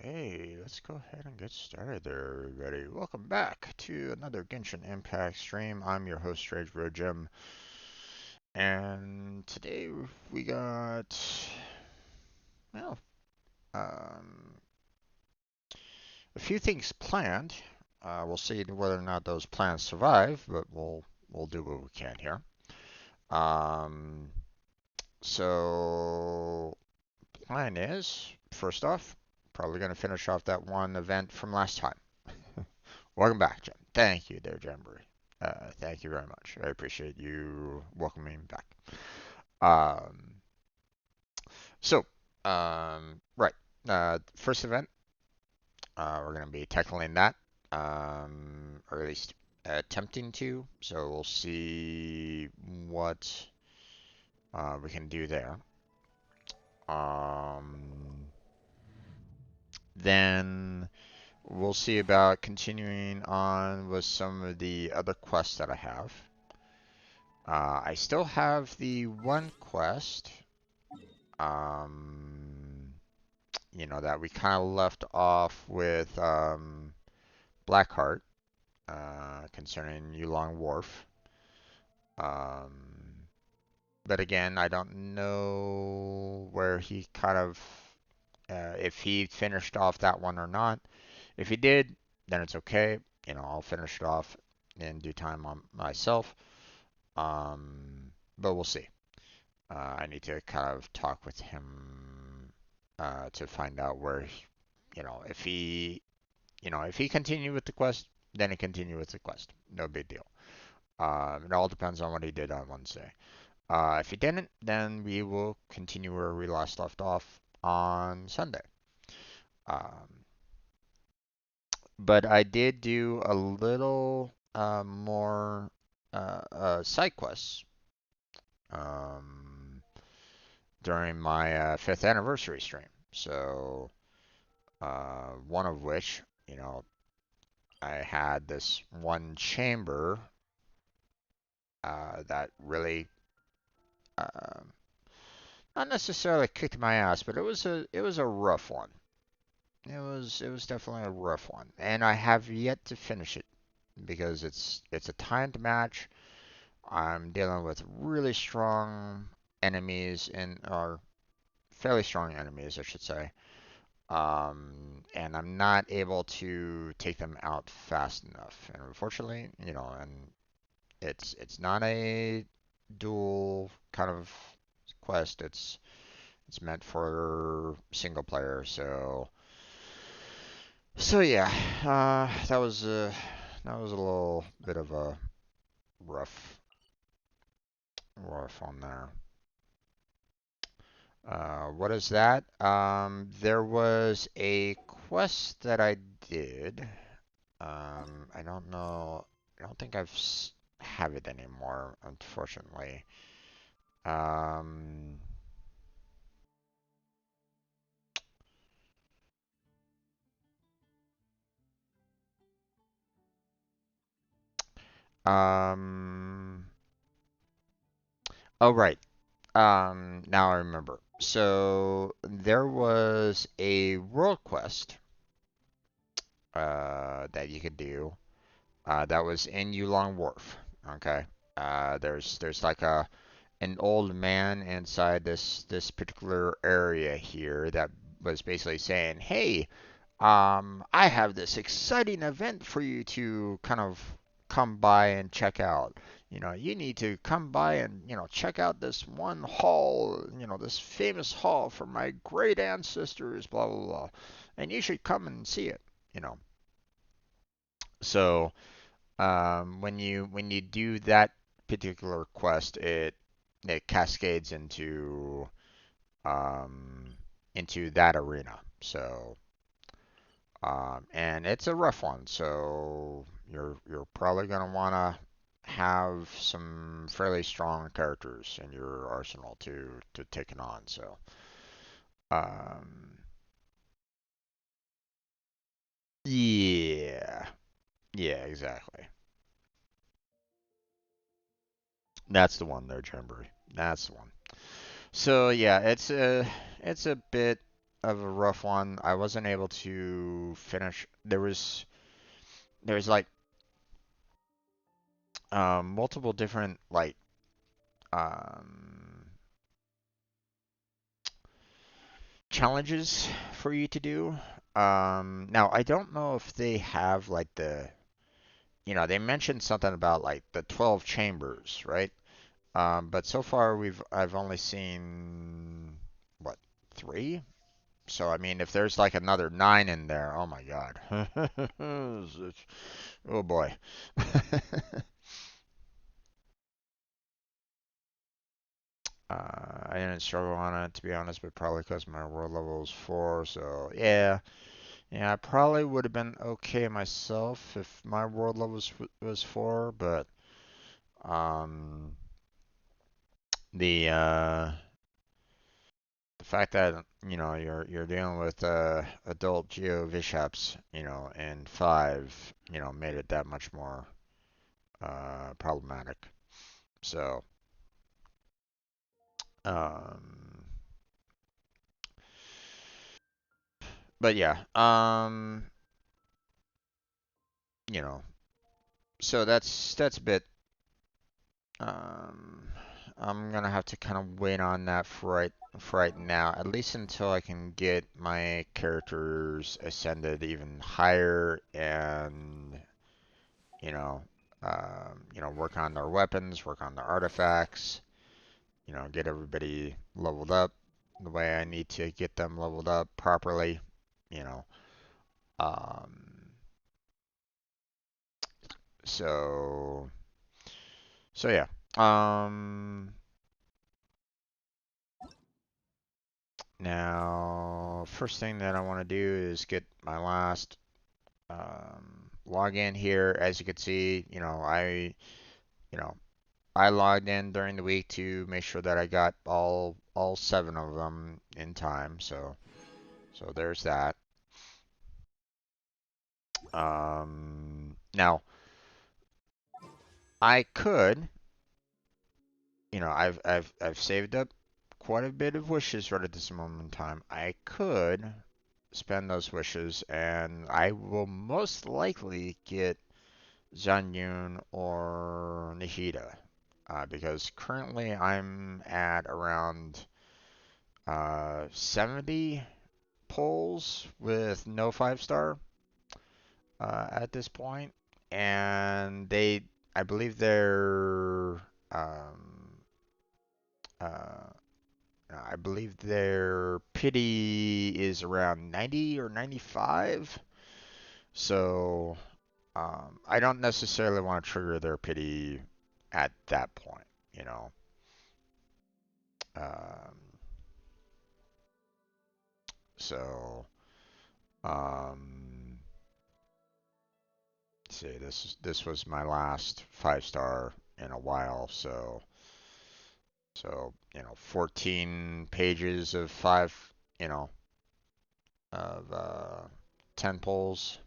Okay, let's go ahead and get started there, everybody. Welcome back to another Genshin Impact stream. I'm your host, Jade, and today we got, well, um, a few things planned. We'll see whether or not those plans survive, but we'll do what we can here. Um, so plan is, first off, probably going to finish off that one event from last time. Welcome back, Jen. Thank you there, Jamboree. Thank you very much. I appreciate you welcoming me back. Um, so, right. First event, we're going to be tackling that, or at least attempting to. So we'll see what we can do there. Um, then we'll see about continuing on with some of the other quests that I have. I still have the one quest, um, that we kind of left off with Blackheart concerning Yulong Wharf. Um, but again, I don't know where he kind of, if he finished off that one or not. If he did, then it's okay. I'll finish it off in due time on myself. But we'll see. I need to kind of talk with him to find out where, if he continue with the quest, then he continue with the quest. No big deal. It all depends on what he did on Wednesday. If he didn't, then we will continue where we last left off on Sunday. Um, but I did do a little more side quests um, during my 5th anniversary stream. So one of which, I had this one chamber that really, uh, not necessarily kicked my ass, but it was a rough one. It was definitely a rough one, and I have yet to finish it because it's a timed match. I'm dealing with really strong enemies or fairly strong enemies, I should say. And I'm not able to take them out fast enough. And unfortunately, and it's not a dual kind of quest. It's meant for single player. So yeah, that was a little bit of a rough rough on there. What is that? There was a quest that I did. I don't know. I don't think have it anymore, unfortunately. Um, um, oh, right. Now I remember. So there was a world quest that you could do that was in Yulong Wharf. Okay. There's like an old man inside this particular area here that was basically saying, "Hey, I have this exciting event for you to kind of come by and check out. You need to come by and, check out this one hall, this famous hall from my great ancestors, blah, blah, blah. And you should come and see it, you know." So, when you do that particular quest, it cascades um, into that arena. So, and it's a rough one, so you're probably gonna wanna have some fairly strong characters in your arsenal to take it on. So, um, yeah, yeah, exactly. That's the one there, Jamboree. That's the one. So yeah, it's a bit. of a rough one. I wasn't able to finish. There's like multiple different like um, challenges for you to do. Now I don't know if they have like they mentioned something about like the 12 chambers, right? But so far I've only seen what, three? So I mean, if there's like another nine in there, oh my God. Oh boy. I didn't struggle on it to be honest, but probably because my world level is four. So yeah, I probably would have been okay myself if my world level was four. But um, the uh, the fact that you're dealing with adult Geo Bishops, and five, made it that much more problematic. So um, but yeah, you know, so that's a bit. Um, I'm gonna have to kind of wait on that for right now, at least until I can get my characters ascended even higher and you know, work on their weapons, work on their artifacts, get everybody leveled up the way I need to get them leveled up properly, you know. Um, so so yeah. Um, Now first thing that I want to do is get my last login here. As you can see, you know I logged in during the week to make sure that I got all seven of them in time. So there's that. Now I could, I've saved up quite a bit of wishes right at this moment in time. I could spend those wishes, and I will most likely get Zanyun or Nishida, because currently I'm at around 70 polls with no 5 star at this point, and I believe um, uh, I believe their pity is around 90 or 95. So I don't necessarily want to trigger their pity at that point, you know. Um, so um, let's see, this was my last 5 star in a while, so 14 pages of you know, of 10 polls,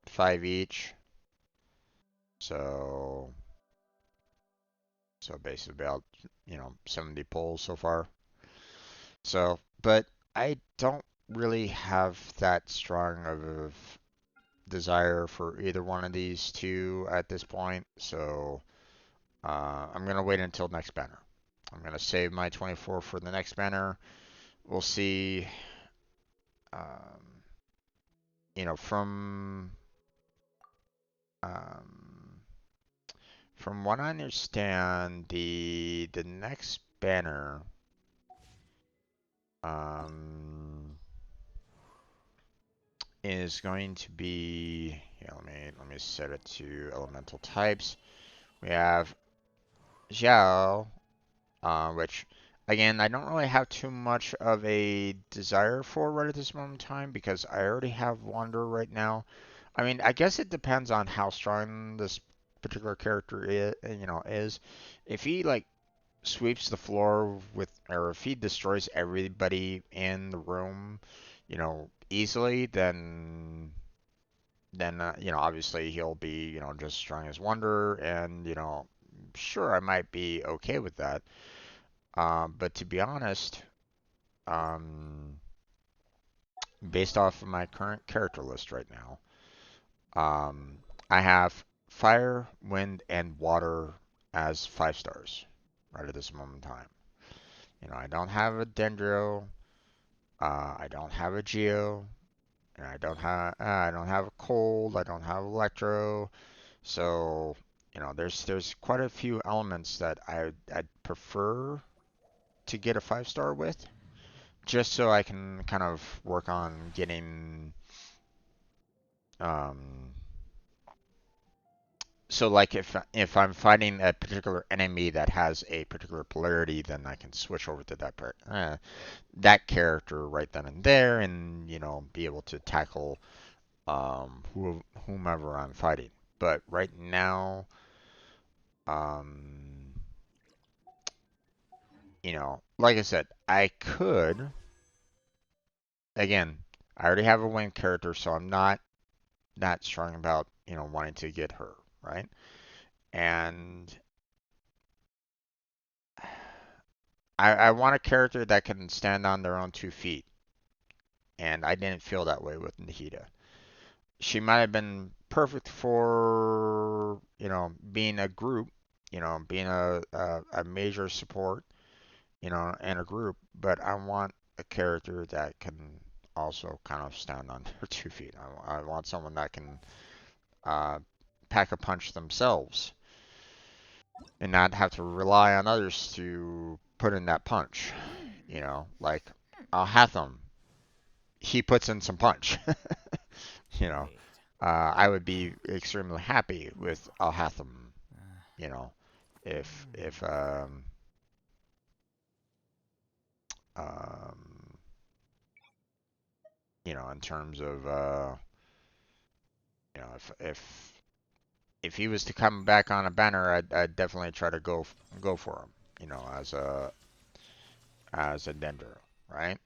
five each. So basically about 70 polls so far. So, but I don't really have that strong of a desire for either one of these two at this point. So I'm gonna wait until next banner. I'm gonna save my 24 for the next banner. We'll see. Um, you know, um, from what I understand, the next banner um, is going to be. Yeah, let me set it to elemental types. We have Xiao, which again I don't really have too much of a desire for right at this moment in time because I already have Wander right now. I mean, I guess it depends on how strong this particular character is. If he like sweeps the floor with, or if he destroys everybody in the room, easily, then obviously he'll be just strong as Wonder, and sure I might be okay with that. But to be honest, um, based off of my current character list right now, um, I have fire, wind, and water as 5 stars right at this moment in time. I don't have a Dendro, I don't have a Geo, and I don't have a cold, I don't have electro. So, there's quite a few elements that I'd prefer to get a 5 star with, just so I can kind of work on getting um so like if I'm fighting a particular enemy that has a particular polarity, then I can switch over to that character right then and there, and be able to tackle whomever I'm fighting. But right now, um, like I said, I could again. I already have a wind character, so I'm not strong about wanting to get her right. And I want a character that can stand on their own 2 feet, and I didn't feel that way with Nahida. She might have been perfect for being a group, being a major support, in a group, but I want a character that can also kind of stand on their 2 feet. I want someone that can uh, pack a punch themselves and not have to rely on others to put in that punch. Like Alhatham, he puts in some punch. you know, I would be extremely happy with Alhatham. You know, if um, in terms of if he was to come back on a banner, I'd definitely try to go for him. As a Dendro, right?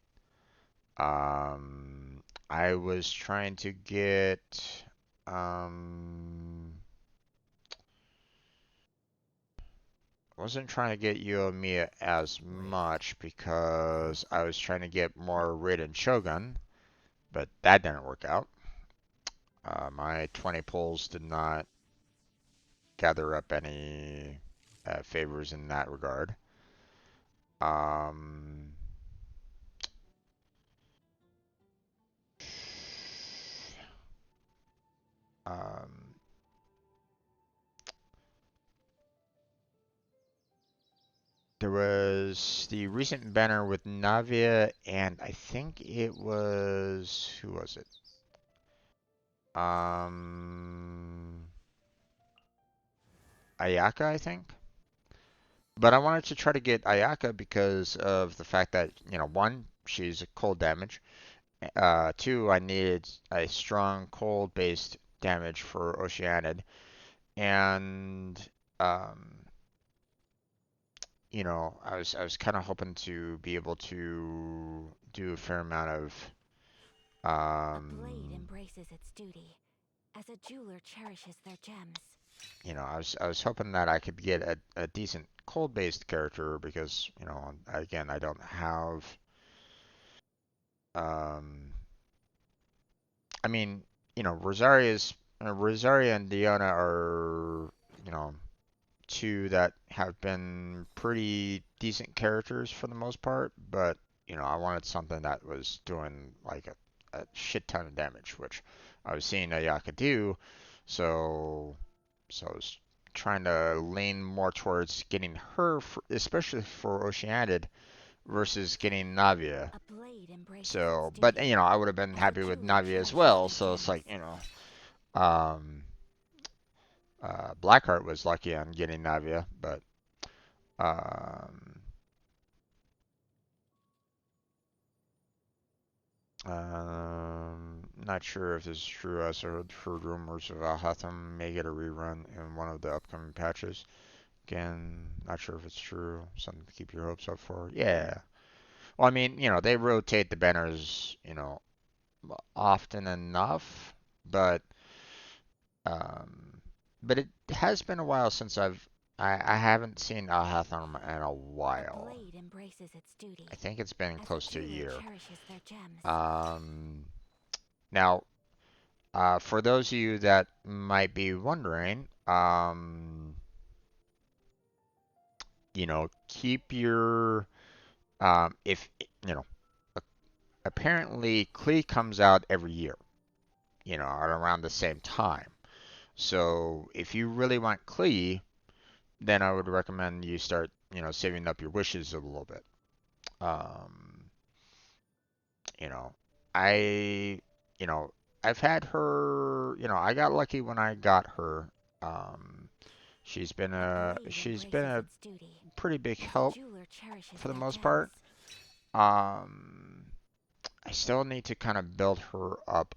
I was trying to get um wasn't trying to get Yoimiya as much because I was trying to get more Raiden Shogun, but that didn't work out. My 20 pulls did not gather up any favors in that regard. Um, um, there was the recent banner with Navia, and I think it was who was it? Ayaka, I think. But I wanted to try to get Ayaka because of the fact that, one, she's a cold damage. Two, I needed a strong cold-based damage for Oceanid. And, um, I was kind of hoping to be able to do a fair amount of, A blade um, embraces its duty, as a jeweler cherishes their gems. I was hoping that I could get a decent cold-based character because, again, I don't have, um, I mean, Rosaria and Diana are, you know, two that have been pretty decent characters for the most part, but I wanted something that was doing like a shit ton of damage, which I was seeing Ayaka do, so I was trying to lean more towards getting her, especially for Oceanid, versus getting Navia. A blade embraces its So, but duty, I would have been as a happy with jeweler Navia as cherishes well. their So it's gems. like, um, Blackheart was lucky on getting Navia, but um, not sure if this is true. I heard rumors of Alhatham may get a rerun in one of the upcoming patches. Again, not sure if it's true. Something to keep your hopes up for. Yeah. Well, I mean, they rotate the banners, often enough, but um, but it has been a while since I've I haven't seen Alhathon in a A while. blade embraces its I duty, think it's been as a close to a jeweler year. cherishes their gems. Um, Now, for those of you that might be wondering, keep your if you know, apparently Klee comes out every year, at around the same time. So if you really want Klee, then I would recommend you start, saving up your wishes a little bit. Um, you know, I, you know, I've had her, I got lucky when I got her. Um, A blade she's been embraces a its duty, pretty big as a help jeweler cherishes for the their most gems. part. Um, I still need to kind of build her up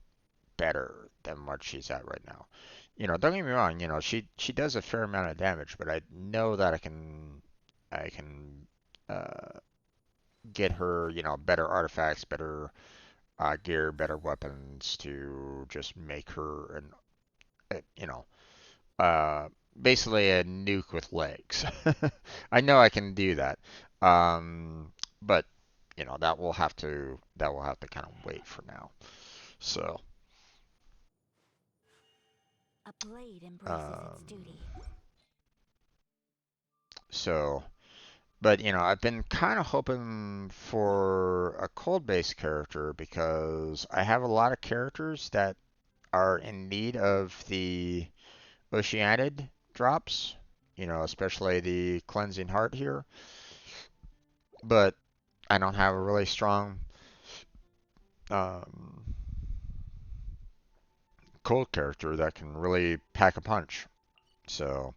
better than what she's at right now. Don't get me wrong, she does a fair amount of damage, but I know that I can uh get her, better artifacts, better gear, better weapons to just make her a uh, basically a nuke with legs. I know I can do that, but that will have to kind of wait for now. So, A blade embraces its um, duty. so, but I've been kind of hoping for a cold-based character because I have a lot of characters that are in need of the Oceanid drops. Especially the Cleansing Heart here, but I don't have a really strong um, cold character that can really pack a punch. So,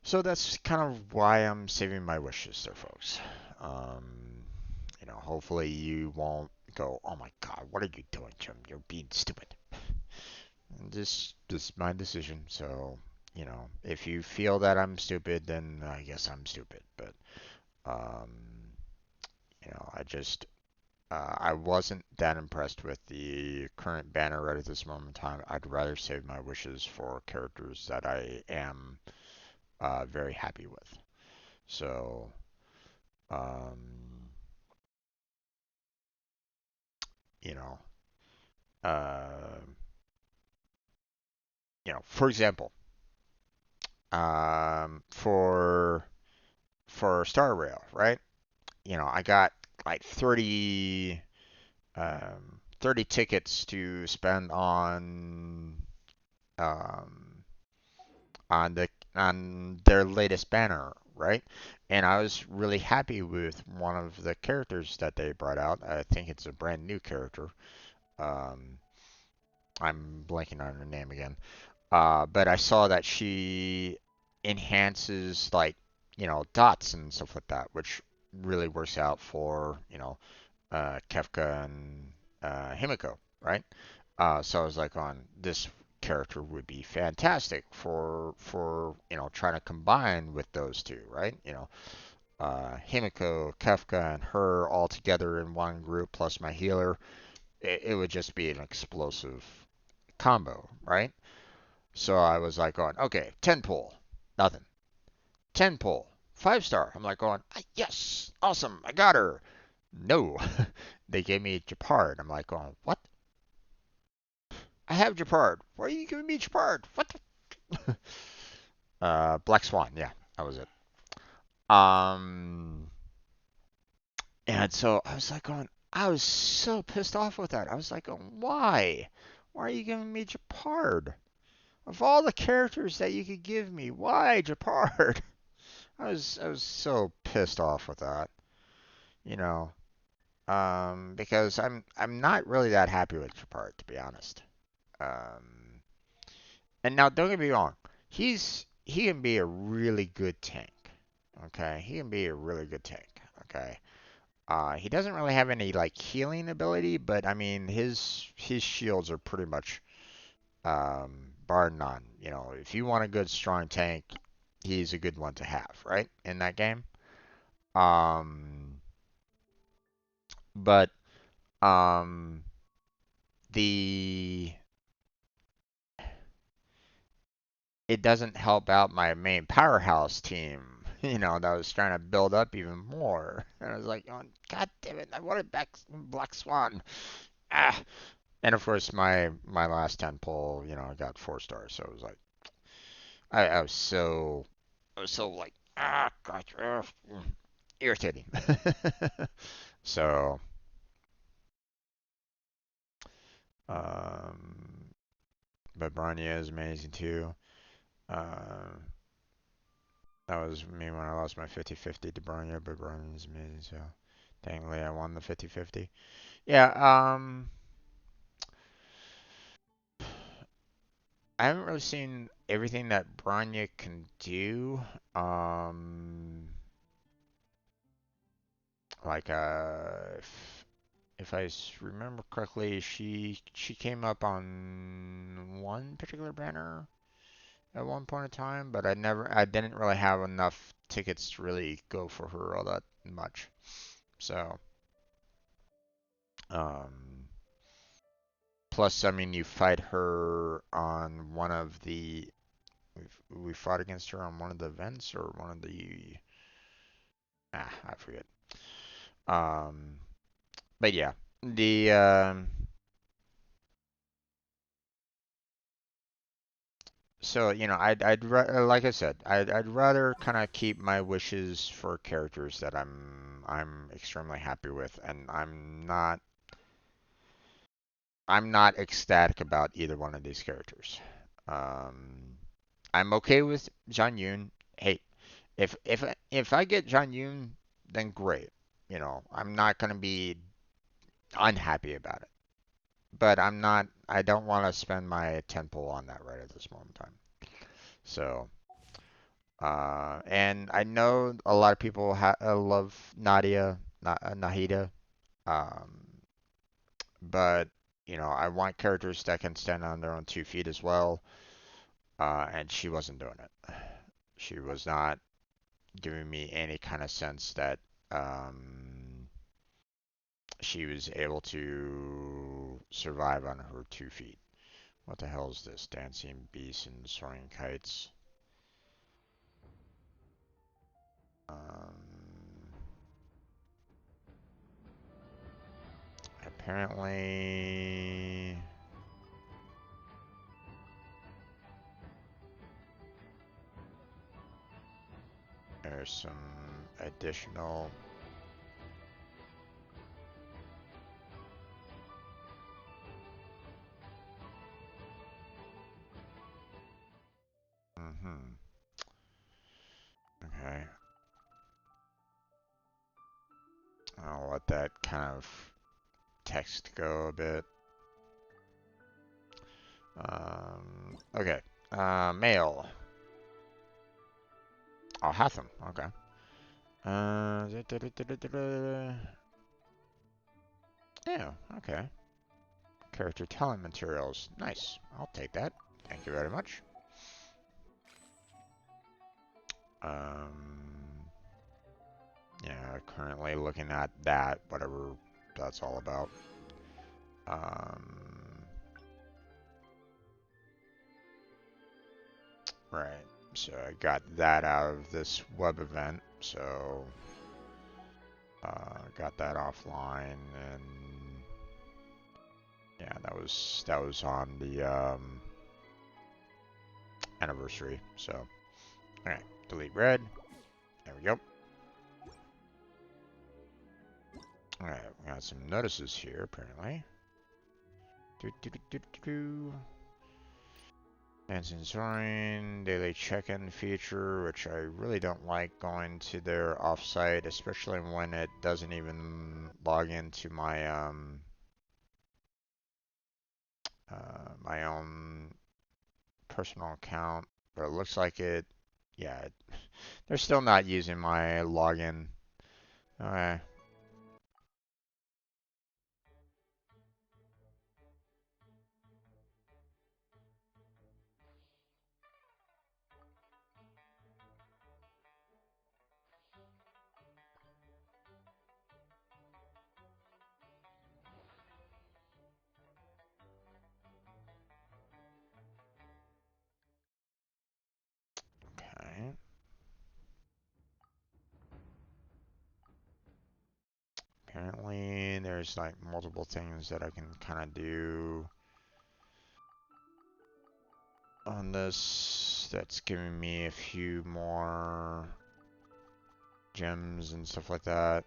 so that's kind of why I'm saving my wishes there, folks. Hopefully you won't go, oh my God, what are you doing, Jim? You're being stupid. And this is my decision. So, if you feel that I'm stupid, then I guess I'm stupid. But, um, I just I wasn't that impressed with the current banner right at this moment in time. I'd rather save my wishes for characters that I am very happy with. So, um, you know, uh, for example, for Star Rail, right? I got like 30 tickets to spend um, on their latest banner, right? And I was really happy with one of the characters that they brought out. I think it's a brand new character. Um, I'm blanking on her name again. But I saw that she enhances like dots and stuff like that, which really works out for Kefka and Himiko, right? So I was like, on this character would be fantastic for trying to combine with those two, right? Himiko, Kefka, and her all together in one group plus my healer. It would just be an explosive combo, right? So I was like, going, okay, 10 pull, nothing. 10 pull, 5-star. I'm like going, yes, awesome, I got her. No, they gave me Japard. I'm like going, what? I have Japard. Why are you giving me Japard? What the? Black Swan. Yeah, that was it. Um, and so I was like going, I was so pissed off with that. I was like, going, why? Why are you giving me Japard? Of all the characters that you could give me, why Japard? I was so pissed off with that. You know, because I'm not really that happy with Japard, to be honest. Um, And now, don't get me wrong, he can be a really good tank. Okay, he can be a really good tank. Okay, he doesn't really have any like healing ability, but I mean his shields are pretty much bar none. If you want a good strong tank, he's a good one to have, right? In that game. Um, but um, the it doesn't help out my main powerhouse team, that was trying to build up even more. And I was like, oh, God damn it, I wanted back Black Swan. Ah. And of course, my last 10 pull, got 4 stars. So it was like, I was so like, God, irritating. So, um, but Bronya is amazing too. Um, that was me when I lost my 50-50 to Bronya, but Bronya is amazing. So, thankfully, I won the 50-50. Yeah. I haven't really seen everything that Bronya can do. Um, like if I remember correctly, she came up on one particular banner at one point in time, but I didn't really have enough tickets to really go for her all that much. So, um, plus, I mean, you fight her on one of the we fought against her on one of the events or one of the I forget. Um, but yeah, the so like I said, I'd rather kind of keep my wishes for characters that I'm extremely happy with, and I'm not ecstatic about either one of these characters. Um, I'm okay with John Yoon. Hey, if I get John Yoon, then great. I'm not gonna be unhappy about it, but I don't want to spend my 10 pull on that right at this moment in time. So. And I know a lot of people love Nahida, um, but I want characters that can stand on their own 2 feet as well. And she wasn't doing it. She was not giving me any kind of sense that um, she was able to survive on her 2 feet. What the hell is this? Dancing beasts and soaring kites. Um, apparently. There's some additional. Hmm. Okay. I'll let that kind of text go a bit. Okay. Mail. I'll have them. Okay. Yeah. Okay. Character talent materials. Nice. I'll take that. Thank you very much. Um. Yeah. Currently looking at that. Whatever that's all about. Um. Right. So I got that out of this web event. So got that offline, and yeah, that was on the anniversary. So okay, delete red. There we go. All right, we got some notices here apparently. Do, do, do, do, do, do. Dancing Soaring, daily check-in feature, which I really don't like going to their offsite, especially when it doesn't even log into my own personal account. But it looks like it, yeah, they're still not using my login. Okay. there's like multiple things that I can kind of do on this that's giving me a few more gems and stuff like that.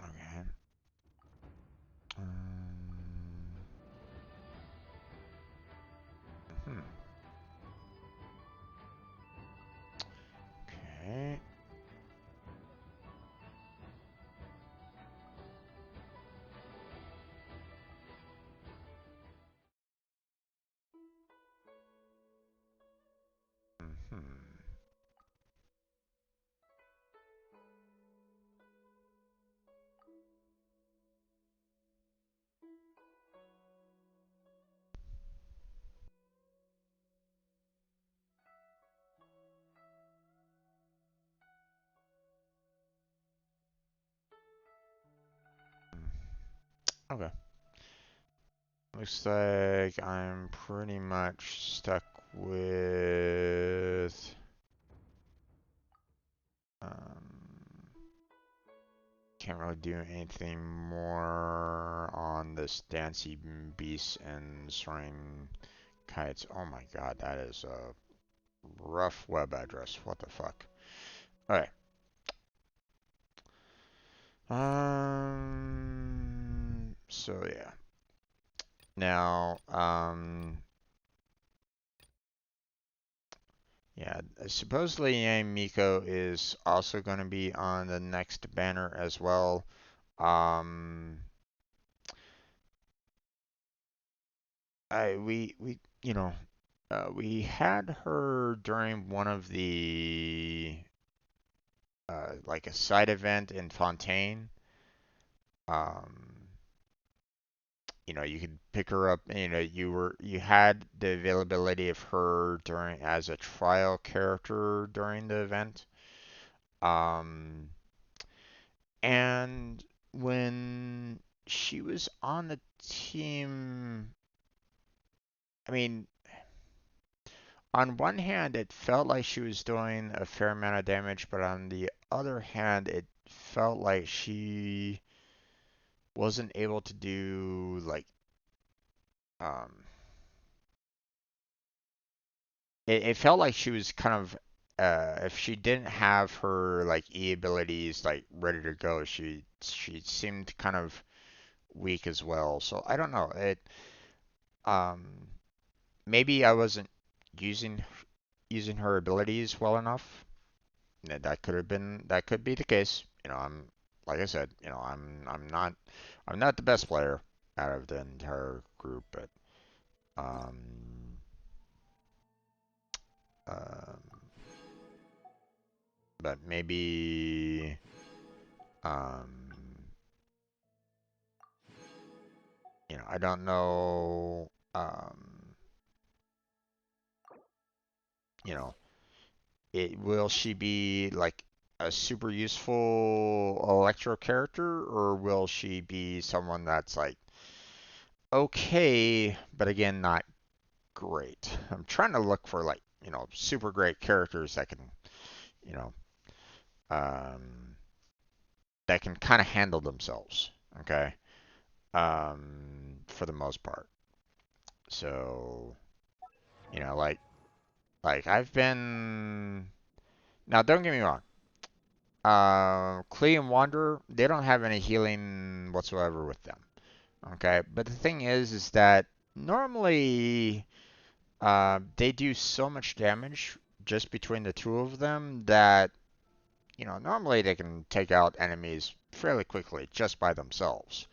Okay. Hmm. Okay. Hmm. Okay. Looks like I'm pretty much stuck with can't really do anything more on this Dancy Beast and Soaring Kites. Oh my god, that is a rough web address. What the fuck? Alright. So yeah. Now, yeah, supposedly Miko is also going to be on the next banner as well. Um, you know, we had her during one of the like a side event in Fontaine. Um, you could pick her up. You had the availability of her during as a trial character during the event. Um, and when she was on the team, I mean, on one hand, it felt like she was doing a fair amount of damage, but on the other hand, it felt like she wasn't able to do like um it felt like she was kind of if she didn't have her like E abilities like ready to go, she seemed kind of weak as well. So I don't know. It um maybe I wasn't using using her abilities well enough. That could be the case. I'm like I said, I'm not the best player out of the entire group, um um but maybe um I don't know you know it will she be like a super useful electro character, or will she be someone that's like okay, but again not great. I'm trying to look for like, super great characters you know, um, that can kind of handle themselves. Okay. For the most part. So, like I've been now. Don't get me wrong. Klee and Wanderer, they don't have any healing whatsoever with them. Okay, but the thing is that normally they do so much damage just between the two of them that normally they can take out enemies fairly quickly just by themselves.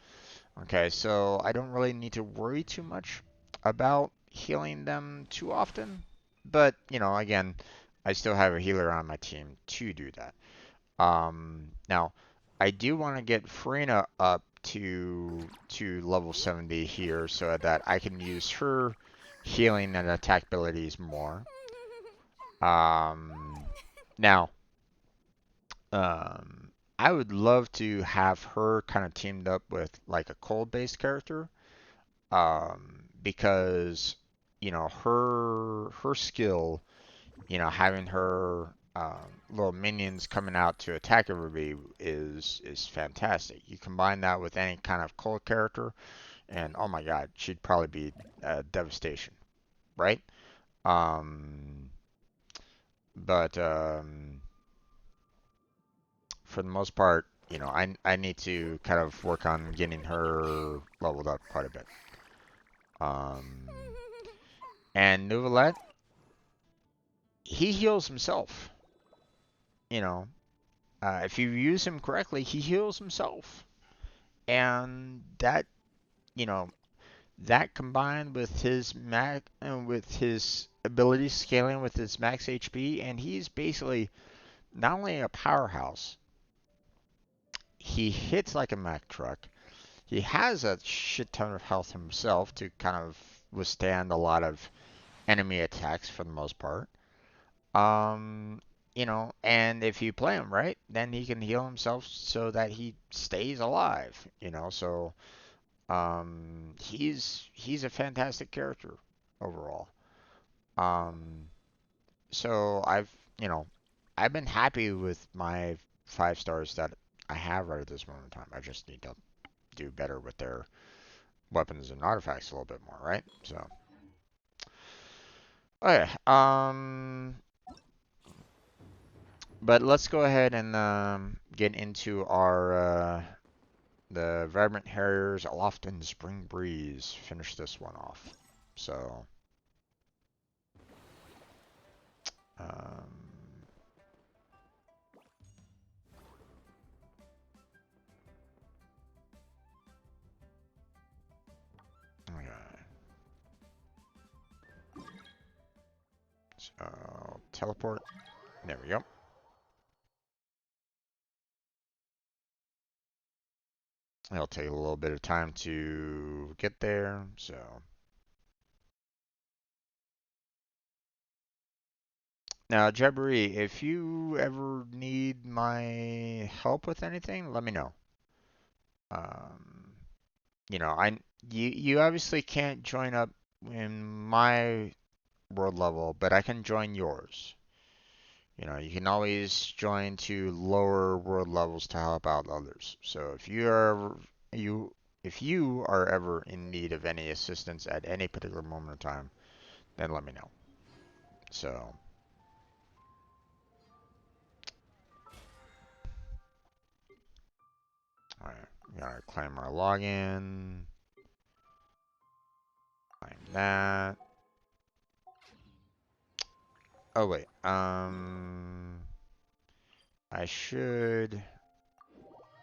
Okay, so I don't really need to worry too much about healing them too often. But, again, I still have a healer on my team to do that. Now, I do want to get Farina up to level 70 here so that I can use her healing and attack abilities more. Um, now, I would love to have her kind of teamed up with like a cold-based character, because her skill, having her little minions coming out to attack everybody is fantastic. You combine that with any kind of cold character, and oh my God, she'd probably be devastation, right? Um, but for the most part, I need to kind of work on getting her leveled up quite a bit. Um, and Nuvalet, he heals himself. You know, if you use him correctly, he heals himself, and you know, that combined with his with his ability scaling with his max HP, and he's basically not only a powerhouse, he hits like a Mack truck. He has a shit ton of health himself to kind of withstand a lot of enemy attacks for the most part. Um, and if you play him right, then he can heal himself so that he stays alive. So he's a fantastic character overall. Um, so you know, I've been happy with my 5 stars that I have right at this moment in time. I just need to do better with their weapons and artifacts a little bit more, right? So, okay. But let's go ahead and get into our the Vibrant Harriers Aloft in Spring Breeze. Finish this one off. So, um, okay. So, teleport. There we go. It'll take a little bit of time to get there. So, now, Jabri, if you ever need my help with anything, let me know. Um, I you obviously can't join up in my world level, but I can join yours. You can always join to lower world levels to help out others. So you if you are ever in need of any assistance at any particular moment in time, then let me know. So, all right, we gotta claim our login, claim that. Oh wait, I should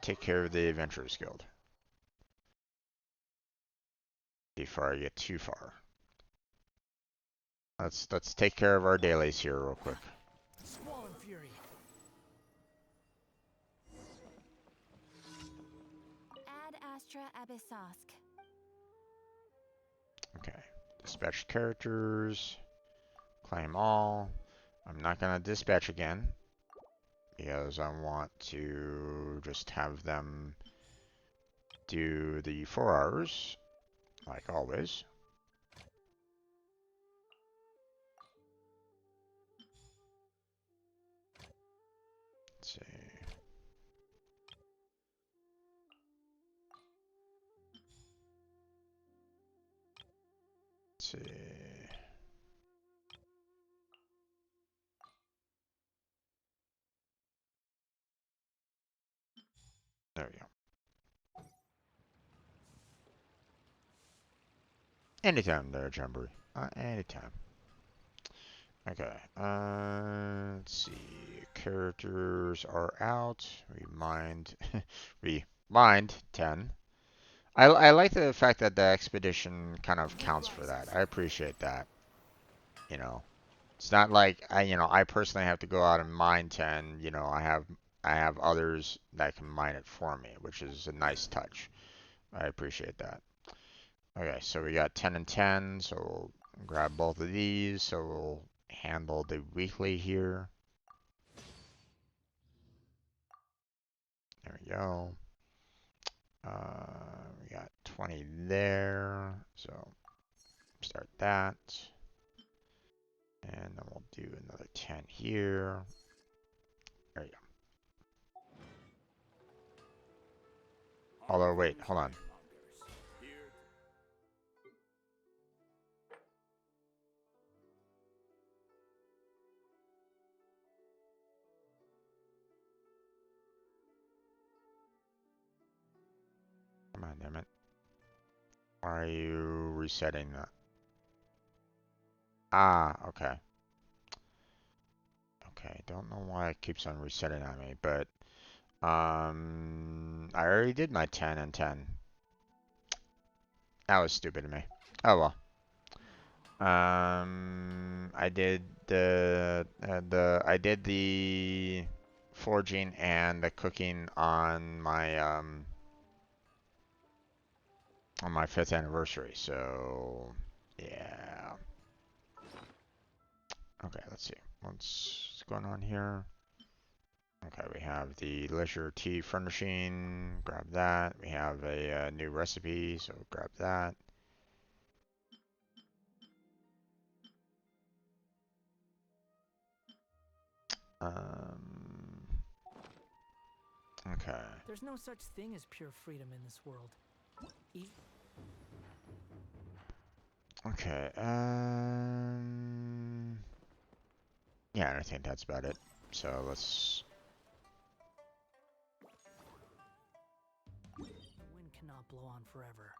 take care of the Adventurers Guild before I get too far. Let's take care of our dailies here real quick. Swollen Fury. Ad Astra Abyssosk. Okay. Dispatch characters. Claim all. I'm not gonna dispatch again because I want to just have them do the 4 hours like always. Let's see. Let's see. There we go. Anytime there, Jamboree. Anytime. Okay. Let's see. Characters are out. Remind. Remind 10. I like the fact that the expedition kind of counts for that. I appreciate that. You know, it's not like I personally have to go out and mine 10. I have others that can mine it for me, which is a nice touch. I appreciate that. Okay, so we got 10 and 10, so we'll grab both of these. So we'll handle the weekly here. go. We got 20 there, so start that. And then we'll do another 10 here. There you go. Although, wait, hold on. Come on, damn it. Why are you resetting that? Ah, okay. Okay, don't know why it keeps on resetting on me, but I already did my 10 and 10. That was stupid of me. Oh well. I did the forging and the cooking on my 5th anniversary. So yeah. Okay, let's see. What's going on here? Okay, we have the leisure tea furnishing. Grab that. We have a new recipe, so grab that. Okay. There's no such thing as pure freedom in this world. Okay. Yeah, I think that's about it. So let's. The wind cannot blow on forever.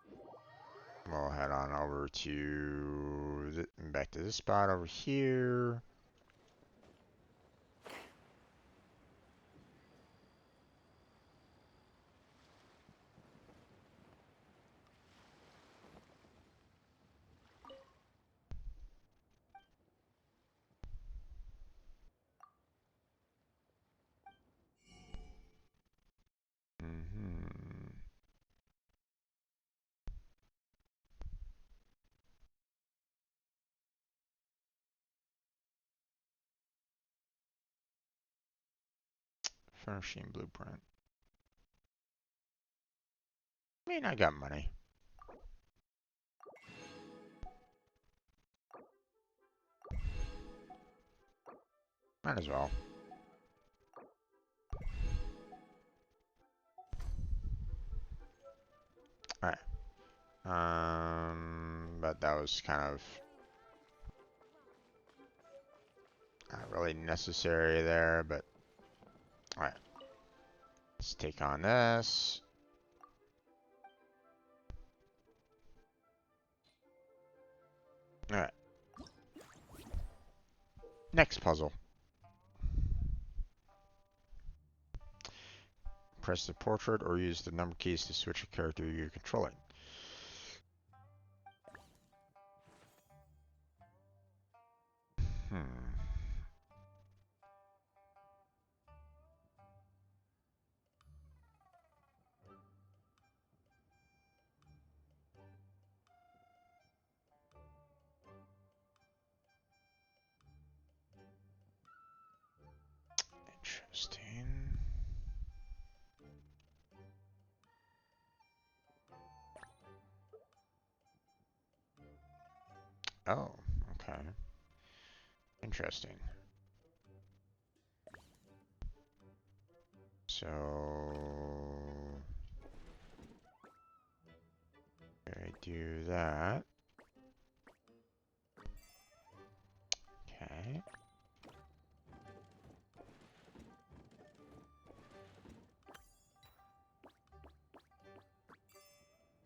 We'll head on over to back to this spot over here. Mm-hmm. Furnishing blueprint. I mean, I got money. Might as well. Alright. But that was kind of not really necessary there, but alright. Let's take on this. Alright. Next puzzle. Press the portrait or use the number keys to switch a character you're controlling. Hmm. Interesting. Oh, okay. Interesting. So I do that. Okay.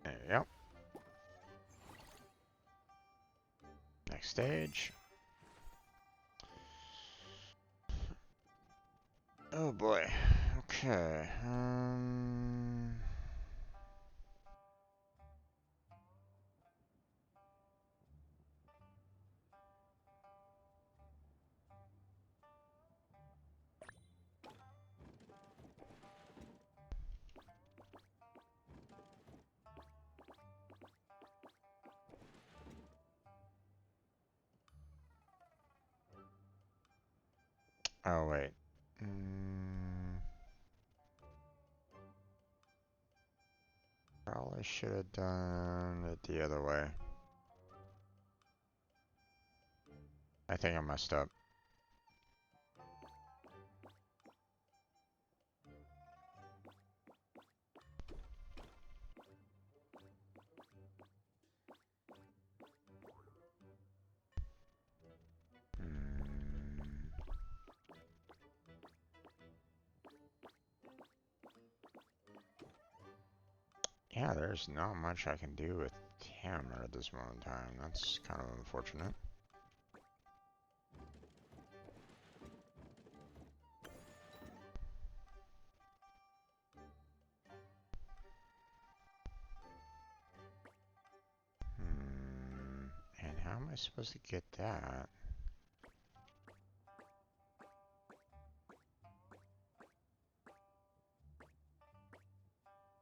There you go. Next stage. Oh boy. Okay. Oh wait. Probably should have done it the other way. I think I messed up. Yeah, there's not much I can do with hammer at this moment in time. That's kind of unfortunate. And how am I supposed to get that?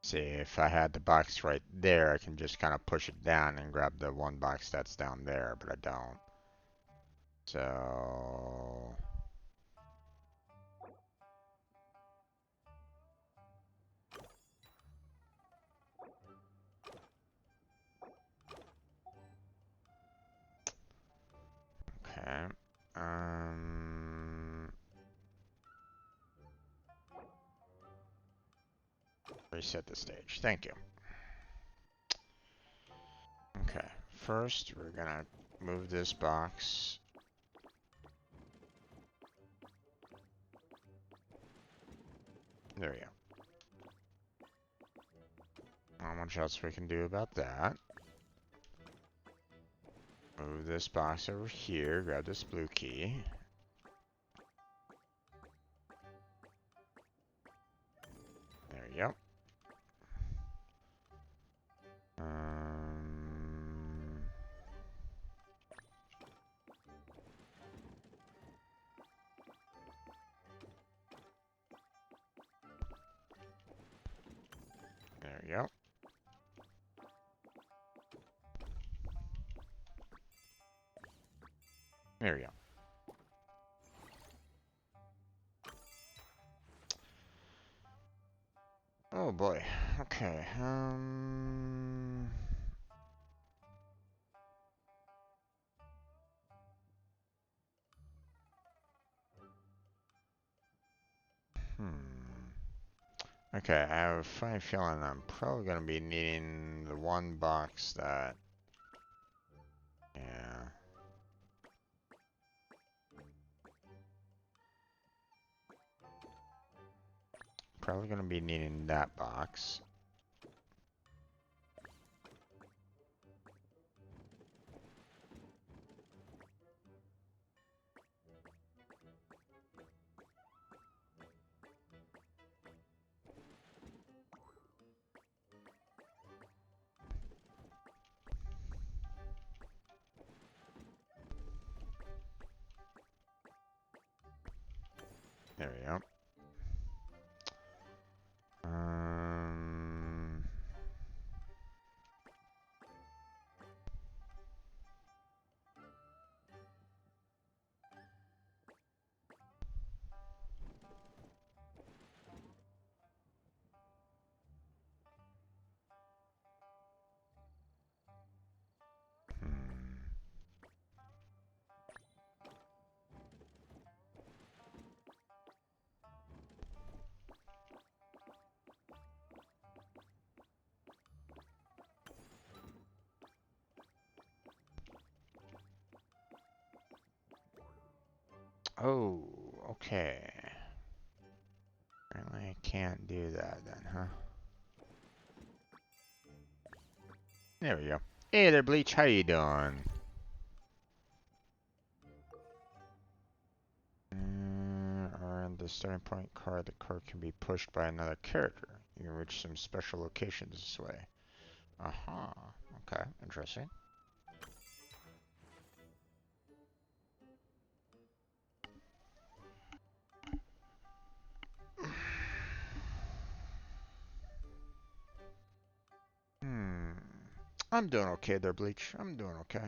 See, if I had the box right there, I can just kind of push it down and grab the one box that's down there, but I don't. So... Okay. Reset the stage. Thank you. Okay. First, we're gonna move this box. There we go. Not much else we can do about that. Move this box over here. Grab this blue key. There you go. There we go. There we go. Oh boy. Okay. Okay, I have a funny feeling I'm probably going to be needing the one box that... Yeah. Probably going to be needing that box. There we go. Oh, okay. Apparently I can't do that then, huh? There we go. Hey there, Bleach. How you doing? Or in the starting point card, the card can be pushed by another character. You can reach some special locations this way. Aha. Okay, interesting. I'm doing okay there, Bleach. I'm doing okay.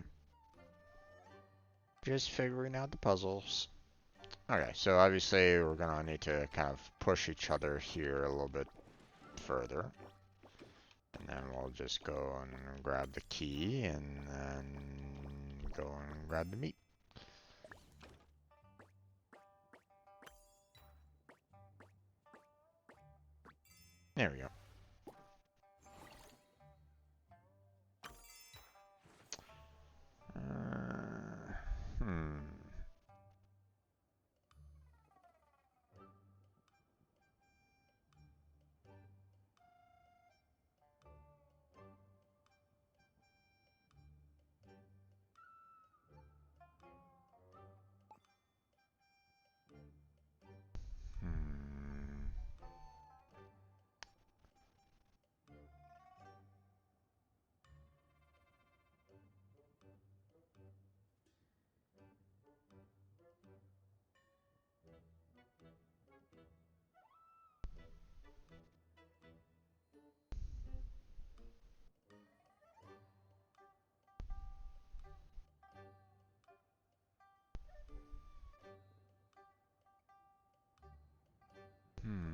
Just figuring out the puzzles. Okay, so obviously we're gonna need to kind of push each other here a little bit further. And then we'll just go and grab the key and then go and grab the meat. There we go. Hmm. Hmm. Hmm.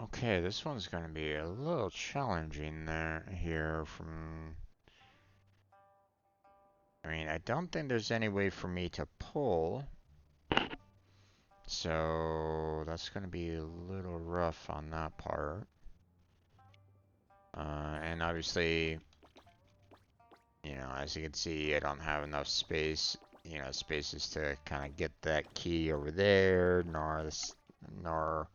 Okay, this one's going to be a little challenging there here from... I mean, I don't think there's any way for me to pull. So that's going to be a little rough on that part. And obviously, you know, as you can see, I don't have enough space, you know, spaces to kind of get that key over there, nor this, nor,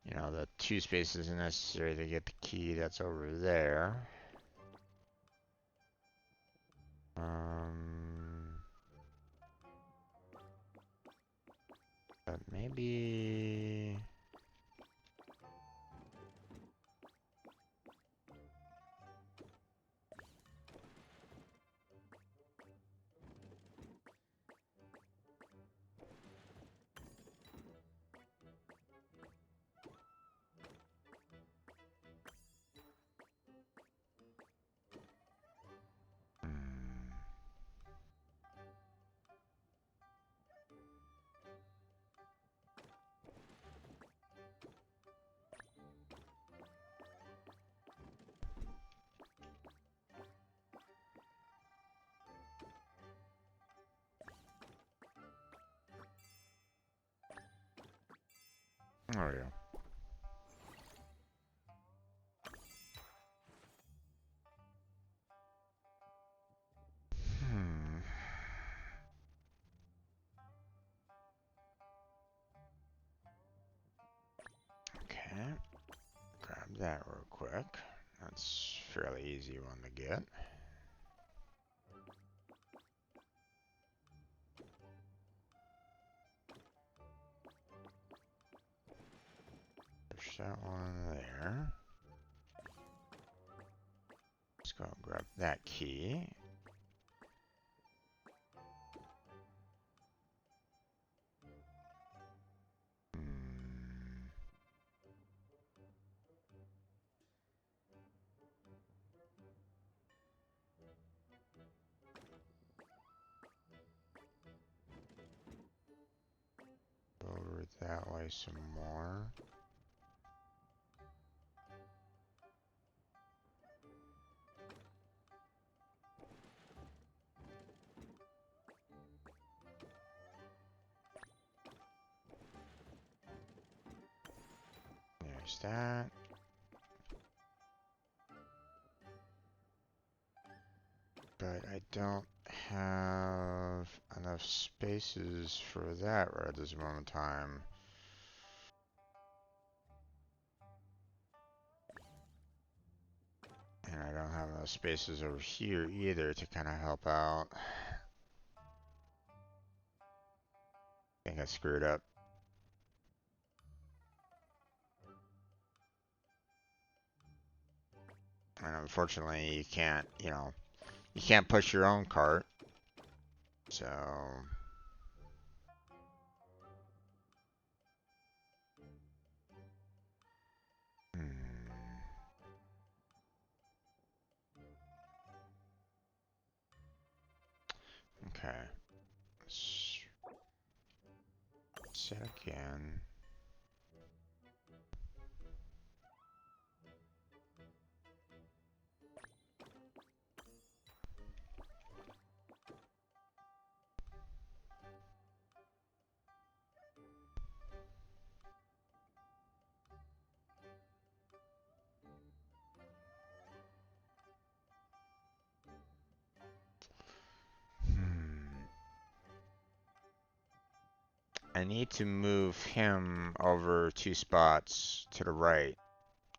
you know, the 2 spaces necessary to get the key that's over there. But maybe... Hmm. There we go. Hmm. Okay. Grab that real quick. That's a fairly easy one to get. Push that one there. Let's go grab that key. Hmm. Go over that way some more. There's that. But I don't have enough spaces for that right at this moment in time. And I don't have enough spaces over here either to kind of help out. I think I screwed up. And unfortunately, you can't, you know, you can't push your own cart. So... Hmm. Okay. Say it again. I need to move him over 2 spots to the right.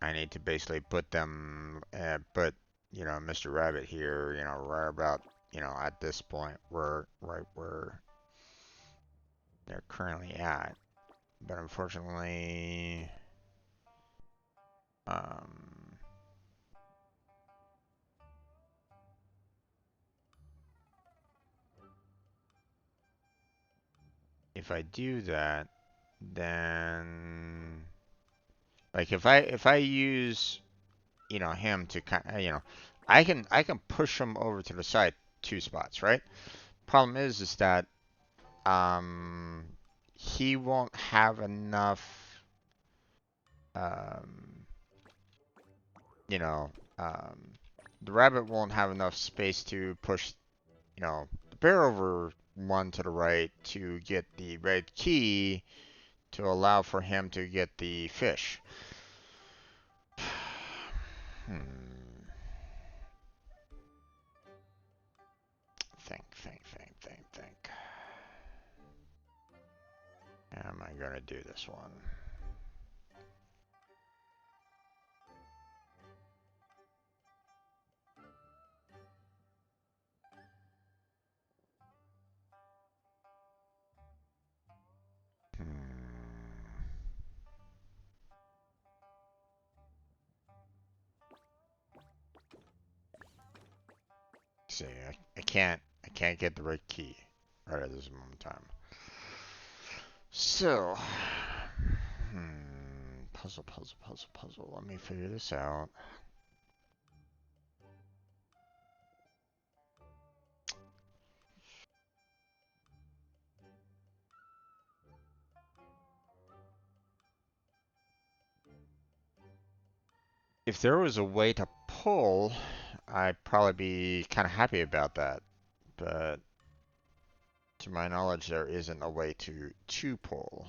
I need to basically put them, Mr. Rabbit here, right about, at this point, right where they're currently at. But unfortunately, um, if I do that, then like if I use him to kind of, I can push him over to the side 2 spots, right? Problem is that um he won't have enough um you know um the rabbit won't have enough space to push the bear over one to the right to get the red key to allow for him to get the fish. Hmm. Think. How am I gonna do this one? Hmm. See, I can't get the right key right at this moment in time. So, puzzle. Let me figure this out. If there was a way to pull, I'd probably be kind of happy about that. But to my knowledge, there isn't a way to pull.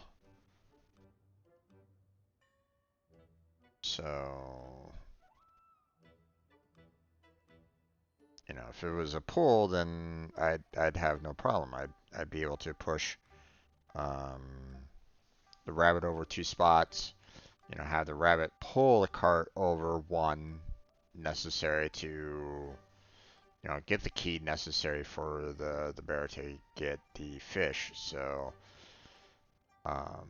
So, if it was a pull, then I'd have no problem. I'd be able to push um, the rabbit over 2 spots. Have the rabbit pull the cart over one necessary to get the key necessary for the bear to get the fish. So, um,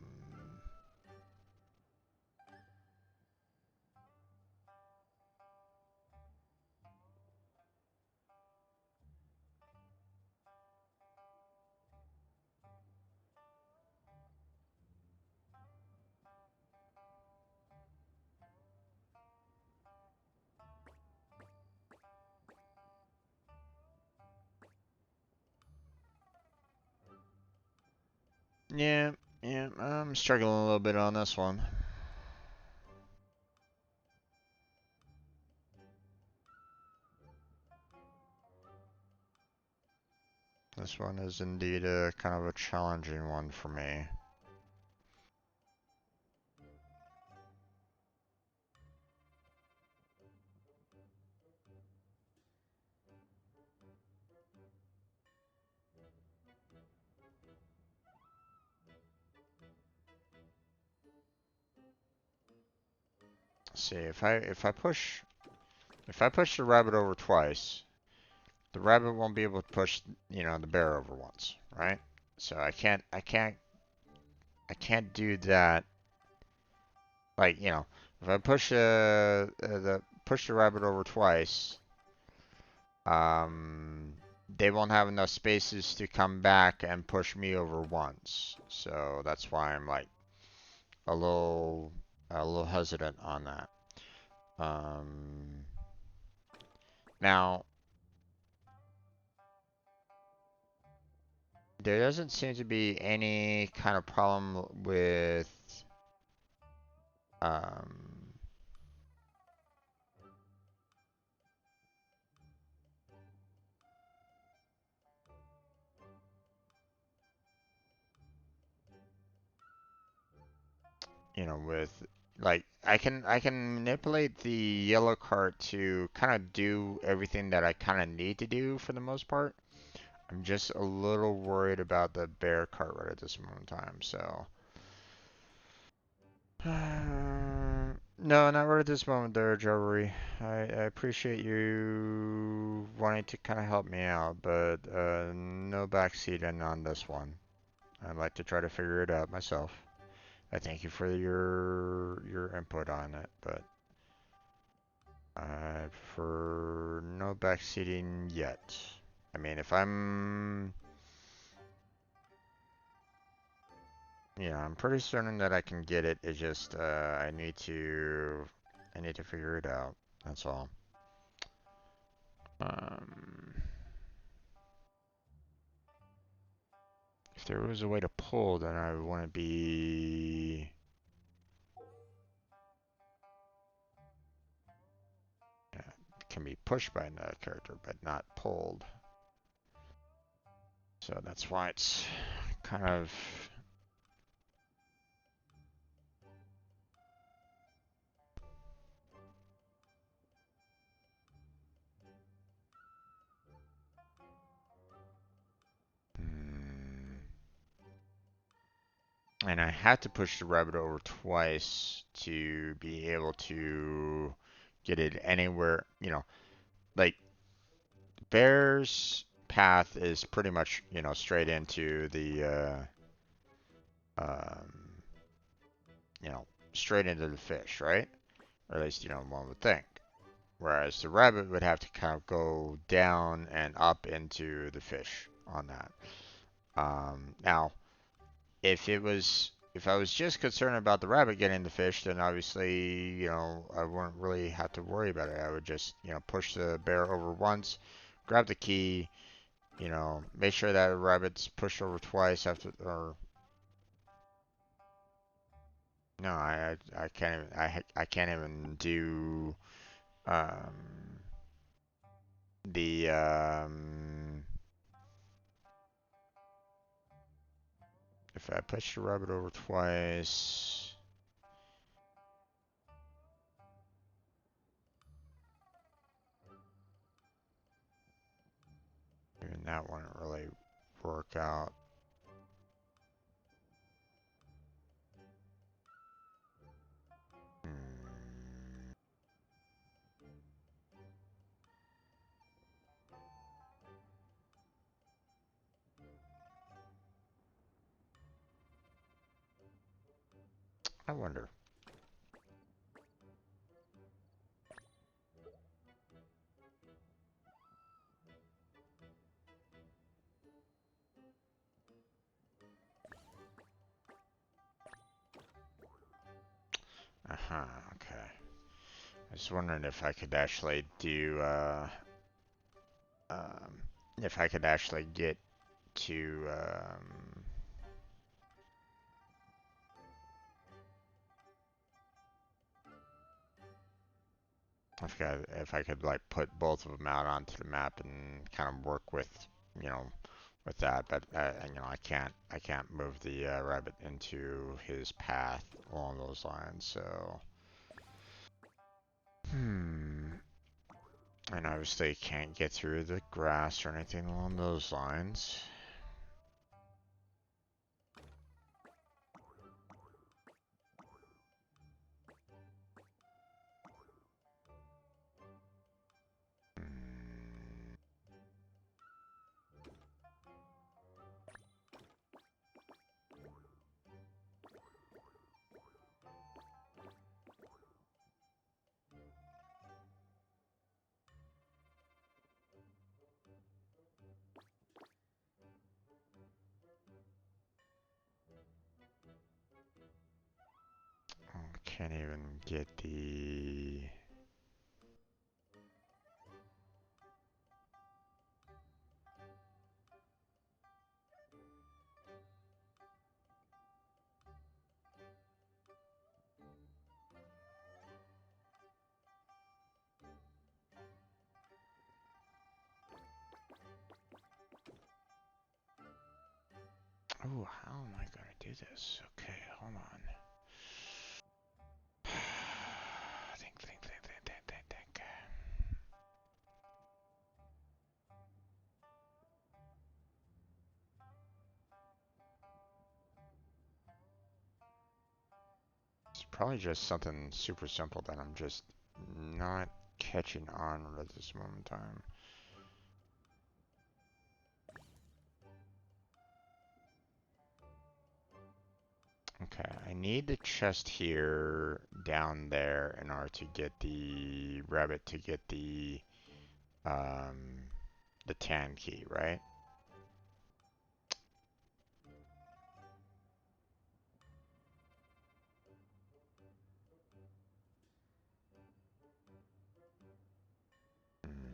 yeah, I'm struggling a little bit on this one. This one is indeed a kind of a challenging one for me. See, if I push the rabbit over twice, the rabbit won't be able to push, the bear over once, right? So I can't do that. Like, if I push the rabbit over twice, they won't have enough spaces to come back and push me over once. So that's why I'm like a little hesitant on that. Um, Now there doesn't seem to be any kind of problem with um, you know, with like I can manipulate the yellow cart to kind of do everything that I kind of need to do for the most part. I'm just a little worried about the bear cart right at this moment in time, so. No, not right at this moment there, Jovery. I appreciate you wanting to kind of help me out, but no backseating on this one. I'd like to try to figure it out myself. I thank you for your input on it, but for no backseating yet. I mean, if I'm, yeah, I'm pretty certain that I can get it. It's just I need to figure it out. That's all. Um, if there was a way to pull, then I would want to be. Yeah, can be pushed by another character, but not pulled. So that's why it's kind of. Hmm. And I had to push the rabbit over twice to be able to get it anywhere. You know, like Bear's path is pretty much, you know, straight into the, um, you know, straight into the fish, right? Or at least, you know, one would think. Whereas the rabbit would have to kind of go down and up into the fish on that. Now, if I was just concerned about the rabbit getting the fish, then obviously, you know, I wouldn't really have to worry about it. I would just, you know, push the bear over once, grab the key, you know, make sure that rabbit's pushed over twice after, or no, I can't even, I can't even do um the if I push the rabbit over twice, even that wouldn't really work out. Hmm, I wonder. Uh-huh, okay. I was wondering if I could actually do, um, if I could actually get to, I forgot if I could like put both of them out onto the map and kind of work with, you know, with that. But you know, I can't move the rabbit into his path along those lines. So, hmm. And obviously can't get through the grass or anything along those lines. Hmm. Can't even get the. Oh, how am I gonna do this? Okay, hold on. Think. It's probably just something super simple that I'm just not catching on at this moment in time. Okay, I need the chest here down there in order to get the rabbit to get the tan key, right? Mm.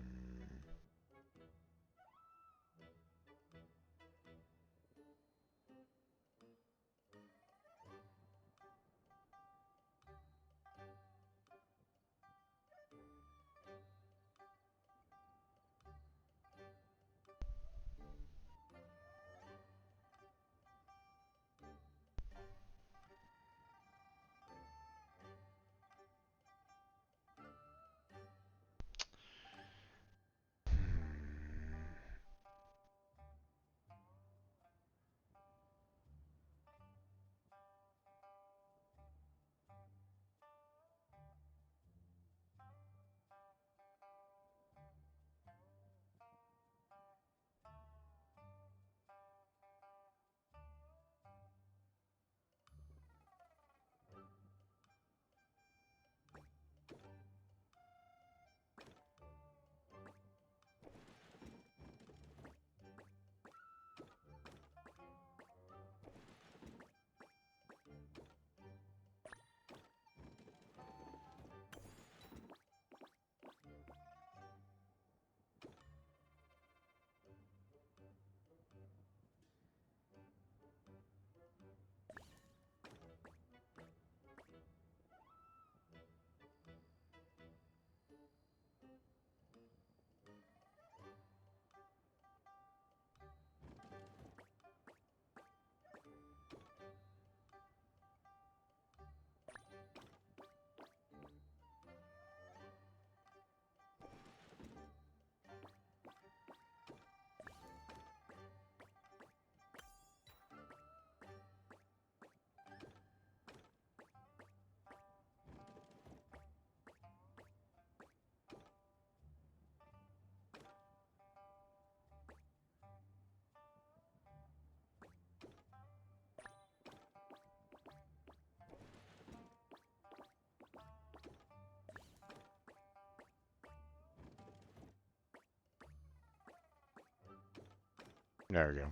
There we go.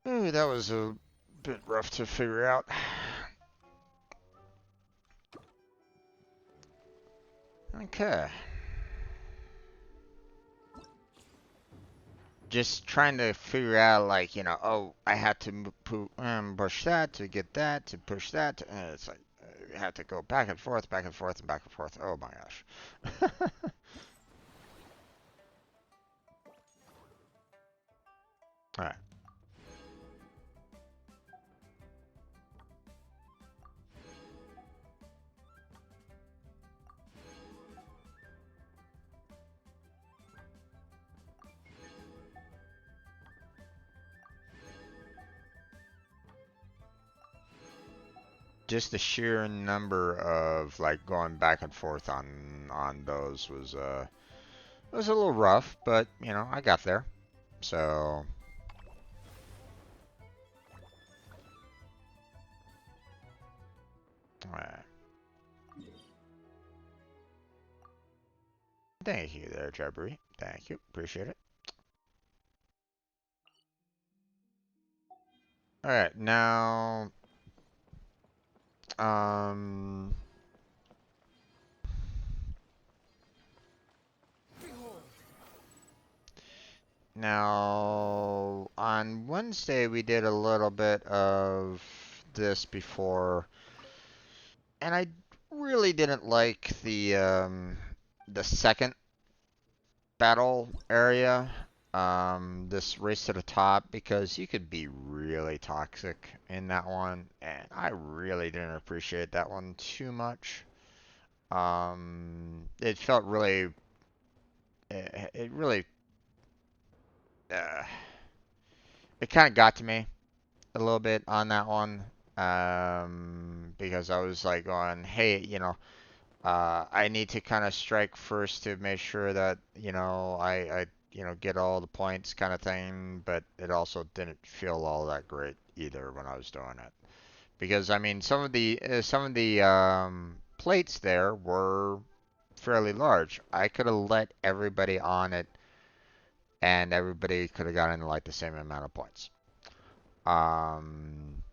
Ooh, that was a bit rough to figure out. Okay. Just trying to figure out, like, oh, I had to push that to get that, to push that. It's like, you have to go back and forth, back and forth, and back and forth. Oh my gosh. Alright. Just the sheer number of, like, going back and forth on those was a little rough, but I got there. So, alright. Thank you there, Jabri. Thank you. Appreciate it. Alright, now um now on Wednesday we did a little bit of this before, and I really didn't like the second battle area, this race to the top, because you could be really toxic in that one, and I really didn't appreciate that one too much. It felt really, it really, uh, it kind of got to me a little bit on that one, because I was like going, hey, I need to kind of strike first to make sure that, get all the points kind of thing, but it also didn't feel all that great either when I was doing it. Because I mean, some of the plates there were fairly large. I could have let everybody on it and everybody could have gotten like the same amount of points. Um,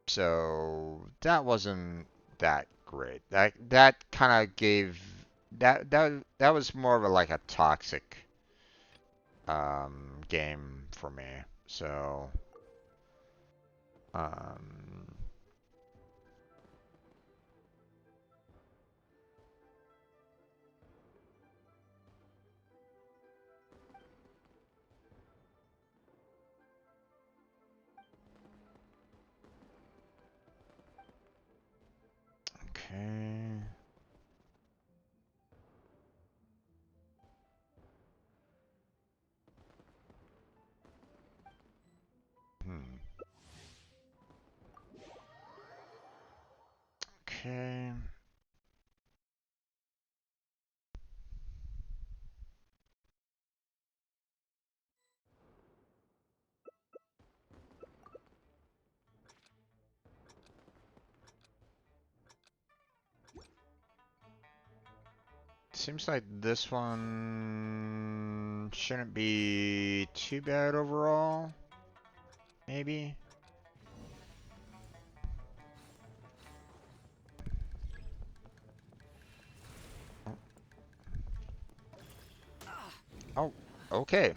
So that wasn't that great. That kind of gave that was more of a like a toxic game for me. So um okay. Hmm. Okay. Seems like this one shouldn't be too bad overall. Maybe. Oh, okay.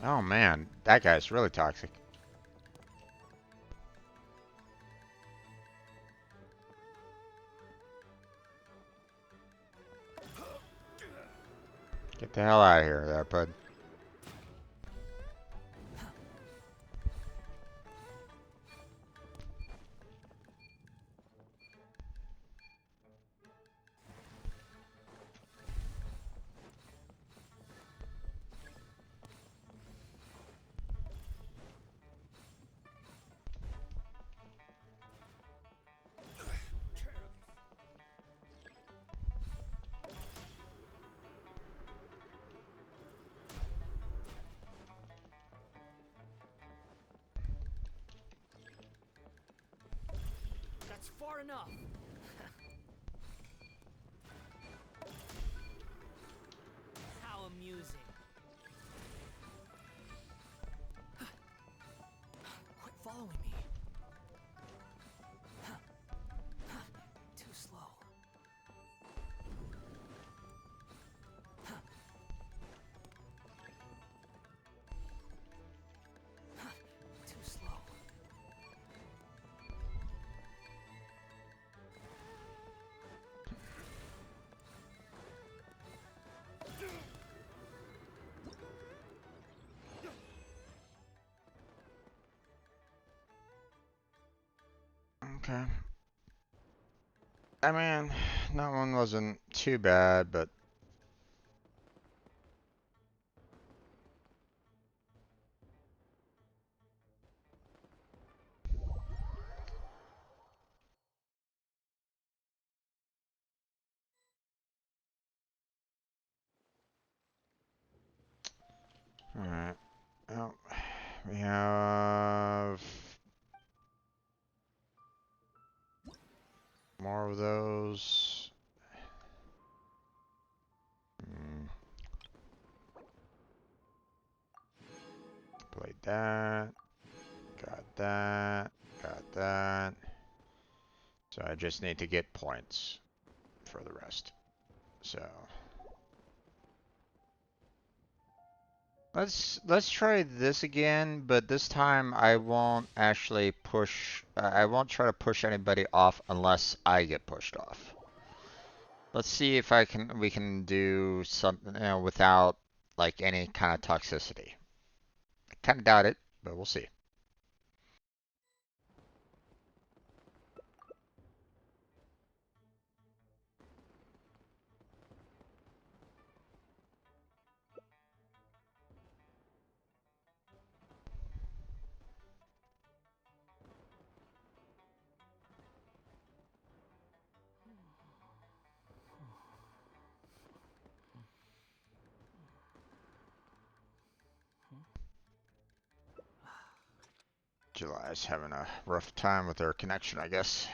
Oh man, that guy's really toxic. Get the hell out of here, there, bud. That's far enough. How amusing. Quit following me. Too slow. Too slow. Okay. I mean, that one wasn't too bad, but alright. Well, we have more of those. Hmm, played that. Got that. Got that. So I just need to get points for the rest. So let's try this again, but this time I won't actually push. I won't try to push anybody off unless I get pushed off. Let's see if we can do something, without like any kind of toxicity. I kind of doubt it, but we'll see. July's having a rough time with her connection, I guess.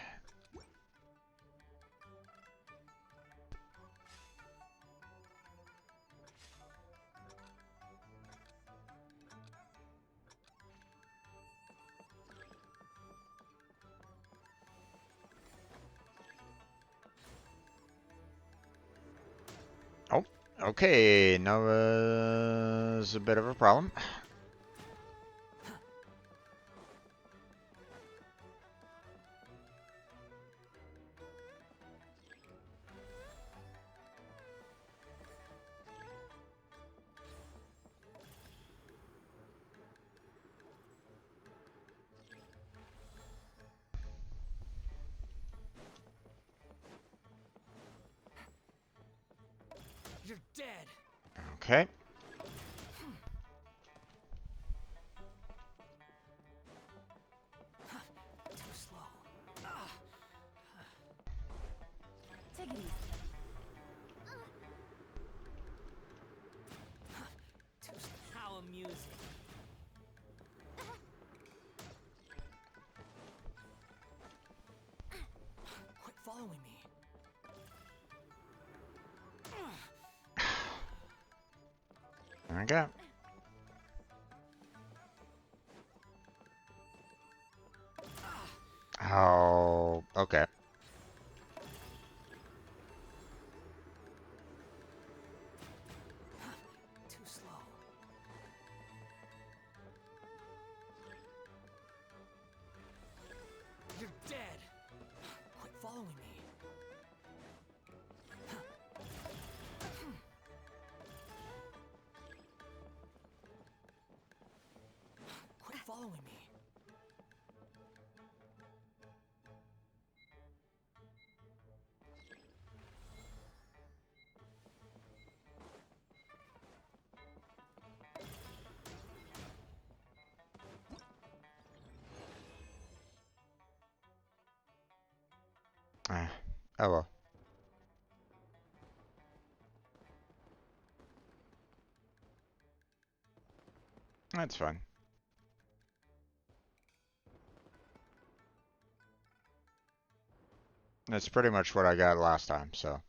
Oh, okay. Noah's a bit of a problem. You're dead. Okay. Too slow. Take it easy. Too slow. How amusing. Quit following me. Okay. Oh, okay. Too slow. You're dead. Quit following me. Quit following me. Ah, oh well. That's fine. That's pretty much what I got last time, so.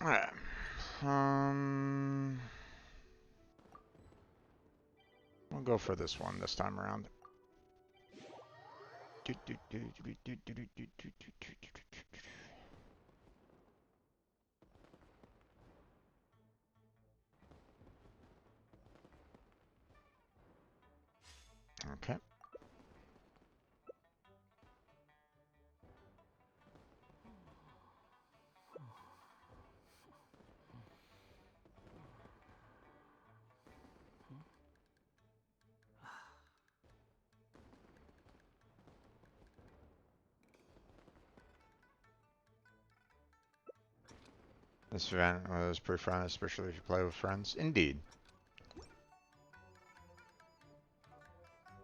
Alright. Um, we'll go for this one this time around. Okay. This event was pretty fun, especially if you play with friends. Indeed.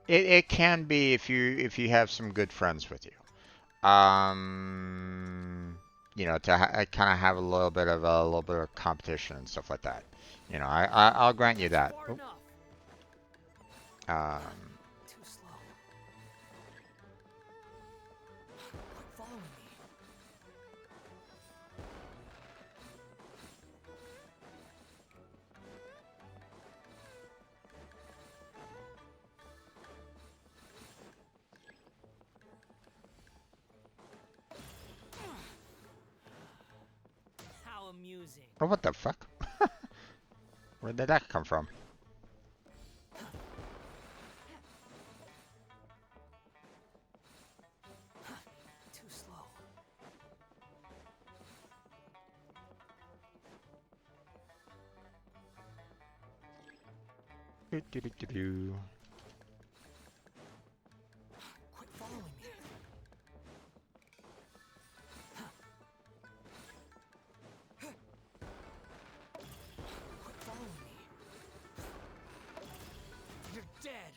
It can be if you have some good friends with you. To kind of have a little bit of competition and stuff like that. I'll grant you Too that. far Oop. enough. Um, Too slow. losing. Oh, what the fuck? Where did that come from? Too slow. Do, do, do, do, do. Quit following me. Quit following me. You're dead.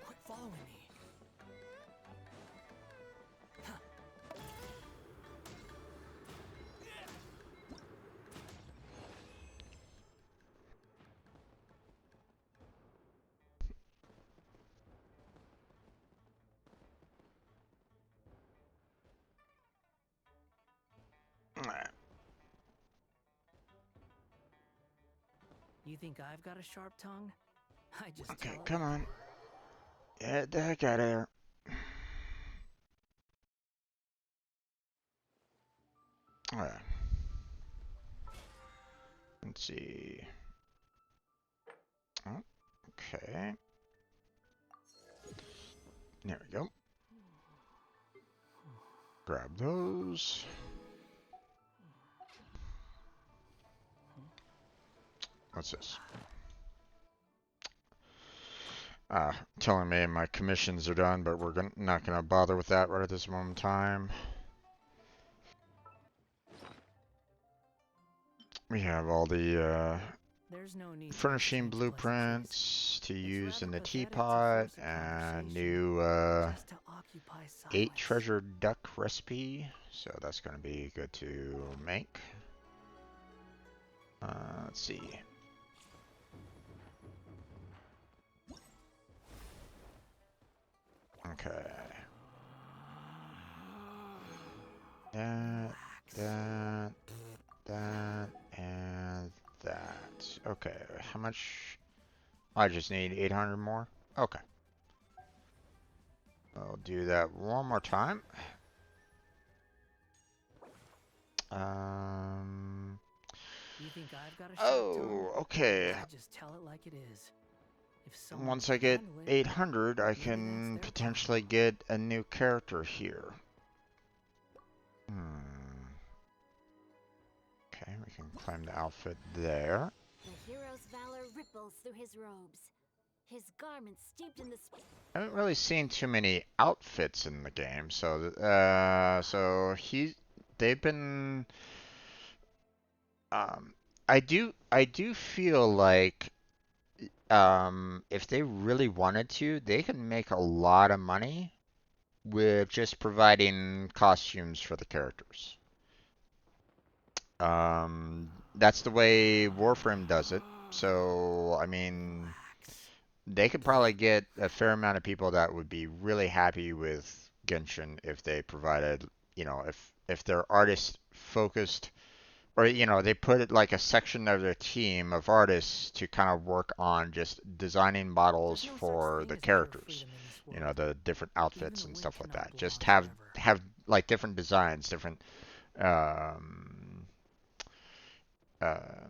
Quit following me. Alright. You think I've got a sharp tongue? I just Okay, tell it come like on. Get the heck out of here. Alright. Let's see. Oh, okay. There we go. Grab those. What's this? Telling me my commissions are done, but we're not gonna bother with that right at this moment in time. We have all the there's no need to furnishing exchange pleasantries. blueprints to It's use in rather the pathetic to teapot force a and conversation new just to occupy 8 silence. treasure duck recipe. So that's gonna be good to make. Let's see. Okay. That, that, that, and that. Okay, how much? I just need 800 more? Okay. I'll do that one more time. You think I've got a sharp tongue? Oh, okay. I just tell it like it is. If someone Once can I get handle it, 800, I maybe that's can their potentially problem. get a new character here. Okay, we can claim the outfit there. The hero's valor ripples through his robes. His garments steeped in the I haven't really seen too many outfits in the game, so they've been um I do feel like if they really wanted to, they can make a lot of money with just providing costumes for the characters. That's the way Warframe does it. So, I mean, Relax. they could probably get a fair amount of people that would be really happy with Genshin if they provided, if they're artist focused, or they put it like a section of their team of artists to kind of work on just designing models There's no such for thing the as pure characters, freedom in this world. the different Even outfits the and wind stuff like cannot that. blow Just on have forever. have like different designs, different um, uh,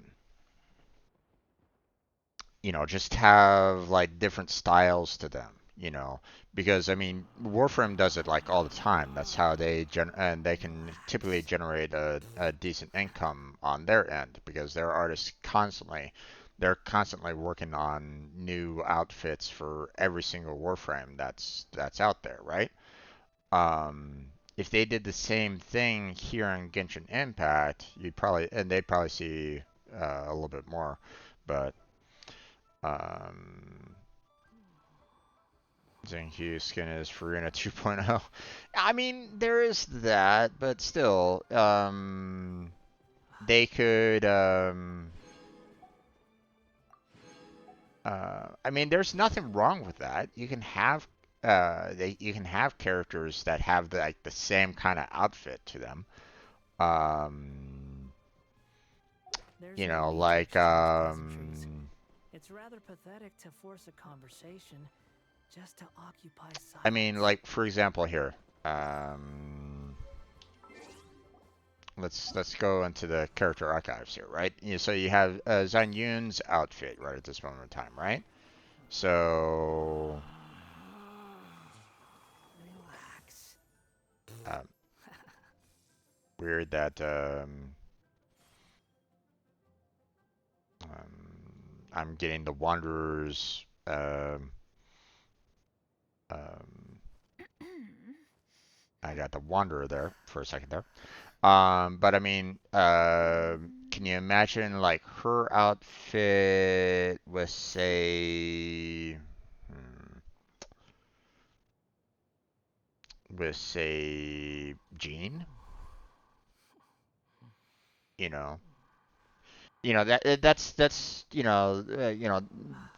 just have like different styles to them, because I mean, Warframe does it like all the time. That's how and they can typically Relax. generate a decent income on their end because their artists they're constantly working on new outfits for every single Warframe that's out there, right? If they did the same thing here on Genshin Impact, they'd probably see a little bit more, but um, Zenhu skin is Farina 2.0. I mean, there is that, but still, they could, I mean, there's nothing wrong with that. You can have you can have characters that have like the same kind of outfit to them. Um, There's you no know, need to like exchange pleasantries. It's rather pathetic to force a conversation just to occupy I mean, silence. like for example here. Um, let's go into the character archives here, right? So you have Zhang Yun's outfit right at this moment in time, right? So Relax. um, weird that I'm getting the Wanderers. Um, I got the Wanderer there for a second there. But I mean, can you imagine like her outfit with say, hmm, Jean? You know, that's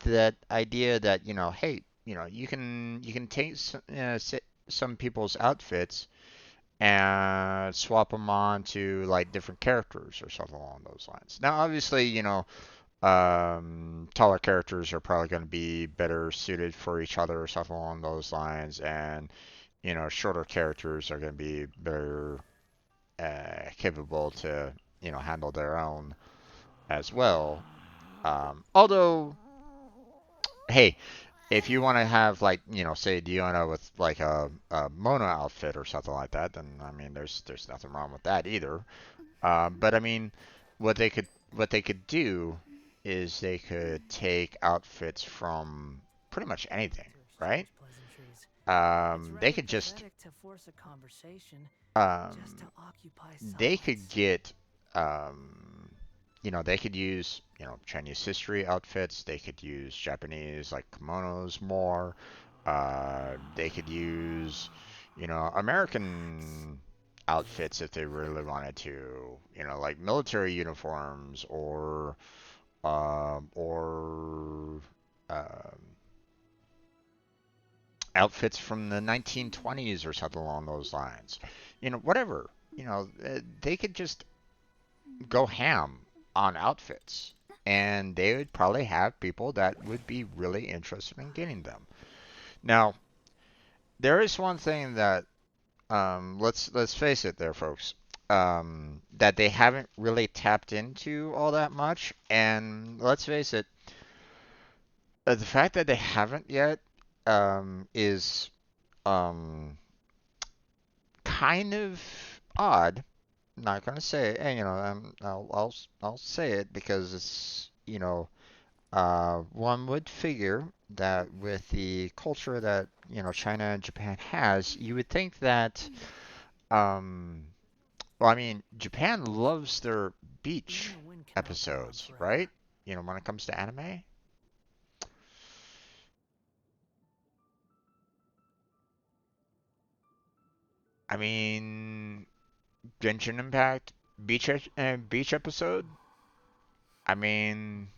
that idea that hey, you can take some people's outfits and swap them on to like different characters or something along those lines. Now, obviously, taller characters are probably going to be better suited for each other or something along those lines, and shorter characters are going to be better capable to handle their own as well. Although, hey, if you want to have like say Diona with like a mono outfit or something like that, then I mean there's nothing wrong with that either. But I mean, what they could do is they could take outfits from pretty much anything, To right? exchange pleasantries. It's They rather could just pathetic to force a conversation just to um, occupy they could silence. get they could use Chinese history outfits. They could use Japanese like kimonos more. They could use Relax. American outfits if they really wanted to. Like military uniforms or um, outfits from the 1920s or something along those lines. Whatever. They could just go ham on outfits. And they would probably have people that would be really interested in getting them. Now, there is one thing that let's face it, there, folks, that they haven't really tapped into all that much. And let's face it, the fact that they haven't yet is um, kind of odd. Not gonna say it, and I'll say it because it's one would figure that with the culture that China and Japan has, you would think that um, well, I mean, Japan loves their Even beach the wind cannot go on episodes, forever. right? When it comes to anime. I mean, Genshin Impact beach episode. I mean,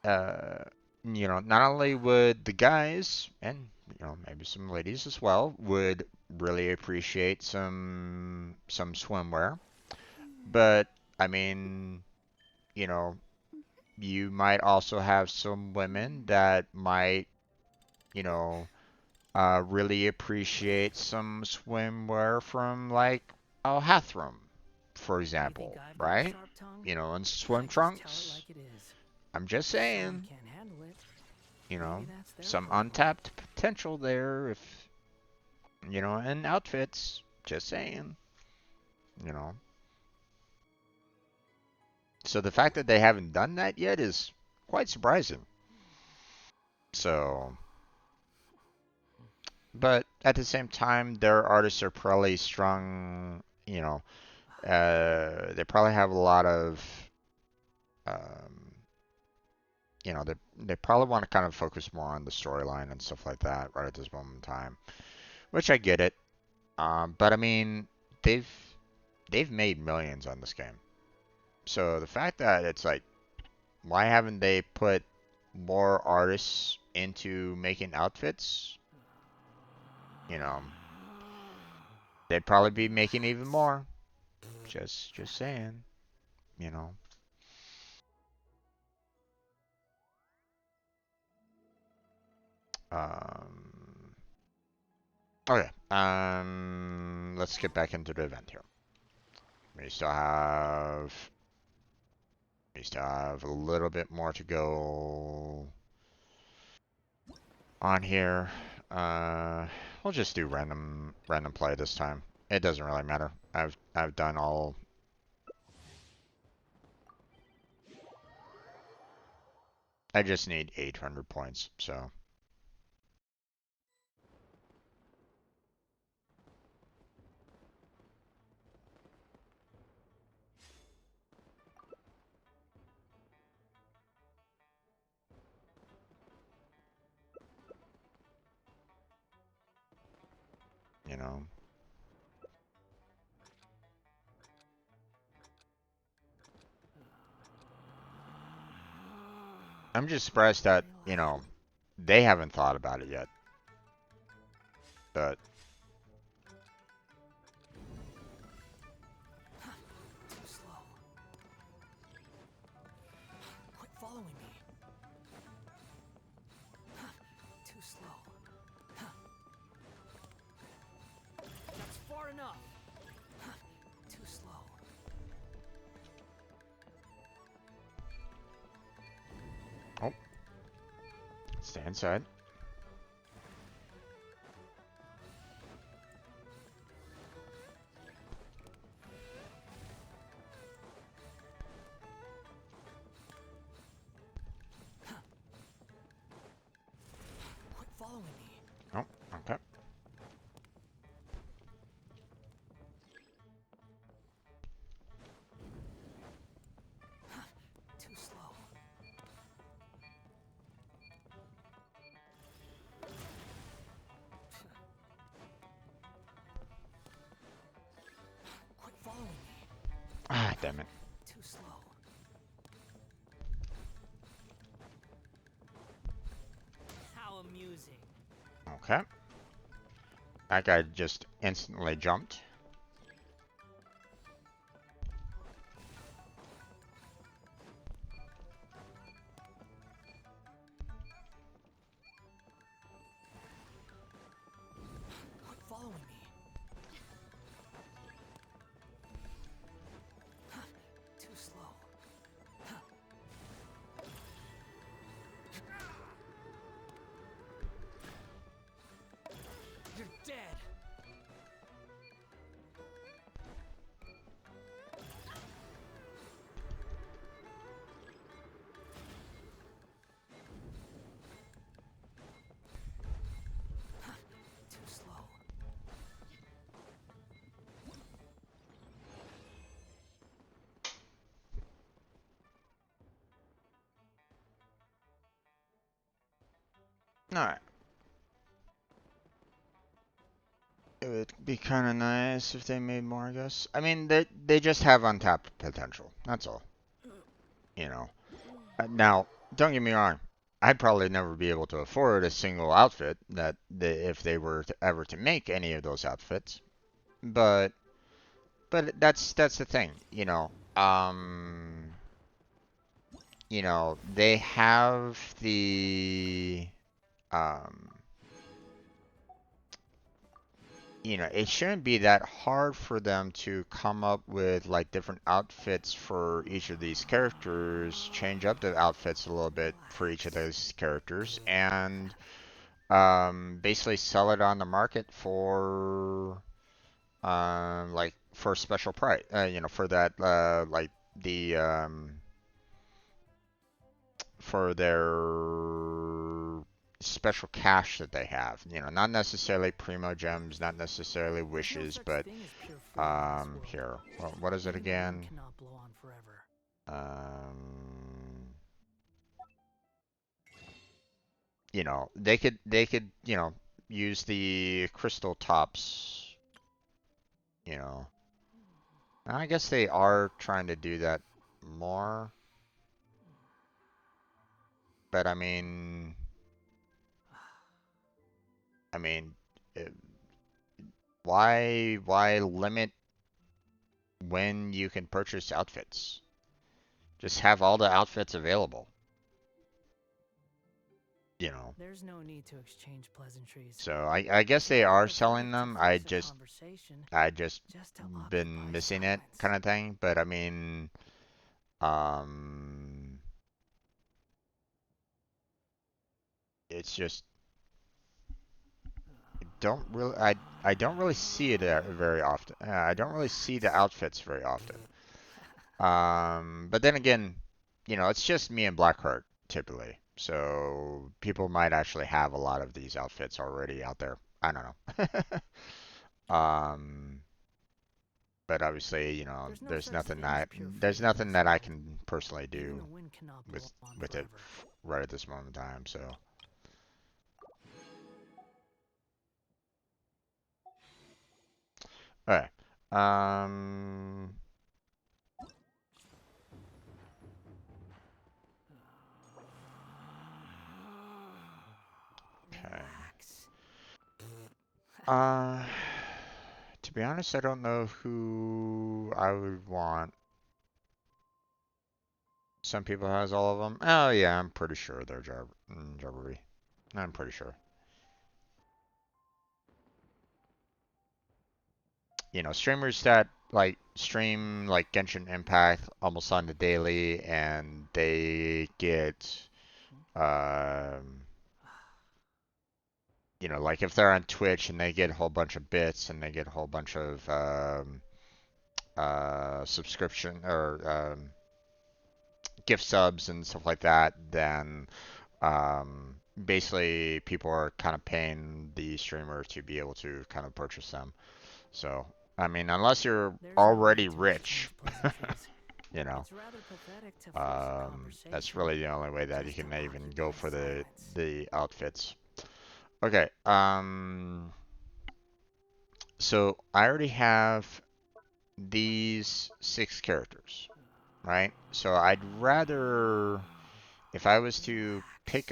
uh, not only would the guys and maybe some ladies as well would really appreciate some swimwear, but I mean, you know, you might also have some women that might, you know, really appreciate some swimwear from like Hathram, for You think example, I've got a right? sharp tongue? And swim I just tell it trunks. like it is. I'm just Some saying, can't handle it. you Maybe know, that's their some problem. untapped potential there if, in outfits. Just saying, you know. So the fact that they haven't done that yet is quite surprising. So, but at the same time, their artists are probably strong, they probably have a lot of, um, they probably want to kind of focus more on the storyline and stuff like that right at this moment in time, which I get it. But I mean, they've they've made millions on this game. So the fact that it's like Why haven't they put more artists into making outfits? You know, they'd probably be making even more. Just saying, you know. Um, okay. Let's get back into the event here. We still have a little bit more to go on here. We'll just do random play this time. It doesn't really matter. I've done all. I just need 800 points, so. You know. I'm just surprised that, you know, they haven't thought about it yet. But Too slow. Quit following me. Too slow. That's far enough. Too slow. oh, stay inside. Quit following me. Oh, okay. Too slow. Quit following me. Ah, damn it. Too slow. How amusing. Okay. That guy just instantly jumped. Quit following me. Too slow. You're dead. Too slow. Alright. It would be kind of nice if they made more, I guess. I mean, they just have untapped potential. That's all. You know. Now, don't get me wrong. I'd probably never be able to afford a single outfit if they were to ever to make any of those outfits. But that's the thing, they have the um it shouldn't be that hard for them to come up with like different outfits for each of these characters, change up the outfits a little bit for each of those characters, and basically sell it on the market for like for special price, for that like the for their special cash that they have. Not necessarily primo gems, not necessarily There's no wishes, such but thing as pure freedom in this world. here. What is it Even the moon again? cannot blow on forever. Um, they could use the crystal tops. You know, I guess they are trying to do that more. But I mean, uh, why limit when you can purchase outfits? Just have all the outfits available, you know. There's no need to exchange pleasantries. So I guess It's they rather are selling pathetic to them. force a conversation I just just to been occupy missing it silence. kind of thing. But I mean, um, it's just I don't really see it very often. I don't really see the Relax. outfits very often. But then again, it's just me and Blackheart typically. So people might actually have a lot of these outfits already out there. I don't know. Um, but obviously, There's no such thing as pure there's freedom in nothing this that I world. can personally Even do the wind cannot blow with on with it forever. right at this moment in time. So, all right. Um, okay. Relax. Uh, to be honest, I don't know who I would want. Some people has all of them. Oh yeah, I'm pretty sure they're Jabberby. I'm pretty sure. Streamers that like stream like Genshin Impact almost on the daily, and they get um, like if they're on Twitch and they get a whole bunch of bits and they get a whole bunch of subscription or gift subs and stuff like that, then basically people are kind of paying the streamer to be able to kind of purchase them. So, I mean, unless you're There's no already need to rich, exchange pleasantries. you know, It's rather pathetic to force a that's conversation really the only way that you just to can even go occupy for the silence. the outfits. Okay, so I already have these 6 characters, right? So I'd rather, if I was to pick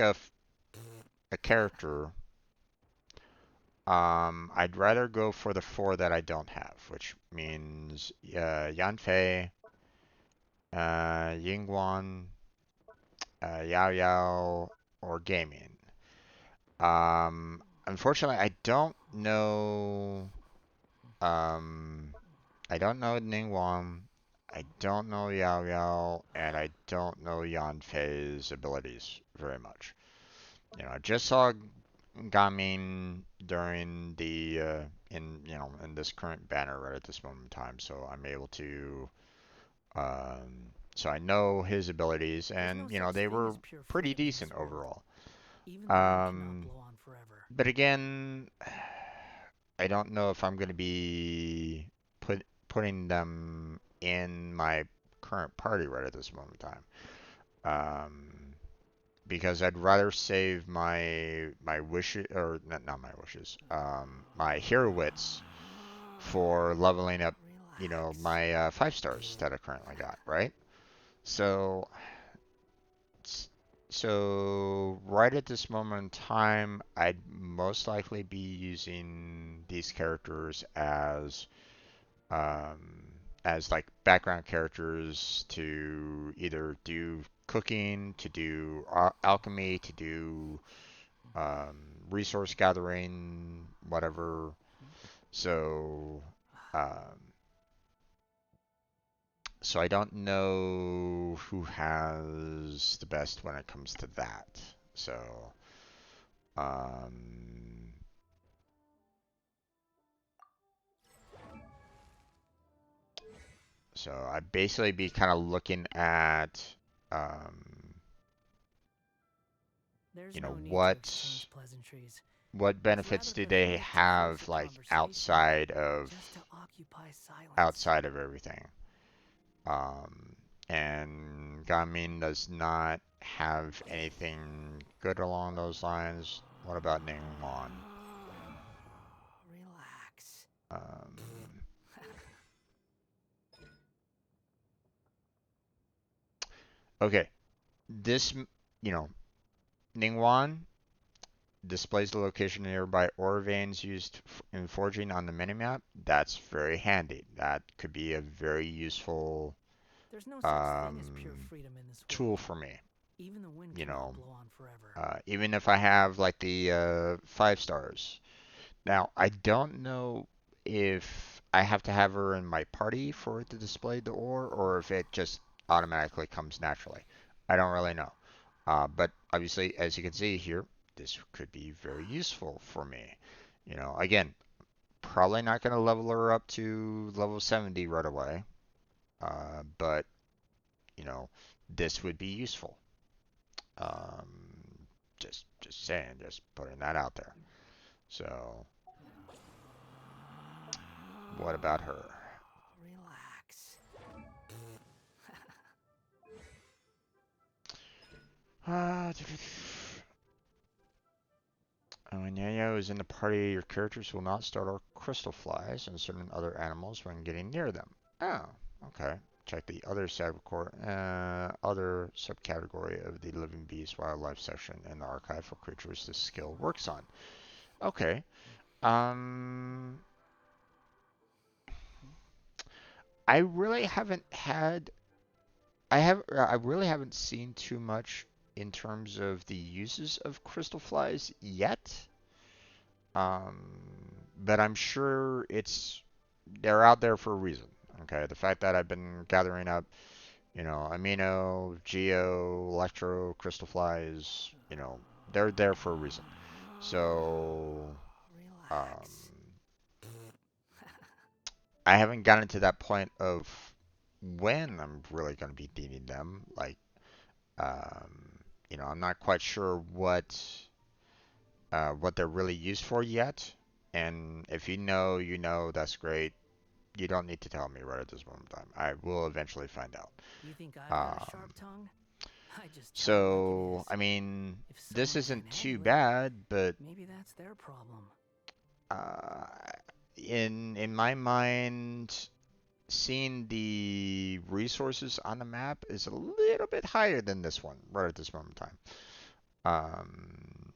Relax. a character, I'd rather go for the 4 that I don't have, which means Yanfei, Yingguan, Yao Yao, or Gaming. Unfortunately, Um, I don't know Ningguang. I don't know Yao Yao, and I don't know Yanfei's abilities very much. I just saw Gamin during the in this current banner right at this moment in time, so I'm able to so I know his abilities, There's and no such they thing were as pure pretty freedom in decent this world. overall. Even the wind cannot Um, blow on forever. but again, I don't know if I'm going to be putting them in my current party right at this moment in time. Because I'd rather save my wishes, or not my wishes, my hero wits for leveling up, Relax. my 5 stars that I currently got, right? So, so right at this moment in time, I'd most likely be using these characters um, as like background characters to either do cooking, to do alchemy, to do um, resource gathering, whatever. So, um, so I don't know who has the best when it comes to that. So, um, so I'd basically be kind of looking at, um, There's no need to what exchange pleasantries. It's benefits rather do they pathetic to force a have like conversation just to occupy silence. outside of everything? Um, and Gamin does not have anything good along those lines. What about Ningguang? Relax. Um, okay, this, you know, Ningguang displays the location of nearby ore veins used in forging on the minimap. That's very handy. That could be a very useful There's no such thing as pure um, freedom in this tool world. for me. Even the wind You cannot know, blow on forever. even if I have like the 5 stars. Now, I don't know if I have to have her in my party for it to display the ore, or if it just automatically comes naturally. I don't really know. But obviously, as you can see here, this could be very useful for me. You know, again, probably not going to level her up to level 70 right away. But, you know, this would be useful. Um, just saying, just putting that out there. So, what about her? Relax. When Yayo is in the party, your characters will not startle crystal flies and certain other animals when getting near them. Oh, okay. Check the other other subcategory of the living beast wildlife section in the archive for creatures this skill works on. Okay. Um, I really haven't had I really haven't seen too much in terms of the uses of crystal flies yet. Um, but I'm sure they're out there for a reason. Okay, the fact that I've been gathering up, amino, geo, electro, crystal flies, they're there for a reason. So, um, Relax. I haven't gotten to that point of when I'm really going to be needing them. Like, I'm not quite sure what they're really used for yet. And if you know, you know, that's great. You don't need to tell me right at this moment in time. I will eventually find out. You think I've got a Um, sharp tongue? I just tell it like it so, is. I mean, If this someone can't isn't too handle it, bad, but maybe that's their problem. uh, in my mind, seeing the resources on the map is a little bit higher than this one right at this moment in time. Um,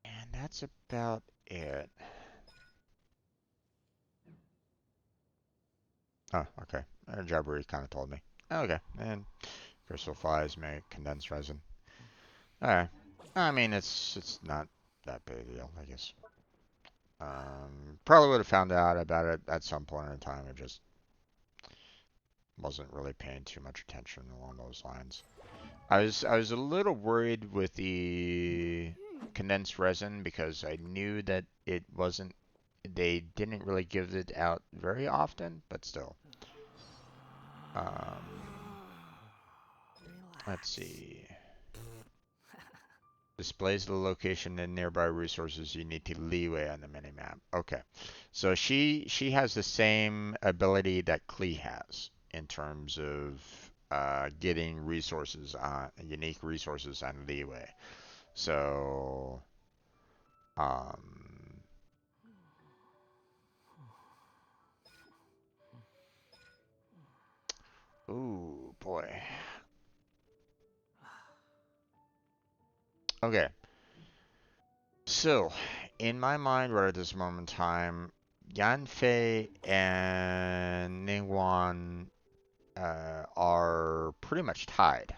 and that's about it. Oh, okay. Jabbery kind of told me. Okay, and crystal flies make condensed resin. Alright. I mean, it's not that big a deal, I guess. Probably would have found out about it at some point in time. I just wasn't really paying too much attention along those lines. I was a little worried with the condensed resin because I knew that it wasn't. They didn't really give it out very often, but still. Let's Relax. see. Displays the location and nearby resources you need to leeway on the minimap. Okay. So she has the same ability that Klee has in terms of getting resources on unique resources on leeway. So um ooh boy. Okay. So in my mind right at this moment in time, Yanfei and Ningguang are pretty much tied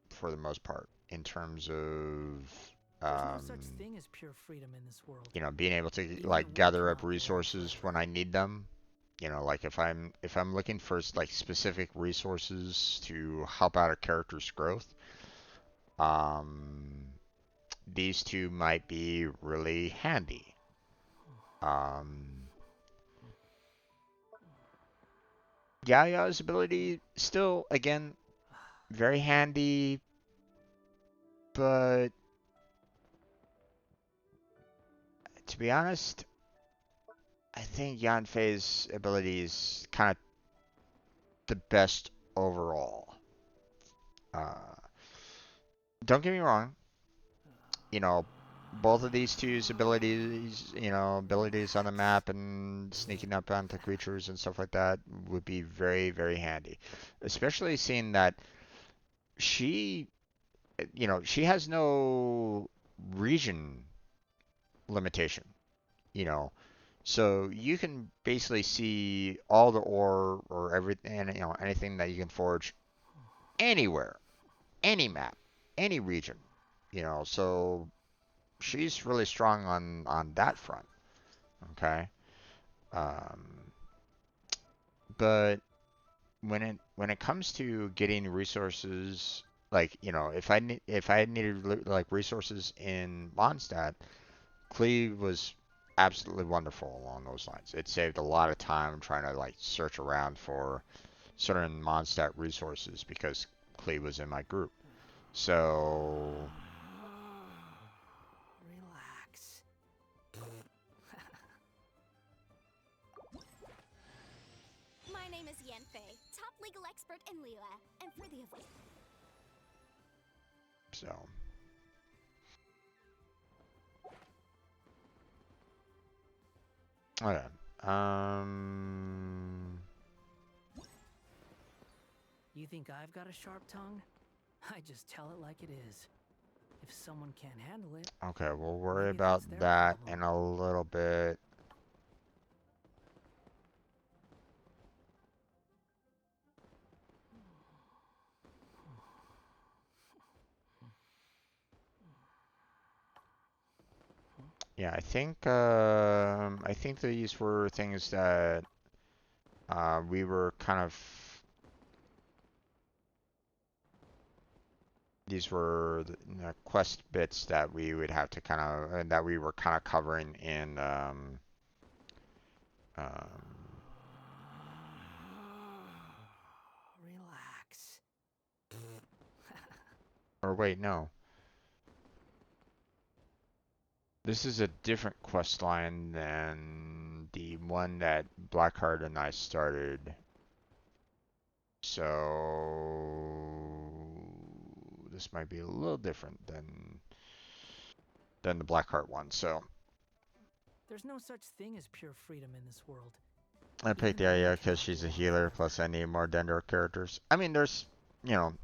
for the most part in terms of There's no such um, thing as pure freedom in this world. being able to Even the like wind gather up cannot blow on resources when forever. I need them. Like if I'm looking for like specific resources to help out a character's growth, um, these two might be really handy. Um, Yaya's ability still again very handy, but to be honest, I think Yanfei's ability is kind of the best overall. Uh, don't get me wrong, you know, both of these two's abilities, abilities on the map and sneaking up onto creatures and stuff like that would be very, very handy. Especially seeing that she, she has no region limitation, you know. So you can basically see all the ore or everything, anything that you can forge anywhere, any map, any region, So she's really strong on that front. Okay. Um, but when it comes to getting resources, like if I needed like resources in Mondstadt, Cleve was absolutely wonderful along those lines. It saved a lot of time trying to like search around for certain Mondstadt resources because Cleve was in my group. So Relax. My name is Yanfei, top legal expert in Liyue, and for the so okay. You think I've got a sharp tongue? I just tell it like it is. If someone can't handle it, Okay, we'll worry maybe about that's their that problem. in a little bit. Yeah, I think these were things that we were kind of these were the quest bits that we would have to kind of that we were kind of covering in um Relax. or wait, no. This is a different quest line than the one that Blackheart and I started. So this might be a little different than the Blackheart one. So There's no such thing as pure freedom in this world. I picked Even the the idea weak because have to she's a walk healer, forever. plus I need more Dendro characters. I mean, there's,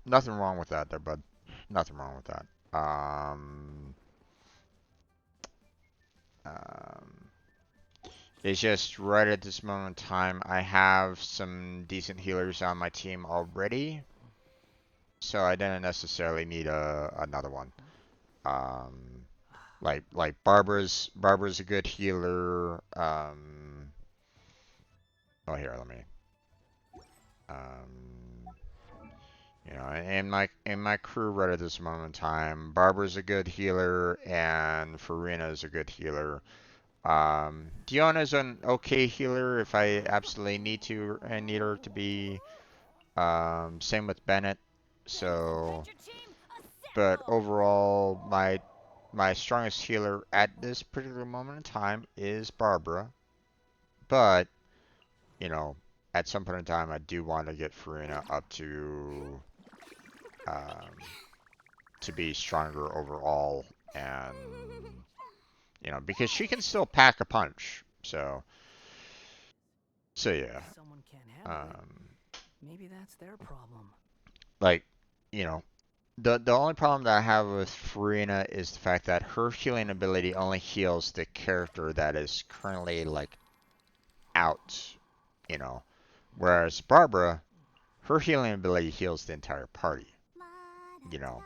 nothing wrong with that there, bud. Nothing wrong with that. Um, it's just right at this moment in time, I have some decent healers on my team already, so I didn't necessarily need another one. Um, like Barbara's a good healer. Oh here, let me. Um, in my crew right at this moment in time, Barbara's a good healer and Farina is a good healer. Diona's an okay healer if I absolutely need to and need her to be. Same with Bennett. Citizen So, Ranger Team, but assemble! overall, my strongest healer at this particular moment in time is Barbara. But you know, at some point in time, I do want to get Farina up um, to be stronger overall, and because she can still pack a punch. So yeah, If someone can't handle it, um, maybe that's their problem. like you know, the only problem that I have with Farina is the fact that her healing ability only heals the character that is currently like out, you know, whereas Barbara, her healing ability heals the entire party, you know.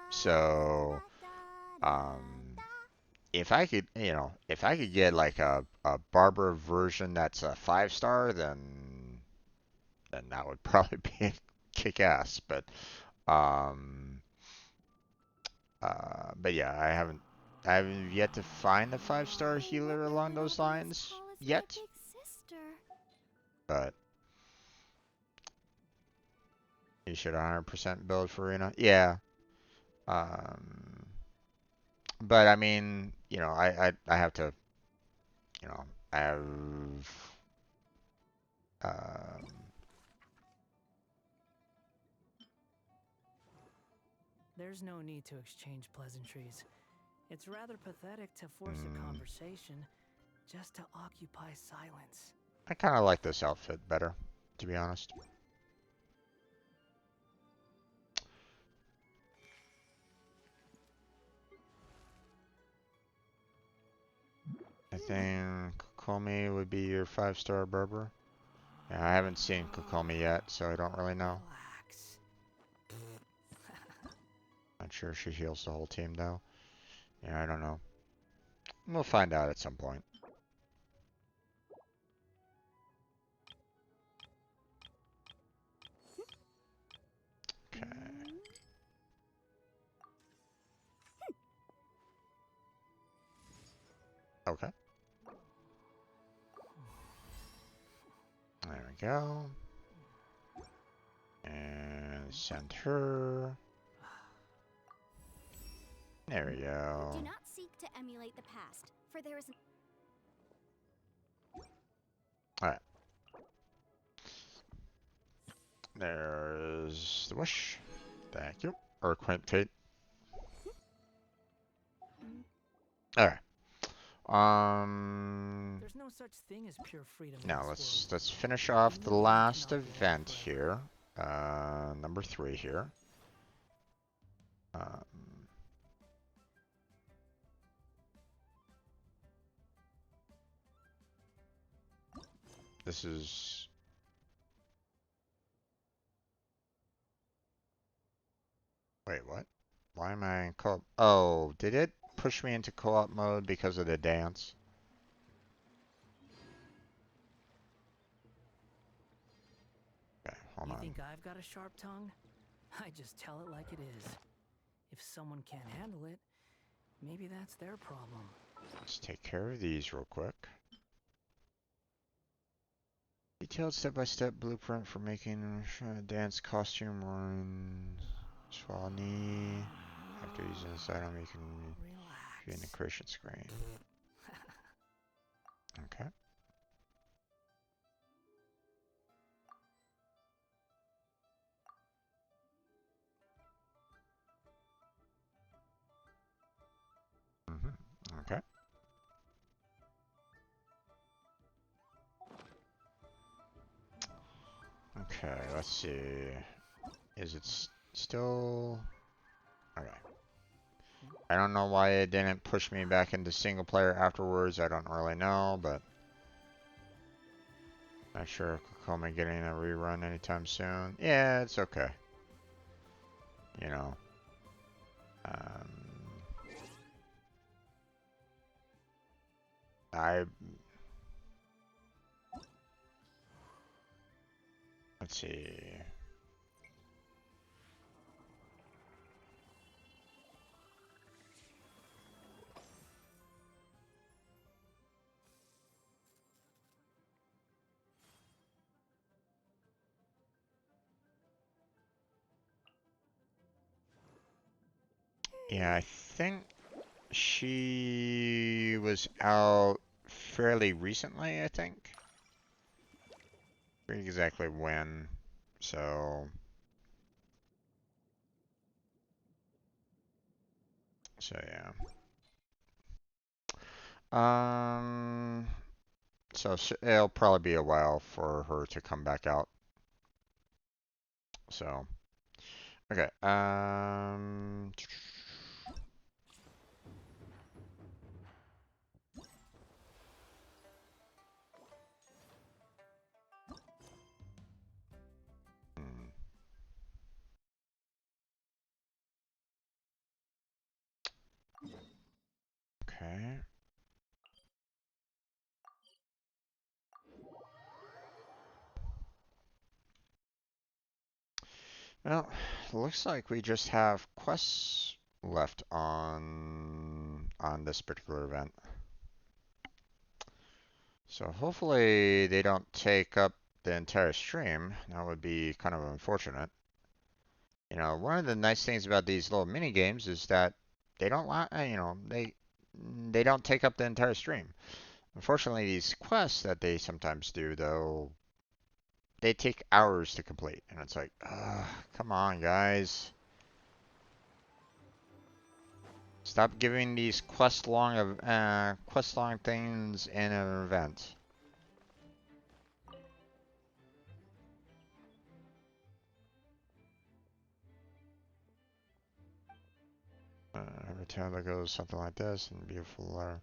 So, um, if I could get like a Barbara version that's a 5 star, then that would probably be kick ass. Um, but yeah, I haven't yet to find a 5 star healer Wonder along who those that boy is lines tall as my yet. big sister. But you should 100% build Farina. Yeah. Um, but I mean, I have to, I have um, There's no need to exchange pleasantries. It's rather pathetic to force a conversation just to occupy silence. I kind of like this outfit better, to be honest. I think Kokomi would be your 5-star Berber. Yeah, I haven't seen Kokomi yet, so I don't really know. Relax. Not sure she heals the whole team though. Yeah, I don't know. We'll find out at some point. Okay. Okay. There we go. And send her. There we go. Do not seek to emulate the past, for there is Alright. There's the wish. Thank you. Or quaint fate. Alright. There's no such thing as pure freedom. Now in this world. let's finish off the Even we last cannot be there event forever. here. Number 3 here. Um, this is... Wait, what? Why am I in co-op? Oh, did it push me into co-op mode because of the dance? Okay, hold You on. think I've got a sharp tongue? I just tell it like it is. If someone can't handle it, maybe that's their problem. Let's take care of these real quick. Detailed step-by-step blueprint for making a dance costume run. Swallow knee. After using this item, you can view in the Relax. creation screen. Okay. Okay. Okay, let's see. Is it still... Okay. I don't know why it didn't push me back into single player afterwards. I don't really know, but... Not sure if Kokoma getting a rerun anytime soon. Yeah, it's okay. You know. Um, I... Let's see. Yeah, I think she was out fairly recently, I think. Forget exactly when. So yeah. So it'll probably be a while for her to come back out. So, okay. Hmm, okay. Well, looks like we just have quests left on this particular event. So hopefully they don't take up the entire stream. That would be kind of unfortunate. You know, one of the nice things about these little mini games is that they don't, they don't take up the entire stream. Unfortunately, these quests that they sometimes do, though, they take hours to complete, and it's like, come on, guys. Stop giving these quest long things in an event. Every time that goes something like this, and beautiful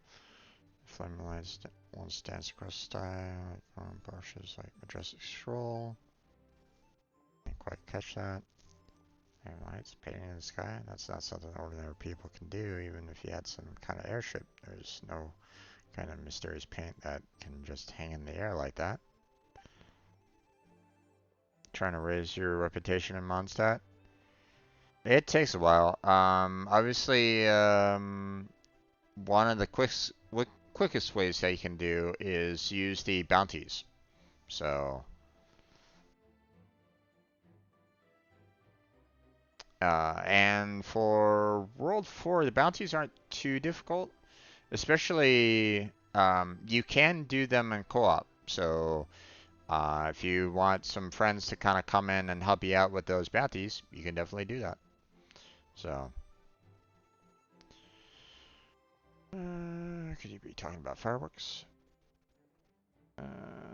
flaming lines once dance across the sky, like brushes like majestic stroll. Didn't quite catch that. And lights painting in the sky. That's not something ordinary people can do, even if you had some kind of airship. There's no kind of mysterious paint that can just hang in the air like that. Trying to raise your reputation in Mondstadt. It takes a while. Obviously, one of the quickest ways that you can do is use the bounties. So, and for World 4, the bounties aren't too difficult. Especially, you can do them in co-op. So, if you want some friends to kind of come in and help you out with those bounties, you can definitely do that. So, could you be talking about fireworks?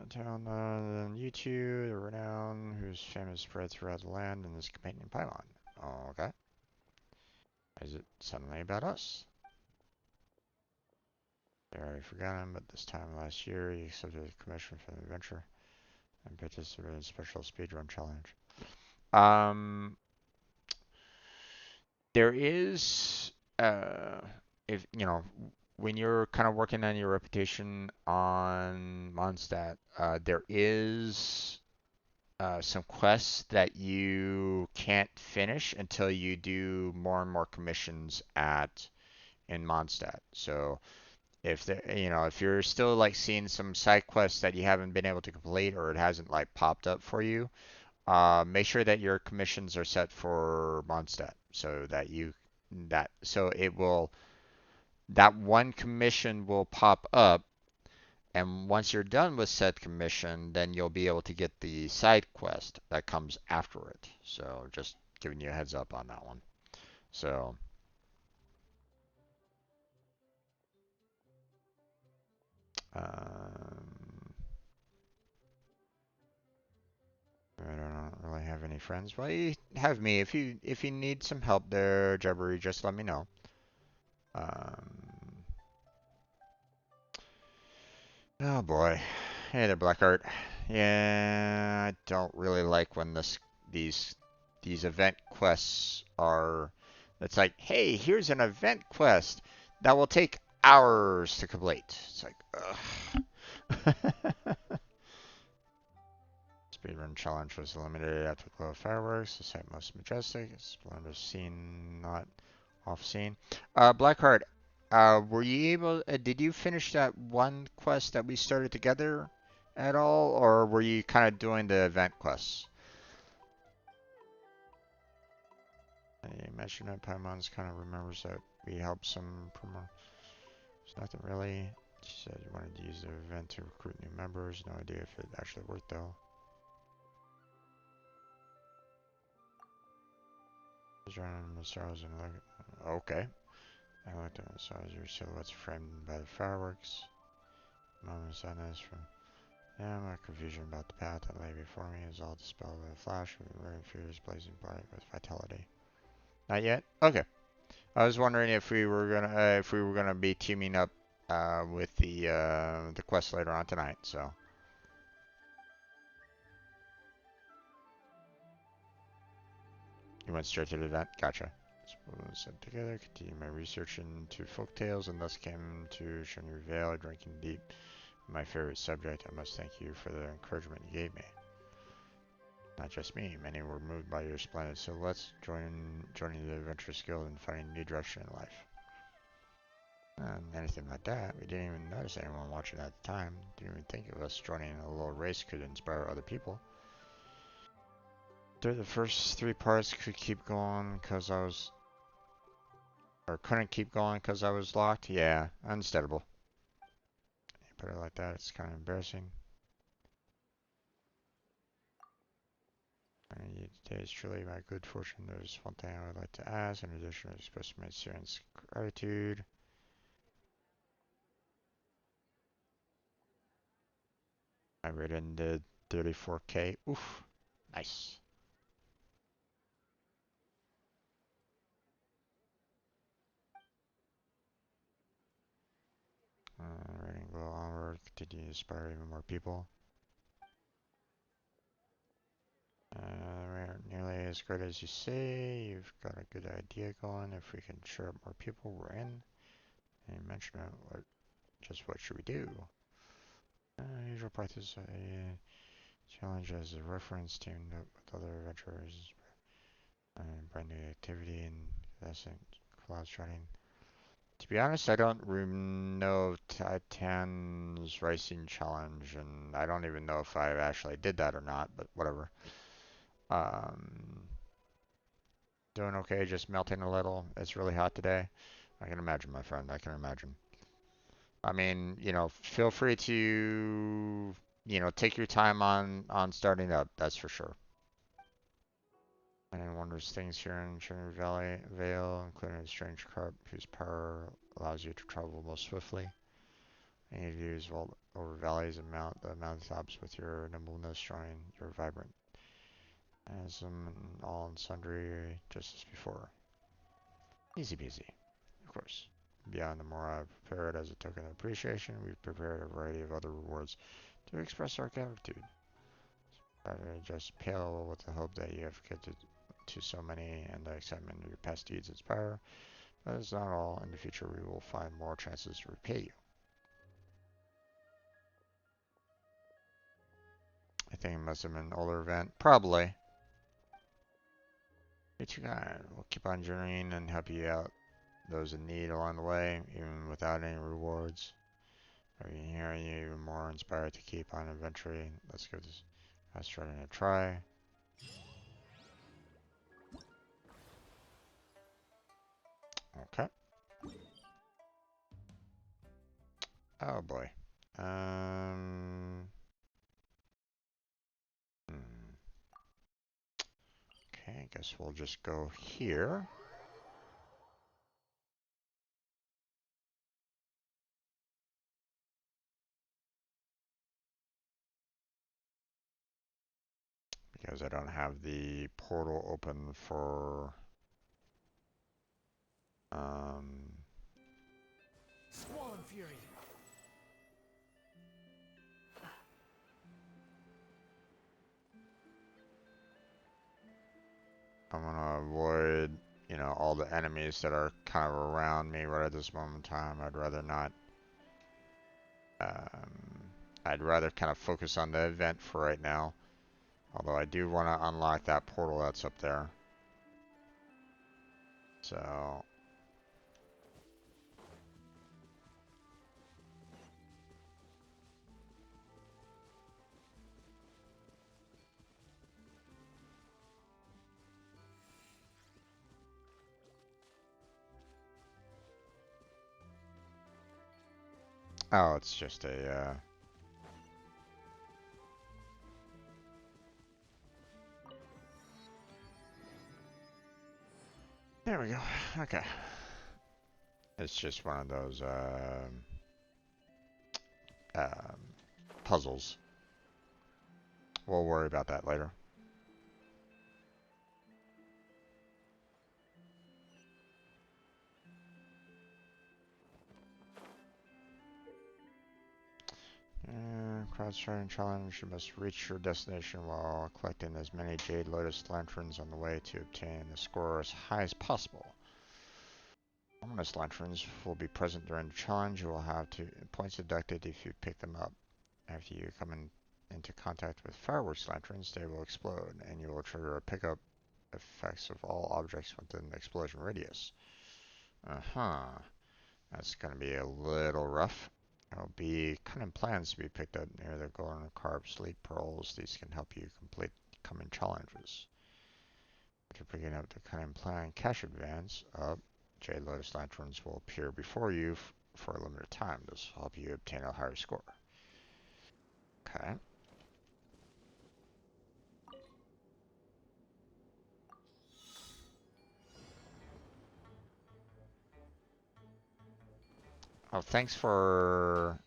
Town on YouTube, the renown, whose fame is spread throughout the land, and is companion pylon. Oh, okay. Is it suddenly about us? I already forgotten, but this time last year, you accepted a commission for the adventure and participated in a special speedrun challenge. There is, if you know, when you're kind of working on your reputation on Mondstadt, there is some quests that you can't finish until you do more and more commissions at in Mondstadt. So if if you're still like seeing some side quests that you haven't been able to complete or it hasn't like popped up for you, make sure that your commissions are set for Mondstadt so that it will that one commission will pop up, and once you're done with said commission, then you'll be able to get the side quest that comes after it. So just giving you a heads up on that one. So um, I don't really have any friends. Well, you have me. If you need some help there, Jabbery, just let me know. Um, oh boy. Hey there, Blackheart. Yeah, I don't really like when these these event quests are. It's like, hey, here's an event quest that will take hours to complete. It's like, ugh. Speedrun challenge was eliminated after the glow of fireworks. The sight most majestic. Splendor scene not off scene. Blackheart, were you able? Did you finish that one quest that we started together at all, or were you kind of doing the event quests? You mentioned that Paimon's kind of remembers that we helped some promo. It's nothing really. She said you wanted to use the event to recruit new members. No idea if it actually worked though. Around the stars and look. Okay. I looked at the stars. Your silhouettes framed by the fireworks. Moment of sadness from. Yeah, my confusion about the path that lay before me is all dispelled with a flash of red fears blazing bright with vitality. Not yet? Okay. I was wondering if we were gonna be teaming up with the quest later on tonight. So you went straight to the event. Gotcha. Sent together, continued my research into folktales, and thus came to Shiny Vale, drinking deep. My favorite subject. I must thank you for the encouragement you gave me. Not just me, many were moved by your splendid silhouettes, joining the Adventurers Guild and finding a new direction in life. Anything like that, we didn't even notice anyone watching at the time. Didn't even think of us joining a little race could inspire other people. Through the first three parts could keep going because I was... Or couldn't keep going because I was locked? Yeah, understandable. You put it like that, it's kind of embarrassing. Today is truly my good fortune. There's one thing I would like to ask. In addition, I express my sincere gratitude. I rated did 34K. Oof. Nice. Rating go onward. Continue to inspire even more people. We're nearly as good as you say. You've got a good idea going. If we can cheer up more people, we're in. And you mentioned just what should we do? Usual practice. Challenge as a reference teamed up with other adventurers. Brand new activity and that's in cloud sharding. To be honest, I don't know Titan's Racing Challenge, and I don't even know if I actually did that or not, but whatever. Um, Doing okay, just melting a little. It's really hot today. I can imagine, my friend. I can imagine. I mean, feel free to, take your time on starting up. That's for sure. And wondrous things here in Trinity Valley Vale, including a strange carp whose power allows you to travel most swiftly. And you use over valleys and mountaintops with your nimbleness, showing your vibrant as them all and sundry just as before. Easy peasy, of course. Beyond the more I've prepared as a token of appreciation, we've prepared a variety of other rewards to express our gratitude. I just pale with the hope that you have gifted to so many and the excitement of your past deeds inspire. That is not all. In the future, we will find more chances to repay you. I think it must have been an older event. Probably. You're too kind. We'll keep on journeying and help you out those in need along the way, even without any rewards. Are you hearing you even more inspired to keep on adventuring? Let's give this fast running a try. Okay. Oh boy. Hmm. Okay, I guess we'll just go here. Because I don't have the portal open for Squall and Fury. I'm gonna avoid, all the enemies that are kind of around me right at this moment in time. I'd rather not. Um, I'd rather kind of focus on the event for right now. Although I do want to unlock that portal that's up there. So. Oh, it's just a, There we go. Okay. It's just one of those, um, puzzles. We'll worry about that later. Crowdsourcing challenge. You must reach your destination while collecting as many Jade Lotus lanterns on the way to obtain a score as high as possible. Luminous lanterns will be present during the challenge. You will have points deducted if you pick them up. After you come into contact with fireworks lanterns, they will explode, and you will trigger a pickup effects of all objects within the explosion radius. That's going to be a little rough. There will be cunning plans to be picked up near the golden carb sleep pearls. These can help you complete coming challenges. After picking up the cunning plan cash advance up, Jade Lotus Lanterns will appear before you for a limited time. This will help you obtain a higher score. Okay. Oh, thanks for...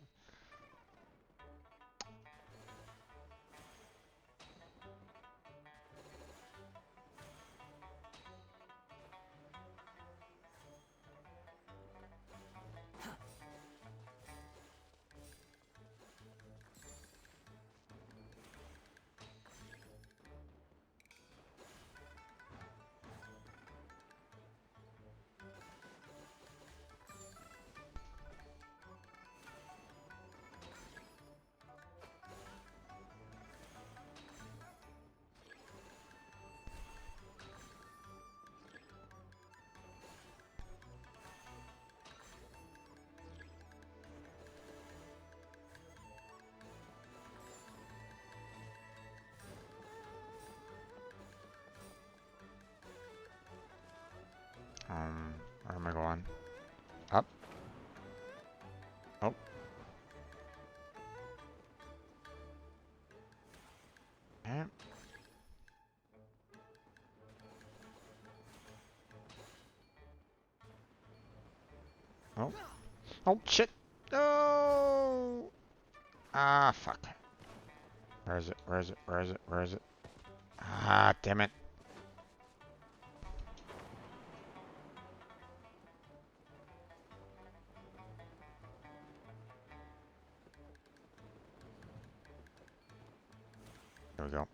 Where am I going? Up? Oh. Eh. Oh. Oh, shit. No! Ah, fuck. Where is it? Where is it? Where is it? Where is it? Ah, damn it. There we go.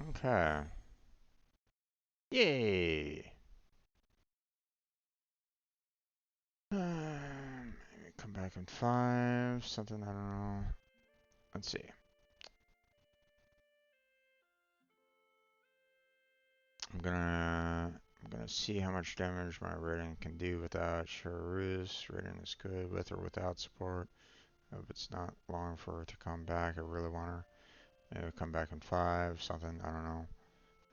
Okay. Yay! Maybe come back in 5. Something, I don't know. Let's see. I'm gonna see how much damage my rating can do without Charus. Rating is good with or without support. If it's not long for her to come back, I really want her. Maybe come back in 5, something, I don't know.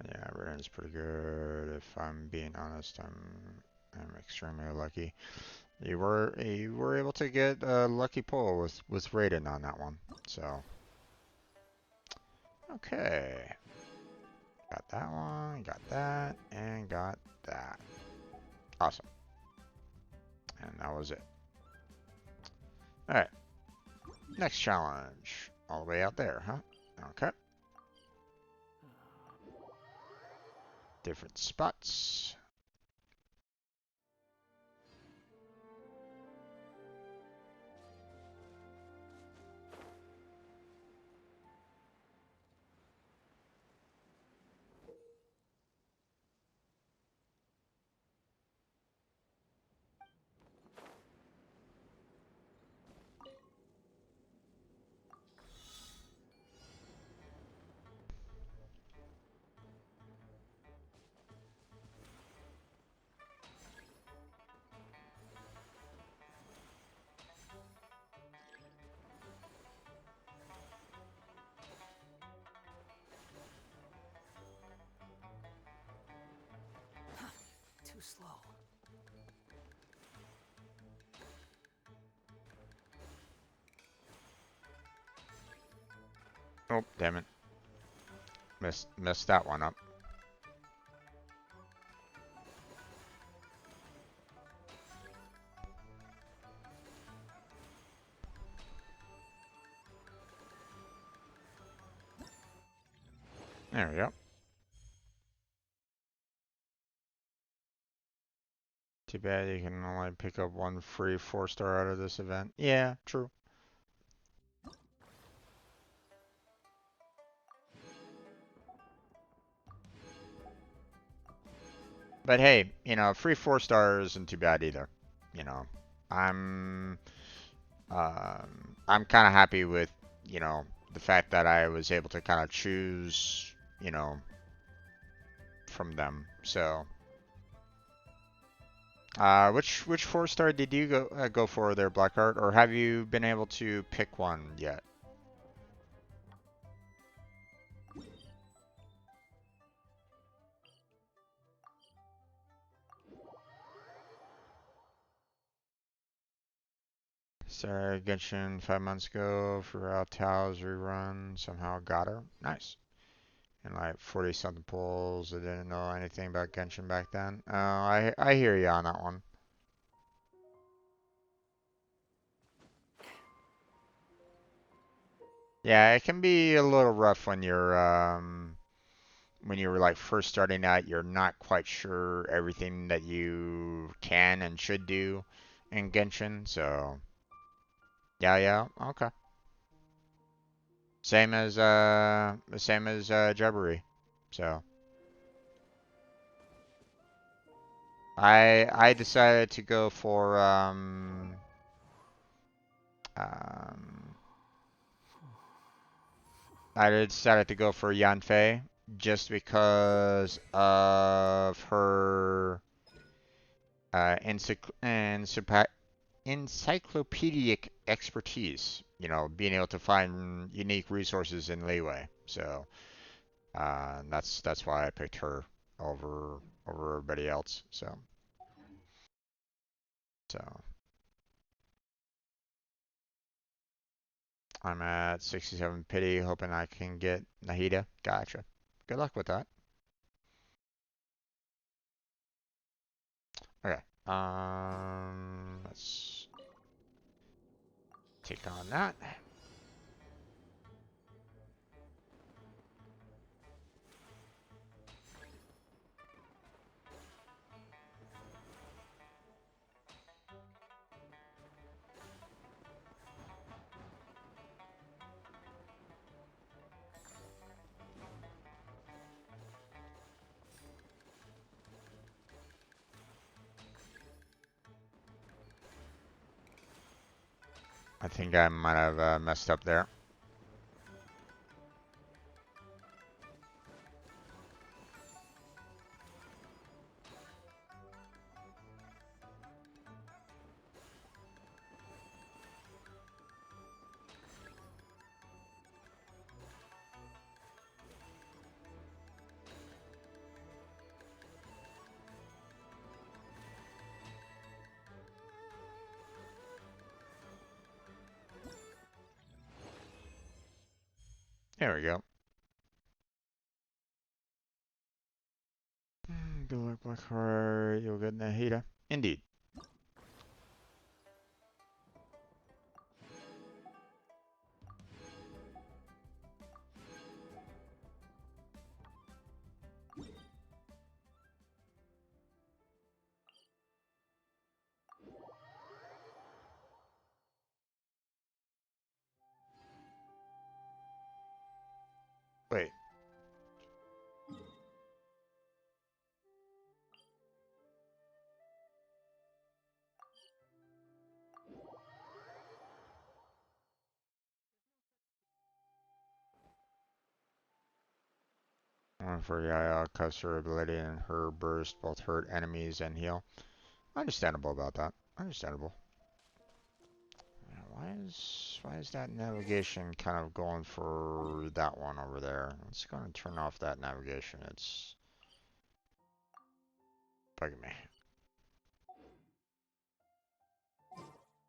Yeah, rating is pretty good. If I'm being honest, I'm extremely lucky. You were able to get a lucky pull with Raiden on that one. So okay. Got that one, got that, and got that. Awesome. And that was it. Alright. Next challenge. All the way out there, huh? Okay. Different spots. Too slow. Oh, damn it. Messed that one up. There we go. Too bad you can only pick up one free 4-star out of this event. Yeah, true. But hey, you know, free 4-star isn't too bad either. You know, I'm I'm kind of happy with, you know, the fact that I was able to kind of choose, you know, from them. So, which 4-star did you go for there, Blackheart, or have you been able to pick one yet? Started Genshin 5 months ago for Altao's rerun. Somehow got her. Nice. And like 40 something pulls. I didn't know anything about Genshin back then. I hear you on that one. Yeah, it can be a little rough when you're like first starting out. You're not quite sure everything that you can and should do in Genshin. So yeah, okay. Same as Jabbery. So I decided to go for um I decided to go for Yanfei just because of her encyclopedic expertise. You know, being able to find unique resources in Leeway. So that's why I picked her over everybody else. So I'm at 67 pity, hoping I can get Nahida. Gotcha. Good luck with that. Okay. Let's take on that. I think I might have messed up there. There we go. Good luck, Blackheart. You'll get Nahida. Indeed. Wait. One for Yaya, cuts her ability and her burst both hurt enemies and heal. Understandable about that. Understandable. Why is that navigation kind of going for that one over there? Let's go and turn off that navigation. It's bugging me.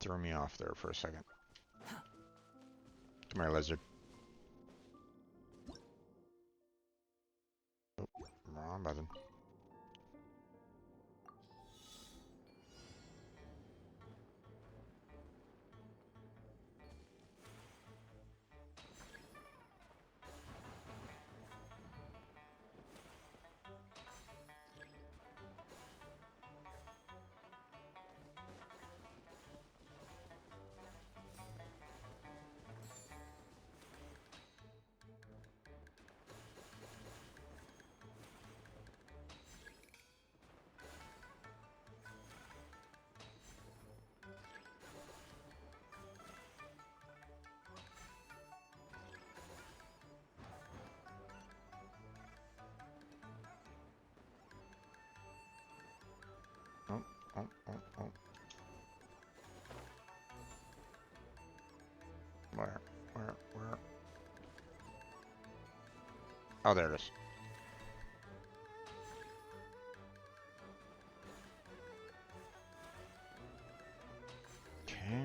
Threw me off there for a second. Come here, lizard. Oh, wrong button. Oh, oh, oh, oh. Where? Oh, there it is. Okay.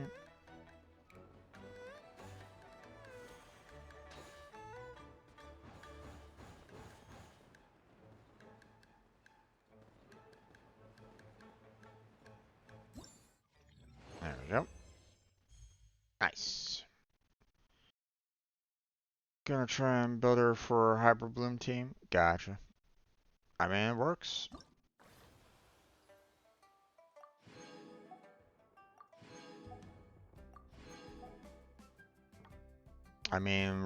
we go. Nice. Gonna try and build her for Hyper Bloom team. Gotcha. I mean, it works. I mean,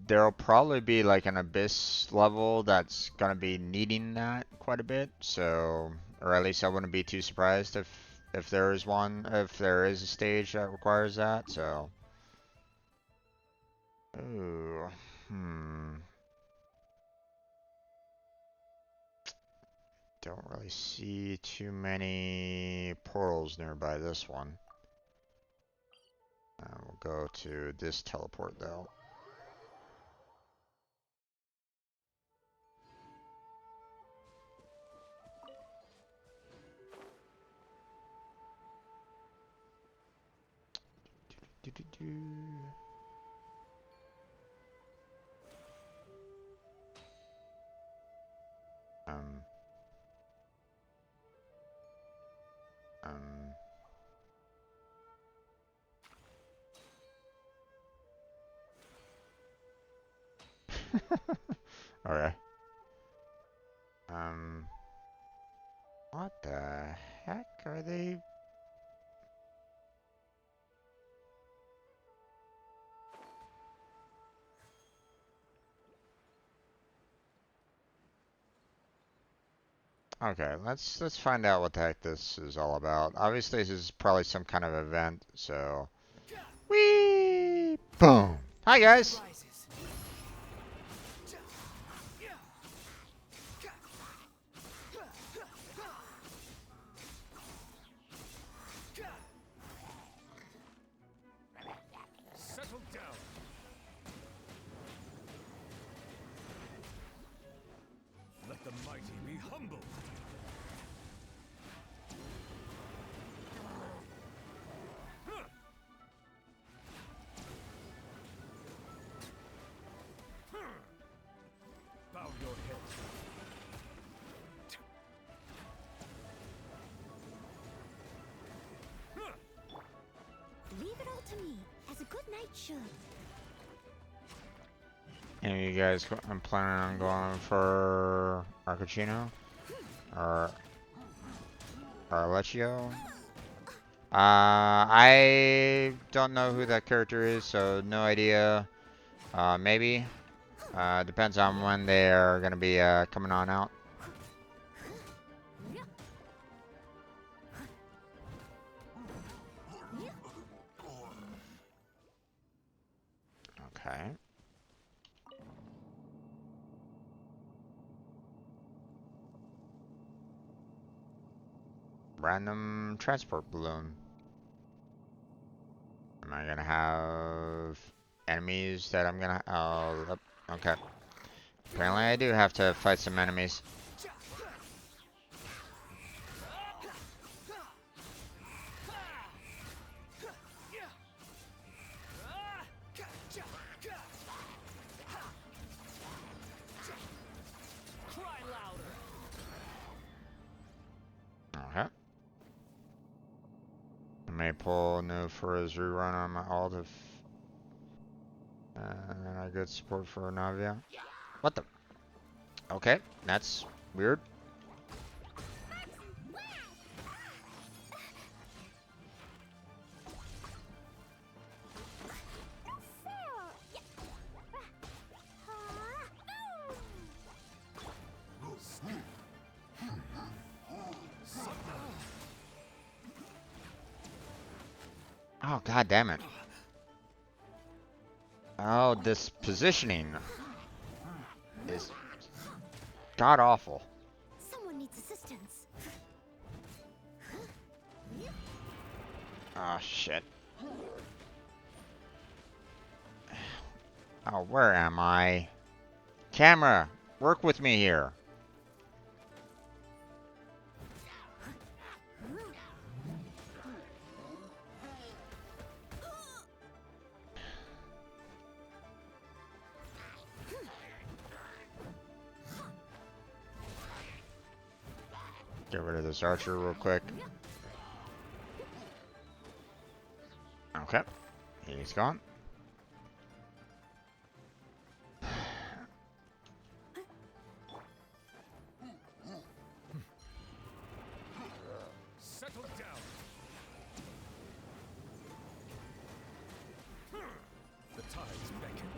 there'll probably be like an Abyss level that's gonna be needing that quite a bit. So, or at least I wouldn't be too surprised if there is one, if there is a stage that requires that. So, ooh, don't really see too many portals nearby this one. We'll go to this teleport though. Do-do-do. Um, um, okay. What the heck are they? Okay, let's find out what the heck this is all about. Obviously, this is probably some kind of event, so. Whee! Boom! Hi, guys! Settle down. Let the mighty be humbled. Bow your head. Leave it all to me, as a good knight should. Any of you guys, I'm planning on going for Arcachino? Or Arlecchio? I don't know who that character is, so no idea. Maybe. Depends on when they're gonna be coming on out. Okay. Random transport balloon. Am I gonna have enemies that I'm gonna? Oh, yep, okay. Apparently, I do have to fight some enemies. Okay. I may pull new for his rerun on my alt if I get support for Navia. What the? Okay, that's weird. Oh, god damn it. Oh, this positioning is god awful. Someone needs assistance. Oh, shit. Oh, where am I? Camera, work with me here. Get rid of this archer real quick. Okay, he's gone. Settle down. The tides beckon.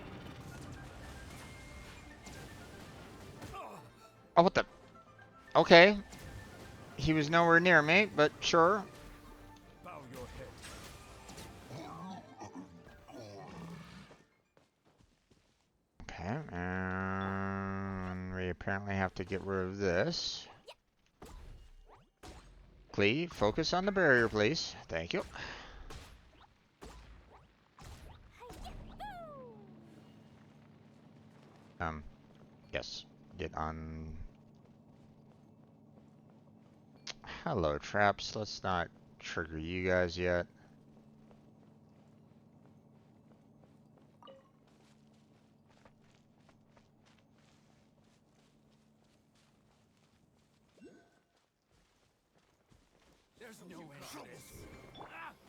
Oh, what the? Okay. He was nowhere near me, but sure. Bow your head. Okay, and we apparently have to get rid of this. Clee, focus on the barrier, please. Thank you. Yes. Get on. Hello, traps. Let's not trigger you guys yet. There's no way for this.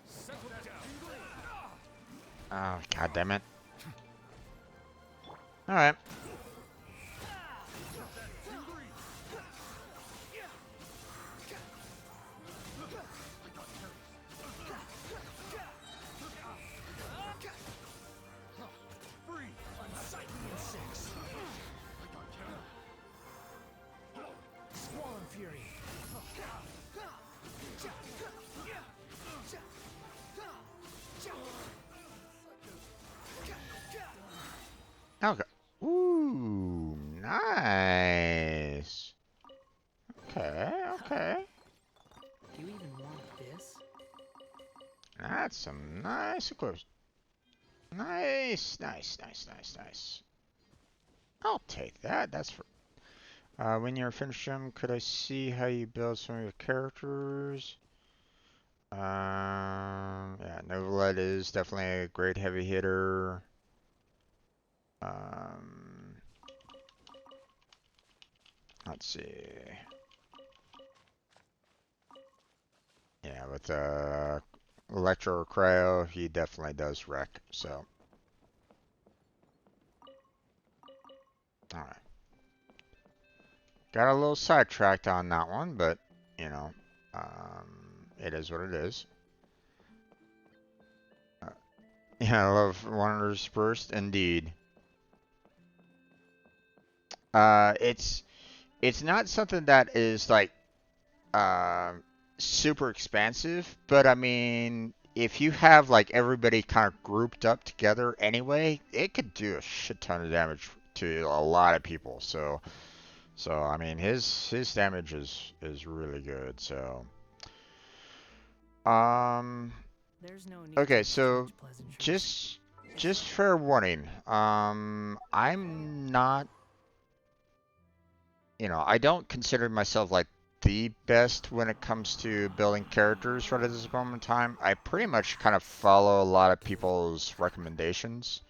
Settle down. Oh, god damn it. Alright. Squall Fury. Okay. Ooh, nice. Okay. Do you even want this? That's some nice equipment. Nice. I'll take that. That's for. When you're finished them, could I see how you build some of your characters? Yeah, Novalet is definitely a great heavy hitter. Let's see. Yeah, with Electro or Cryo, he definitely does wreck. So, all right. Got a little sidetracked on that one, but you know, it is what it is. Yeah, I love Wonders Burst, indeed. It's not something that is like uh, super expansive, but I mean, if you have like everybody kind of grouped up together anyway, it could do a shit ton of damage to a lot of people. So I mean, his damage is really good. So, There's no need to okay, so exchange pleasantries. just fair warning. I'm not, I don't consider myself like the best when it comes to building characters right at this moment in time. I pretty much kind of follow a lot of people's recommendations.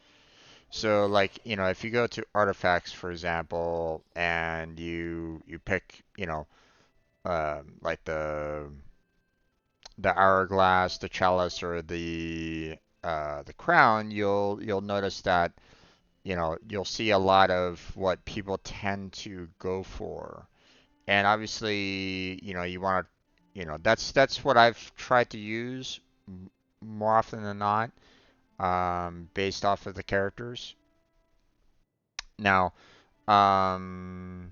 So like, if you go to artifacts, for example, and you pick, like the hourglass, the chalice, or the crown, you'll notice that you'll see a lot of what people tend to go for. And obviously, you want to, that's what I've tried to use more often than not, based off of the characters. Now, gonna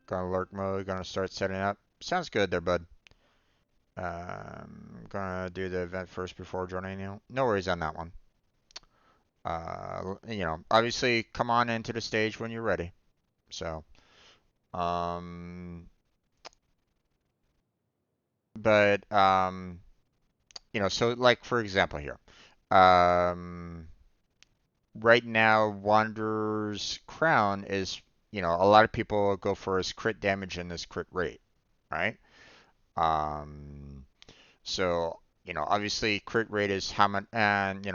lurk mode, gonna start setting up. Sounds good there, bud. Gonna do the event first before joining you. No worries on that one. Obviously, come on into the stage when you're ready. So, um, but so like for example here, um, right now Wanderer's Crown is, a lot of people go for his crit damage and his crit rate, right? Um, so obviously crit rate is how much, and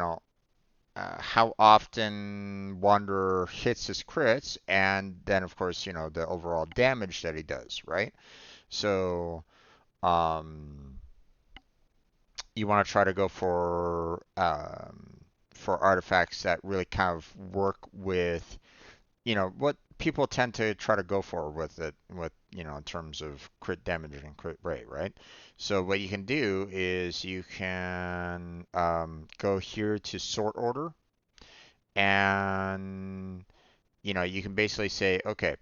how often Wanderer hits his crits, and then of course the overall damage that he does, right? So, um, you want to try to go for artifacts that really kind of work with, what people tend to try to go for with it, in terms of crit damage and crit rate, right? So what you can do is you can go here to sort order, and you can basically say, okay,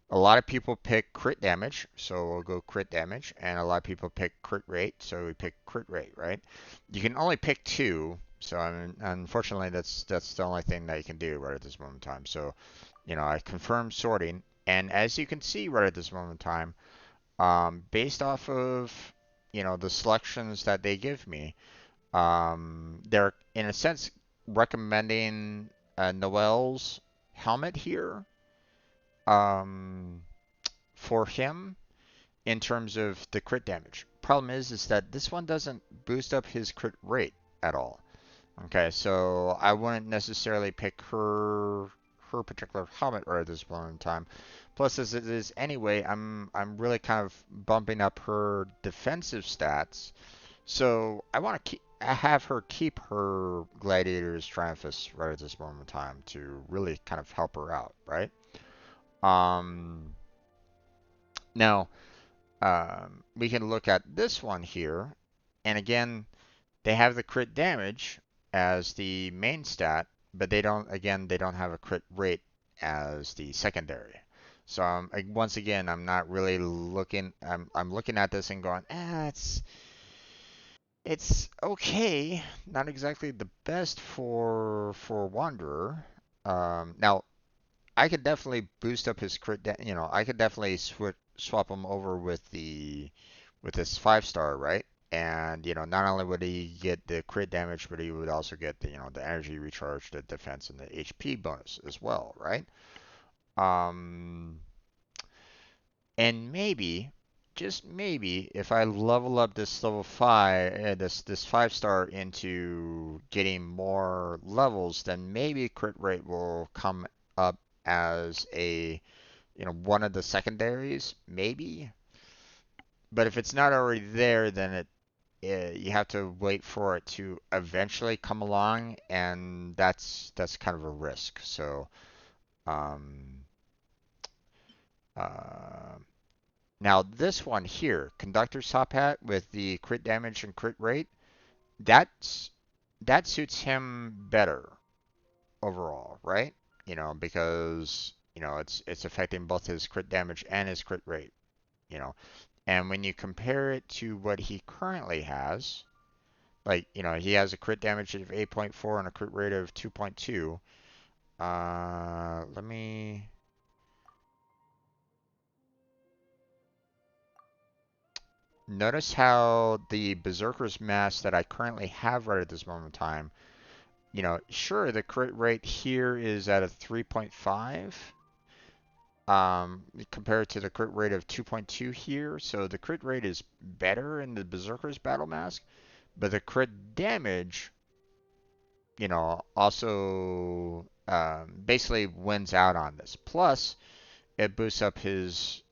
a lot of people pick crit damage, so we'll go crit damage, and a lot of people pick crit rate, so we pick crit rate, right? You can only pick two, so unfortunately that's the only thing that you can do right at this moment in time. So, I confirm sorting, and as you can see right at this moment in time, based off of the selections that they give me, they're in a sense recommending Noel's helmet here. Um, for him in terms of the crit damage. Problem is that this one doesn't boost up his crit rate at all. Okay, so I wouldn't necessarily pick her particular helmet right at this moment in time. Plus, as it is anyway, I'm really kind of bumping up her defensive stats. So I want to have her keep her Gladiator's Triumphus right at this moment in time to really kind of help her out, right? Um, Now, we can look at this one here, and again, they have the crit damage as the main stat, but they don't have a crit rate as the secondary. So once again, I'm not really looking. I'm looking at this and going, it's okay, not exactly the best for Wanderer. Now I could definitely boost up his crit. I could definitely swap him over with this 5-star, right? And not only would he get the crit damage, but he would also get the energy recharge, the defense, and the HP bonus as well, right? Um, and maybe, just maybe, if I level up this level 5, this 5-star into getting more levels, then maybe crit rate will come up as one of the secondaries, maybe. But if it's not already there, then you have to wait for it to eventually come along, and that's kind of a risk. So, um, uh, now this one here, Conductor's Top Hat with the crit damage and crit rate, that's that suits him better overall, right? Because it's affecting both his crit damage and his crit rate. You know, and when you compare it to what he currently has, like, he has a crit damage of 8.4 and a crit rate of 2.2. Let me notice how the Berserker's Mask that I currently have right at this moment in time, sure, the crit rate here is at a 3.5, compared to the crit rate of 2.2 here. So the crit rate is better in the Berserker's Battle Mask, but the crit damage, also basically wins out on this. Plus, it boosts up his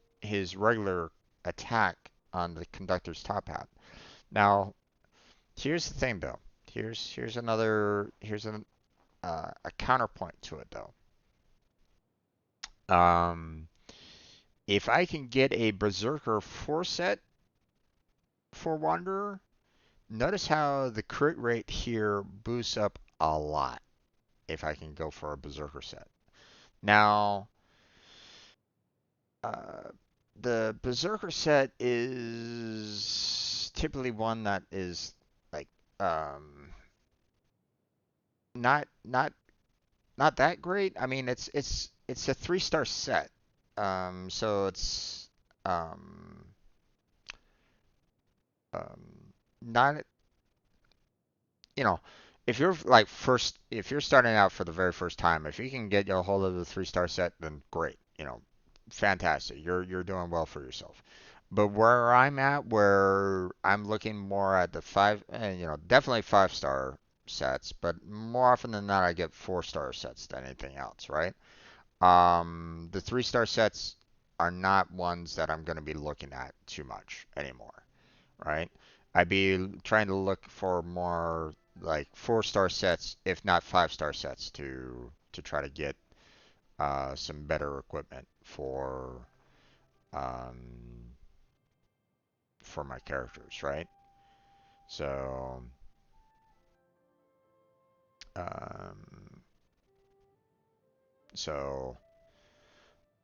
regular attack on the Conductor's Top Hat. Now, here's the thing, though. Here's a counterpoint to it, though. If I can get a Berserker 4 set for Wanderer, notice how the crit rate here boosts up a lot if I can go for a Berserker set. Now, uh, the Berserker set is typically one that is like um, not not not that great. I mean, it's a 3-star set, so it's um, not you know, if you're starting out for the very first time, if you can get a hold of the 3-star set, then great. Fantastic. You're doing well for yourself. But where I'm at, where I'm looking more at the definitely 5-star sets, but more often than not, I get 4-star sets than anything else, right? The 3-star sets are not ones that I'm going to be looking at too much anymore, right? I'd be trying to look for more like 4-star sets, if not 5-star sets, to try to get some better equipment um, for my characters, right? So, um, so,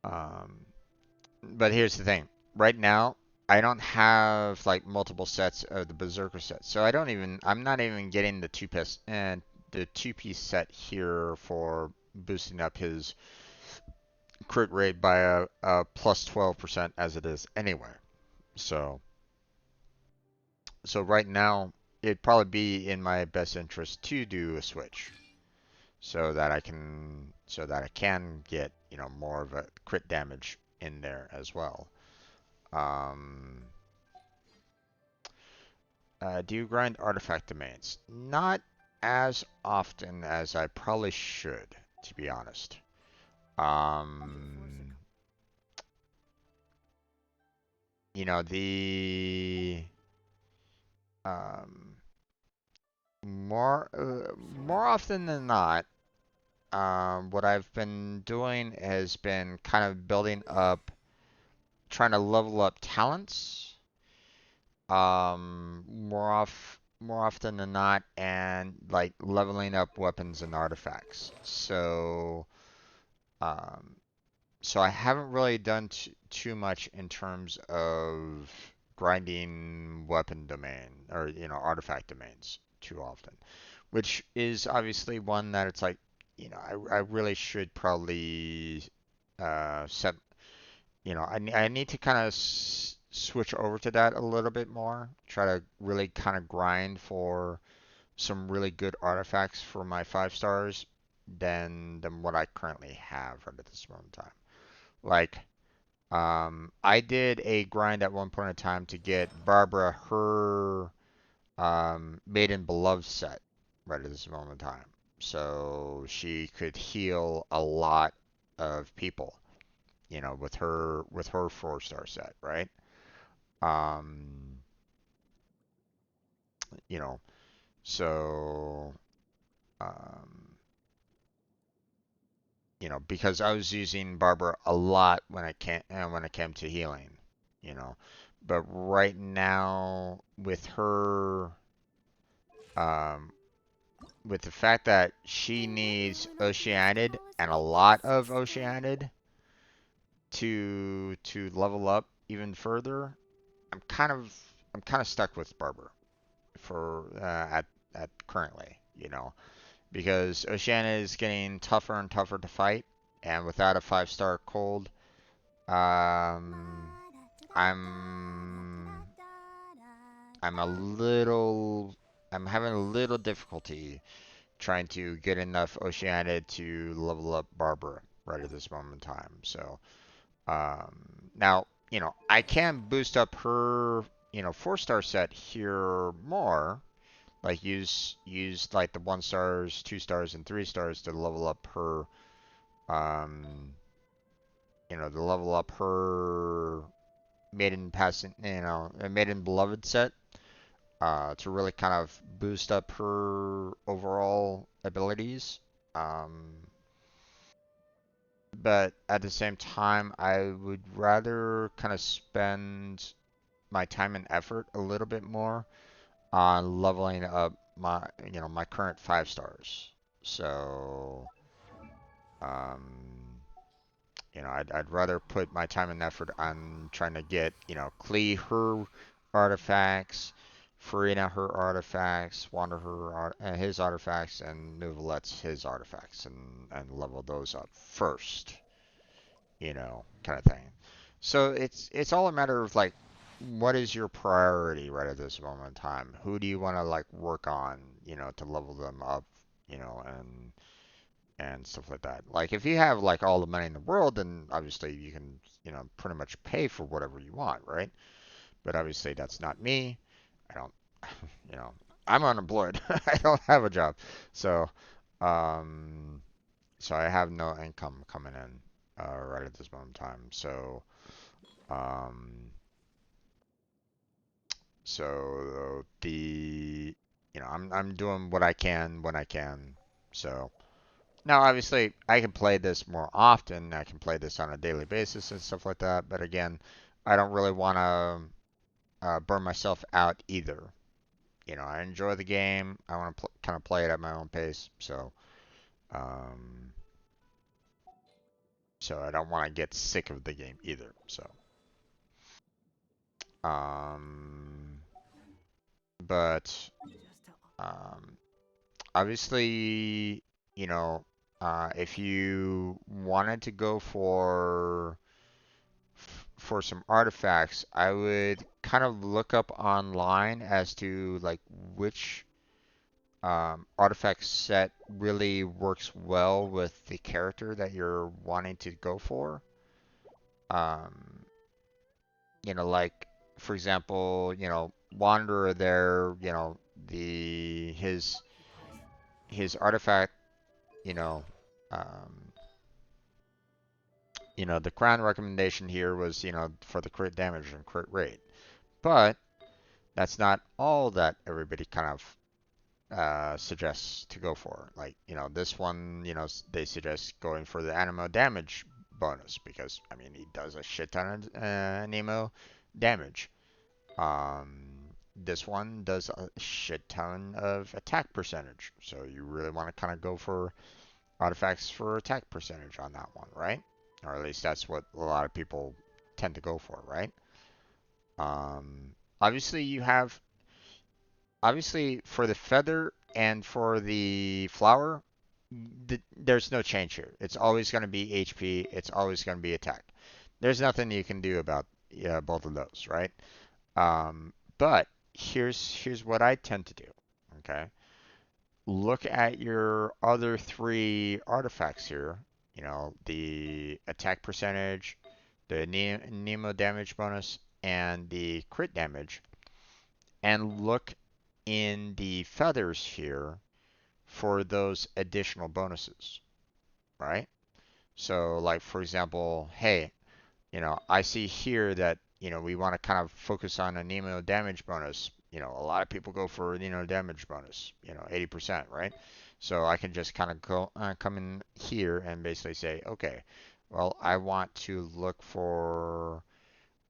um, but here's the thing. Right now, I don't have like multiple sets of the Berserker set, so I'm not even getting the two-piece set here for boosting up his crit rate by a plus 12% as it is anyway. So, so right now, it'd probably be in my best interest to do a switch so that I can get, more of a crit damage in there as well. Um, do you grind artifact domains? Not as often as I probably should, to be honest. Um, the um, more often than not, what I've been doing has been kind of building up, trying to level up talents, more often than not, and like leveling up weapons and artifacts. Um, so I haven't really done too much in terms of grinding weapon domain or artifact domains too often, which is obviously one that it's like I really should probably set I need to kind of switch over to that a little bit more. Try to really kind of grind for some really good artifacts for my 5 stars than what I currently have right at this moment in time. Like, I did a grind at one point in time to get Barbara her Maiden Beloved set right at this moment in time, so she could heal a lot of people, with her 4-star set, right? Um, you know, so um, because I was using Barbara a lot when it came to healing, you know. But right now um, with the fact that she Then maybe needs we're not being as Oceanid cruel as and a we lot used of to be. Oceanid to level up even further, I'm kind of I'm kind of stuck with Barbara for at currently, because Oceania is getting tougher and tougher to fight, and without a 5-star cold, um, I'm I'm a little I'm having a little difficulty trying to get enough Oceania to level up Barbara right at this moment in time. So now I can boost up her 4-star set here more, like use like the 1 stars, 2 stars, and 3 stars to level up her um to level up her maiden passing maiden beloved set, to really kind of boost up her overall abilities. um but at the same time, I would rather kind of spend my time and effort a little bit more on leveling up my current 5 stars. So, um, I'd rather put my time and effort on trying to get Klee her artifacts, Farina her artifacts, Wander his artifacts, and Nuvalet's his artifacts, and level those up first, kind of thing. So it's all a matter of like, what is your priority right at this moment in time? Who do you want to like work on, to level them up, and stuff like that. Like if you have like all the money in the world, then obviously you can, pretty much pay for whatever you want, right? But obviously that's not me. I don't, you know, I'm unemployed. I don't have a job. So, um, so I have no income coming in, right at this moment in time. So, um, So I'm doing what I can when I can. So now obviously I can play this more often. I can play this on a daily basis and stuff like that. But again, I don't really want to burn myself out either. I enjoy the game. I want to kind of play it at my own pace. Um, so I don't want to get sick of the game either. Um, but Just tell. um, obviously, you know, if you wanted to go for some artifacts, I would kind of look up online as to like which artifact set really works well with the character that you're wanting to go for. Um, like for example, Wanderer there, the He buys. his artifact, you know, um, the crown recommendation here was, for the crit damage and crit rate. But that's not all that everybody kind of suggests to go for. Like, this one, they suggest going for the Anemo damage bonus because, I mean, he does a shit ton of Anemo damage. This one does a shit ton of attack percentage. So you really want to kind of go for artifacts for attack percentage on that one, right? Or at least that's what a lot of people tend to go for, right? Obviously you have obviously for the feather and for the flower, there's no change here. It's always going to be HP. It's always going to be attack. There's nothing you can do about both of those, right? But here's what I tend to do. Okay, look at your other three artifacts here. The attack percentage, the Nemo damage bonus, and the crit damage, and look in the feathers here for those additional bonuses, right? So, like for example, hey, I see here that we want to kind of focus on a Nemo damage bonus. A lot of people go for a Nemo damage bonus, 80%, right? So I can just kind of come in here and basically say, okay, well, I want to look for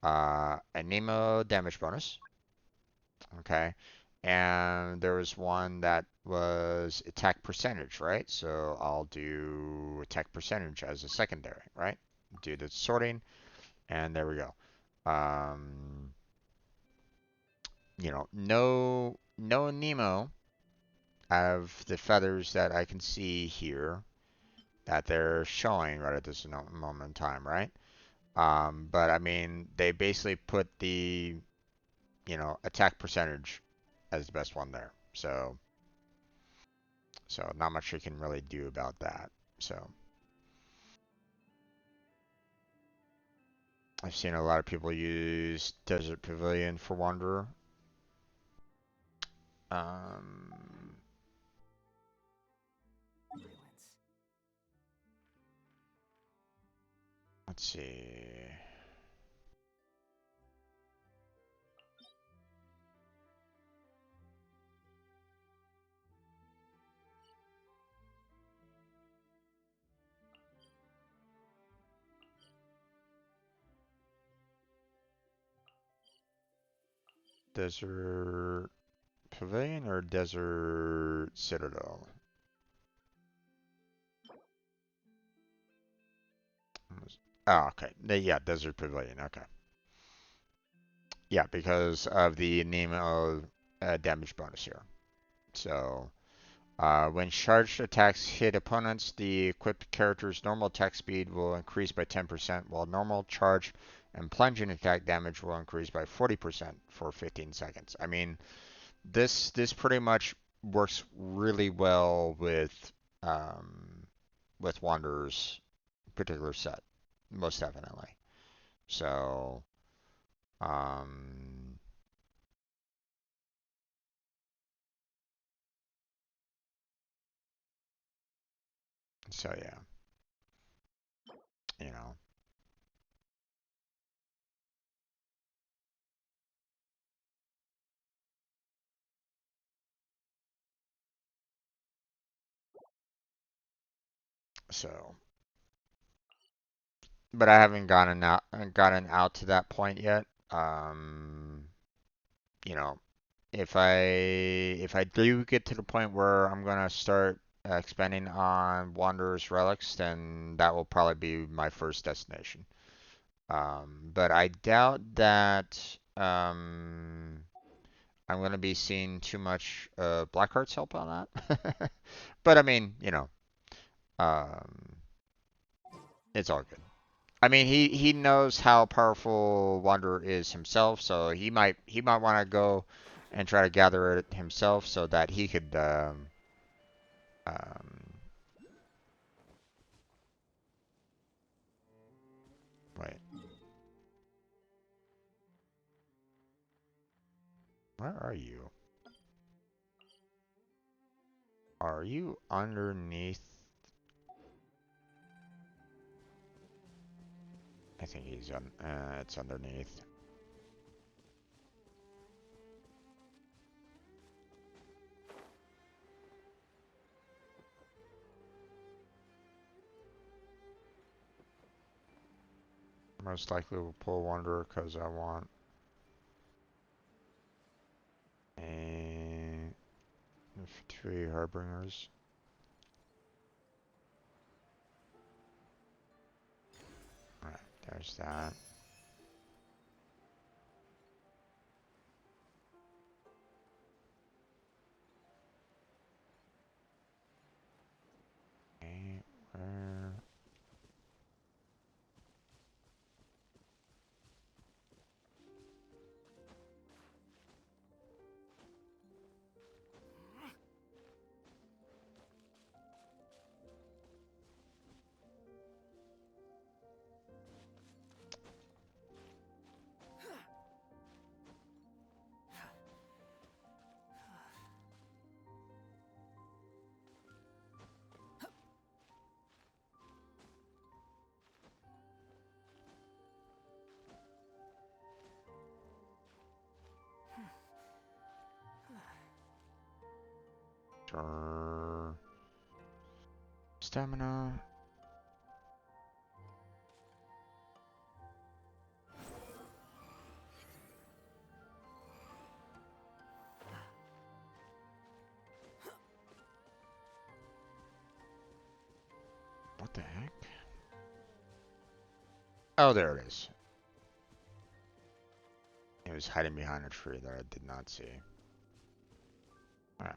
a Nemo damage bonus, okay? And there was one that was attack percentage, right? So I'll do attack percentage as a secondary, right? Do the sorting, and there we go. Um, no Nemo out of the feathers that I can see here that they're showing right at this moment in time, right? But I mean, they basically put the, attack percentage as the best one there. So not much you can really do about that. So I've seen a lot of people use Desert Pavilion for Wanderer. Um, Violence. let's see. Desert Pavilion or Desert Citadel? Oh, okay. Yeah, Desert Pavilion. Okay. Yeah, because of the name of damage bonus here. So, when charged attacks hit opponents, the equipped character's normal attack speed will increase by 10%, while normal charge and plunging attack damage will increase by 40% for 15 seconds. I mean, this pretty much works really well with Wanderer's particular set, most definitely. So, um, so yeah, you know, So, but I haven't gotten out to that point yet. You know, if I do get to the point where I'm gonna start expanding on Wanderer's Relics, then that will probably be my first destination. But I doubt that I'm gonna be seeing too much Blackheart's help on that. But I mean, um, it's all good. I mean, he knows how powerful Wanderer is himself, so he might want to go and try to gather it himself so that he could um wait, where are you? Are you underneath? I think he's on. It's underneath. Most likely we'll pull Wanderer because I want a 3 Harbingers. Alright, there's that. Okay, where? Stamina. What the heck? Oh, there it is. It was hiding behind a tree that I did not see. Alright.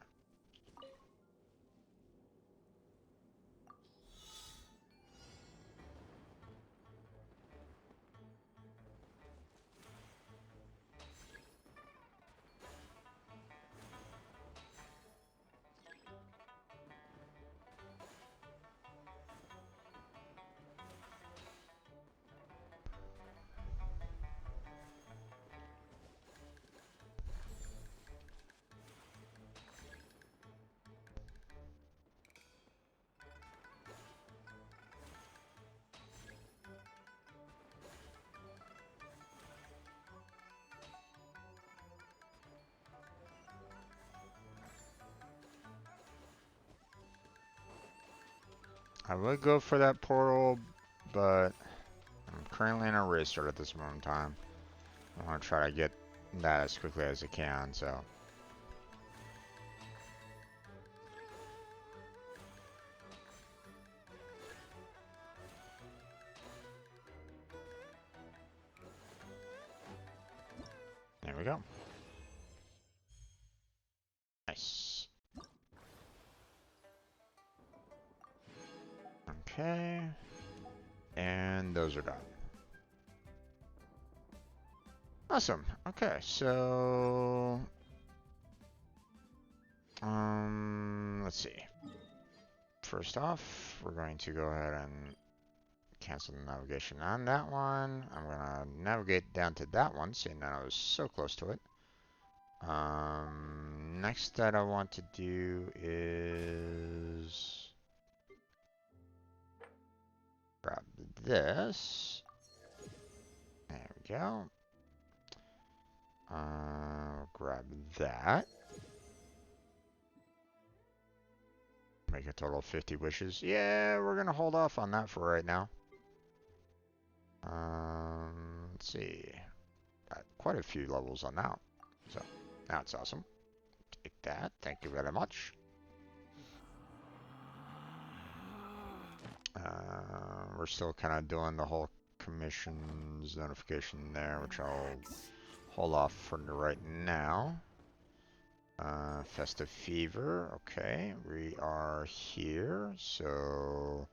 I would go for that portal, but I'm currently in a restart at this moment in time. I want to try to get that as quickly as I can, so. There we go. Nice. Okay. And those are done. Awesome. Okay, so let's see. First off, we're going to go ahead and cancel the navigation on that one. I'm gonna navigate down to that one, seeing that I was so close to it. Next that I want to do is grab this. There we go. Grab that. Make a total of 50 wishes. Yeah, we're gonna hold off on that for right now. Let's see. Got quite a few levels on that. So, that's awesome. Take that. Thank you very much. We're still kind of doing the whole commissions notification there, which I'll hold off for right now. Festive Fever. Okay, we are here. So,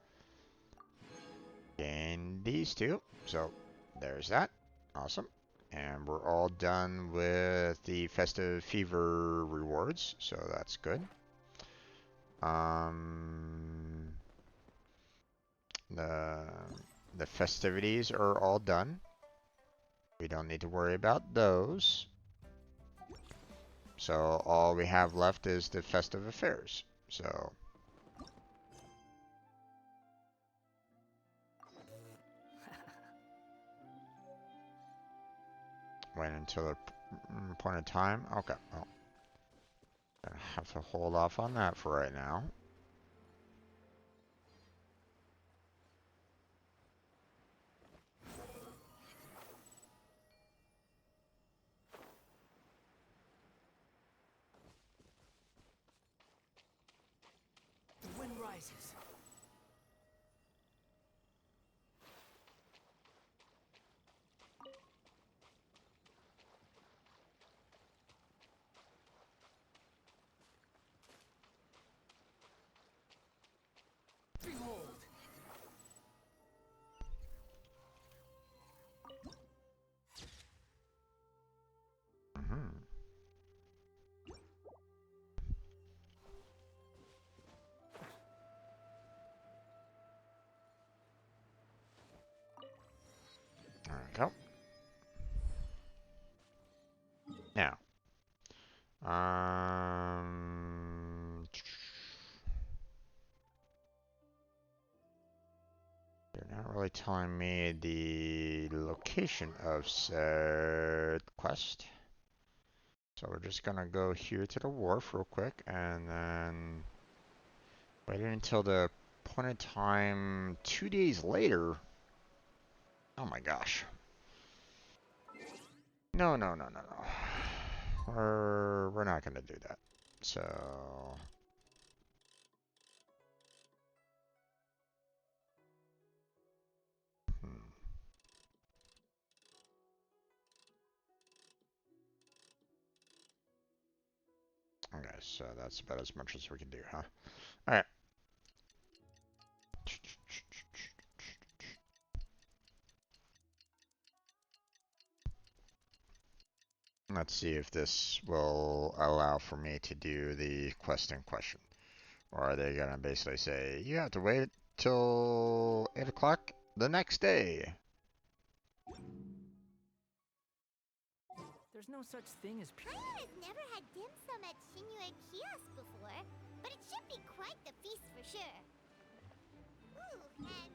gain these two. So, there's that. Awesome. And we're all done with the Festive Fever rewards, so that's good. The festivities are all done. We don't need to worry about those. So all we have left is the festive affairs. So wait until the appointed time. Okay. Well, gonna have to hold off on that for right now. The wind rises. Behold. There we go. Now, they're not really telling me the location of said quest. So we're just gonna go here to the wharf real quick and then wait until the appointed time 2 days later. Oh my gosh. No, no, no, no, no. We're not gonna do that. So okay, so that's about as much as we can do, huh? Alright. Let's see if this will allow for me to do the quest in question. Or are they gonna basically say, you have to wait till 8 o'clock the next day? There's no such thing as pure. Paimon has never had dim sum at Shinue Kiosk before, but it should be quite the feast for sure. Ooh, and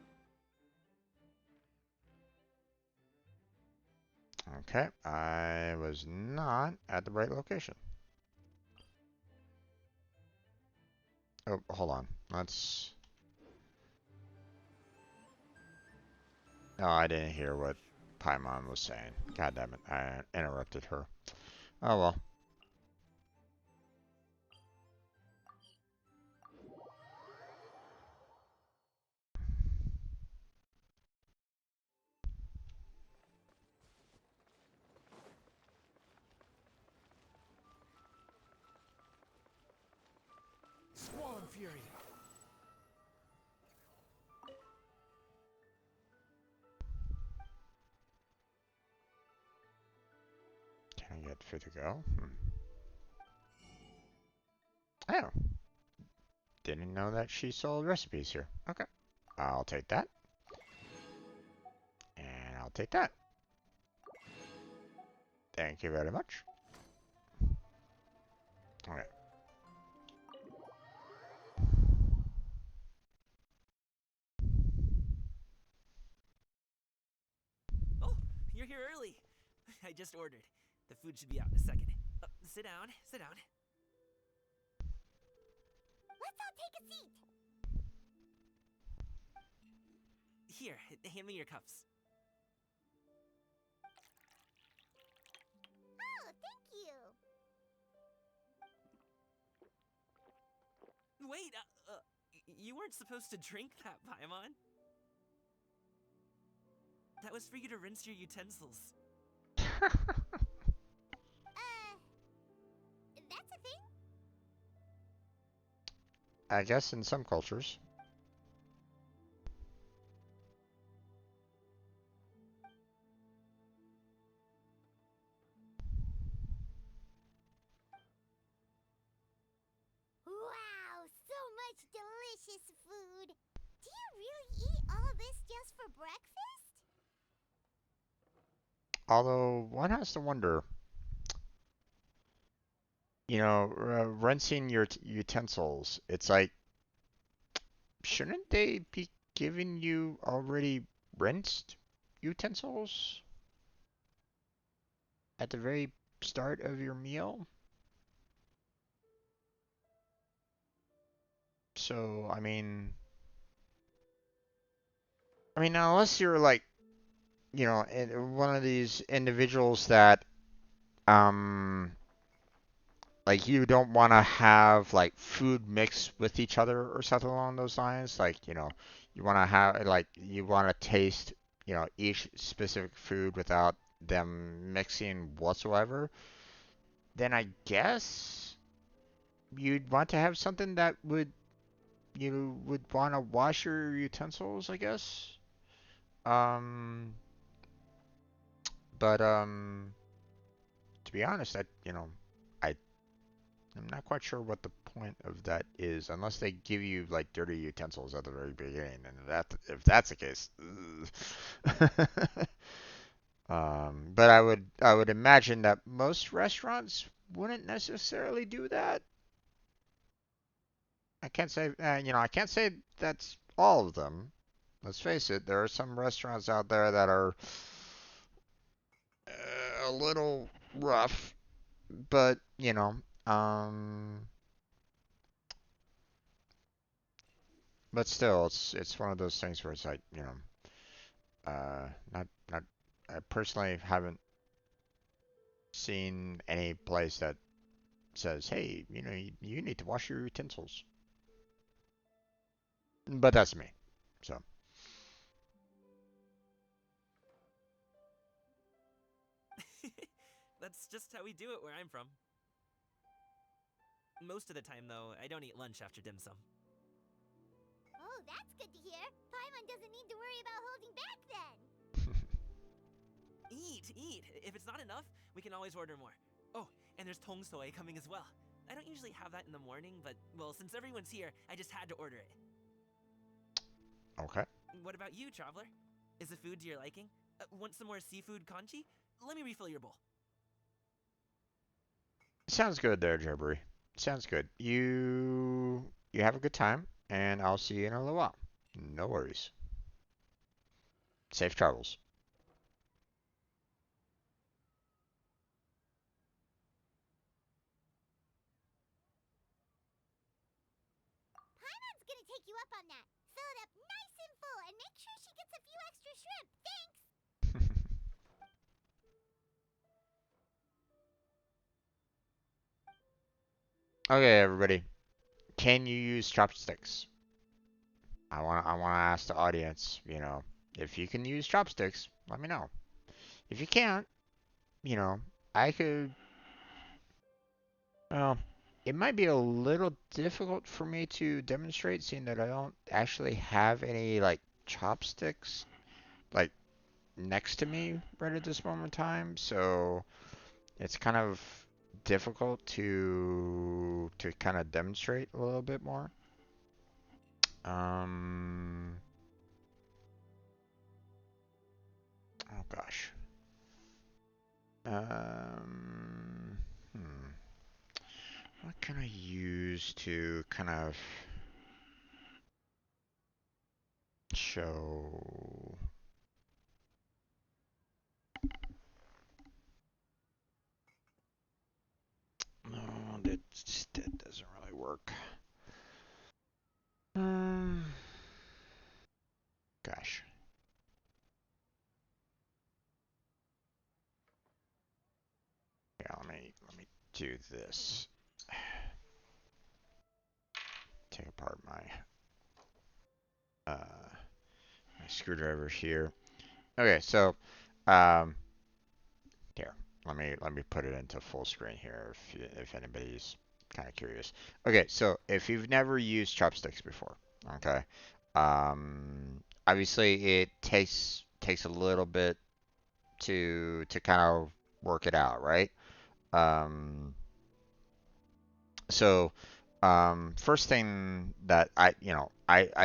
Okay, I was not at the right location. Oh, hold on. Let's... No, I didn't hear what Paimon was saying. God damn it, I interrupted her. Oh well. Squall and fury. Can I get fit to go? Oh. Didn't know that she sold recipes here. Okay. I'll take that. And I'll take that. Thank you very much. Okay. Oh, you're here early. I just ordered. The food should be out in a second. Sit down, sit down. Let's all take a seat. Here, hand me your cups. Oh, thank you. Wait, you weren't supposed to drink that, Paimon. That was for you to rinse your utensils. That's a thing? I guess in some cultures. Wow, so much delicious food. Do you really eat all this just for breakfast? Although one has to wonder, rinsing your utensils, it's like, shouldn't they be giving you already rinsed utensils at the very start of your meal? So, unless you're like, one of these individuals that, um, like you don't want to have like food mixed with each other or something along those lines. Like, you want to have like you want to taste, each specific food without them mixing whatsoever. Then I guess you'd want to have something that would want to wash your utensils, I guess. Um, but to be honest, I I'm not quite sure what the point of that is, unless they give you like dirty utensils at the very beginning, and if that's the case, but I would imagine that most restaurants wouldn't necessarily do that. I can't say that's all of them. Let's face it, there are some restaurants out there that are a little rough, but but still, it's one of those things where it's like, not I personally haven't seen any place that says, hey, you need to wash your utensils. But that's me. So, That's just how we do it where I'm from. Most of the time, though, I don't eat lunch after dim sum. Oh, that's good to hear. Paimon doesn't need to worry about holding back then. Eat, eat. If it's not enough, we can always order more. Oh, and there's tong soy coming as well. I don't usually have that in the morning, but, well, since everyone's here, I just had to order it. okay. What about you, traveler? Is the food to your liking? Want some more seafood kanji? Let me refill your bowl. Sounds good there, Jabbery. Sounds good. You have a good time, and I'll see you in a little while. No worries. Safe travels. Paimon's gonna take you up on that. Fill it up nice and full and make sure she gets a few extra shrimp. Thanks! Okay, everybody. Can you use chopsticks? I wanna ask the audience, if you can use chopsticks, let me know. If you can't, you know, I could well, it might be a little difficult for me to demonstrate seeing that I don't actually have any like chopsticks like next to me right at this moment in time, so it's kind of difficult to kind of demonstrate a little bit more. Um, oh gosh. Um, hmm. What can I use to kind of show? No, that doesn't really work. do this. Take apart my screwdriver here. Okay, so um, here, let me put it into full screen here if anybody's kind of curious. Okay, so if you've never used chopsticks before, okay, obviously it takes a little bit to kind of work it out, right? Um, so first thing that I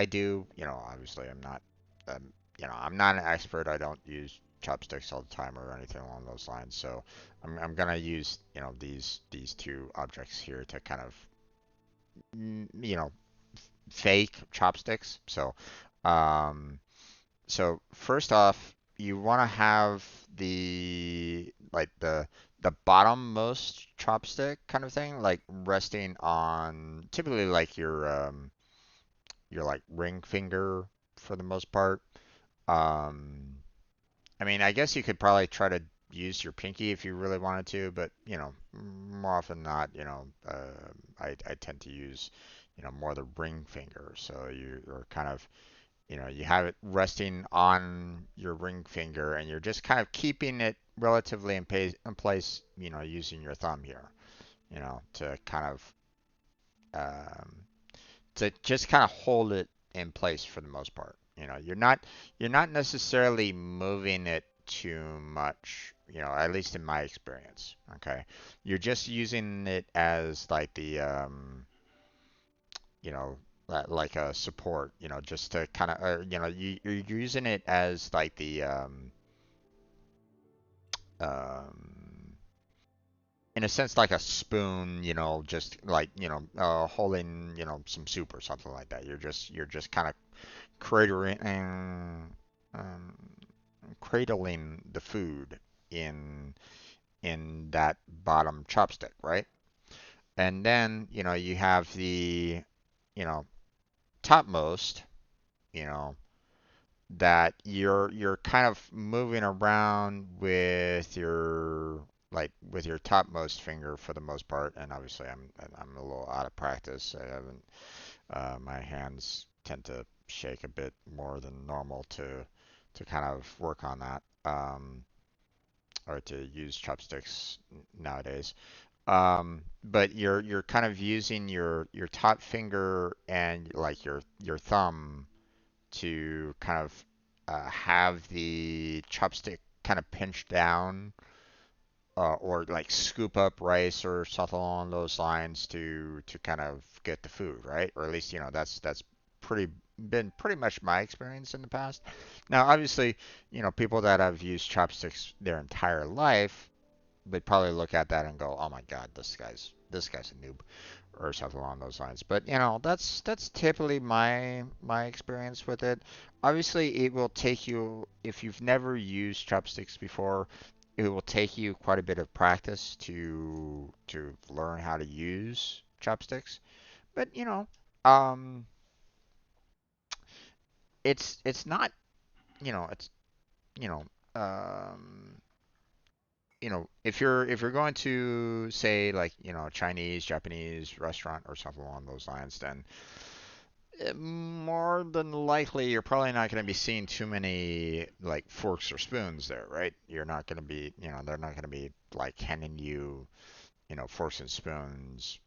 do, obviously I'm not an expert. I don't use chopsticks all the time or anything along those lines. So I'm gonna use, these two objects here to kind of, you know, fake chopsticks. Um, so first off, you want to have the bottommost chopstick kind of thing, like resting on typically like your like ring finger for the most part. Um, I mean, I guess you could probably try to use your pinky if you really wanted to, but more often than not, I tend to use, more the ring finger. So you're kind of, you have it resting on your ring finger, and you're just kind of keeping it relatively in place, using your thumb here, to kind of um, to just kind of hold it in place for the most part. You're not necessarily moving it too much, at least in my experience. Okay, you're just using it as like you know, like a support, just to kind of, you're using it as like um, in a sense, like a spoon, just like, holding, some soup or something like that. You're just kind of cradling, um, cradling the food in that bottom chopstick, right? And then, you have the, you know, topmost, you know, that you're kind of moving around with your topmost finger for the most part. And obviously I'm a little out of practice. I haven't my hands tend to shake a bit more than normal to kind of work on that, or to use chopsticks nowadays. But you're kind of using your top finger and like your thumb to kind of have the chopstick kind of pinch down, or like scoop up rice or something along those lines to kind of get the food, right? Or at least, that's pretty been pretty much my experience in the past. Now, obviously, people that have used chopsticks their entire life, they'd probably look at that and go, "Oh my God, this guy's a noob," or something along those lines. But that's typically my experience with it. Obviously, it will take you, if you've never used chopsticks before, it will take you quite a bit of practice to learn how to use chopsticks. But um, it's not, it's you know um if you're going to say like Chinese, Japanese restaurant or something along those lines, then more than likely you're probably not going to be seeing too many like forks or spoons there, right? You're not going to be, they're not going to be like handing you, forks and spoons,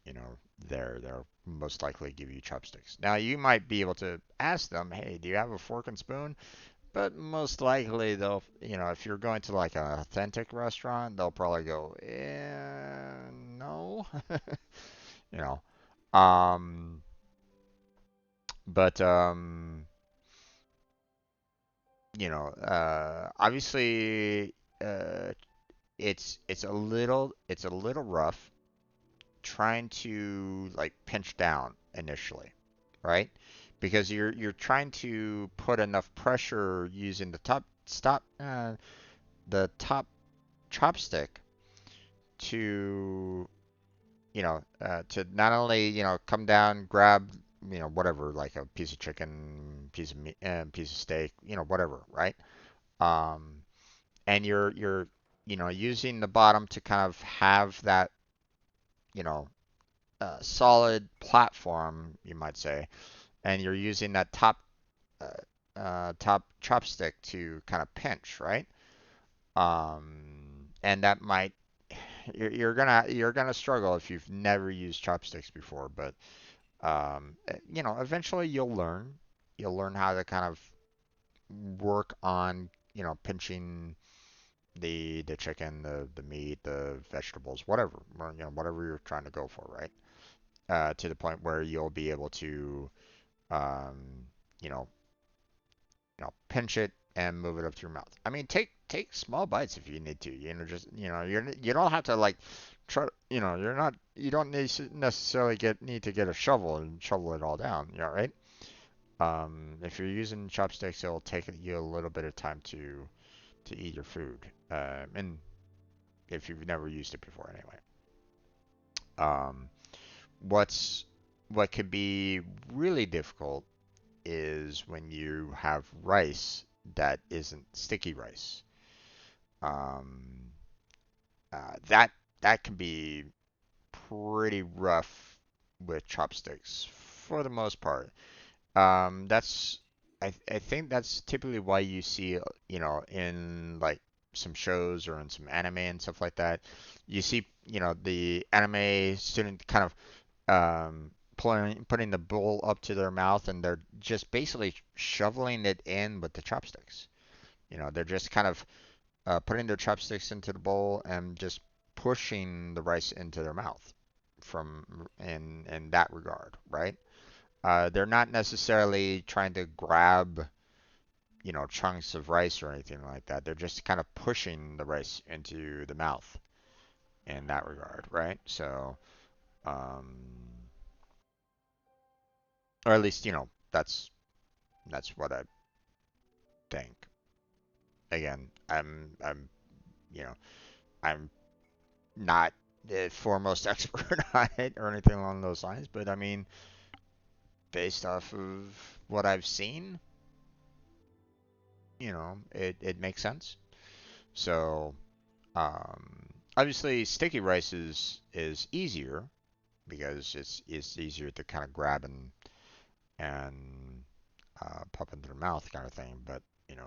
there. They'll most likely give you chopsticks. Now you might be able to ask them, hey, do you have a fork and spoon? But most likely they'll, if you're going to like an authentic restaurant, they'll probably go, no, you know. Um, but obviously, uh, it's a little rough trying to like pinch down initially, right? Because you're trying to put enough pressure using the top chopstick to to not only come down, grab whatever, like a piece of chicken, piece of meat, piece of steak, whatever, right? Um, and you're using the bottom to kind of have that you know, solid platform, you might say, and you're using that top chopstick to kind of pinch, right? And that might you're gonna struggle if you've never used chopsticks before, but eventually you'll learn. You'll learn how to kind of work on, pinching the chicken, the meat, the vegetables, whatever, whatever you're trying to go for, right? To the point where you'll be able to, um, you know, pinch it and move it up to your mouth. I mean, take small bites if you need to. Just you don't have to like try. You don't necessarily need to get a shovel and shovel it all down. Right? If you're using chopsticks, it'll take you a little bit of time to eat your food. And if you've never used it before, anyway. Um, what could be really difficult is when you have rice that isn't sticky rice. Um, that can be pretty rough with chopsticks for the most part. That's I think that's typically why you see, in like some shows or in some anime and stuff like that, you see, the anime student kind of putting the bowl up to their mouth, and they're just basically shoveling it in with the chopsticks. They're just kind of putting their chopsticks into the bowl and just pushing the rice into their mouth from in that regard, right? They're not necessarily trying to grab, chunks of rice or anything like that. They're just kind of pushing the rice into the mouth in that regard, right? So, um, or at least, that's what I think. Again, you know, I'm not the foremost expert on it or anything along those lines, but I mean, based off of what I've seen, it makes sense. So, obviously, sticky rice is easier because it's easier to kind of grab and pop into the mouth kind of thing. But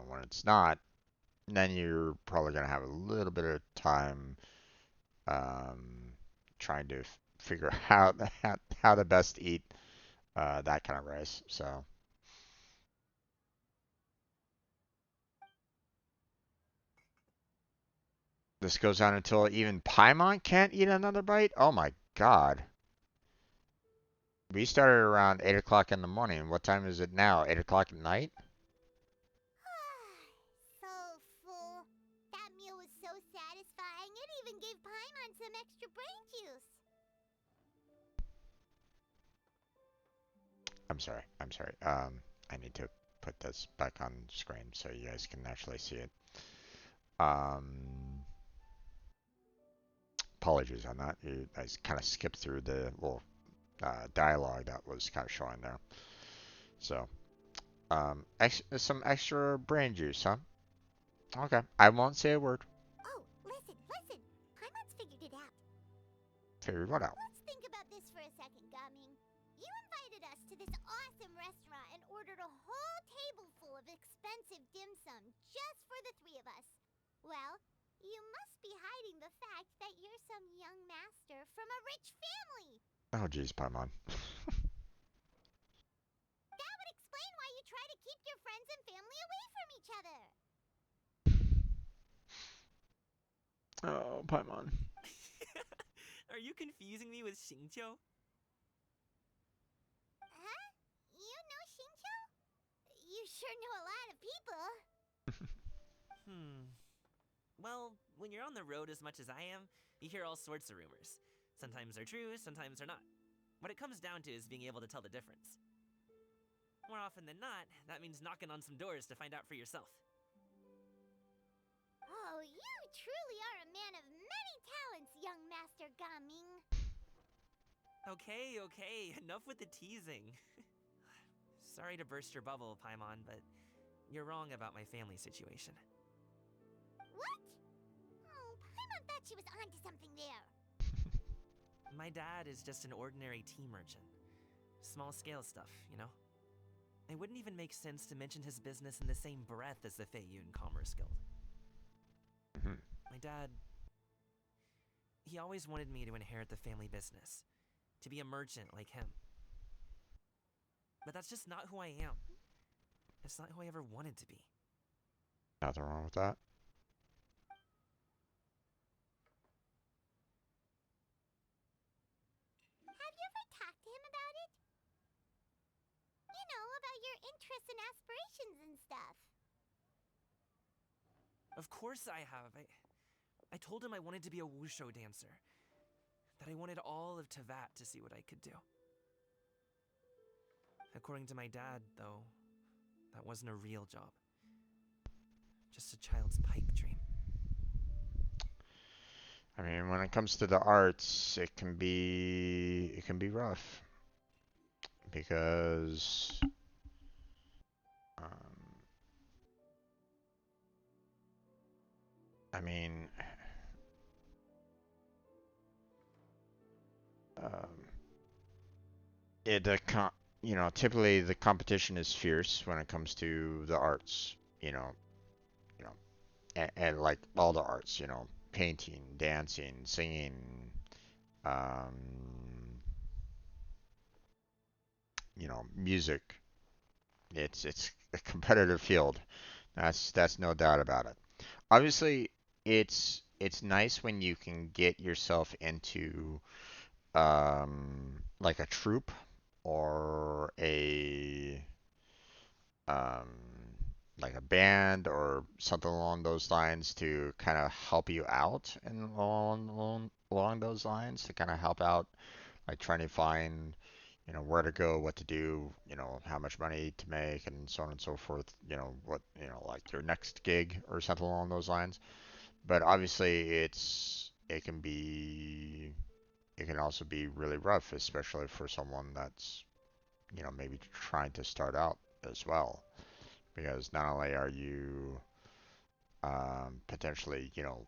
when it's not, then you're probably gonna have a little bit of time um, trying to figure out how to best eat that kind of rice. So this goes on until even Paimon can't eat another bite. Oh my God. We started around 8 o'clock in the morning. What time is it now? 8 o'clock at night? So full. That meal was so satisfying, it even gave Paimon some extra brain juice. I'm sorry. I'm sorry. I need to put this back on screen so you guys can actually see it. Apologies on that. I kind of skipped through the little dialogue that was kind of showing there. So, some extra brain juice, huh? Okay. I won't say a word. Oh, listen. Paimon's figured it out. Figured what out? Let's think about this for a second, Gaming. You invited us to this awesome restaurant and ordered a whole table full of expensive dim sum just for the three of us. Well, you must be hiding the fact that you're some young master from a rich family. Oh, geez, Paimon. That would explain why you try to keep your friends and family away from each other. Oh, Paimon. Are you confusing me with Xingqiu? Huh? You know Xingqiu? You sure know a lot of people. Well, when you're on the road as much as I am, you hear all sorts of rumors. Sometimes they're true, sometimes they're not. What it comes down to is being able to tell the difference. More often than not, that means knocking on some doors to find out for yourself. Oh, you truly are a man of many talents, young Master Gaming. Okay, enough with the teasing. Sorry to burst your bubble, Paimon, but you're wrong about my family situation. What? Oh, Paimon thought she was onto something there. My dad is just an ordinary tea merchant. Small scale stuff, you know? It wouldn't even make sense to mention his business in the same breath as the Feiyun Commerce Guild. Mhm. My dad, he always wanted me to inherit the family business, to be a merchant like him. But that's just not who I am. It's not who I ever wanted to be. Nothing wrong with that. Have you ever talked to him about it? You know, about your interests and aspirations and stuff. Of course I have. I told him I wanted to be a wushu dancer. That I wanted all of Tevat to see what I could do. According to my dad, though, that wasn't a real job. Just a child's pipe dream. I mean, when it comes to the arts, it can be rough because um, I mean, um, you know, typically the competition is fierce when it comes to the arts. You know, and like all the arts. You know, painting, dancing, singing, um, you know, music. It's a competitive field. That's no doubt about it. Obviously, it's nice when you can get yourself into like a troupe or a um, like a band or something along those lines to kind of help you out and along those lines to kind of help out, like trying to find, you know, where to go, what to do, you know, how much money to make, and so on and so forth. You know, what, you know, like your next gig or something along those lines. But obviously, it can also be really rough, especially for someone that's, you know, maybe trying to start out as well, because not only are you potentially, you know,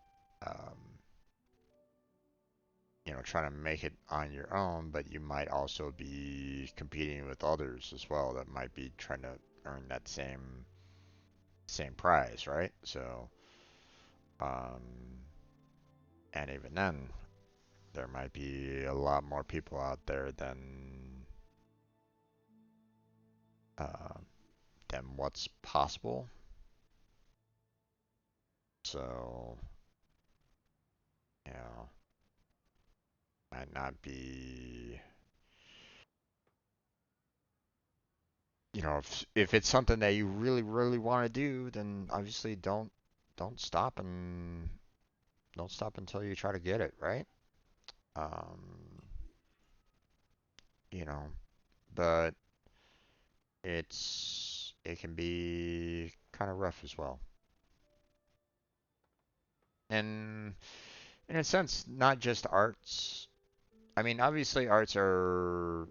trying to make it on your own, but you might also be competing with others as well that might be trying to earn that same prize, right? So, um, and even then, there might be a lot more people out there uh, than what's possible. So, you know, might not be, you know, if it's something that you really want to do, then obviously don't stop and don't stop until you try to get it, right? Um, you know, but it can be kind of rough as well. And in a sense, not just arts. I mean, obviously, arts are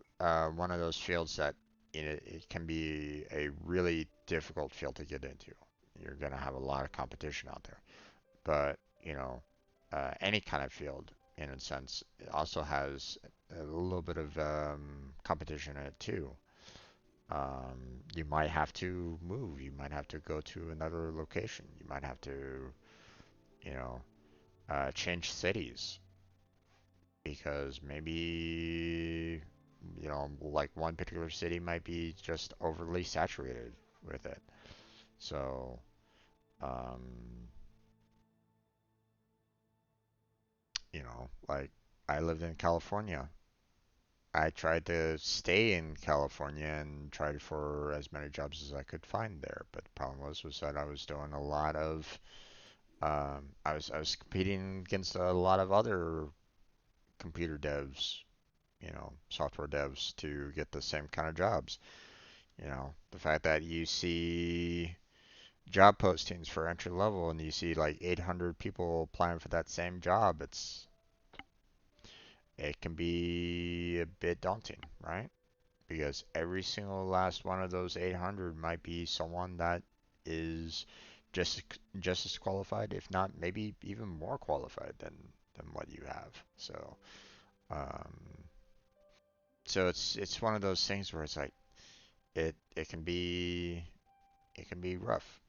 one of those fields that, you know, it can be a really difficult field to get into. You're gonna have a lot of competition out there. But, you know, any kind of field, in a sense, it also has a little bit of competition in it too. You might have to move. You might have to go to another location. You might have to, you know, change cities because maybe, you know, like one particular city might be just overly saturated with it. So, um, you know, like I lived in California. I tried to stay in California and tried for as many jobs as I could find there. But the problem was that I was doing a lot of I was competing against a lot of other computer devs, you know, software devs to get the same kind of jobs. You know, the fact that you see job postings for entry level and you see like 800 people applying for that same job, it can be a bit daunting, right? Because every single last one of those 800 might be someone that is just just as qualified, if not maybe even more qualified than what you have. So, Um, so it's one of those things where it's like it can be rough,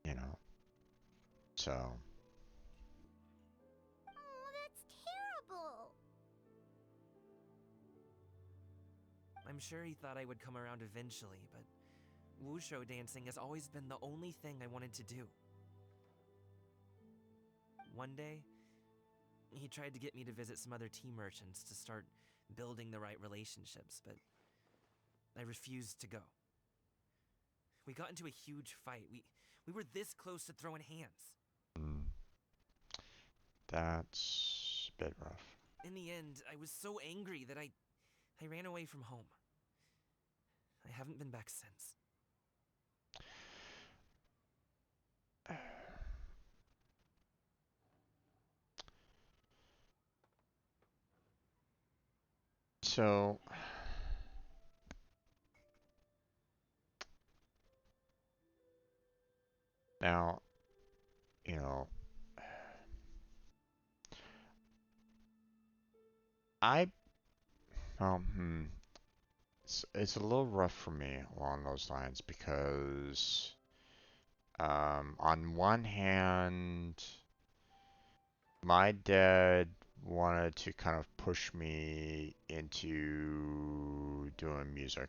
you know. So Oh, that's terrible. I'm sure he thought I would come around eventually, but wushu dancing has always been the only thing I wanted to do. One day, he tried to get me to visit some other tea merchants to start building the right relationships, but I refused to go. We got into a huge fight. We were this close to throwing hands. mm, that's a bit rough. In the end, I was so angry that I ran away from home. I haven't been back since. So now, you know, I it's a little rough for me along those lines because on one hand, my dad wanted to kind of push me into doing music.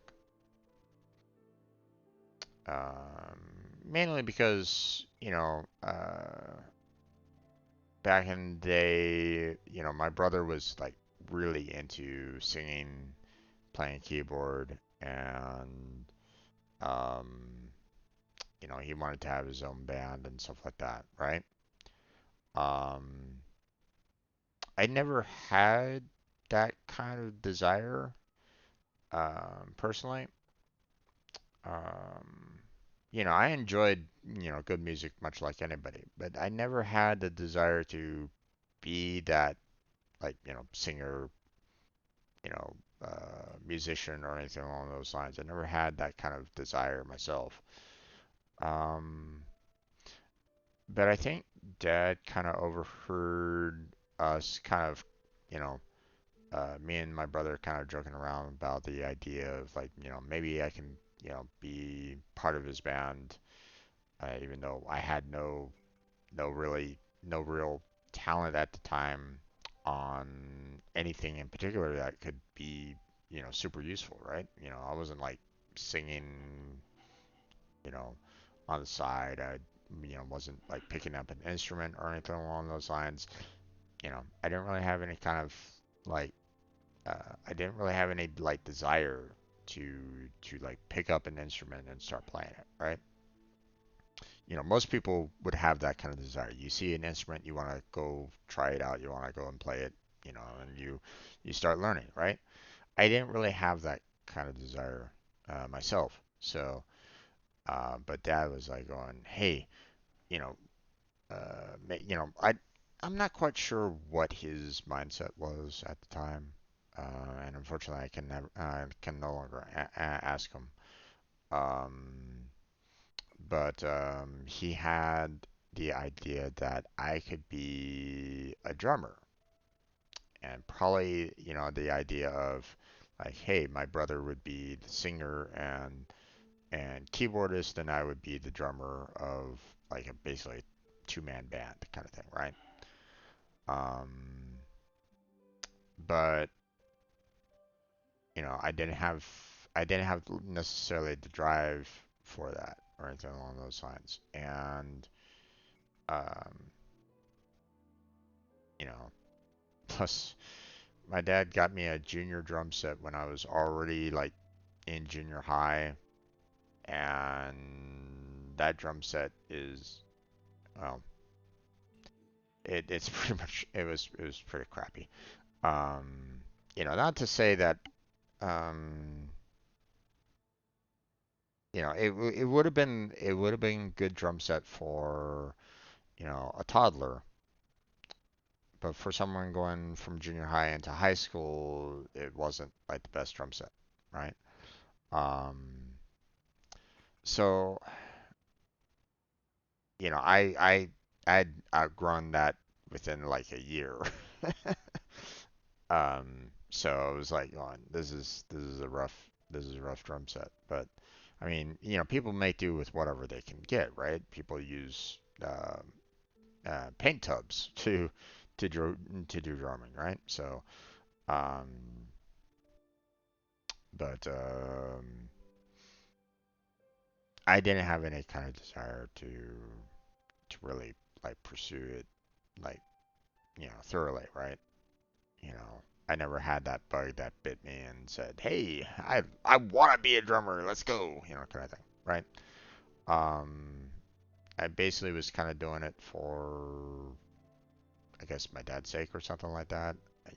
Um, Mainly because, back in the day, my brother was like really into singing, playing keyboard, and um, he wanted to have his own band and stuff like that, right? Um, I never had that kind of desire, personally. Um, I enjoyed, good music much like anybody, but I never had the desire to be that, like, singer, musician or anything along those lines. I never had that kind of desire myself. Um, but I think Dad kind of overheard us kind of, you know, me and my brother kind of joking around about the idea of like, maybe I can, be part of his band, even though I had no real talent at the time on anything in particular that could be, super useful, right? I wasn't like singing, you know, on the side. I, wasn't like picking up an instrument or anything along those lines. I didn't really have any kind of like, I didn't really have any like desire to like pick up an instrument and start playing it, right? Most people would have that kind of desire. You see an instrument, you want to go try it out, you want to go and play it, and you start learning, right? I didn't really have that kind of desire, myself. So, but Dad was like going, "Hey, you know, I'm not quite sure what his mindset was at the time, and unfortunately, I can no longer ask him. Um, but he had the idea that I could be a drummer, and probably, the idea of like, hey, my brother would be the singer and keyboardist, and I would be the drummer of like a basically two-man band kind of thing, right? Um, but I didn't have necessarily the drive for that or anything along those lines, and um, you know, plus my dad got me a junior drum set when I was already like in junior high, and that drum set is, well, it's pretty much it was pretty crappy. Um, Not to say that um, it would have been good drum set for, a toddler, but for someone going from junior high into high school, it wasn't like the best drum set, right? Um, so I'd outgrown that within like a year. So it was like, oh, this is a rough drum set. But I mean, people make do with whatever they can get, right? People use paint tubs to do drumming, right? So, um, but I didn't have any kind of desire to really like pursue it like thoroughly, right? I never had that bug that bit me and said, "Hey, I want to be a drummer. Let's go," kind of thing, right? Um, I basically was kind of doing it for, I guess, my dad's sake or something like that. I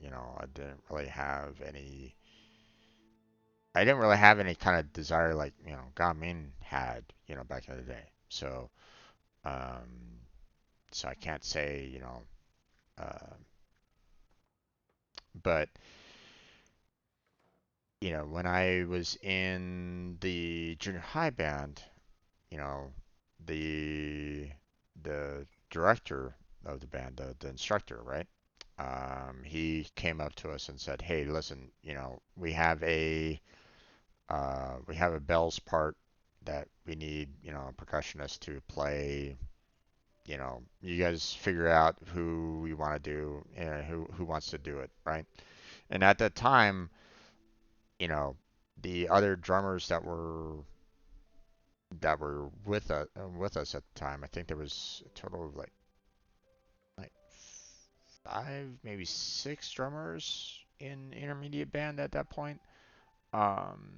didn't really have any. I didn't really have any kind of desire like Gamin had, back in the day. Um, so I can't say, but when I was in the junior high band, you know, the the director of the band, the instructor, right? He came up to us and said, "Hey, listen, we have a bells part that we need, a percussionist to play. You guys figure out who we want to do, who wants to do it, right?" And at that time, you know, the other drummers that were with us at the time, I think there was a total of like five, maybe six drummers in intermediate band at that point. Um,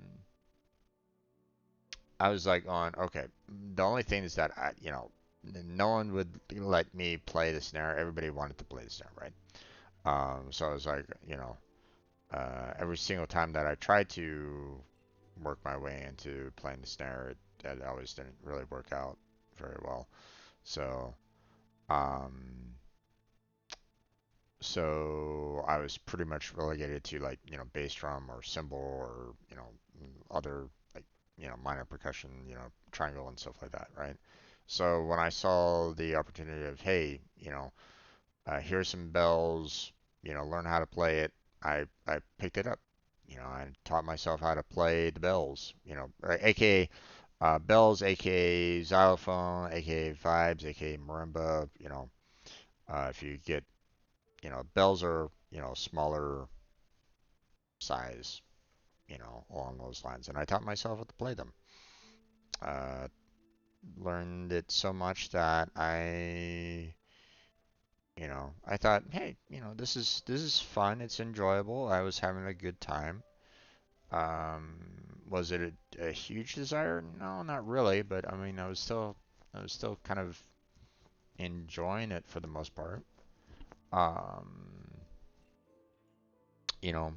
I was like on okay. The only thing is that no one would let me play the snare. Everybody wanted to play the snare, right? So I was like, every single time that I tried to work my way into playing the snare, it always didn't really work out very well. So, um, so I was pretty much relegated to like, bass drum or cymbal or, other like, minor percussion, triangle and stuff like that, right? So when I saw the opportunity of, hey, here's some bells, learn how to play it, I picked it up. I taught myself how to play the bells, aka bells, aka xylophone, aka vibes, aka marimba. If you get, bells are, smaller size, along those lines. And I taught myself how to play them. Uh, Learned it so much that I thought, hey, this is fun. It's enjoyable. I was having a good time. Um, was it a huge desire? No, not really. But I mean, I was still kind of enjoying it for the most part. Um, you know,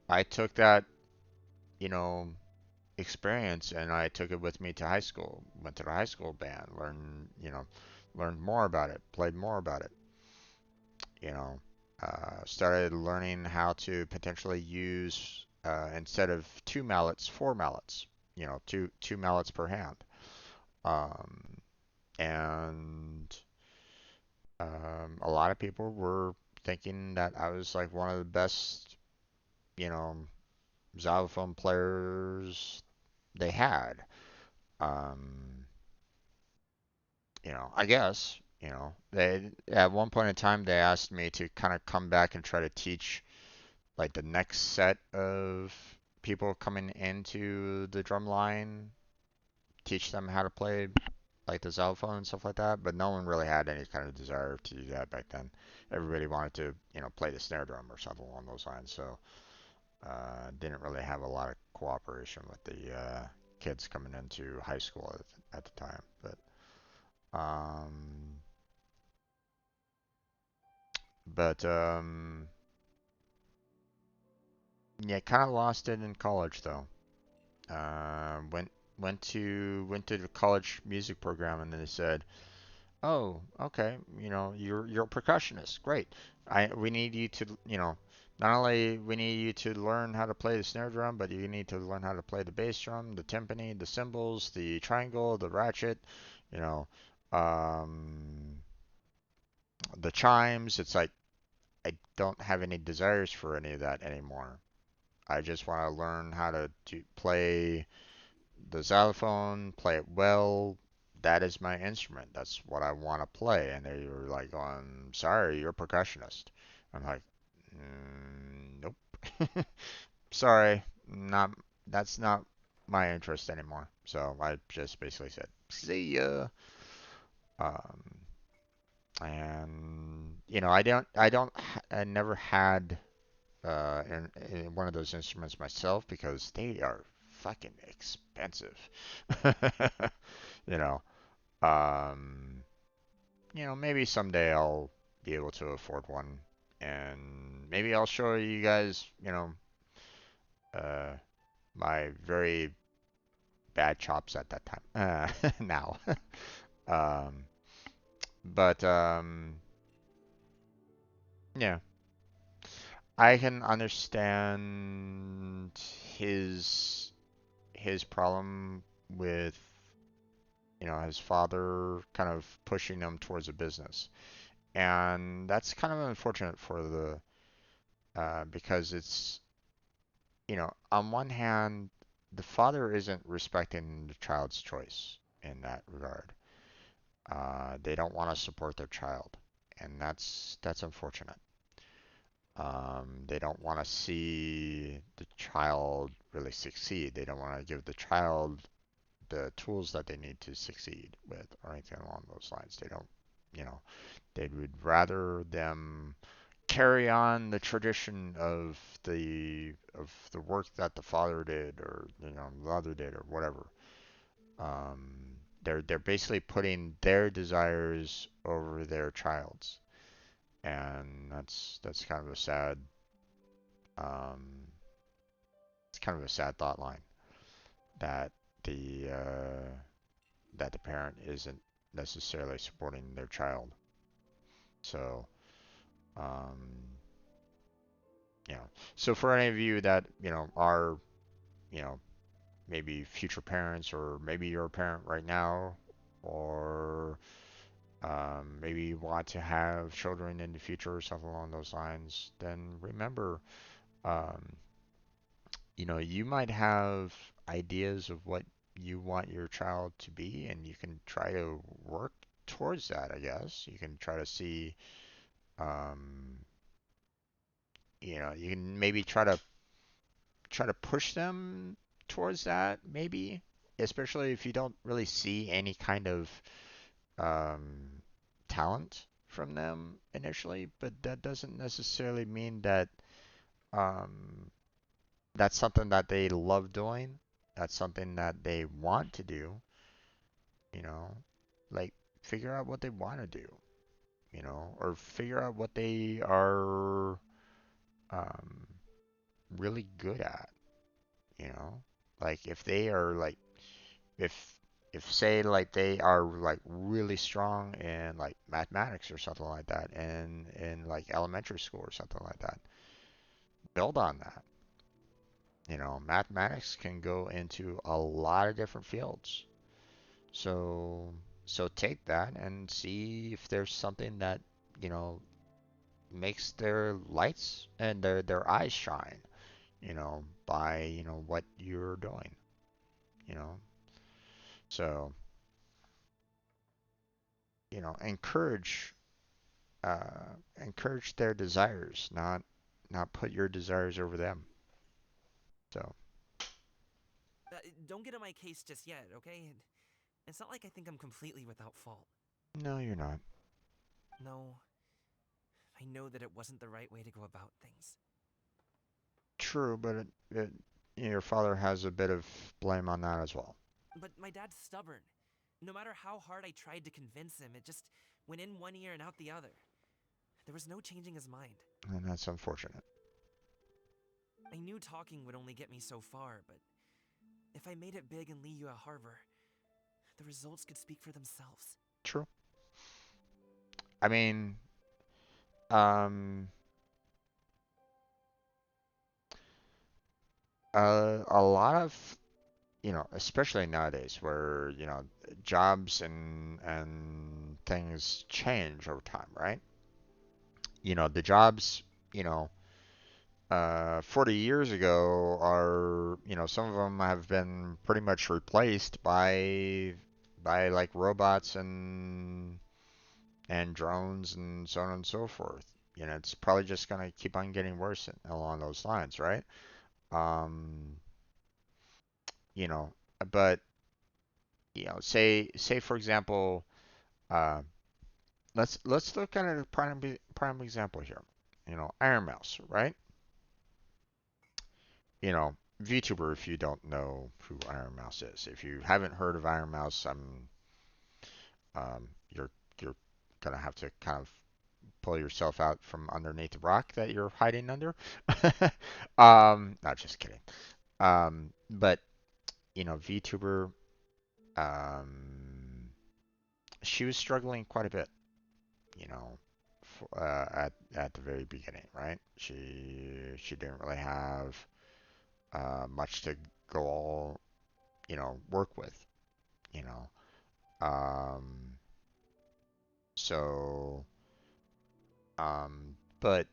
I took that, you know, experience and I took it with me to high school. Went to the high school band, learned more about it, played more about it. You know, Started learning how to potentially use instead of two mallets, four mallets. Two mallets per hand. Um, and A lot of people were thinking that I was like one of the best, you know, xylophone players they had. Um, I guess, they at one point in time they asked me to kind of come back and try to teach like the next set of people coming into the drum line, teach them how to play like the xylophone and stuff like that, but no one really had any kind of desire to do that back then. Everybody wanted to, play the snare drum or something along those lines, so didn't really have a lot of cooperation with the kids coming into high school at the time. Um, but yeah, kind of lost it in college though. Went to the college music program, and then they said, "Oh, okay. You're a percussionist. Great. We need you to, not only we need you to learn how to play the snare drum, but you need to learn how to play the bass drum, the timpani, the cymbals, the triangle, the ratchet, you know, um, the chimes." It's like, I don't have any desires for any of that anymore. I just want to learn how to play the xylophone, play it well. That is my instrument. That's what I want to play. And they were like, "Oh, I'm sorry, you're a percussionist." I'm like, nope. Sorry, not that's not my interest anymore. So I just basically said, "See ya." Um, and I never had in one of those instruments myself because they are fucking expensive. You know, um, maybe someday I'll be able to afford one, and maybe I'll show you guys, uh, my very bad chops at that time. Now, um, but yeah, I can understand his his problem with his father kind of pushing him towards a business, and that's kind of unfortunate for the because it's on one hand the father isn't respecting the child's choice in that regard. They don't want to support their child, and that's unfortunate. They don't want to see the child really succeed. They don't want to give the child the tools that they need to succeed with or anything along those lines. They don't, you know, they would rather them carry on the tradition of the work that the father did or the mother did or whatever. They're basically putting their desires over their child's, and that's kind of a sad um, it's kind of a sad thought line that the uh, that the parent isn't necessarily supporting their child. So, um, you know, so for any of you that are you know maybe future parents, or maybe you're a parent right now, or maybe you want to have children in the future or something along those lines, then remember, um, you might have ideas of what you want your child to be, and you can try to work towards that, I guess. You can try to see, um, you can maybe try to push them towards that, maybe, especially if you don't really see any kind of um, talent from them initially. But that doesn't necessarily mean that um, that's something that they love doing. That's something that they want to do, you know, like figure out what they want to do, or figure out what they are um, really good at, you know, like if they are like if if say like they are like really strong in like mathematics or something like that and in like elementary school or something like that, build on that. Mathematics can go into a lot of different fields. So take that and see if there's something that, you know, makes their lights and their eyes shine, by, what you're doing, you know. So, encourage encourage their desires, not put your desires over them. So, Don't get on my case just yet, okay? It's not like I think I'm completely without fault. no, you're not. No, I know that it wasn't the right way to go about things. True, but your father has a bit of blame on that as well. But my dad's stubborn. No matter how hard I tried to convince him, it just went in one ear and out the other. There was no changing his mind. And that's unfortunate. I knew talking would only get me so far, but if I made it big in Liyue Harbor, the results could speak for themselves. True. I mean, um, a lot of, especially nowadays where, jobs and things change over time, right? the jobs, you know, 40 years ago are, some of them have been pretty much replaced by like robots and drones and so on and so forth. It's probably just gonna keep on getting worse along those lines, right? Um, you know, but say for example, uh, let's look at a prime example here. Iron Mouse, right? VTuber, if you don't know who Iron Mouse is, if you haven't heard of Iron Mouse, you're gonna have to kind of pull yourself out from underneath the rock that you're hiding under. Not just kidding. But VTuber, um, she was struggling quite a bit, you know, at the very beginning, right? She didn't really have much to go work with, you know. Um, so, but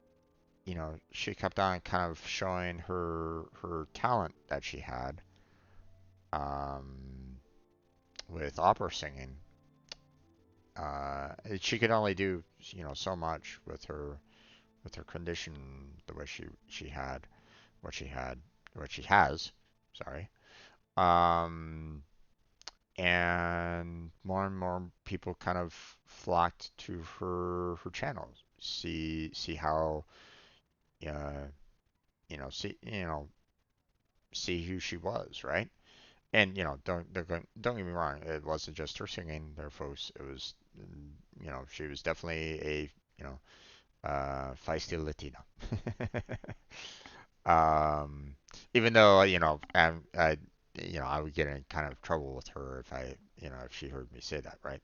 she kept on kind of showing her talent that she had um, with opera singing. She could only do so much with her condition, the way she had what she had what she has. Sorry. Um, and more people kind of flocked to her channel. See how uh, see who she was, right? And don't get me wrong, it wasn't just her singing there, folks. It was she was definitely a you know feisty Latina. um, Even though I would get in kind of trouble with her if she heard me say that, right?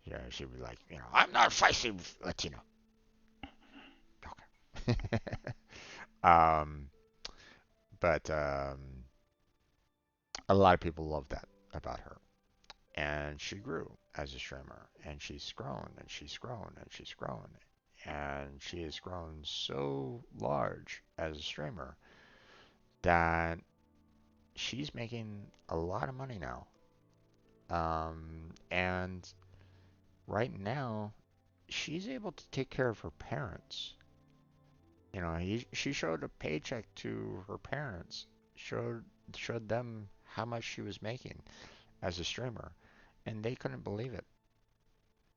Yeah, she'd be like, I'm not a feisty Latino. Okay. um, but a lot of people love that about her. And she grew as a streamer, and she's grown, and she's grown, and she's grown, and she has grown so large as a streamer that she's making a lot of money now. And right now, she's able to take care of her parents. She showed a paycheck to her parents, showed showed them how much she was making as a streamer, and they couldn't believe it.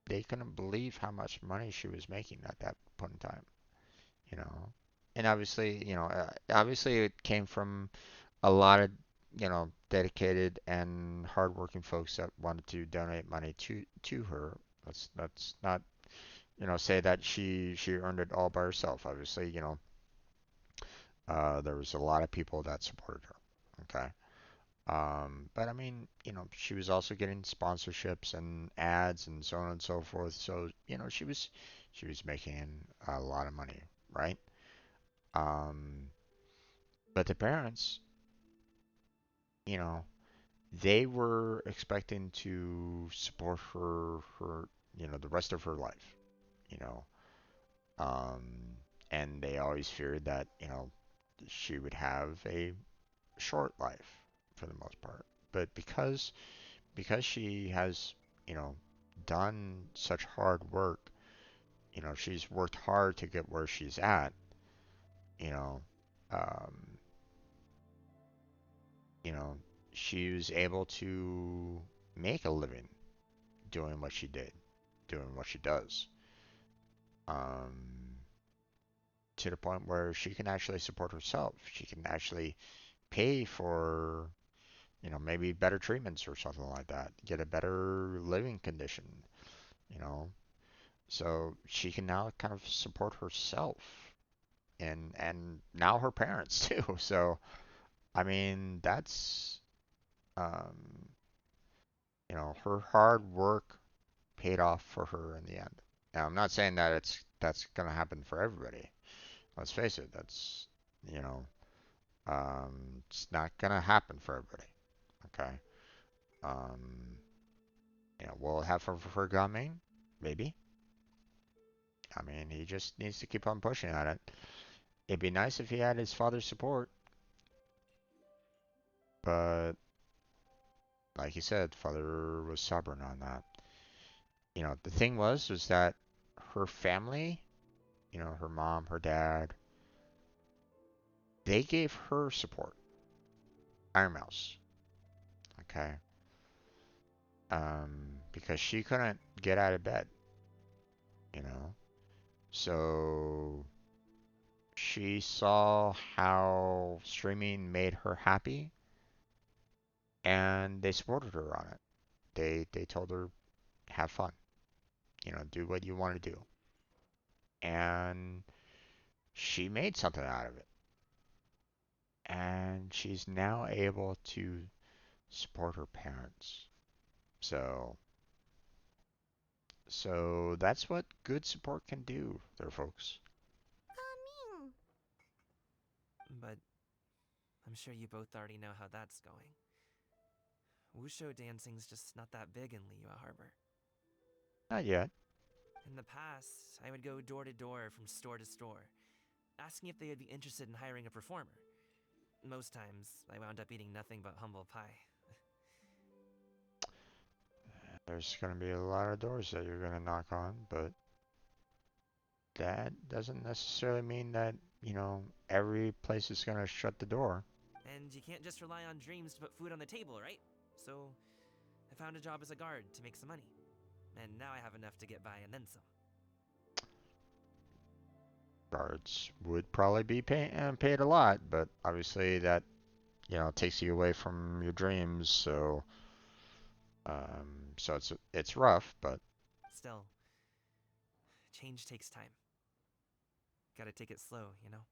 They couldn't believe how much money she was making at that point in time, you know. And obviously, obviously it came from a lot of, dedicated and hardworking folks that wanted to donate money to her. Let's not, say that she earned it all by herself. Obviously, there was a lot of people that supported her. Okay. But I mean, she was also getting sponsorships and ads and so on and so forth. So, she was making a lot of money, right? Um, but the parents, you know, they were expecting to support her, the rest of her life, you know. Um, and they always feared that, she would have a short life for the most part. But because she has, you know, done such hard work, she's worked hard to get where she's at, you know, um, you know, she was able to make a living doing what she did, doing what she does, um, to the point where she can actually support herself. She can actually pay for, maybe better treatments or something like that, get a better living condition, you know, so she can now kind of support herself and now her parents too. So I mean that's um, her hard work paid off for her in the end. Now I'm not saying that that's gonna happen for everybody. Let's face it, that's you know it's not gonna happen for everybody. Okay. Will it happen for gaming? Maybe. I mean, he just needs to keep on pushing at it. It'd be nice if he had his father's support, but like he said, father was stubborn on that. The thing was that her family, her mom, her dad, they gave her support. Iron Mouse, okay? Because she couldn't get out of bed, you know? So she saw how streaming made her happy, and they supported her on it. They told her, have fun, do what you want to do. And she made something out of it. And she's now able to support her parents. So so that's what good support can do there, folks. Coming. But I'm sure you both already know how that's going. Wushu dancing's just not that big in Liyue Harbor. Not yet. In the past, I would go door to door from store to store, asking if they would be interested in hiring a performer. Most times, I wound up eating nothing but humble pie. There's going to be a lot of doors that you're going to knock on, but that doesn't necessarily mean that, every place is going to shut the door. And you can't just rely on dreams to put food on the table, right? So, I found a job as a guard to make some money. And now I have enough to get by and then some. Guards would probably be paid a lot, but obviously that, takes you away from your dreams, so it's rough, but Still, change takes time. Gotta take it slow, you know?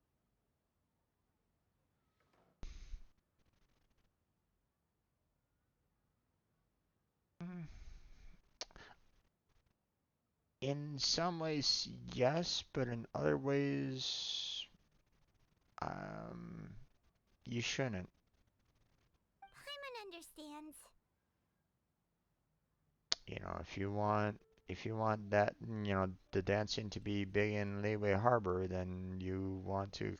in some ways, yes, but in other ways, um, you shouldn't. Paimon understands. If you want that, the dancing to be big in Liyue Harbor, then you want to,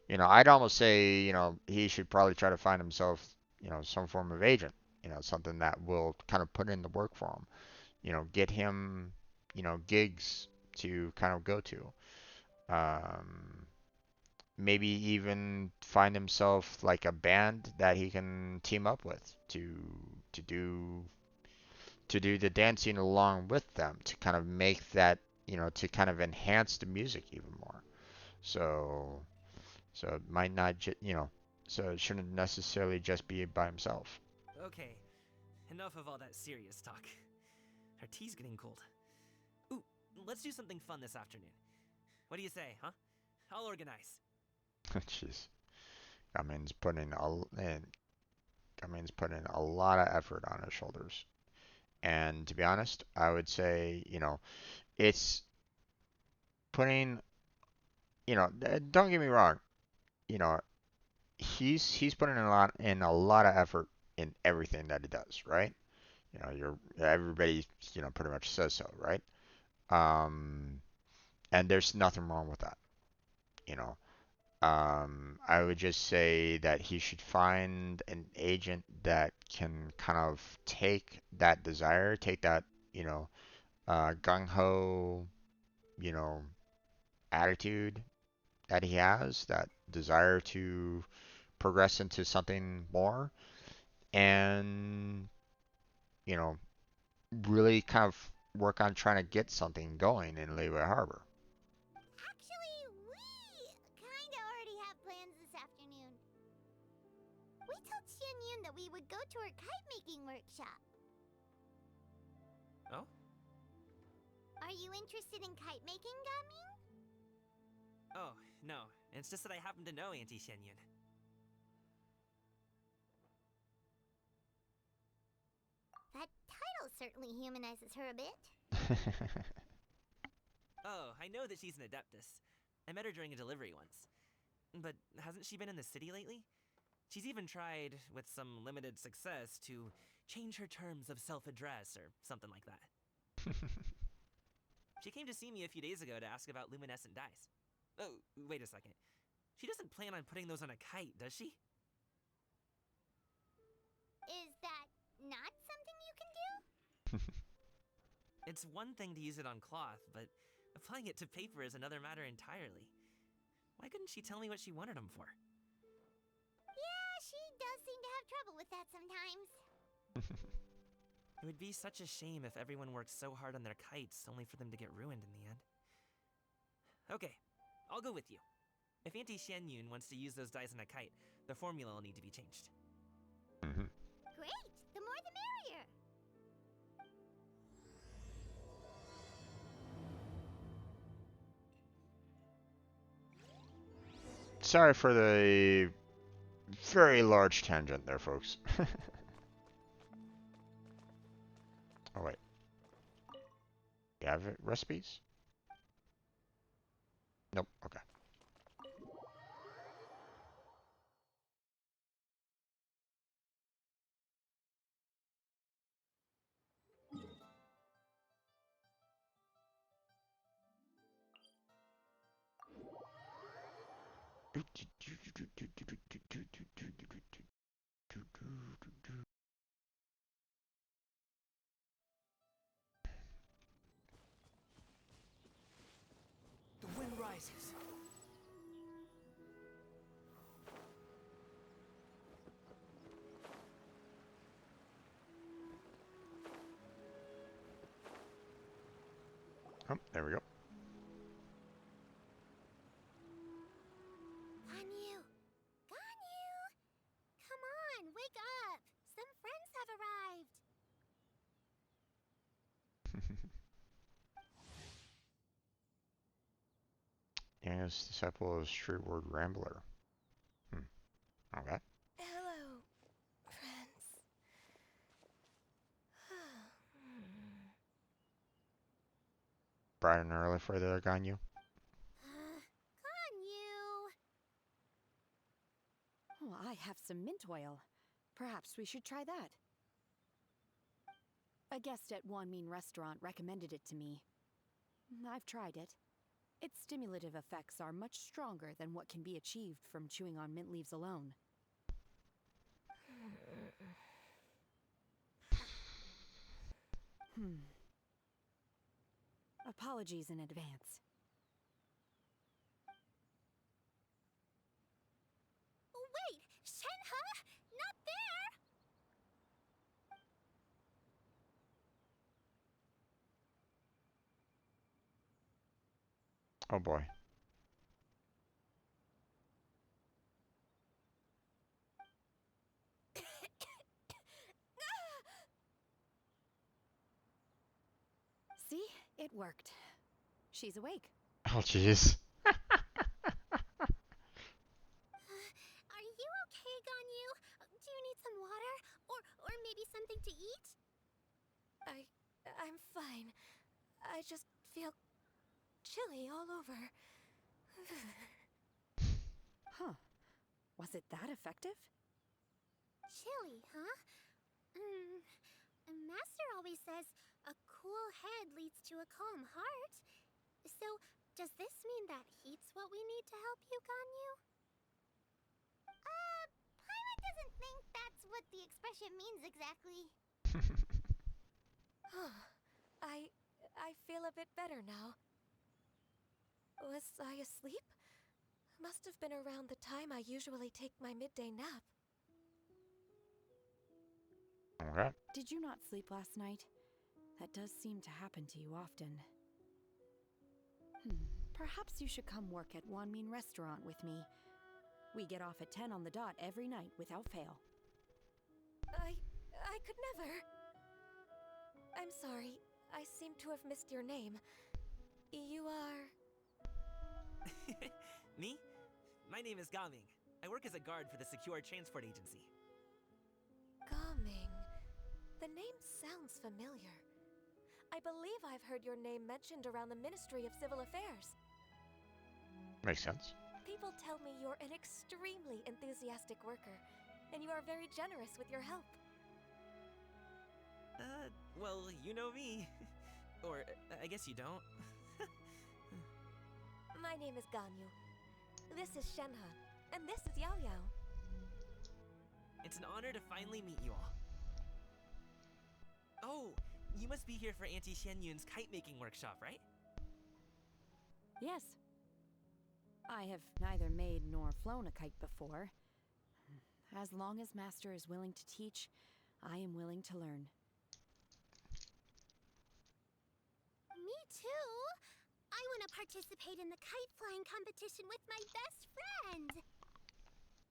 I'd almost say, he should probably try to find himself, some form of agent, something that will kind of put in the work for him, get him, gigs to kind of go to. Um, Maybe even find himself like a band that he can team up with to do to do the dancing along with them to kind of make that, to kind of enhance the music even more. So so it might not so it shouldn't necessarily just be by himself. Okay, enough of all that serious talk. Our tea's getting cold. Ooh, let's do something fun this afternoon. What do you say, huh? I'll organize. Jeez. Gamin's putting a lot of effort on his shoulders. And to be honest, I would say, it's putting, don't get me wrong, you know, he's putting a lot of effort in everything that he does, right? Everybody, pretty much says so, right? Um, and there's nothing wrong with that, you know. I would just say that he should find an agent that can kind of take that, gung ho, you know, attitude that he has, that desire to progress into something more, and, you know, really kind of work on trying to get something going in Liyue Harbor. Actually, we kinda already have plans this afternoon. We told Xianyun that we would go to her kite making workshop. Oh? Are you interested in kite making, Gaming? Oh, no. It's just that I happen to know Auntie Xianyun. That title certainly humanizes her a bit. Oh, I know that she's an adeptus. I met her during a delivery once. But hasn't she been in the city lately? She's even tried, with some limited success, to change her terms of self-address or something like that. She came to see me a few days ago to ask about luminescent dyes. Oh, wait a second. She doesn't plan on putting those on a kite, does she? Is that not something you can do? It's one thing to use it on cloth, but applying it to paper is another matter entirely. Why couldn't she tell me what she wanted them for? Yeah, she does seem to have trouble with that sometimes. It would be such a shame if everyone worked so hard on their kites only for them to get ruined in the end. Okay, I'll go with you. If Auntie Xianyun wants to use those dyes on a kite, the formula will need to be changed. Great! The more the merrier! Sorry for the very large tangent there, folks. Oh, wait. You have recipes? Nope, okay. The wind rises. Oh, there we go. Ganyu! Ganyu! Come on, wake up! Some friends have arrived! Yes, disciple of Shrewd Rambler. Okay. Hello, friends. Bright and early for the Ganyu. Ganyu! Oh, I have some mint oil. Perhaps we should try that. A guest at Wanmin Restaurant recommended it to me. I've tried it. Its stimulative effects are much stronger than what can be achieved from chewing on mint leaves alone. Apologies in advance. Wait! Shenhe? Not there! Oh boy. See? It worked. She's awake. Oh jeez. Are you okay, Ganyu? Do you need some water? Or maybe something to eat? I'm fine. I just feel chilly all over. Huh. Was it that effective? Chilly, huh? Master always says a cool head leads to a calm heart. So, does this mean that heat's what we need to help you, Ganyu? Paimon doesn't think that's what the expression means exactly. I feel a bit better now. Was I asleep? Must have been around the time I usually take my midday nap. Okay. Did you not sleep last night? That does seem to happen to you often. Perhaps you should come work at Wanmin Restaurant with me. We get off at 10 on the dot every night without fail. I could never. I'm sorry. I seem to have missed your name. You are... Me? My name is Gaming. I work as a guard for the Secure Transport Agency. Gaming. The name sounds familiar. I believe I've heard your name mentioned around the Ministry of Civil Affairs. Makes sense. People tell me you're an extremely enthusiastic worker, and you are very generous with your help. Well, you know me. Or, I guess you don't. My name is Ganyu. This is Shenhe. And this is Yao Yao. It's an honor to finally meet you all. Oh, you must be here for Auntie Xianyun's kite-making workshop, right? Yes. I have neither made nor flown a kite before. As long as Master is willing to teach, I am willing to learn. Me too. I want to participate in the kite flying competition with my best friend.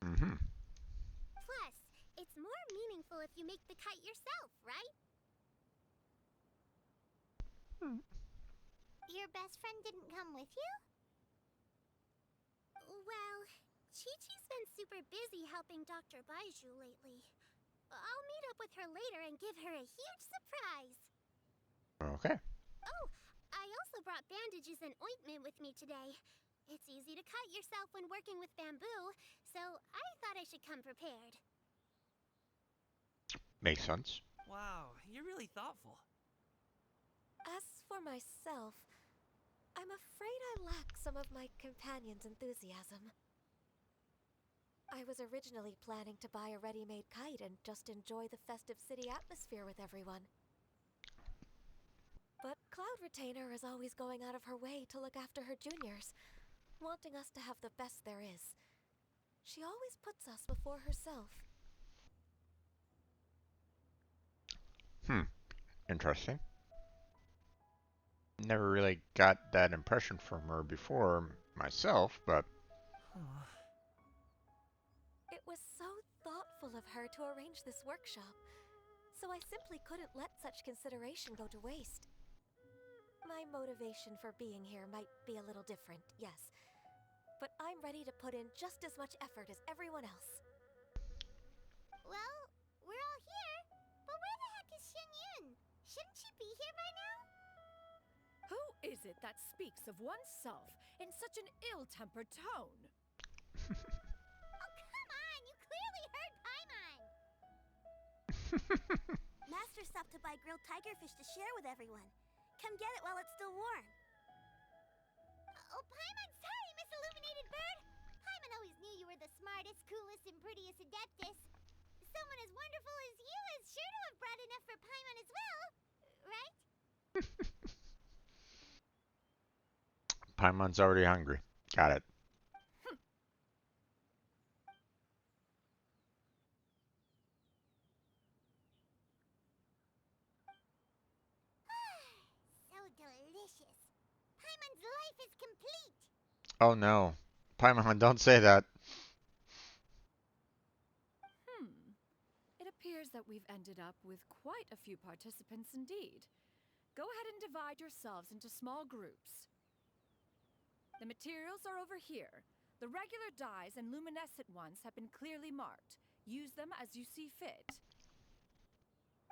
Mm-hmm. Plus, it's more meaningful if you make the kite yourself, right? Your best friend didn't come with you? Well, Chi-Chi's been super busy helping Dr. Baiju lately. I'll meet up with her later and give her a huge surprise. Okay. Oh, I also brought bandages and ointment with me today. It's easy to cut yourself when working with bamboo, so I thought I should come prepared. Makes sense. Wow, you're really thoughtful. As for myself, I'm afraid I lack some of my companion's enthusiasm. I was originally planning to buy a ready-made kite and just enjoy the festive city atmosphere with everyone. But Cloud Retainer is always going out of her way to look after her juniors, wanting us to have the best there is. She always puts us before herself. Interesting. Never really got that impression from her before myself, but It was so thoughtful of her to arrange this workshop, so I simply couldn't let such consideration go to waste. My motivation for being here might be a little different, yes, but I'm ready to put in just as much effort as everyone else. Well, we're all here, but where the heck is Xianyun? Shouldn't she be here by now? Who is it that speaks of oneself in such an ill-tempered tone? Oh, come on! You clearly heard Paimon! Master stopped to buy grilled tigerfish to share with everyone. Come get it while it's still warm. Oh, Paimon, sorry, Miss Illuminated Bird! Paimon always knew you were the smartest, coolest, and prettiest Adeptus. Someone as wonderful as you is sure to have brought enough for Paimon as well, right? Paimon's already hungry. Got it. So delicious. Paimon's life is complete. Oh no. Paimon, don't say that. It appears that we've ended up with quite a few participants indeed. Go ahead and divide yourselves into small groups. The materials are over here. The regular dyes and luminescent ones have been clearly marked. Use them as you see fit.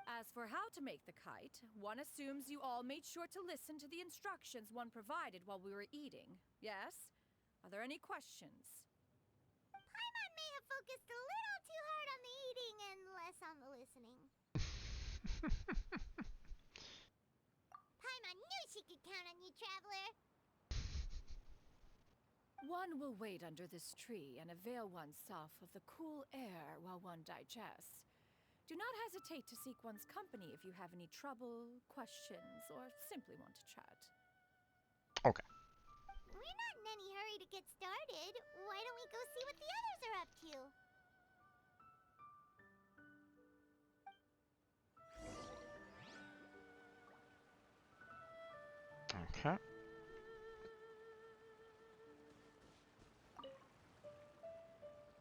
As for how to make the kite, one assumes you all made sure to listen to the instructions one provided while we were eating. Yes? Are there any questions? Paimon may have focused a little too hard on the eating and less on the listening. Paimon knew she could count on you, Traveler. One will wait under this tree and avail oneself of the cool air while one digests. Do not hesitate to seek one's company if you have any trouble, questions, or simply want to chat. Okay. We're not in any hurry to get started. Why don't we go see what the others are up to? Okay.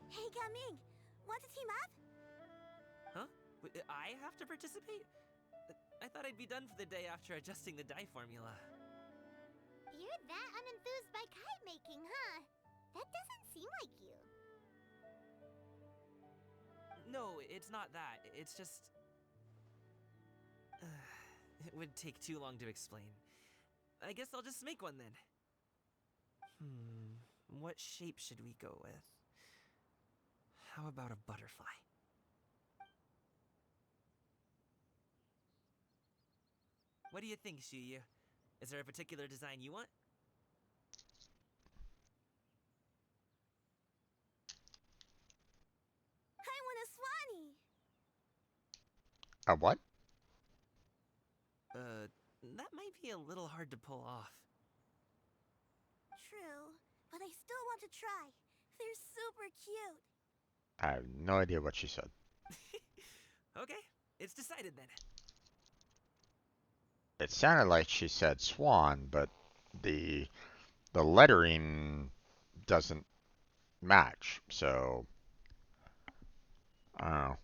Hey, Gaming, want to team up? Huh? I have to participate? I thought I'd be done for the day after adjusting the dye formula. You're that unenthused by kite making, huh? That doesn't seem like you. No, it's not that. It's just... it would take too long to explain. I guess I'll just make one then. What shape should we go with? How about a butterfly? What do you think, Shuyu? Is there a particular design you want? I want a Swanee! A what? That might be a little hard to pull off. True, but I still want to try. They're super cute. I have no idea what she said. Okay, it's decided then. It sounded like she said swan, but the lettering doesn't match. So I don't know.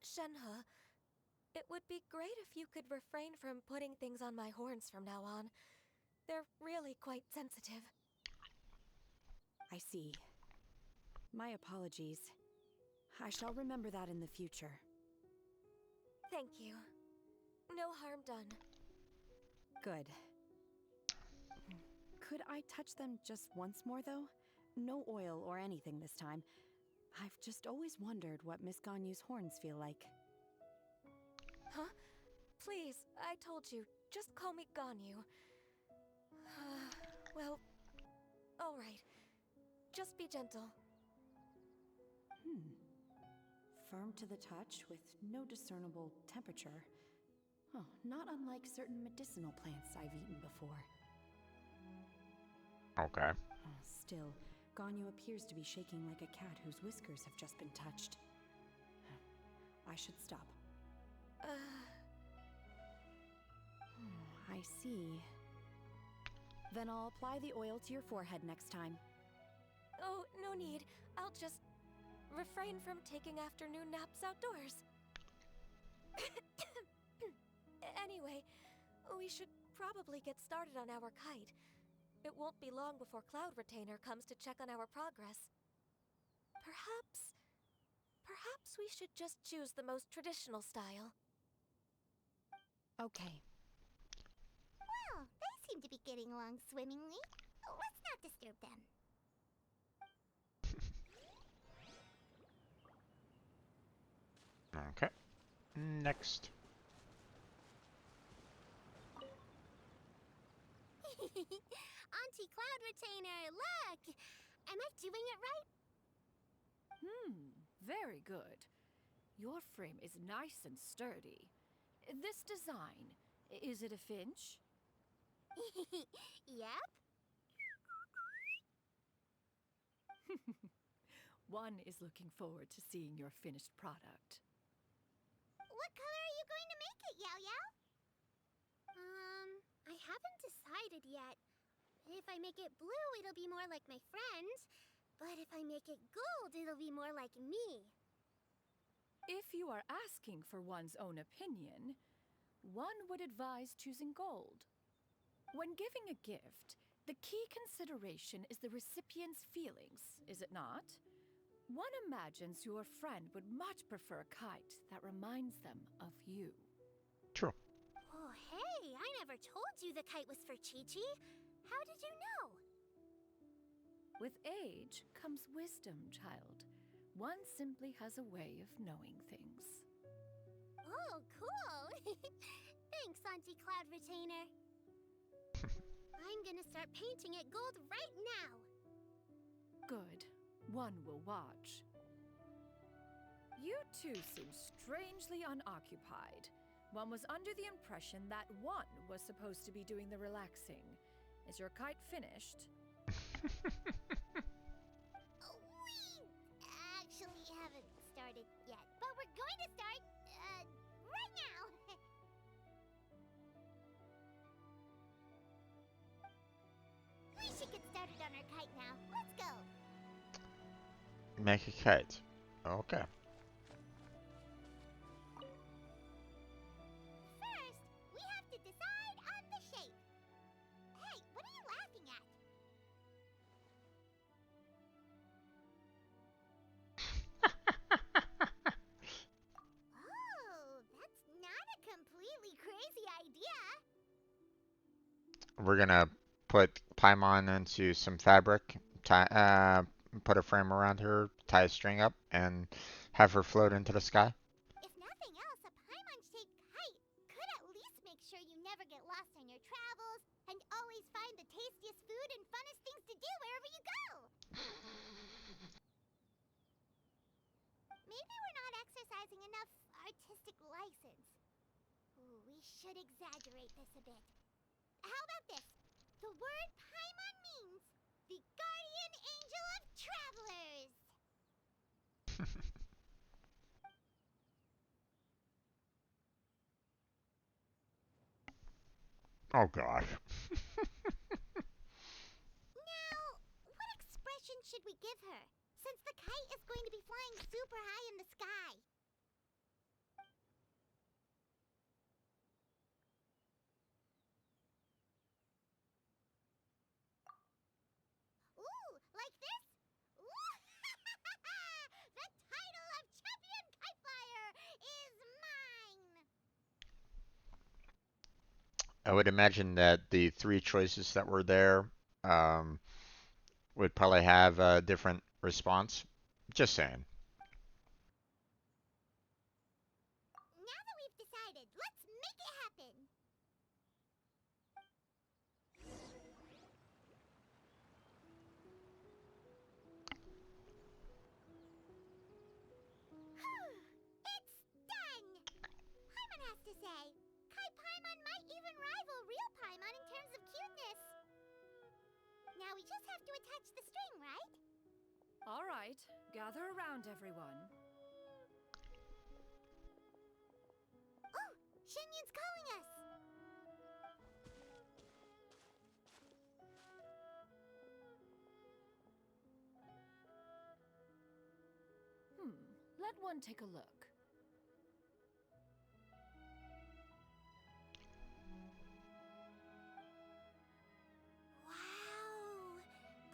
Shenhe, it would be great if you could refrain from putting things on my horns from now on. They're really quite sensitive. I see. My apologies. I shall remember that in the future. Thank you. No harm done. Good. Could I touch them just once more, though? No oil or anything this time. I've just always wondered what Miss Ganyu's horns feel like. Huh? Please, I told you, just call me Ganyu. Well, alright. Just be gentle. Firm to the touch with no discernible temperature. Oh, not unlike certain medicinal plants I've eaten before. Okay. Still, Ganyu appears to be shaking like a cat whose whiskers have just been touched. I should stop. I see. Then I'll apply the oil to your forehead next time. Oh, no need. I'll just refrain from taking afternoon naps outdoors. Anyway, we should probably get started on our kite. It won't be long before Cloud Retainer comes to check on our progress. Perhaps we should just choose the most traditional style. Okay. Well, they seem to be getting along swimmingly. Let's not disturb them. Okay. Next. Auntie Cloud Retainer, look! Am I doing it right? Very good. Your frame is nice and sturdy. This design, is it a finch? Yep. One is looking forward to seeing your finished product. What color are you going to make it, Yao Yao? I haven't decided yet. If I make it blue, it'll be more like my friend. But if I make it gold, it'll be more like me. If you are asking for one's own opinion, one would advise choosing gold. When giving a gift, the key consideration is the recipient's feelings, is it not? One imagines your friend would much prefer a kite that reminds them of you. True. Oh, hey, I never told you the kite was for Chi-Chi. How did you know? With age comes wisdom, child. One simply has a way of knowing things. Oh, cool. Thanks, Auntie Cloud Retainer. I'm gonna start painting it gold right now. Good. One will watch. You two seem strangely unoccupied. One was under the impression that one was supposed to be doing the relaxing. Is your kite finished? We actually haven't started yet, but we're going to start, right now. We should get started on our kite now. Let's go. Make a kite. Okay. First, we have to decide on the shape. Hey, what are you laughing at? Oh, that's not a completely crazy idea. We're gonna put Paimon into some fabric, put a frame around her, tie a string up, and have her float into the sky. If nothing else, a Paimon-shaped kite could at least make sure you never get lost on your travels and always find the tastiest food and funnest things to do wherever you go. Maybe we're not exercising enough artistic license. Ooh, we should exaggerate this a bit. How about this? The word Paimon means the guardian angel of travelers. Oh gosh. Now, what expression should we give her, since the kite is going to be flying super high in the sky? Ooh, like this? Ooh, the title of Champion Kite Flyer is mine! I would imagine that the three choices that were there um, would probably have a different response. Just saying. Now that we've decided, let's make it happen! It's done! Paimon has to say, Kite Paimon might even rival real Paimon in terms of cuteness. Now we just have to attach the string, right? All right, gather around, everyone. Oh, Shenyun's calling us! Let one take a look. Wow!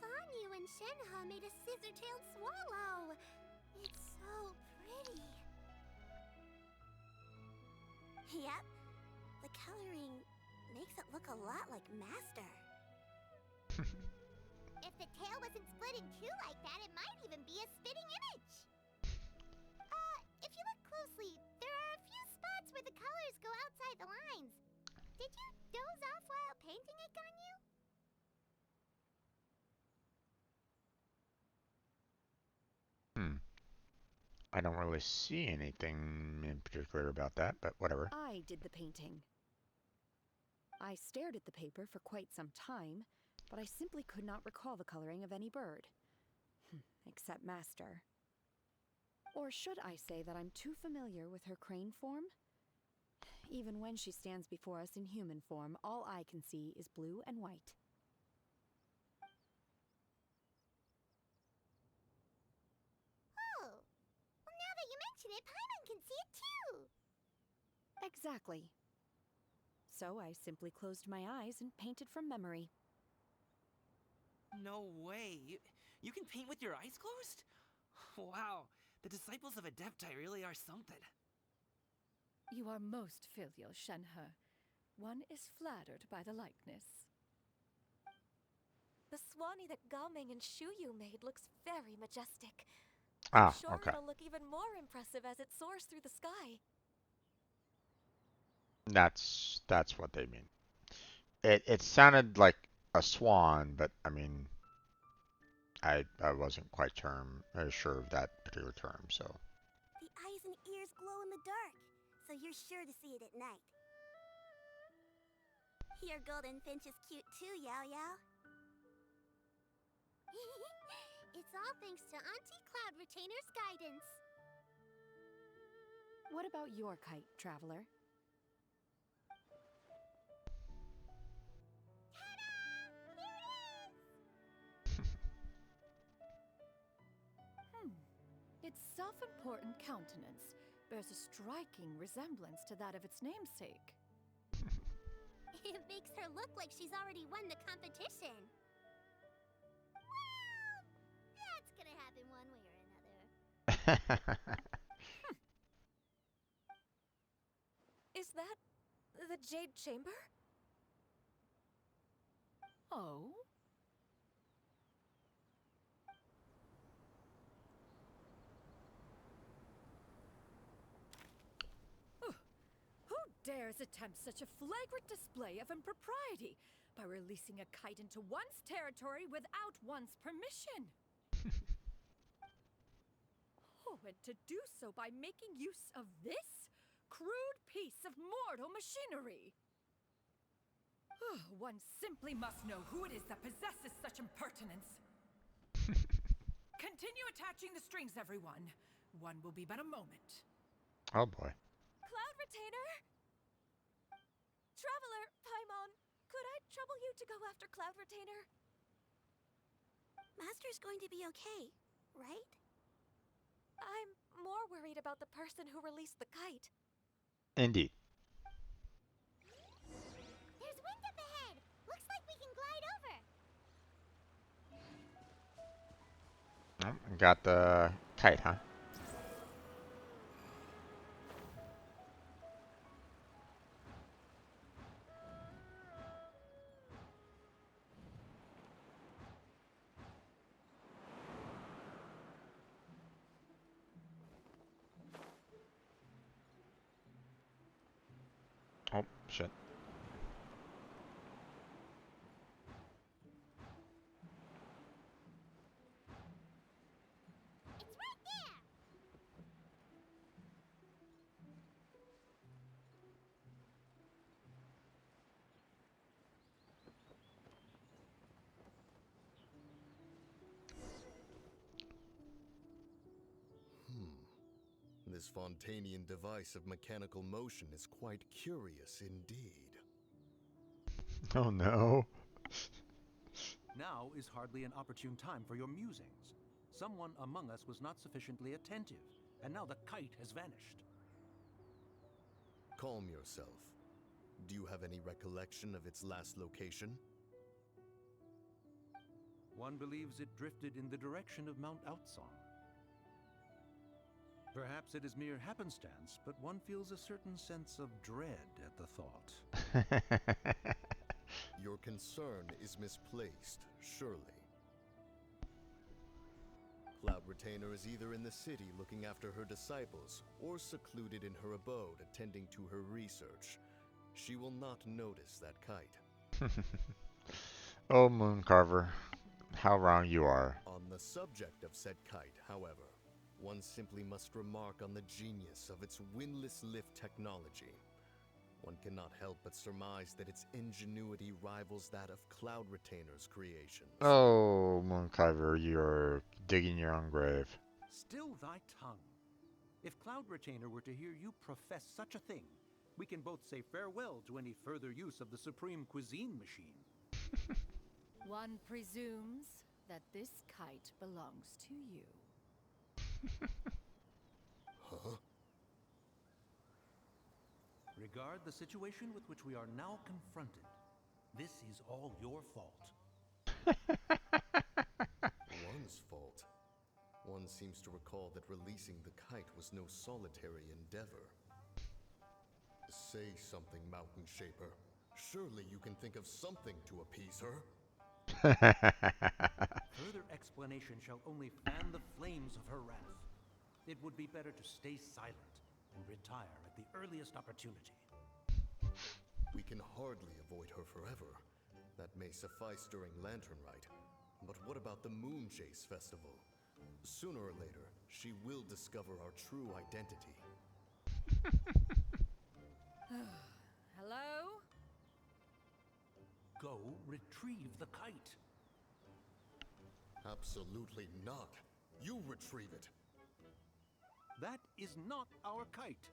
Ganyu and Shenhe made a scissor-tailed swallow! It's so pretty. Yep. The coloring makes it look a lot like Master. If the tail wasn't split in two like that, it might even be a spitting image. If you look closely, there are a few spots where the colors go outside the lines. Did you doze off while painting it, Ganyu? Hmm. I don't really see anything in particular about that, but whatever. I did the painting. I stared at the paper for quite some time, but I simply could not recall the coloring of any bird. Except Master. Or should I say that I'm too familiar with her crane form? Even when she stands before us in human form, all I can see is blue and white. Oh, well now that you mention it, Paimon can see it too! Exactly. So I simply closed my eyes and painted from memory. No way. You can paint with your eyes closed? Wow. The disciples of Adepti really are something. You are most filial, Shenhe. One is flattered by the likeness. The Swanee that Gaming and Shuyu made looks very majestic. Ah, I'm sure okay. it'll look even more impressive as it soars through the sky. That's what they mean. It sounded like a swan, but I mean, I wasn't quite sure of that particular term. So The eyes and ears glow in the dark, so you're sure to see it at night. Your golden finch is cute too, Yao Yao. It's all thanks to Auntie Cloud Retainer's guidance. What about your kite, Traveler? Its self-important countenance bears a striking resemblance to that of its namesake. It makes her look like she's already won the competition. Well, that's gonna happen one way or another. Is that the Jade Chamber? Oh? Who dares attempt such a flagrant display of impropriety by releasing a kite into one's territory without one's permission? Oh, and to do so by making use of this crude piece of mortal machinery. One simply must know who it is that possesses such impertinence. Continue attaching the strings, everyone. One will be but a moment. Oh boy. Cloud Retainer! Traveler, Paimon, could I trouble you to go after Cloud Retainer? Master's going to be okay, right? I'm more worried about the person who released the kite. Indeed. There's wind up ahead! Looks like we can glide over! Oh, got the kite, huh? Oh, shit. It's right there! This Fontanian device of mechanical motion is quite curious indeed. Oh no. Now is hardly an opportune time for your musings. Someone among us was not sufficiently attentive, and now the kite has vanished. Calm yourself. Do you have any recollection of its last location? One believes it drifted in the direction of Mount Outsong. Perhaps it is mere happenstance, but one feels a certain sense of dread at the thought. Your concern is misplaced, surely. Cloud Retainer is either in the city looking after her disciples, or secluded in her abode attending to her research. She will not notice that kite. Oh, Mooncarver, how wrong you are. On the subject of said kite, however, one simply must remark on the genius of its windless lift technology. One cannot help but surmise that its ingenuity rivals that of Cloud Retainer's creations. Oh, Mooncarver, you're digging your own grave. Still thy tongue. If Cloud Retainer were to hear you profess such a thing, we can both say farewell to any further use of the Supreme Cuisine Machine. One presumes that this kite belongs to you. Huh? Regard the situation with which we are now confronted. This is all your fault. One's fault. One seems to recall that releasing the kite was no solitary endeavor. Say something, Mountain Shaper. Surely you can think of something to appease her. Further explanation shall only fan the flames of her wrath. It would be better to stay silent and retire at the earliest opportunity. We can hardly avoid her forever. That may suffice during Lantern Rite. But what about the Moon Chase Festival? Sooner or later, she will discover our true identity. Hello? Go retrieve the kite. Absolutely not. You retrieve it. That is not our kite.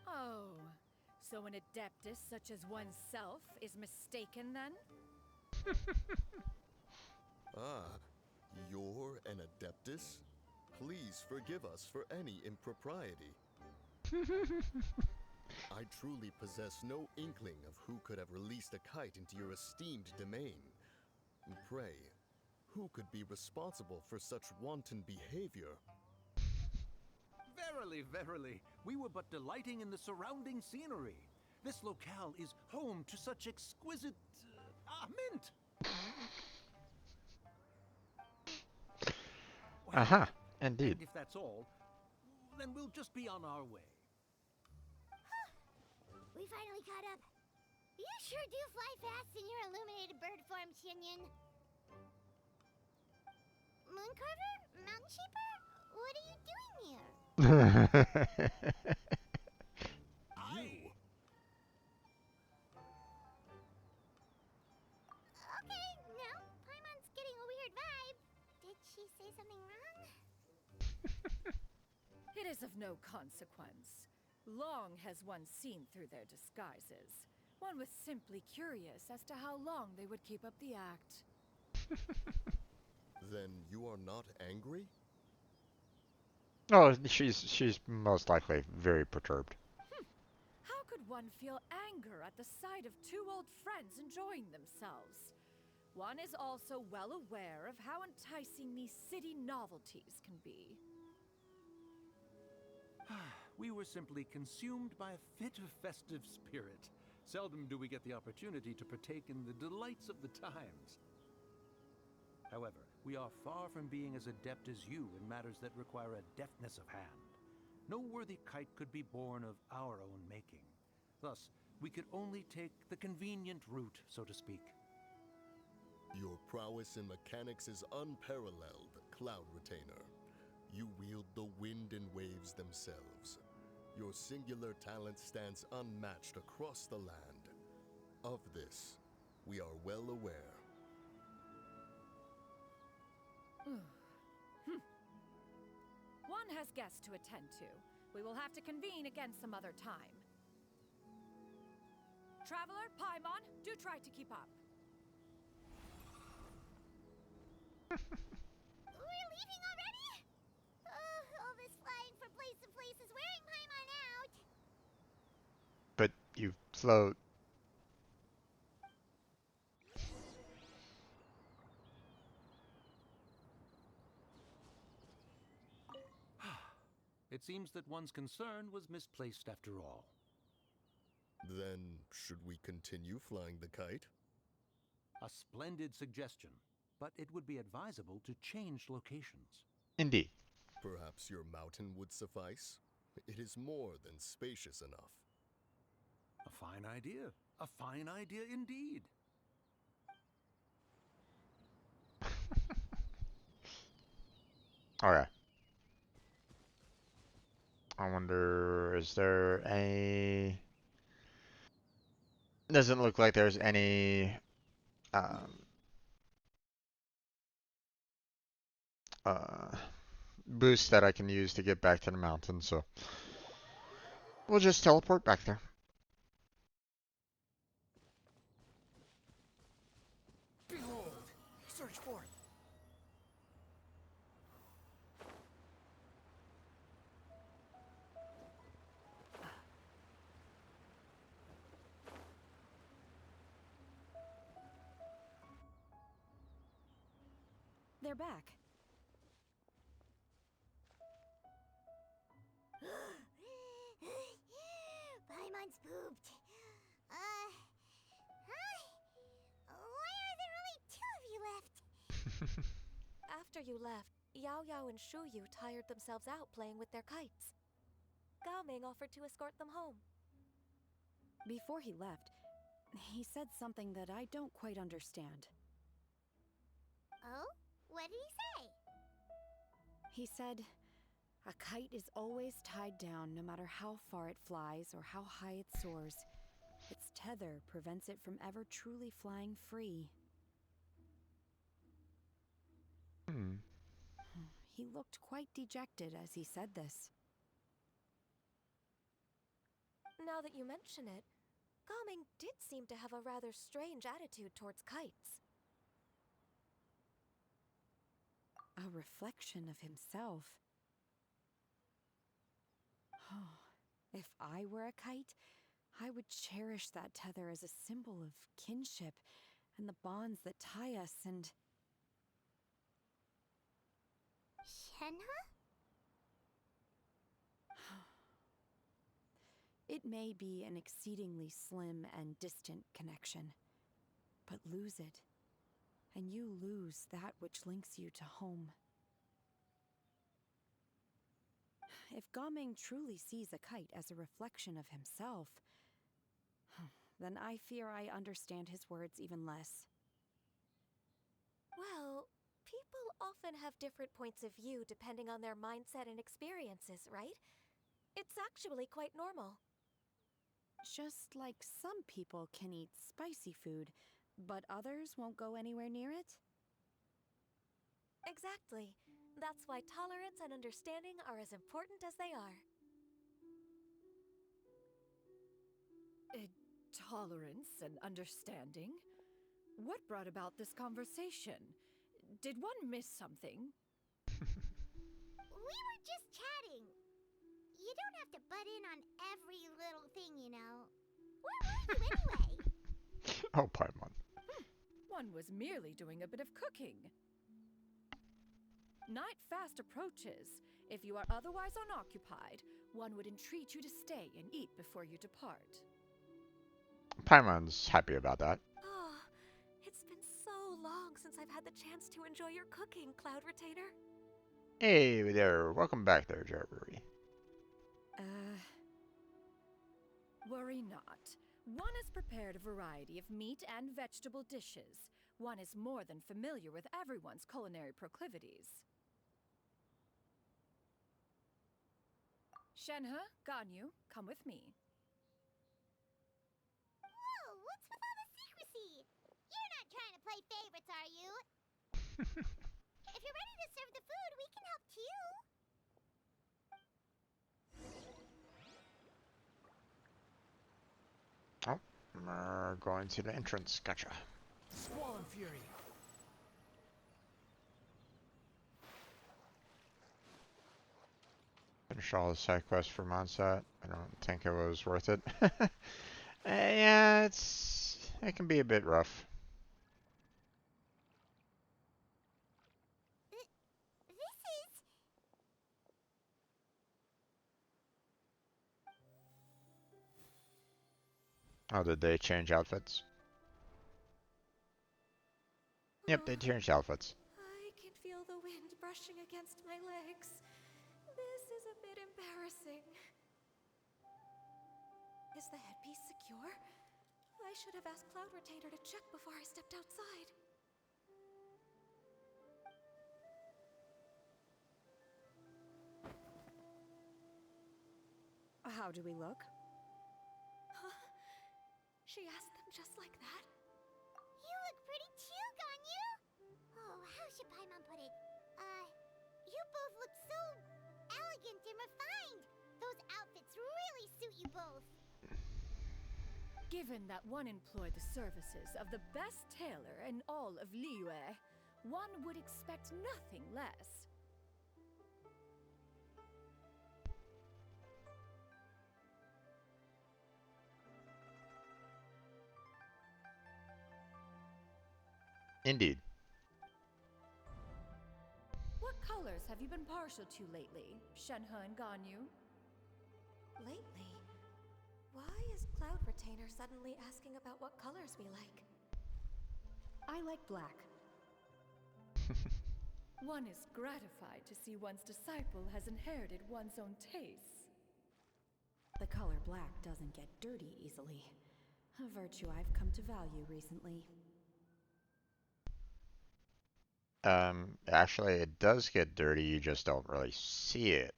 Oh, so an adeptus such as oneself is mistaken then? Ah, you're an Adeptus? Please forgive us for any impropriety. I truly possess no inkling of who could have released a kite into your esteemed domain. Pray, who could be responsible for such wanton behavior? Verily, verily, we were but delighting in the surrounding scenery. This locale is home to such exquisite mint. Well, Uh-huh. Indeed. and if that's all, then we'll just be on our way. We finally caught up. You sure do fly fast in your illuminated bird form, Shinyan. Mooncarver? Mountain Sheeper? What are you doing here? You? Okay, now Paimon's getting a weird vibe. Did she say something wrong? It is of no consequence. Long has one seen through their disguises. One was simply curious as to how long they would keep up the act. Then you are not angry? Oh, she's most likely very perturbed. How could one feel anger at the sight of two old friends enjoying themselves? One is also well aware of how enticing these city novelties can be. We were simply consumed by a fit of festive spirit. Seldom do we get the opportunity to partake in the delights of the times. However, we are far from being as adept as you in matters that require a deftness of hand. No worthy kite could be born of our own making. Thus, we could only take the convenient route, so to speak. Your prowess in mechanics is unparalleled, Cloud Retainer. You wield the wind and waves themselves. Your singular talent stands unmatched across the land. Of this, we are well aware. One has guests to attend to. We will have to convene again some other time. Traveler, Paimon, do try to keep up. We're leaving already? All this flying from place to place is wearing Paimon out. But you float. It seems that one's concern was misplaced after all. Then, should we continue flying the kite? A splendid suggestion, but it would be advisable to change locations. Indeed. Perhaps your mountain would suffice? It is more than spacious enough. A fine idea. A fine idea indeed. Okay. I wonder, is there any... Doesn't look like there's any um, uh, boost that I can use to get back to the mountain, so we'll just teleport back there. Behold! Search for it! They're back. Paimon's pooped. Hi? Why are there only two of you left? After you left, Yao Yao and Shu Yu tired themselves out playing with their kites. Gao Ming offered to escort them home. Before he left, he said something that I don't quite understand. Oh? What did he say? He said, a kite is always tied down no matter how far it flies or how high it soars. Its tether prevents it from ever truly flying free. He looked quite dejected as he said this. Now that you mention it, Gao Ming did seem to have a rather strange attitude towards kites. A reflection of himself. Oh, if I were a kite, I would cherish that tether as a symbol of kinship and the bonds that tie us and... Shenhe? It may be an exceedingly slim and distant connection, but lose it, and you lose that which links you to home. If Gaming truly sees a kite as a reflection of himself, then I fear I understand his words even less. Well, people often have different points of view depending on their mindset and experiences, right? It's actually quite normal. Just like some people can eat spicy food, but others won't go anywhere near it? Exactly. That's why tolerance and understanding are as important as they are. Tolerance and understanding? What brought about this conversation? Did one miss something? We were just chatting. You don't have to butt in on every little thing, you know. Where were you anyway? Oh, Paimon. One was merely doing a bit of cooking. Night fast approaches. If you are otherwise unoccupied, one would entreat you to stay and eat before you depart. Paimon's happy about that. Oh, it's been so long since I've had the chance to enjoy your cooking, Cloud Retainer. Hey there, welcome back there, Jerry. Worry not. One has prepared a variety of meat and vegetable dishes. One is more than familiar with everyone's culinary proclivities. Shenhe, Ganyu, come with me. Whoa, what's with all the secrecy? You're not trying to play favorites, are you? If you're ready to serve the food, we can help too. Oh, we're going to the entrance. Gotcha. Squall and Fury. Finish all the side quests for Mondstadt. I don't think it was worth it. Yeah, it can be a bit rough. This is... Oh, did they change outfits? Yep, they changed outfits. I can feel the wind brushing against my legs. This is a bit embarrassing. Is the headpiece secure? I should have asked Cloud Retainer to check before I stepped outside. How do we look? Huh? She asked them just like that? You look pretty too, Ganyu. Oh, how should Paimon put it? You both look so elegant and refined. Those outfits really suit you both. Given that one employed the services of the best tailor in all of Liyue, one would expect nothing less. Indeed. What colors have you been partial to lately, Shenhe and Ganyu? Lately? Why is Cloud Retainer suddenly asking about what colors we like? I like black. One is gratified to see one's disciple has inherited one's own tastes. The color black doesn't get dirty easily. A virtue I've come to value recently. Actually, it does get dirty, you just don't really see it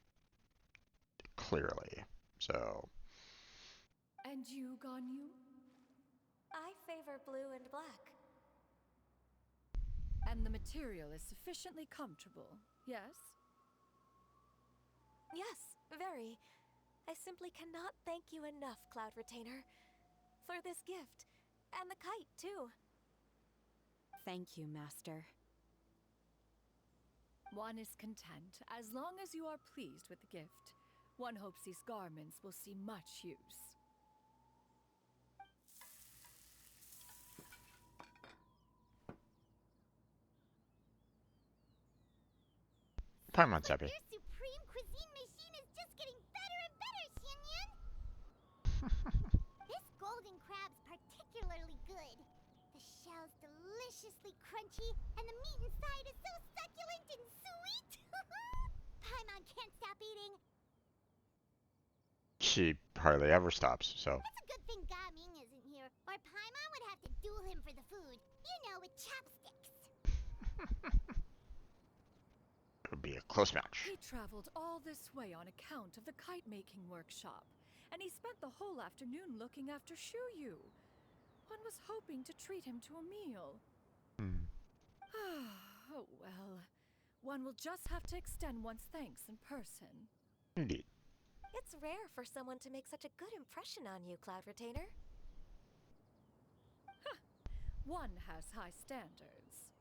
clearly. So, And you, Ganyu? I favor blue and black. And the material is sufficiently comfortable, yes? Yes, very. I simply cannot thank you enough, Cloud Retainer, for this gift. And the kite, too. Thank you, Master. One is content as long as you are pleased with the gift. One hopes these garments will see much use. Paimon's happy. Your supreme cuisine machine is just getting better and better, Xianyun. smells deliciously crunchy, and the meat inside is so succulent and sweet. Paimon can't stop eating. She hardly ever stops, so. It's a good thing Gaming isn't here, or Paimon would have to duel him for the food. You know, with chopsticks. It would be a close match. He traveled all this way on account of the kite-making workshop, and he spent the whole afternoon looking after Shuyu. One was hoping to treat him to a meal. Oh well. One will just have to extend one's thanks in person. Indeed. It's rare for someone to make such a good impression on you, Cloud Retainer. One has high standards.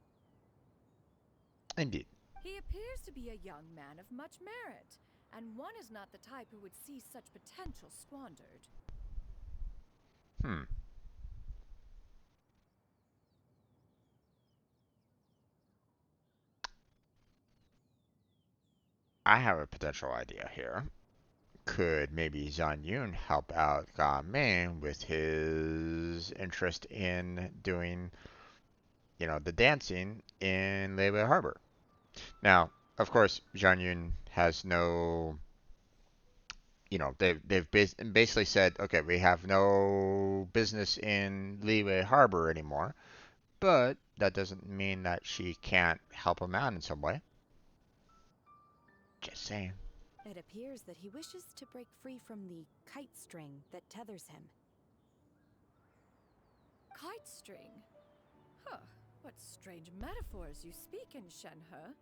Indeed. He appears to be a young man of much merit, and one is not the type who would see such potential squandered. I have a potential idea here. Could maybe Zhan Yun help out Ga Ming with his interest in doing, the dancing in Leyte Harbor? Now, of course, Zhan Yun has no, they've basically said, okay, we have no business in Leyte Harbor anymore, but that doesn't mean that she can't help him out in some way. Just saying. It appears that he wishes to break free from the kite string that tethers him. Kite string? Huh, what strange metaphors you speak in, Shenhe.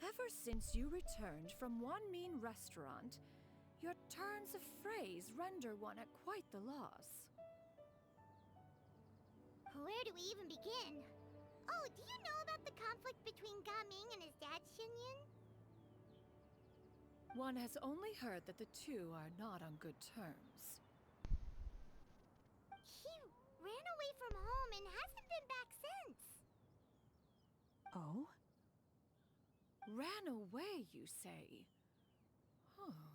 Ever since you returned from one mean restaurant, your turns of phrase render one at quite the loss. Where do we even begin? Oh, do you know about the conflict between Gaming and his dad, Xinyun? One has only heard that the two are not on good terms. He ran away from home and hasn't been back since. Oh? Ran away, you say? Huh.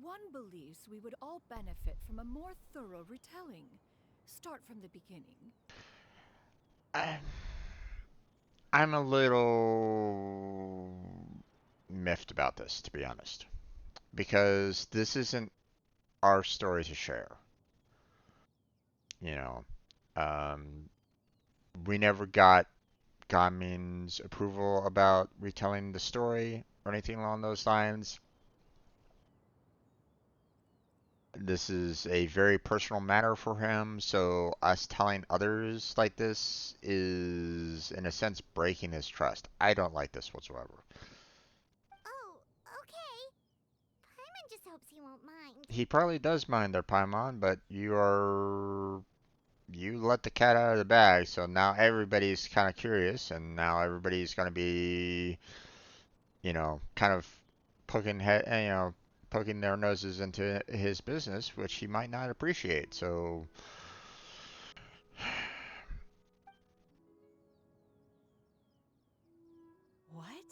One believes we would all benefit from a more thorough retelling. Start from the beginning. I'm a little miffed about this, to be honest, because this isn't our story to share. We never got Gamin's approval about retelling the story or anything along those lines. This is a very personal matter for him, so us telling others like this is, in a sense, breaking his trust. I don't like this whatsoever. Oh, okay. Paimon just hopes he won't mind. He probably does mind their Paimon, but you let the cat out of the bag, so now everybody's kind of curious, and now everybody's going to be, kind of poking poking their noses into his business, which he might not appreciate. So, What?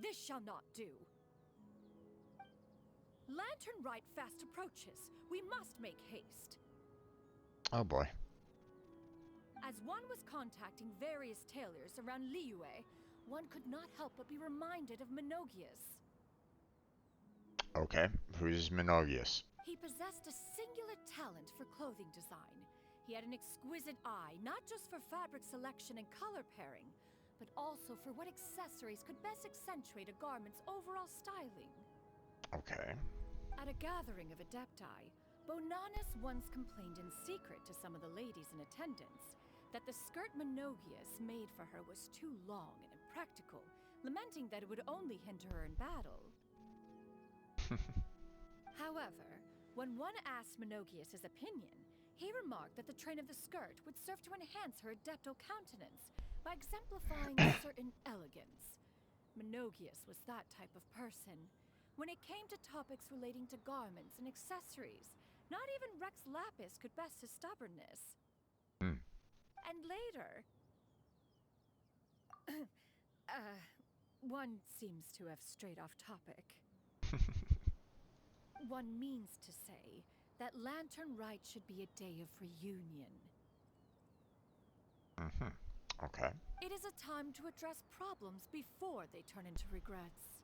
This shall not do. Lantern Rite fast approaches. We must make haste. oh boy. As one was contacting various tailors around Liyue, one could not help but be reminded of Menogius. Okay, who's Menogius? He possessed a singular talent for clothing design. He had an exquisite eye, not just for fabric selection and color pairing, but also for what accessories could best accentuate a garment's overall styling. Okay. At a gathering of Adepti, Bonanis once complained in secret to some of the ladies in attendance that the skirt Menogius made for her was too long and impractical, lamenting that it would only hinder her in battle. However, when one asked Menogius his opinion, he remarked that the train of the skirt would serve to enhance her adeptal countenance by exemplifying a certain elegance. Menogius was that type of person. When it came to topics relating to garments and accessories, not even Rex Lapis could best his stubbornness. And later... one seems to have strayed off topic. One means to say that Lantern Rite should be a day of reunion. Mm-hmm. Okay. It is a time to address problems before they turn into regrets.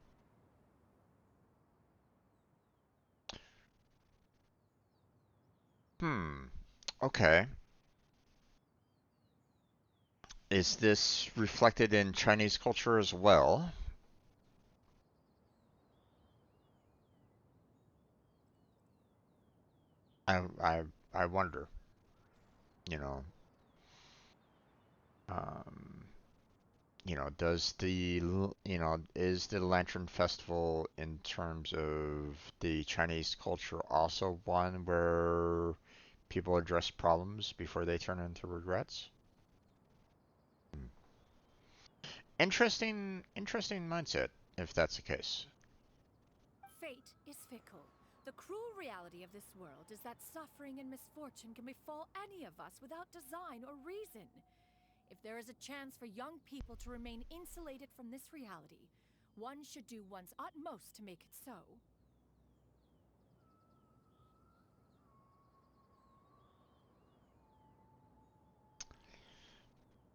Okay. Is this reflected in Chinese culture as well? I I I wonder. You know, um, does is the Lantern Festival in terms of the Chinese culture also one where people address problems before they turn into regrets? Interesting mindset, if that's the case. Fate is fickle. The cruel reality of this world is that suffering and misfortune can befall any of us without design or reason. If there is a chance for young people to remain insulated from this reality, one should do one's utmost to make it so.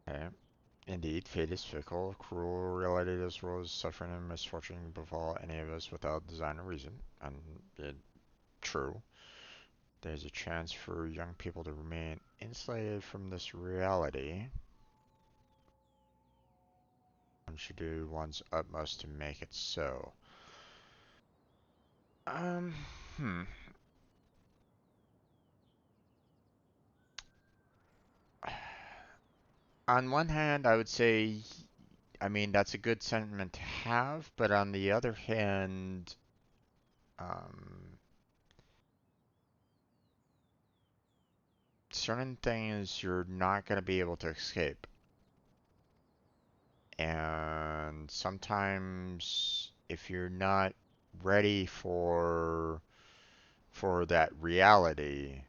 Okay. Indeed, fate is fickle. Cruel reality of this world is suffering and misfortune can befall any of us without design or reason. And true. There's a chance for young people to remain insulated from this reality. One should do one's utmost to make it so. Um, hmm. On one hand, I would say, I mean, that's a good sentiment to have, but on the other hand, um, certain things you're not going to be able to escape. And sometimes if you're not ready for that reality,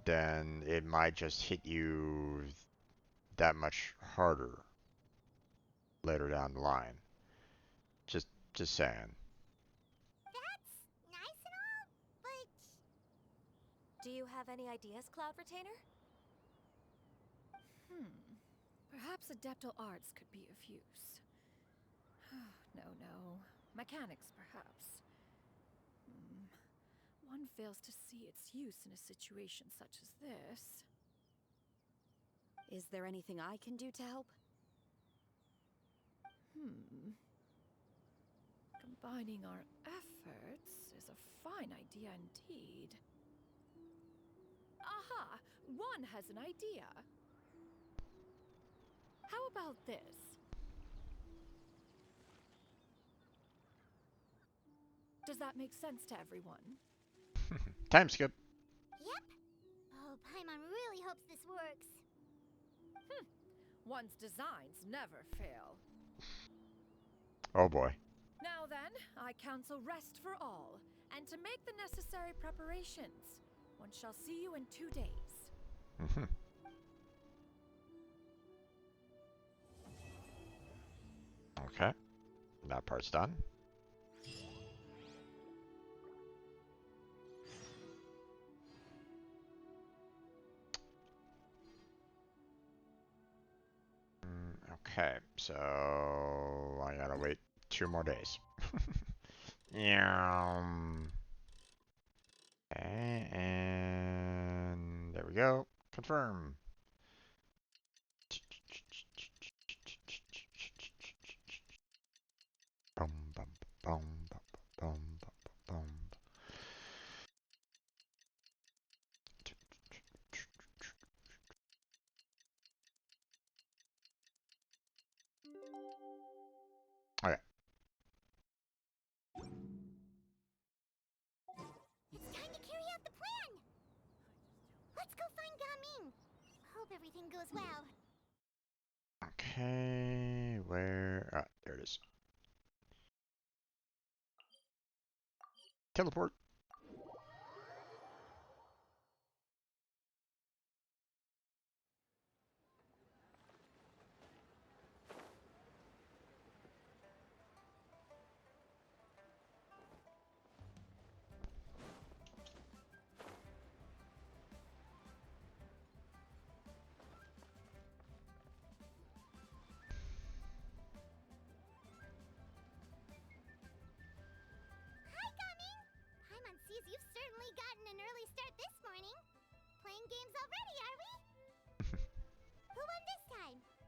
then it might just hit you that much harder later down the line. Just just saying. That's nice and all, but Do you have any ideas, Cloud Retainer? Perhaps adeptal arts could be of use. No. Mechanics, perhaps. One fails to see its use in a situation such as this. Is there anything I can do to help? Combining our efforts is a fine idea indeed. Aha! One has an idea. How about this? Does that make sense to everyone? Time skip. yep. Oh, Paimon really hopes this works. One's designs never fail. Oh boy. Now then, I counsel rest for all, and to make the necessary preparations. One shall see you in 2 days. Mhm. Okay. That part's done. Okay, so I gotta wait 2 more days. Yeah. Okay, and there we go. Confirm. Bum, bum, bum, bum, bum, bum, bum. Okay. It's time to carry out the plan! Let's go find Gaming! Hope everything goes well. Okay, where? Ah, there it is. Teleport.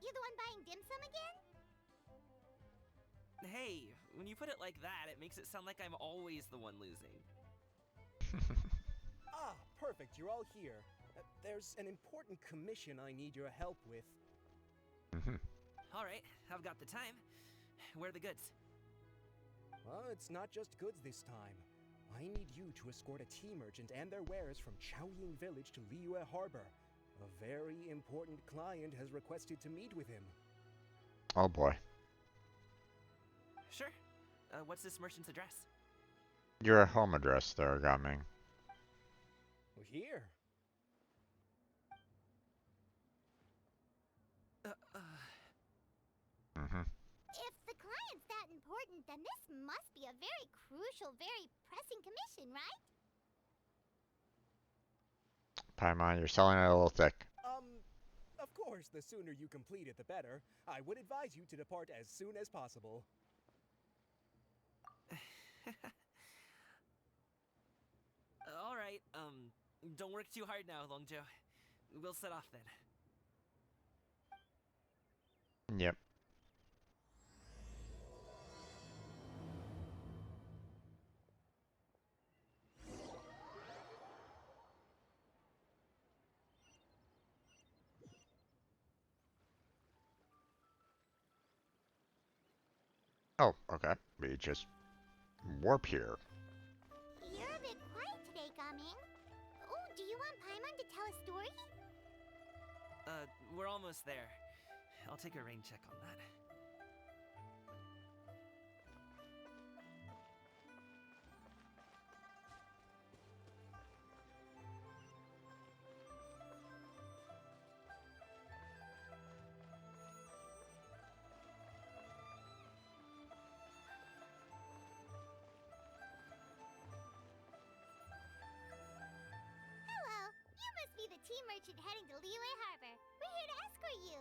You the one buying dim sum again? Hey, when you put it like that, it makes it sound like I'm always the one losing. Ah, perfect. You're all here. There's an important commission I need your help with. All right, I've got the time. Where are the goods? Well, it's not just goods this time. I need you to escort a tea merchant and their wares from Chaoying Village to Liyue Harbor. A very important client has requested to meet with him. Oh boy. Sure. What's this merchant's address? Your home address there, Gaming. Here. If the client's that important, then this must be a very crucial, very pressing commission, right? Paimon, you're selling it a little thick. Of course, the sooner you complete it, the better. I would advise you to depart as soon as possible. All right, don't work too hard now, Longjo. We'll set off then. Yep. Oh, okay. We just warp here. You're a bit quiet today, Gaming. Oh, do you want Paimon to tell a story? We're almost there. I'll take a rain check on that. Hello, you must be the tea merchant heading to Liyue Harbor. We're here to escort you.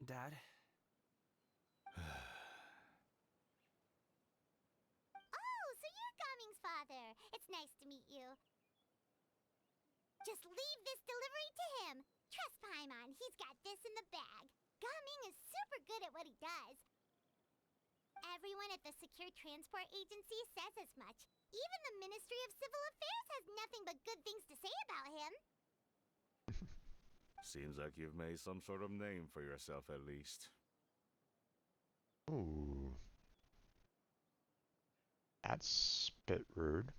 Dad? Oh, so you're Gaming's father. It's nice to meet you. Just leave this delivery to him. Trust Paimon, he's got this in the bag. Gaming is super good at what he does. Everyone at the Secure Transport Agency says as much. Even the Ministry of Civil Affairs has nothing but good things to say about him. Seems like you've made some sort of name for yourself at least. Ooh. That's a bit rude.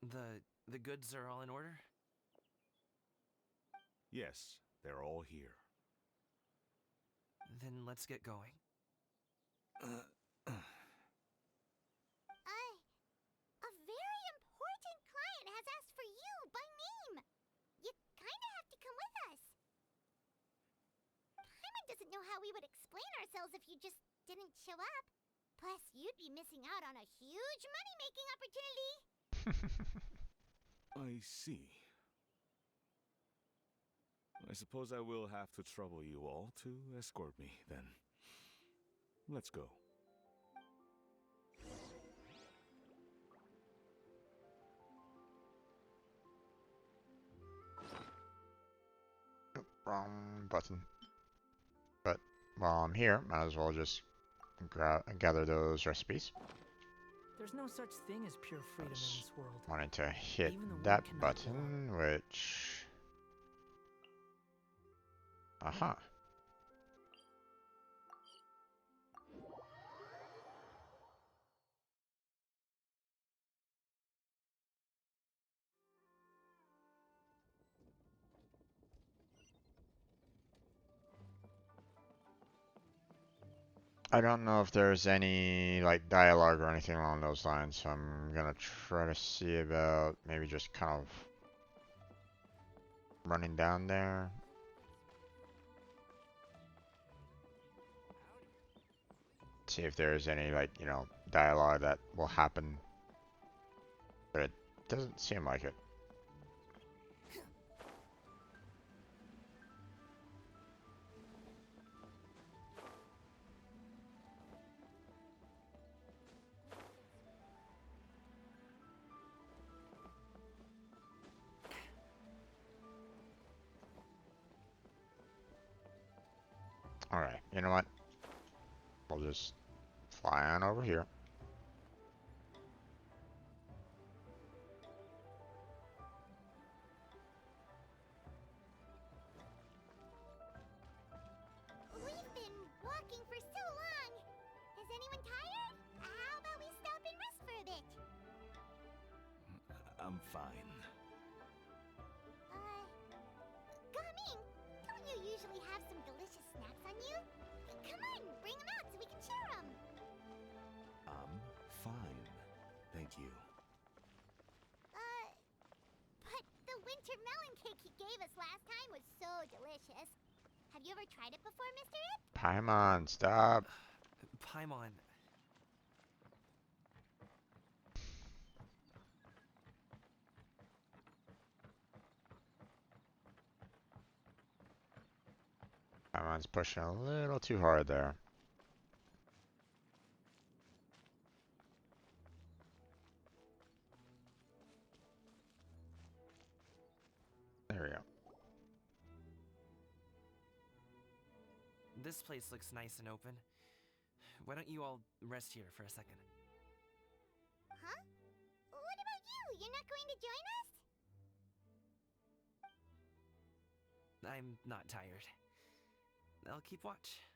The goods are all in order? Yes, they're all here. Then let's get going. A very important client has asked for you by name. You kinda have to come with us. Paimon doesn't know how we would explain ourselves if you just didn't show up. Plus, you'd be missing out on a huge money-making opportunity. I see. I suppose I will have to trouble you all to escort me, then. Let's go. Wrong button. But while I'm here, might as well just gather those recipes. There's no such thing as pure freedom in this world. Wanted to hit Even the that weak cannot button, which... Aha. I don't know if there's any like dialogue or anything along those lines, so I'm gonna try to see about maybe just kind of running down there. See if there's any like, you know, dialogue that will happen. But it doesn't seem like it. Alright, you know what? We'll just fly on over here. We've been walking for so long. Is anyone tired? How about we stop and rest for a bit? I'm fine. Gaming, don't you usually have some delicious snacks on you? Come on, bring them out so we can share them. I'm fine. Thank you. But the winter melon cake he gave us last time was so delicious. Have you ever tried it before, Mr. Ip? Paimon, stop. Paimon. Paimon's pushing a little too hard there. There we go. This place looks nice and open. Why don't you all rest here for a second? Huh? What about you? You're not going to join us? I'm not tired. I'll keep watch.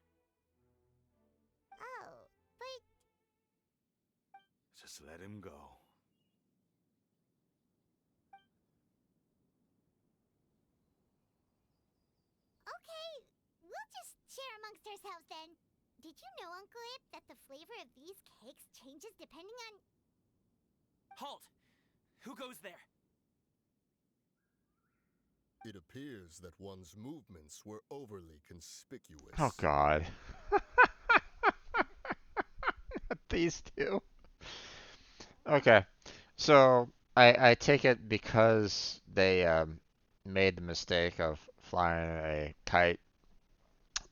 Oh, but Just let him go. okay. We'll just share amongst ourselves then. Did you know, Uncle Ip, that the flavor of these cakes changes depending on... Halt! Who goes there? It appears that one's movements were overly conspicuous. Oh god. These two. Okay. So I take it because they made the mistake of flying a kite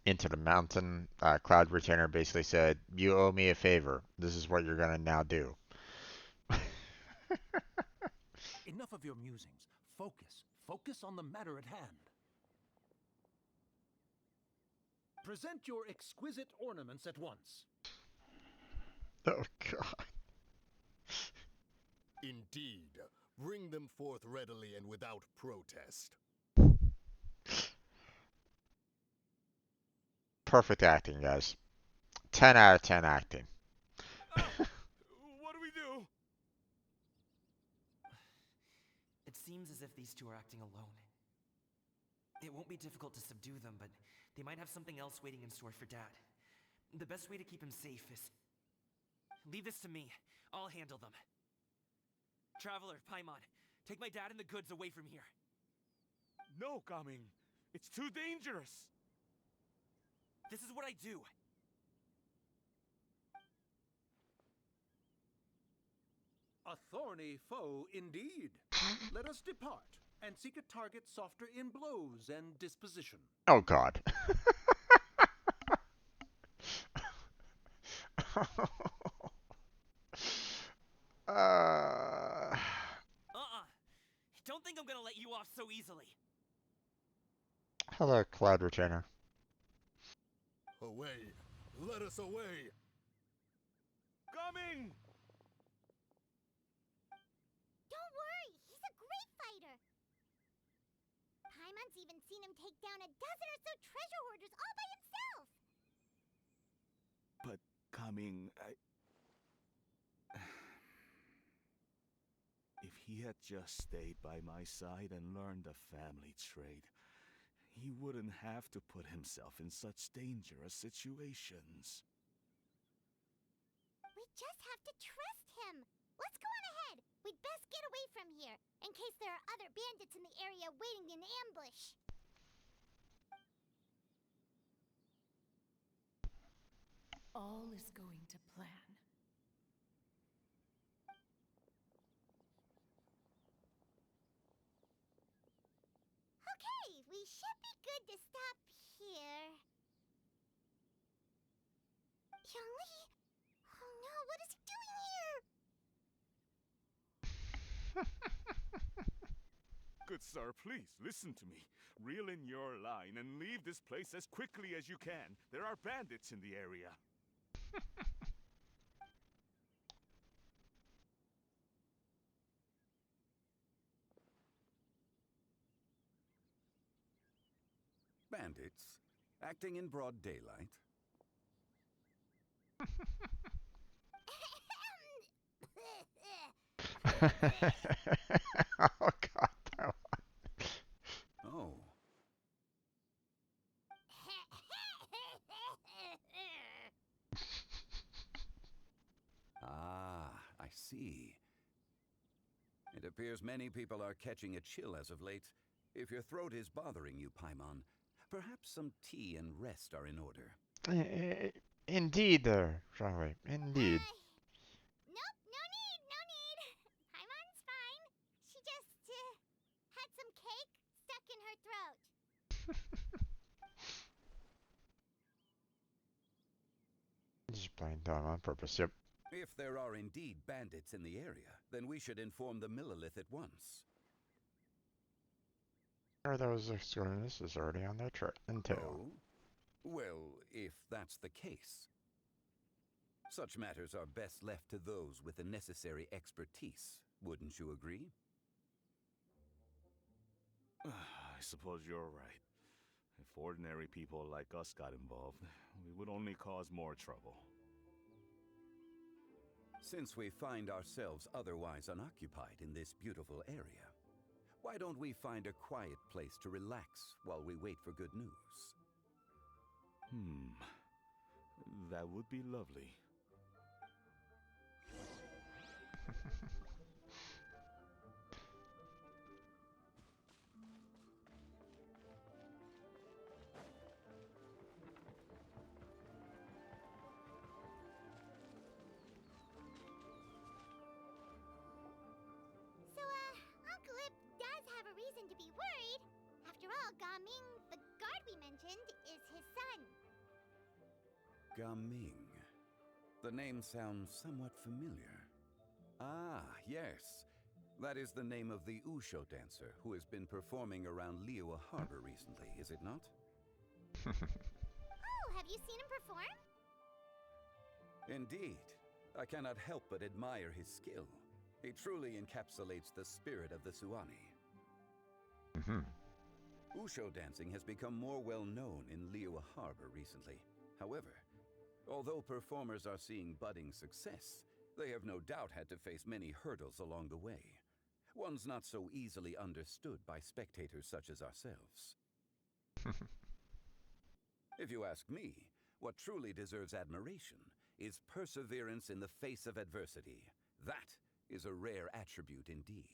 into the mountain, Cloud Retainer basically said, "You owe me a favor. This is what you're gonna now do." Enough of your musings. Focus. Focus on the matter at hand. Present your exquisite ornaments at once. Oh god. Indeed. Bring them forth readily and without protest. Perfect acting, guys. 10 out of 10 acting. What do we do? It seems as if these two are acting alone. It won't be difficult to subdue them, but they might have something else waiting in store for Dad. The best way to keep him safe is... Leave this to me. I'll handle them. Traveler, Paimon, take my dad and the goods away from here. No, Gaming. It's too dangerous. This is what I do. A thorny foe indeed. Let us depart and seek a target softer in blows and disposition. Oh god. Don't think I'm gonna let you off so easily. Hello, Cloud Retainer. Away! Let us away! Gaming! Don't worry, he's a great fighter. Paimon's even seen him take down a dozen or so treasure hoarders all by himself. But, Gaming, If he had just stayed by my side and learned the family trade, he wouldn't have to put himself in such dangerous situations. We just have to trust him. Let's go on ahead. We'd best get away from here, in case there are other bandits in the area waiting in ambush. All is going to plan. Okay, we should be good to stop here. Yongli? Oh no, what is he doing here? Good sir, please listen to me. Reel in your line and leave this place as quickly as you can. There are bandits in the area. Bandits? Acting in broad daylight? Oh God, that Oh. Ah, I see. It appears many people are catching a chill as of late. If your throat is bothering you, Paimon, perhaps some tea and rest are in order. Indeed, Charlie. Indeed. Nope, no need, no need. Paimon's fine. She just had some cake stuck in her throat. Just playing dumb on purpose. Yep. If there are indeed bandits in the area, then we should inform the Millilith at once. Or those this is already on their entail. Oh? Well, if that's the case. Such matters are best left to those with the necessary expertise, wouldn't you agree? I suppose you're right. If ordinary people like us got involved, we would only cause more trouble. Since we find ourselves otherwise unoccupied in this beautiful area, why don't we find a quiet place to relax while we wait for good news? That would be lovely. So, Uncle Ip does have a reason to be worried. After all, Gaming, the guard we mentioned, is his son. Gaming. The name sounds somewhat familiar. Ah, yes. That is the name of the Usho dancer who has been performing around Liyue Harbor recently, is it not? Oh, have you seen him perform? Indeed. I cannot help but admire his skill. He truly encapsulates the spirit of the Suani. Usho dancing has become more well known in Liyue Harbor recently. However, although performers are seeing budding success, they have no doubt had to face many hurdles along the way. Ones not so easily understood by spectators such as ourselves. If you ask me, what truly deserves admiration is perseverance in the face of adversity. That is a rare attribute indeed.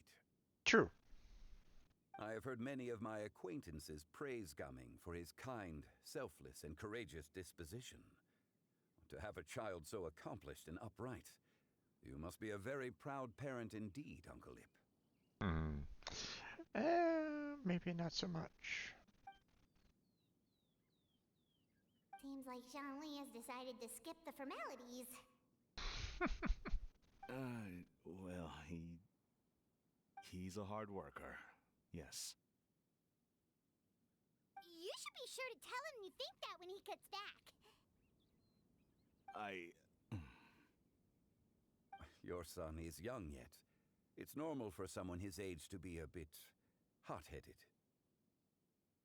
True. I have heard many of my acquaintances praise Gaming for his kind, selfless, and courageous disposition. To have a child so accomplished and upright, you must be a very proud parent indeed, Uncle Ip. Maybe not so much. Seems like Zhongli has decided to skip the formalities. Well, he's a hard worker. Yes. You should be sure to tell him you think that when he gets back. Your son is young yet. It's normal for someone his age to be a bit hot-headed.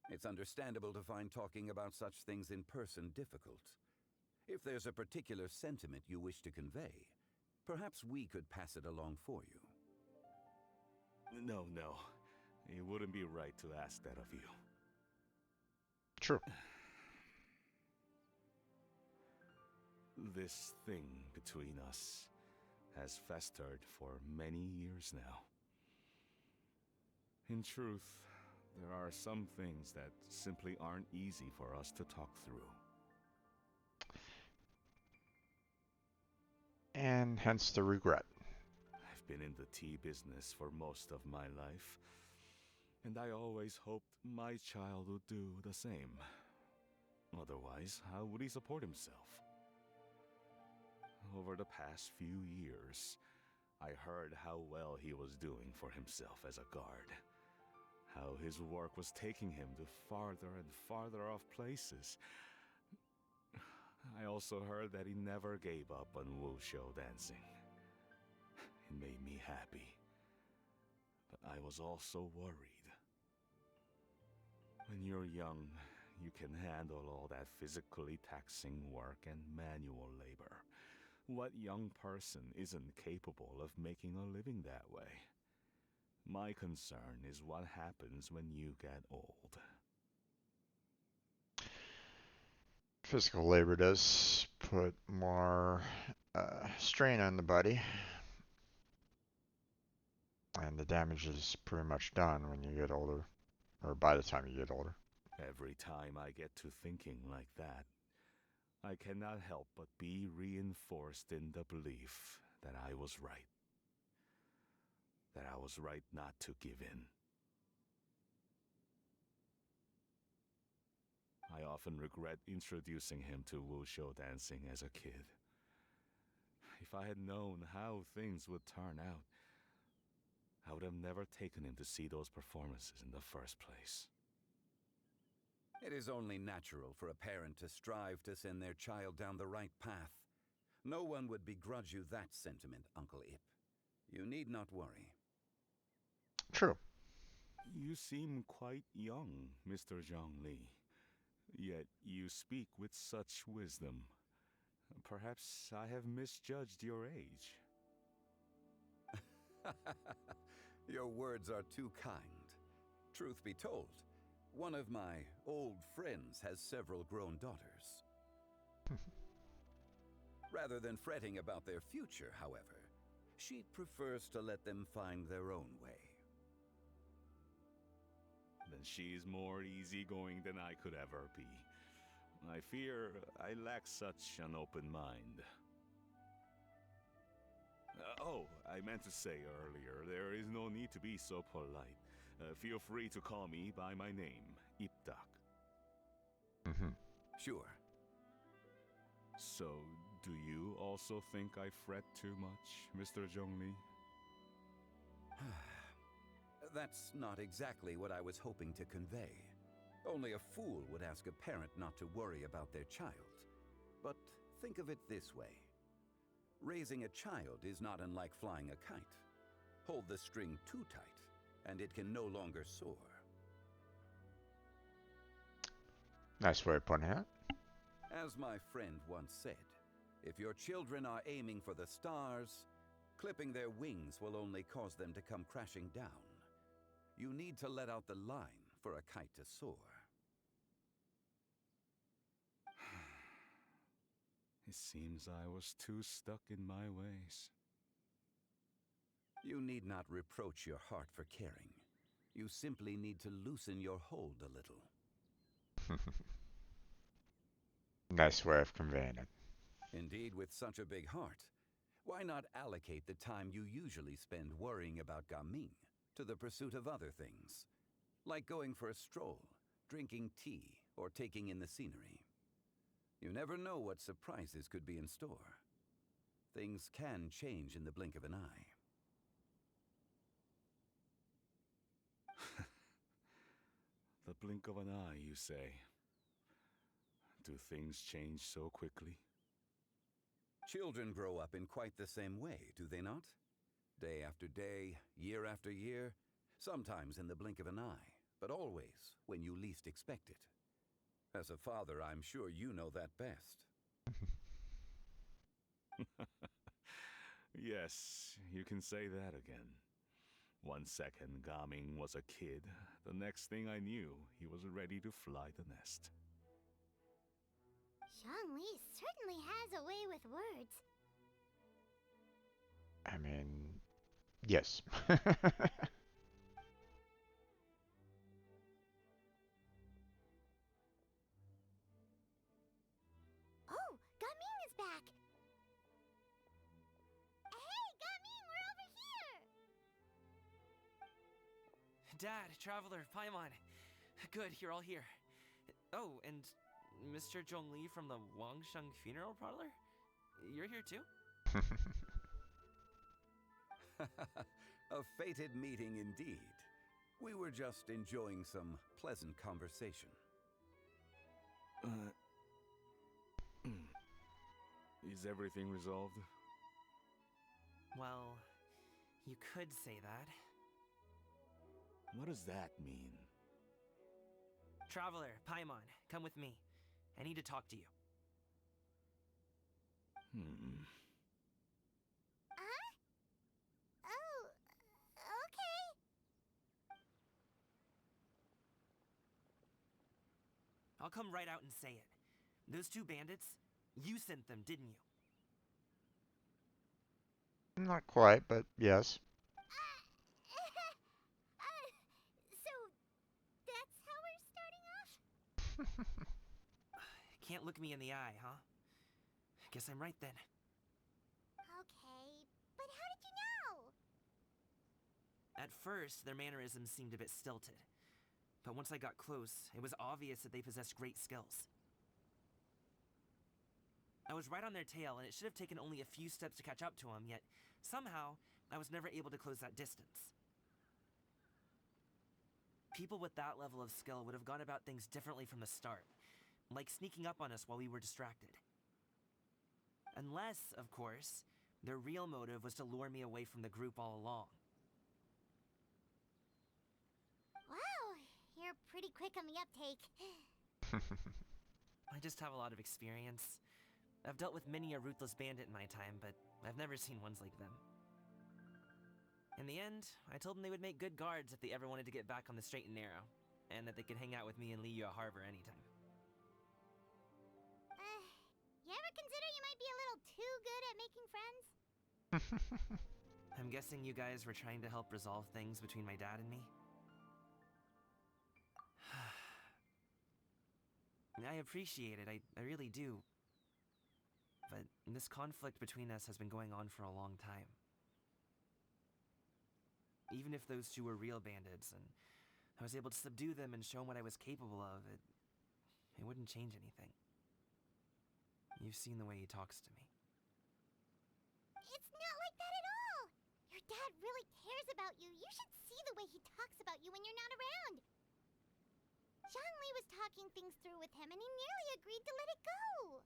It's understandable to find talking about such things in person difficult. If there's a particular sentiment you wish to convey, perhaps we could pass it along for you. No. It wouldn't be right to ask that of you. True. This thing between us has festered for many years now. In truth, there are some things that simply aren't easy for us to talk through. And hence the regret. I've been in the tea business for most of my life, and I always hoped my child would do the same. Otherwise, how would he support himself? Over the past few years, I heard how well he was doing for himself as a guard. how his work was taking him to farther and farther off places. I also heard that he never gave up on wushou dancing. It made me happy, but I was also worried. When you're young, you can handle all that physically taxing work and manual labor. What young person isn't capable of making a living that way? My concern is what happens when you get old. Physical labor does put more strain on the body, and the damage is pretty much done when you get older, or by the time you get older. Every time I get to thinking like that, I cannot help but be reinforced in the belief that I was right. That I was right not to give in. I often regret introducing him to wushou dancing as a kid. If I had known how things would turn out, I would have never taken him to see those performances in the first place. It is only natural for a parent to strive to send their child down the right path. No one would begrudge you that sentiment, Uncle Ip. You need not worry. True. You seem quite young, Mr. Zhongli. Yet you speak with such wisdom. Perhaps I have misjudged your age. Your words are too kind. Truth be told, one of my old friends has several grown daughters. Rather than fretting about their future, however, she prefers to let them find their own way. Then she's more easygoing than I could ever be. I fear I lack such an open mind. I meant to say earlier, there is no need to be so polite. Feel free to call me by my name, Ipdak. Sure. So, do you also think I fret too much, Mr. Zhongli? That's not exactly what I was hoping to convey. Only a fool would ask a parent not to worry about their child. But think of it this way. Raising a child is not unlike flying a kite. Hold the string too tight, and it can no longer soar. Nice way of putting it. As my friend once said, if your children are aiming for the stars, clipping their wings will only cause them to come crashing down. You need to let out the line for a kite to soar. It seems I was too stuck in my ways. You need not reproach your heart for caring. You simply need to loosen your hold a little. Nice way of conveying it. Indeed, with such a big heart, why not allocate the time you usually spend worrying about Gaming to the pursuit of other things, like going for a stroll, drinking tea, or taking in the scenery? You never know what surprises could be in store. Things can change in the blink of an eye. The blink of an eye, you say? Do things change so quickly? Children grow up in quite the same way, do they not? Day after day, year after year, sometimes in the blink of an eye, but always when you least expect it. As a father, I'm sure you know that best. Yes, you can say that again. 1 second, Gaming was a kid. The next thing I knew, he was ready to fly the nest. Zhongli certainly has a way with words. I mean, yes. Oh, Gaming is back! Hey, Gaming, we're over here! Dad, Traveler, Paimon. Good, you're all here. Oh, and Mr. Zhongli from the Wangsheng Funeral Parlor? You're here too? A fated meeting indeed. We were just enjoying some pleasant conversation. Is everything resolved? Well, you could say that. What does that mean? Traveler, Paimon, come with me. I need to talk to you. Huh? Oh, okay. I'll come right out and say it. Those two bandits, you sent them, didn't you? Not quite, but yes. So, that's how we're starting off? Can't look me in the eye, huh? Guess I'm right then. Okay, but how did you know? At first, their mannerisms seemed a bit stilted. But once I got close, it was obvious that they possessed great skills. I was right on their tail, and it should have taken only a few steps to catch up to them, yet somehow, I was never able to close that distance. People with that level of skill would have gone about things differently from the start, like sneaking up on us while we were distracted. Unless, of course, their real motive was to lure me away from the group all along. Wow, you're pretty quick on the uptake. I just have a lot of experience. I've dealt with many a ruthless bandit in my time, but I've never seen ones like them. In the end, I told them they would make good guards if they ever wanted to get back on the straight and narrow, and that they could hang out with me in Liyue Harbor anytime. You ever consider you might be a little too good at making friends? I'm guessing you guys were trying to help resolve things between my dad and me? I appreciate it, I really do. But this conflict between us has been going on for a long time. Even if those two were real bandits, and I was able to subdue them and show them what I was capable of, it wouldn't change anything. You've seen the way he talks to me. It's not like that at all! Your dad really cares about you. You should see the way he talks about you when you're not around. Zhongli was talking things through with him, and he nearly agreed to let it go.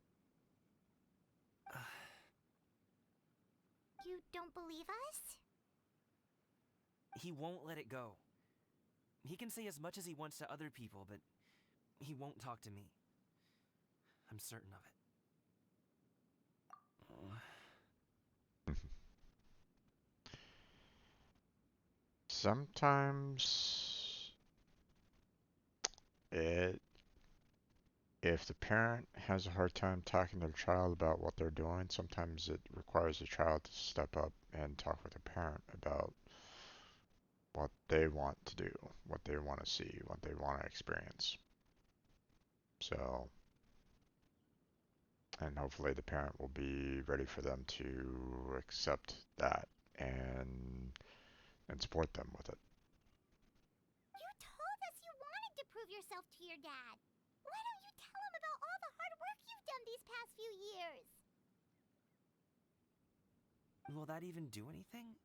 You don't believe us? He won't let it go. He can say as much as he wants to other people, but he won't talk to me. I'm certain of it. Sometimes if the parent has a hard time talking to the child about what they're doing, sometimes it requires the child to step up and talk with the parent about what they want to do, what they want to see, what they want to experience. So, and hopefully the parent will be ready for them to accept that and support them with it. You told us you wanted to prove yourself to your dad. Why don't you tell him about all the hard work you've done these past few years? Will that even do anything?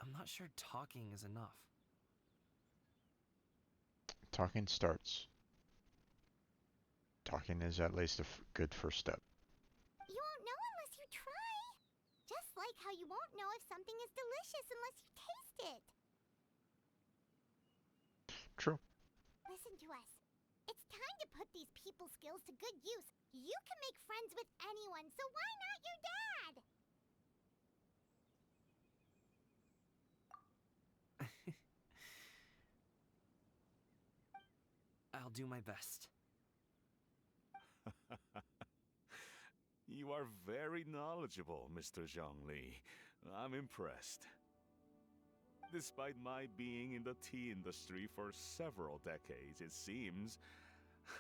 I'm not sure talking is enough. Talking starts. Talking is at least a good first step. You won't know unless you try. Just like how you won't know if something is delicious unless you taste it. True. Listen to us. It's time to put these people skills to good use. You can make friends with anyone, so why not your dad? I'll do my best. You are very knowledgeable, Mr. Zhongli. I'm impressed. Despite my being in the tea industry for several decades, it seems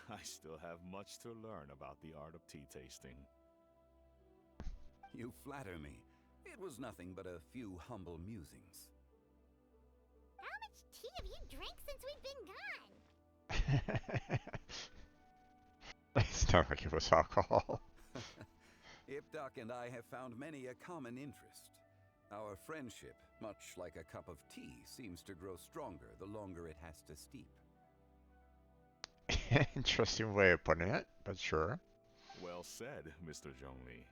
I still have much to learn about the art of tea tasting. You flatter me. It was nothing but a few humble musings. How much tea have you drank since we've been gone? It's not like it was alcohol. Ipdak and I have found many a common interest. Our friendship, much like a cup of tea, seems to grow stronger the longer it has to steep. Interesting way of putting it, but sure. Well said, Mr. Zhongli.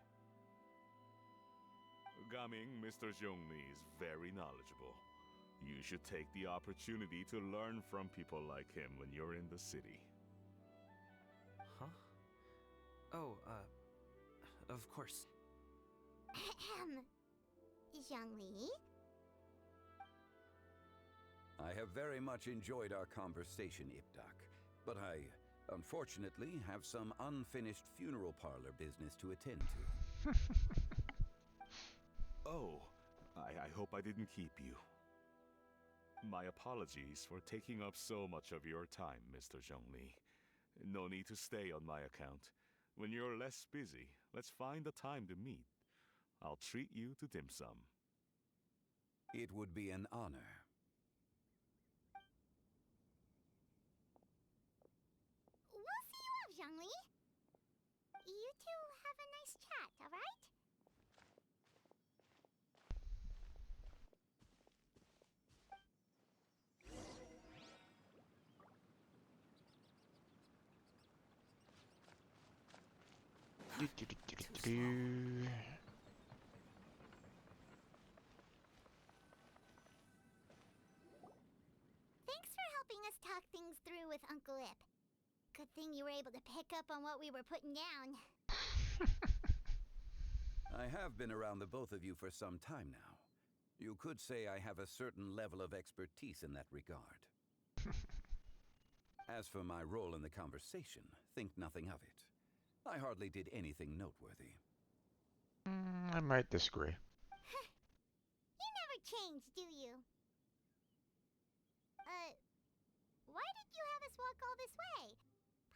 Gaming, Mr. Zhongli is very knowledgeable. You should take the opportunity to learn from people like him when you're in the city. Huh? Oh, of course. Zhongli? I have very much enjoyed our conversation, Ipdak, but I, unfortunately, have some unfinished funeral parlor business to attend to. Oh, I hope I didn't keep you. My apologies for taking up so much of your time, Mr. Zhongli. No need to stay on my account. When you're less busy, let's find a time to meet. I'll treat you to dim sum. It would be an honor. We'll see you off, Zhongli. You two have a nice chat, alright? Thanks for helping us talk things through with Uncle Ip. Good thing you were able to pick up on what we were putting down. I have been around the both of you for some time now. You could say I have a certain level of expertise in that regard. As for my role in the conversation, think nothing of it. I hardly did anything noteworthy. I might disagree. You never change, do you? Why did you have us walk all this way?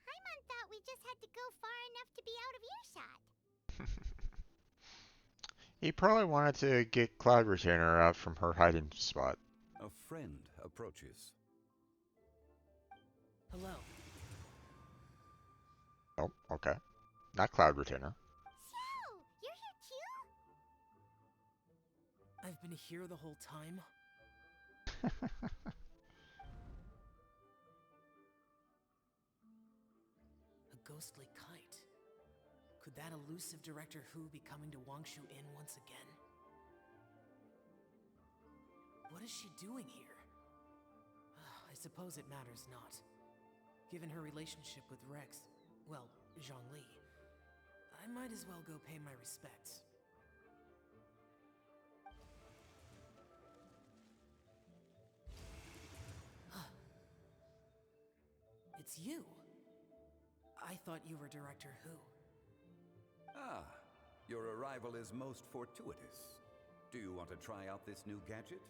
Paimon thought we just had to go far enough to be out of earshot. He probably wanted to get Cloud Retainer out from her hiding spot. A friend approaches. Hello. Oh, okay. Not Cloud Retainer. So, you're here too? I've been here the whole time. A ghostly kite. Could that elusive Director Who be coming to Wangshu Inn once again? What is she doing here? I suppose it matters not. Given her relationship with Rex, well, Zhongli, I might as well go pay my respects. It's you. I thought you were Director Who. Ah, your arrival is most fortuitous. Do you want to try out this new gadget?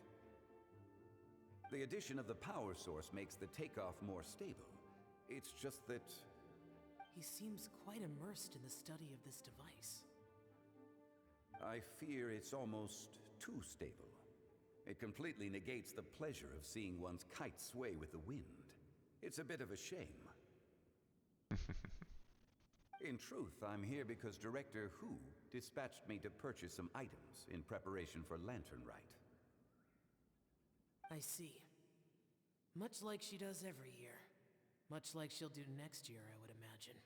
The addition of the power source makes the takeoff more stable. It's just that... He seems quite immersed in the study of this device. I fear it's almost too stable. It completely negates the pleasure of seeing one's kite sway with the wind. It's a bit of a shame. In truth, I'm here because Director Who dispatched me to purchase some items in preparation for Lantern Rite. I see. Much like she does every year. Much like she'll do next year, I would imagine.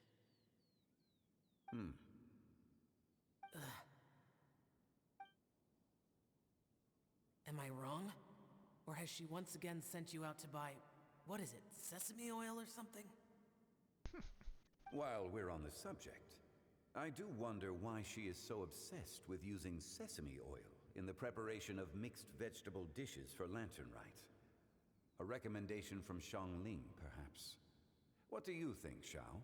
Am I wrong? Or has she once again sent you out to buy, what is it, sesame oil or something? While we're on the subject, I do wonder why she is so obsessed with using sesame oil in the preparation of mixed vegetable dishes for Lantern Rite. A recommendation from Xiangling, perhaps. What do you think, Xiao?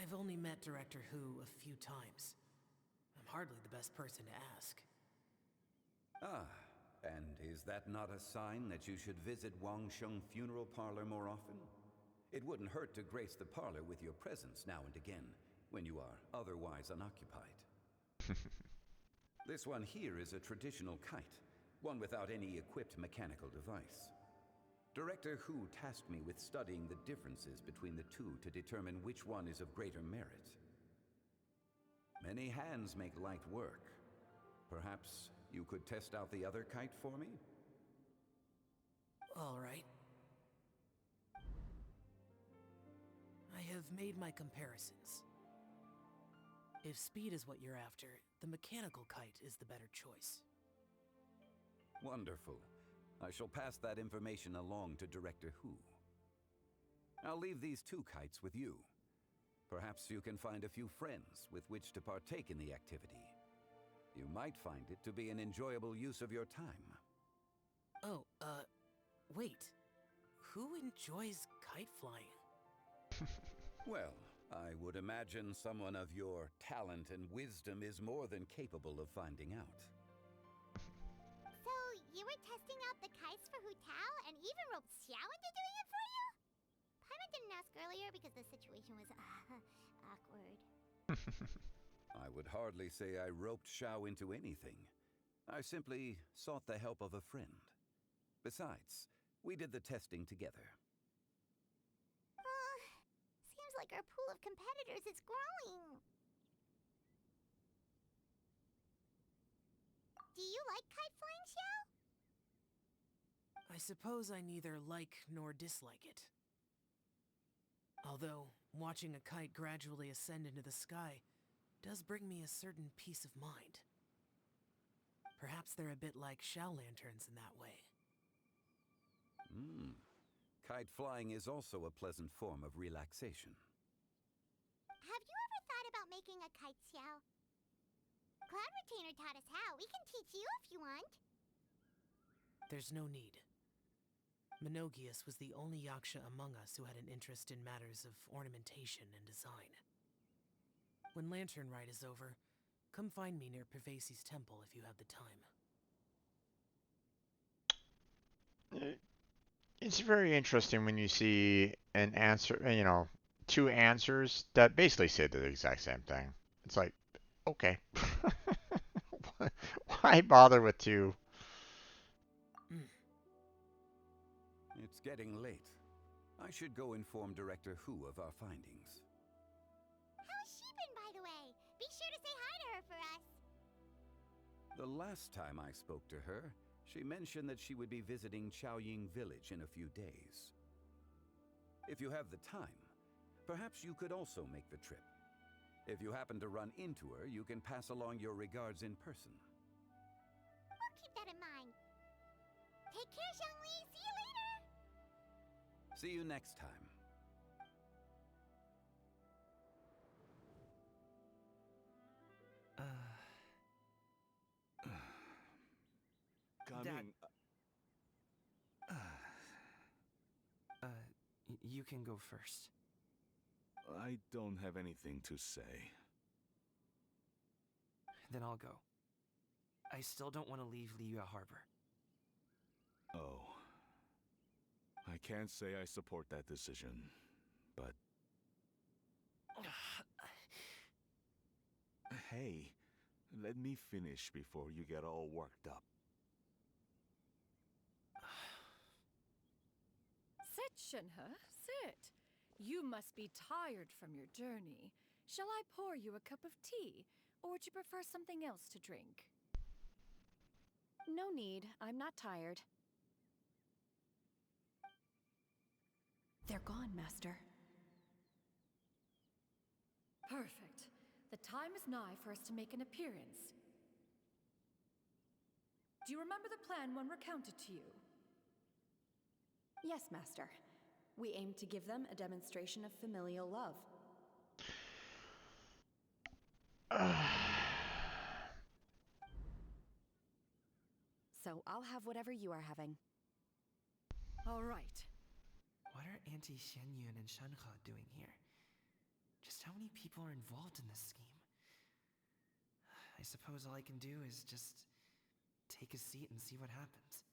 I've only met Director Who a few times. I'm hardly the best person to ask. Ah, and is that not a sign that you should visit Wangsheng Funeral Parlor more often? It wouldn't hurt to grace the parlor with your presence now and again, when you are otherwise unoccupied. This one here is a traditional kite, one without any equipped mechanical device. Director Who tasked me with studying the differences between the two to determine which one is of greater merit. Many hands make light work. Perhaps you could test out the other kite for me? All right. I have made my comparisons. If speed is what you're after, the mechanical kite is the better choice. Wonderful. I shall pass that information along to Director Hu. I'll leave these 2 kites with you. Perhaps you can find a few friends with which to partake in the activity. You might find it to be an enjoyable use of your time. Oh, wait. Who enjoys kite flying? Well, I would imagine someone of your talent and wisdom is more than capable of finding out. So, you were testing out the kites for Hu Tao and even roped Xiao into doing it for you? Paimon didn't ask earlier because the situation was awkward. I would hardly say I roped Xiao into anything. I simply sought the help of a friend. Besides, we did the testing together. Seems like our pool of competitors is growing. Do you like kite flying, Xiao? I suppose I neither like nor dislike it. Although, watching a kite gradually ascend into the sky does bring me a certain peace of mind. Perhaps they're a bit like Xiao lanterns in that way. Kite flying is also a pleasant form of relaxation. Have you ever thought about making a kite, Xiao? Cloud Retainer taught us how. We can teach you if you want. There's no need. Menogius was the only Yaksha among us who had an interest in matters of ornamentation and design. When Lantern Rite is over, come find me near Pervasi's temple if you have the time. It's very interesting when you see an answer, 2 answers that basically say the exact same thing. It's like, okay. Why bother with 2? It's getting late. I should go inform Director Hu of our findings. How's she been, by the way? Be sure to say hi to her for us. The last time I spoke to her, she mentioned that she would be visiting Chaoying Village in a few days. If you have the time, perhaps you could also make the trip. If you happen to run into her, you can pass along your regards in person. We'll keep that in mind. Take care, Zhongli. See you later. See you next time. Coming. You can go first. I don't have anything to say. Then I'll go. I still don't want to leave Liyue Harbor. Oh. I can't say I support that decision, but... Hey, let me finish before you get all worked up. Sit, Shinhe, sit. You must be tired from your journey. Shall I pour you a cup of tea, or would you prefer something else to drink? No need. I'm not tired. They're gone, Master. Perfect. The time is nigh for us to make an appearance. Do you remember the plan one recounted to you? Yes, Master. We aim to give them a demonstration of familial love. So I'll have whatever you are having. All right. What are Auntie Xianyun and Shanhe doing here? Just how many people are involved in this scheme? I suppose all I can do is just take a seat and see what happens.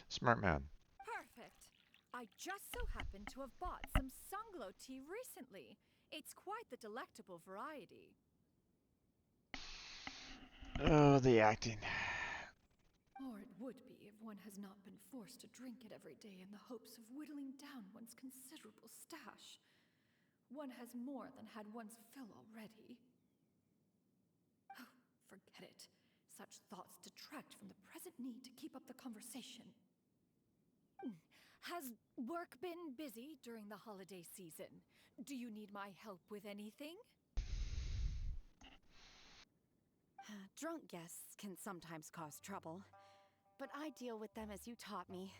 Smart man. Perfect. I just so happen to have bought some Sunglo tea recently. It's quite the delectable variety. Oh, the acting. Or it would be if one has not been forced to drink it every day in the hopes of whittling down one's considerable stash. One has more than had one's fill already. Oh, forget it. such thoughts detract from the present need to keep up the conversation. Has work been busy during the holiday season? Do you need my help with anything? Drunk guests can sometimes cause trouble, but I deal with them as you taught me,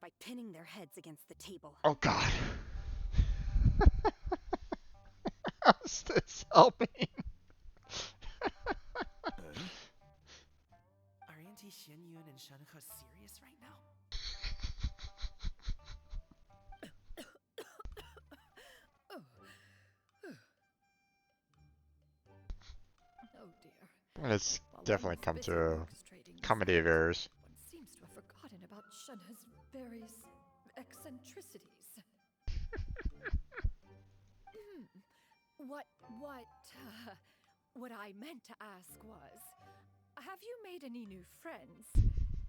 by pinning their heads against the table. Oh God. How's this helping? Are Auntie Xianyun and Shenhe serious right now? Oh dear. It's While one definitely was come busy to orchestrating this comedy of event, errors. one seems to have forgotten about Shenhe's various eccentricities. What I meant to ask was, have you made any new friends?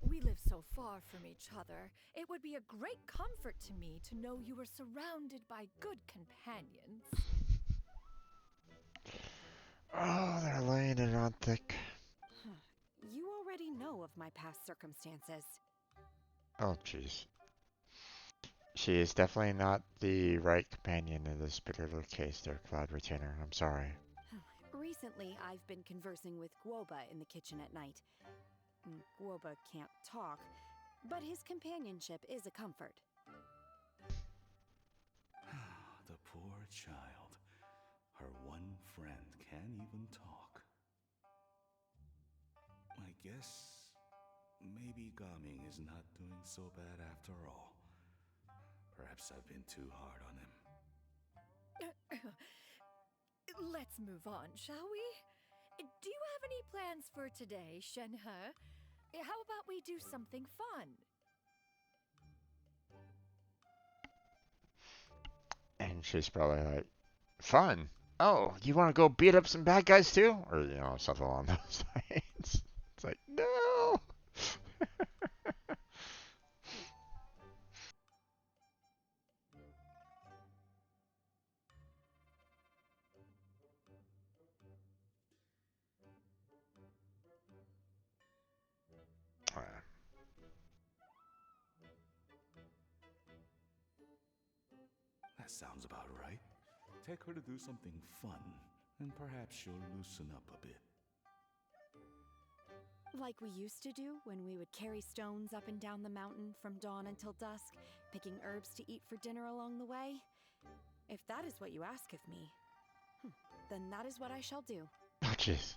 We live so far from each other, it would be a great comfort to me to know you were surrounded by good companions. Oh, they're laying it on thick. You already know of my past circumstances. Oh, jeez. She is definitely not the right companion in this particular case there, Cloud Retainer. I'm sorry. Recently, I've been conversing with Guoba in the kitchen at night. Guoba can't talk, but his companionship is a comfort. The poor child. Her one friend can't even talk. I guess maybe Gaming is not doing so bad after all. Perhaps I've been too hard on him. Let's move on, shall we? Do you have any plans for today, Shenhe? How about we do something fun? And she's probably like, fun. Oh, you want to go beat up some bad guys too? Or, you know, something along those lines. It's like, no. That sounds about right. Take her to do something fun, and perhaps she'll loosen up a bit. Like we used to do when we would carry stones up and down the mountain from dawn until dusk, picking herbs to eat for dinner along the way. If that is what you ask of me, then that is what I shall do. Oh, jeez.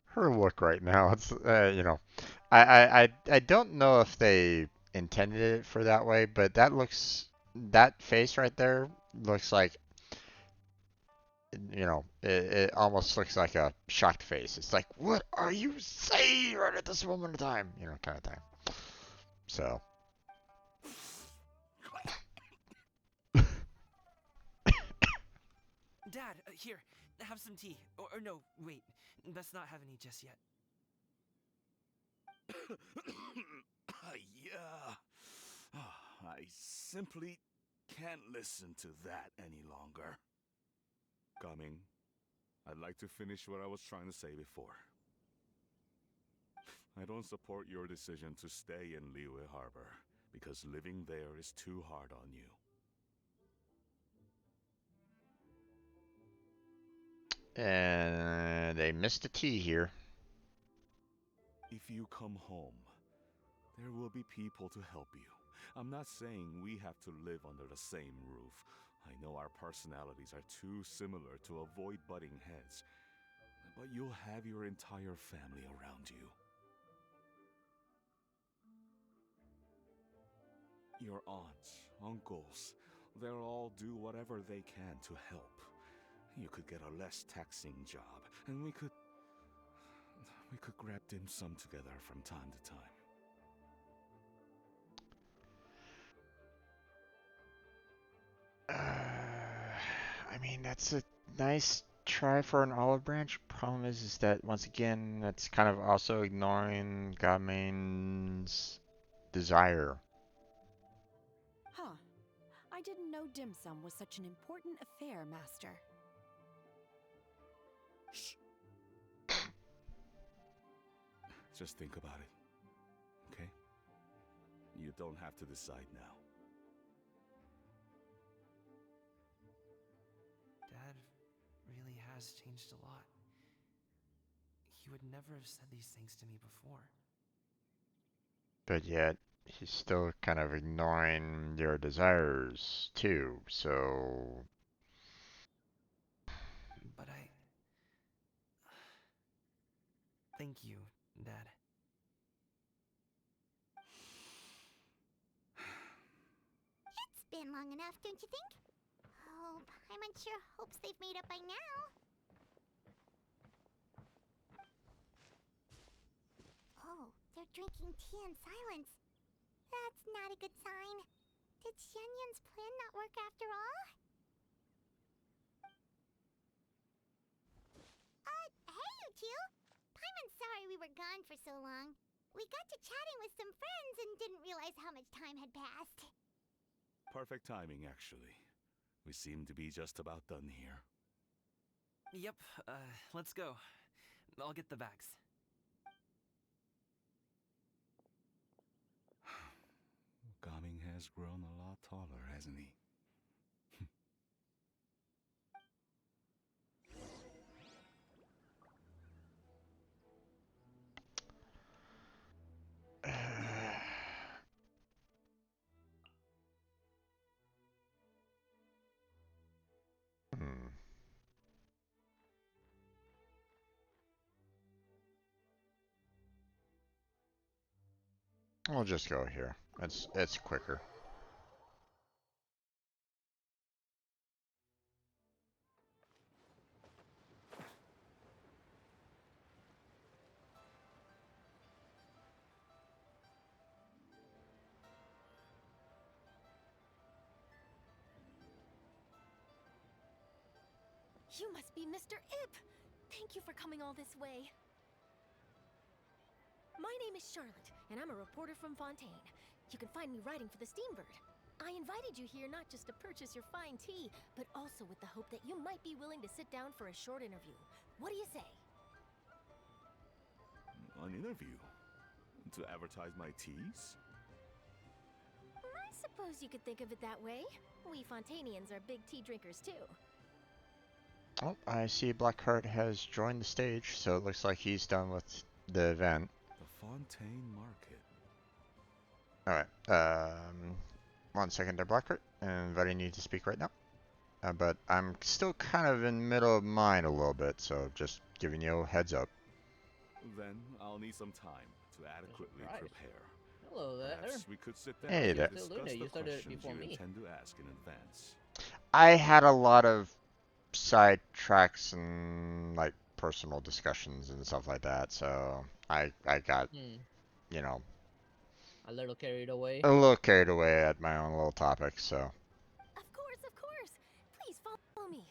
Her look right now, it's, you know, I don't know if they intended it for that way, but that face right there looks like, you know, it almost looks like a shocked face. It's like, what are you saying right at this moment in time? You know, kind of thing. So. Dad, here, have some tea. Or no, wait, let's not have any just yet. Yeah. I simply can't listen to that any longer. Coming. I'd like to finish what I was trying to say before. I don't support your decision to stay in Liyue Harbor, because living there is too hard on you. And they missed a T here. If you come home, there will be people to help you. I'm not saying we have to live under the same roof. I know our personalities are too similar to avoid butting heads, but you'll have your entire family around you. Your aunts, uncles, they'll all do whatever they can to help. You could get a less taxing job, and we could grab dim sum together from time to time. I mean, that's a nice try for an olive branch. Problem is that once again, that's kind of also ignoring Gamen's desire. Huh. I didn't know dim sum was such an important affair, Master. Shh. Just think about it, okay? You don't have to decide now. Dad really has changed a lot. He would never have said these things to me before. But yet, he's still kind of ignoring your desires, too, so... But thank you, Dad. It's been long enough, don't you think? Oh, Paimon sure hopes they've made up by now. Oh, they're drinking tea in silence. That's not a good sign. Did Xianyun's plan not work after all? Hey, you two! Paimon's sorry we were gone for so long. We got to chatting with some friends and didn't realize how much time had passed. Perfect timing, actually. We seem to be just about done here. Yep, let's go. I'll get the bags. Gaming has grown a lot taller, hasn't he? Hmm. We'll just go here. It's quicker. You must be Mr. Ip! Thank you for coming all this way. My name is Charlotte, and I'm a reporter from Fontaine. You can find me writing for the Steambird. I invited you here not just to purchase your fine tea, but also with the hope that you might be willing to sit down for a short interview. What do you say? An interview? To advertise my teas? I suppose you could think of it that way. We Fontainians are big tea drinkers too. Oh, I see Blackheart has joined the stage, so it looks like he's done with the event. The Fontaine Market. Alright, 1 second there, Blackheart. I'm inviting you to speak right now. But I'm still kind of in the middle of mine a little bit, so just giving you a heads up. Then I'll need some time to adequately prepare. Hello there. Perhaps we could sit down Hey and there. discuss You the started questions before you me. intend to ask in advance. I had a lot of side tracks and like personal discussions and stuff like that, so I got, you know, A little carried away. a little carried away at my own little topic, so. Of course. Please follow me.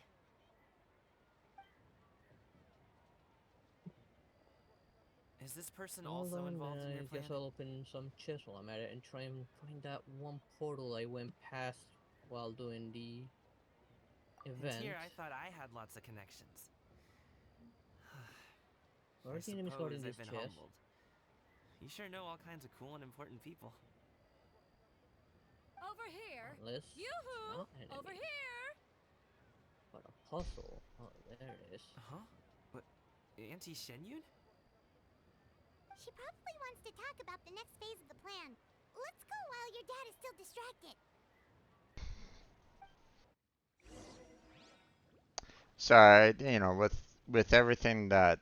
Is this person also involved in your I plan? guess I'll open some chests while I'm at it and try and find that one portal I went past while doing the event. And here I thought I had lots of connections. Where's the I enemy sword in suppose this I've been chest? humbled. You sure know all kinds of cool and important people. Over here. Unless Yoo-hoo! not enemy. Over here! What a puzzle. Oh, there it is. Huh? What? Auntie Shenyun? She probably wants to talk about the next phase of the plan. Let's go while your dad is still distracted. So, you know, with everything that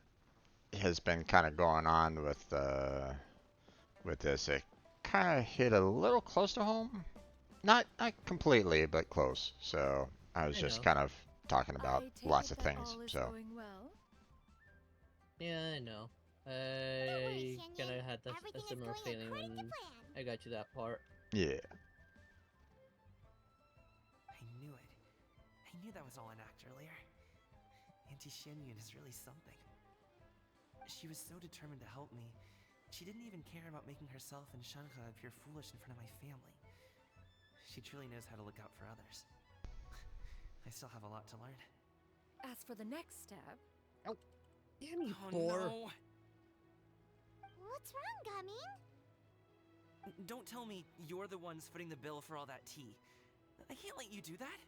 has been kind of going on with this, it kind of hit a little close to home. Not completely, but close. So I was just kind of talking about lots of things. So. Going well? Yeah, I know. worry, I kind of Shenyan. had a Everything is similar going feeling according when to plan. I got to that part. Yeah. I knew it. I knew that was all an act earlier. Auntie Shenyun is really something. She was so determined to help me. She didn't even care about making herself and Shanha appear foolish in front of my family. She truly knows how to look out for others. I still have a lot to learn. As for the next step... Damn you, Oh Thor. no! What's wrong, Gaming? Don't tell me you're the ones footing the bill for all that tea. I can't let you do that.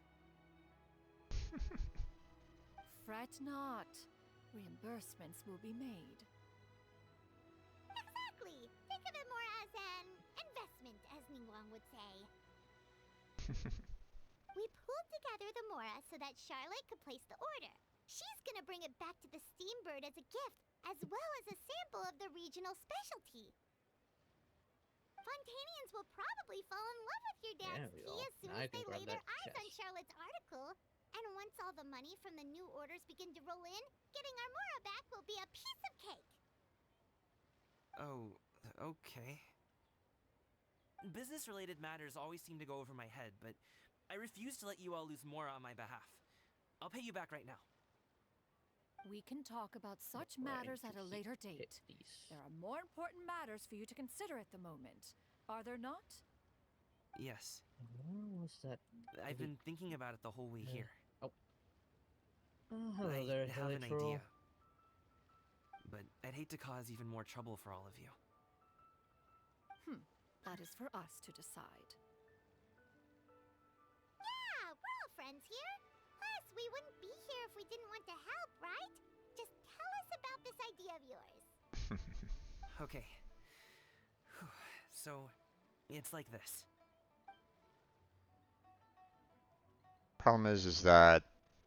Fret not. Reimbursements will be made. Exactly. Think of it more as an investment, as Ningguang would say. We pulled together the Mora so that Charlotte could place the order. She's gonna bring it back to the Steambird as a gift, as well as a sample of the regional specialty. Fontanians will probably fall in love with your dad's tea as soon as they lay their eyes on Charlotte's article. And once all the money from the new orders begin to roll in, getting our Mora back will be a piece of cake. Oh, okay. Business-related matters always seem to go over my head, but I refuse to let you all lose Mora on my behalf. I'll pay you back right now. We can talk about such matters at a later date. There are more important matters for you to consider at the moment, are there not? Yes. Where was that? I've been thinking about it the whole way here. Oh. Hello there, I have an Troll. idea. But I'd hate to cause even more trouble for all of you. That is for us to decide. Yeah, we're all friends here. Plus, we wouldn't be here if we didn't want to help, right? Just tell us about this idea of yours. Okay. So, it's like this. Problem is that,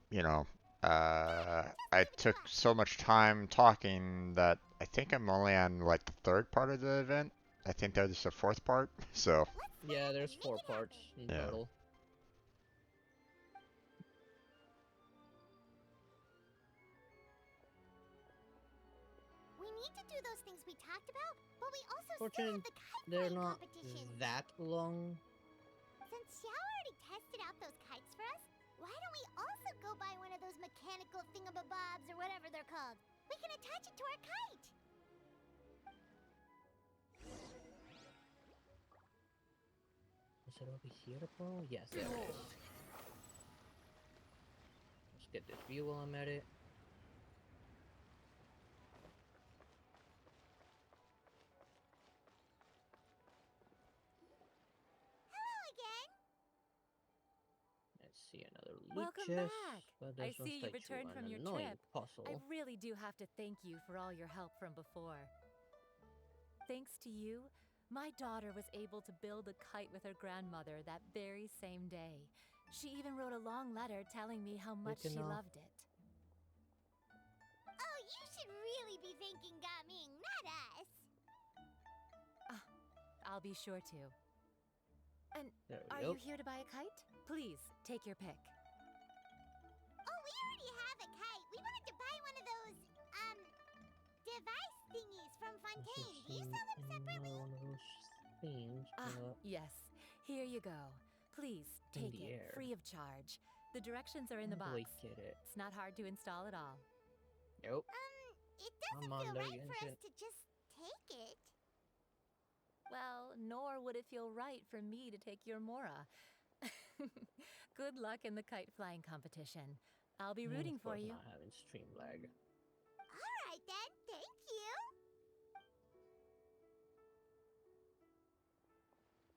you know, I took so much time talking that I think I'm only on like the third part of the event. I think that is the fourth part, so. Yeah, there's 4 parts in total. We need to do those things we talked about, but we also still Fortunately, have the kite they're flying not competition. that long. Since Xiao already tested out those kites for us, why don't we also go buy one of those mechanical thingamabobs or whatever they're called? We can attach it to our kite. Is it over here, bro? Yes, there it is. Let's get this view while I'm at it. Hello again. Let's see another loot Welcome chest. back. But I this one's see you tied to returned an from your annoying trip. puzzle. I really do have to thank you for all your help from before. Thanks to you, my daughter was able to build a kite with her grandmother that very same day. She even wrote a long letter telling me how much she loved it. Oh, you should really be thanking Gaming, not us. I'll be sure to. And There we are go. you here to buy a kite? Please, take your pick. Oh, we already have a kite. We wanted to buy one of those, device thingies from Fontaine. Do you sell them separately? One of those things. Yes. Here you go. Please, In take the it, air. free of charge. The directions are in the How do I box. get it? It's not hard to install at all. Nope. It doesn't I'm on feel there, right for us Genshin. to just take it. Well, nor would it feel right for me to take your Mora. Good luck in the kite flying competition. I'll be rooting for you. Not having stream lag. All right then, thank you.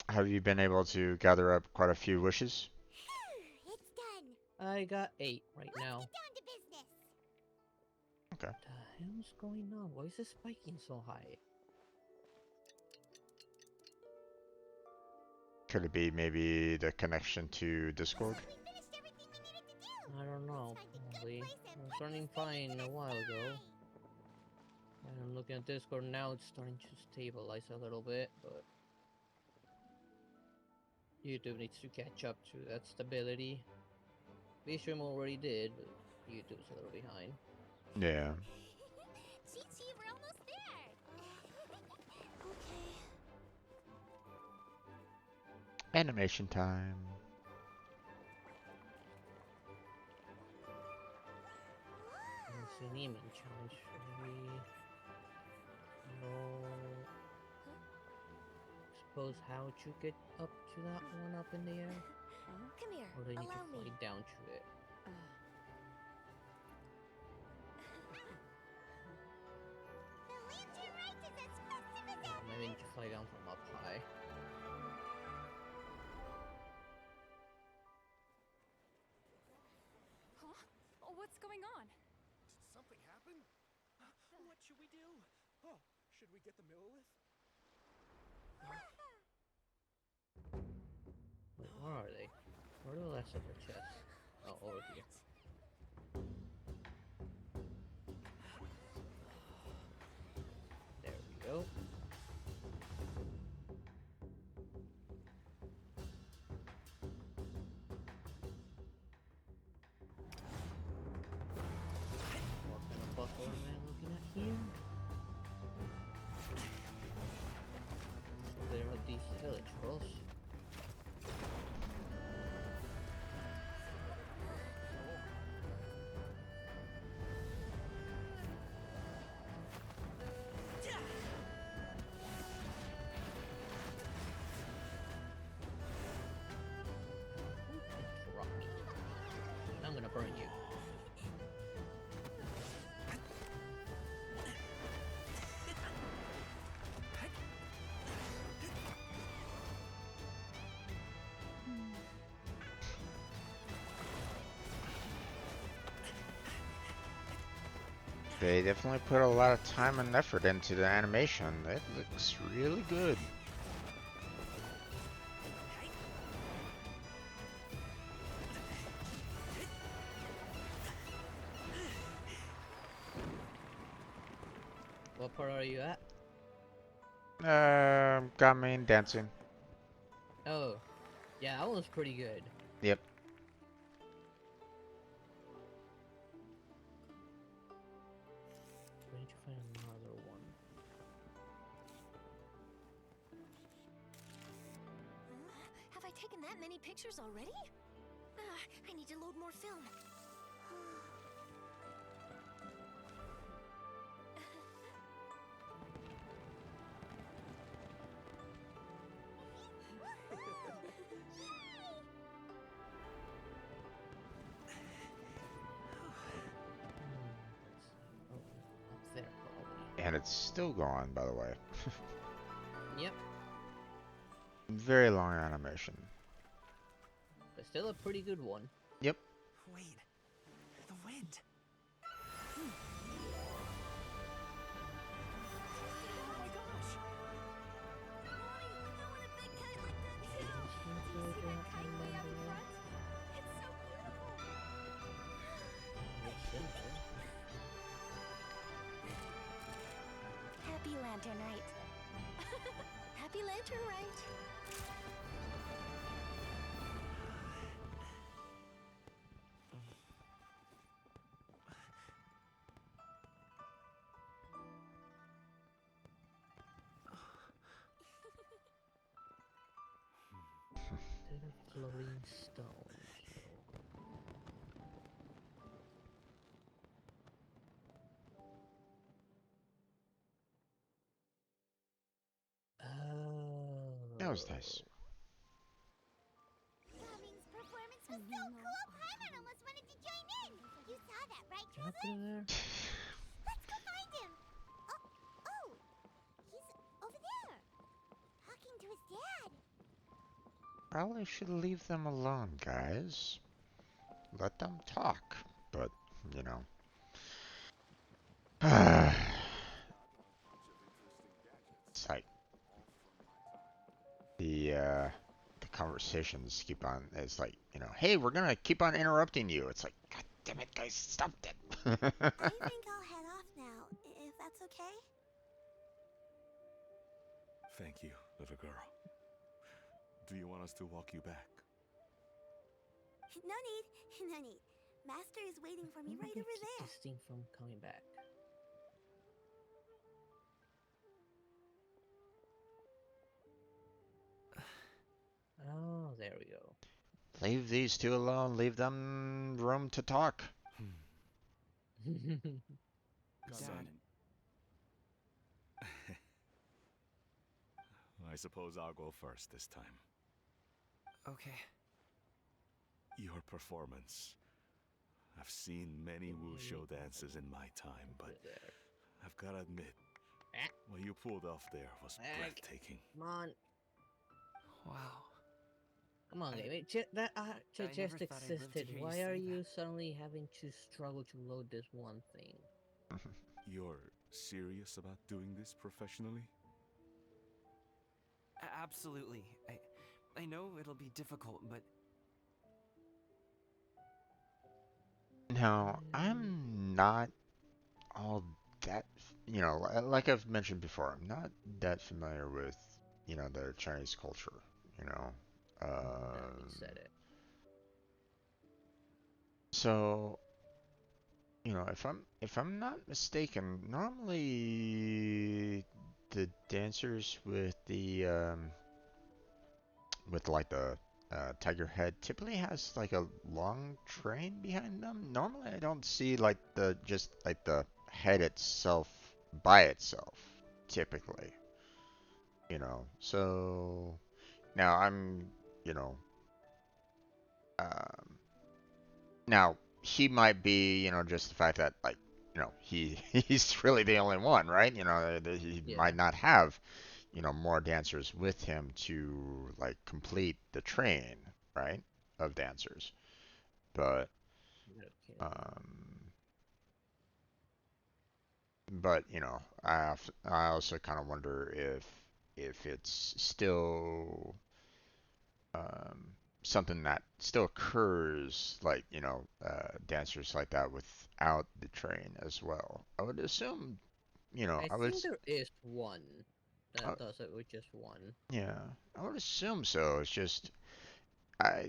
Have you been able to gather up quite a few wishes? It's done. I got 8 right now. Let's get down to business. Okay. What the hell's going on? Why is it spiking so high? Could it be maybe the connection to Discord? We finished everything we needed to do. I don't know. Let's find a good Probably. place and It was put running this thing fine in a the while ago. sky. And I'm looking at Discord now, it's starting to stabilize a little bit, but YouTube needs to catch up to that stability. Vishram already did, but YouTube's a little behind. Yeah. Chi-Chi, we're almost there. Okay. Animation time. It's an aiming challenge, maybe. No. Suppose how to get up to that one up in the air? Come here, Or do I need allow to me. fly down to it? The lantern right is as fast like I'm from up high. Huh? Oh, what's going on? Did something happen? What should we do? Oh, should we get the Millilith? Wait, where are they? Where are the last of the chests? Oh, over here. There we go. What kind of buffalo am I looking at here? So there are these village trolls. Interrupt me. I'm gonna burn you. They definitely put a lot of time and effort into the animation. It looks really good. What part are you at? Got me dancing. Oh, yeah, that one's pretty good. Yep. We need to find another one. Have I taken that many pictures already? I need to load more film. Oh, up there probably. And it's still going, by the way. Yep, Very long animation. but still a pretty good one. Yep. Wait, the wind. Oh my gosh! Happy Lantern Rite. Happy Lantern Rite. Instead of glowing stone. That was nice. Gaming's performance was so cool, Paimon almost wanted to join in. You saw that, right, Can I put Trevor? it there? Let's go find him. Oh, he's over there, talking to his dad. Probably should leave them alone, guys. Let them talk. But, you know. It's like the conversations keep on. It's like, you know, hey, we're gonna keep on interrupting you. It's like, God damn it, guys, stop it. I think I'll head off now, if that's okay. Thank you, little girl. Do you want us to walk you back? No need, no need. Master is waiting for me right over Keep there. this thing from coming back. Oh, there we go. Leave these two alone. Leave them room to talk. Son. I suppose I'll go first this time. Okay. Your performance. I've seen many wushou dances in my time, but I've gotta admit, What you pulled off there was breathtaking. Come on. Wow. Come on, I- game. That I just never thought I'd live to existed. hear you Why say are that. you suddenly having to struggle to load this one thing? You're serious about doing this professionally? Absolutely. I know it'll be difficult, but Now, I'm not all that, like I've mentioned before, I'm not that familiar with, the Chinese culture, you know. That being said, it. So, if I'm not mistaken, normally the dancers with like the tiger head typically has like a long train behind them. Normally, I don't see like the just like the head itself by itself, typically. So now I'm, you know, um, now he might be, just the fact that like, he's really the only one, right? He Yeah. might not have, more dancers with him to like complete the train, right, of dancers. But Okay. um, I also kind of wonder if it's still um, something that still occurs, like dancers like that without the train as well. I would assume, I I would, think there is one uh, that does it with just one. yeah, I would assume so. It's just I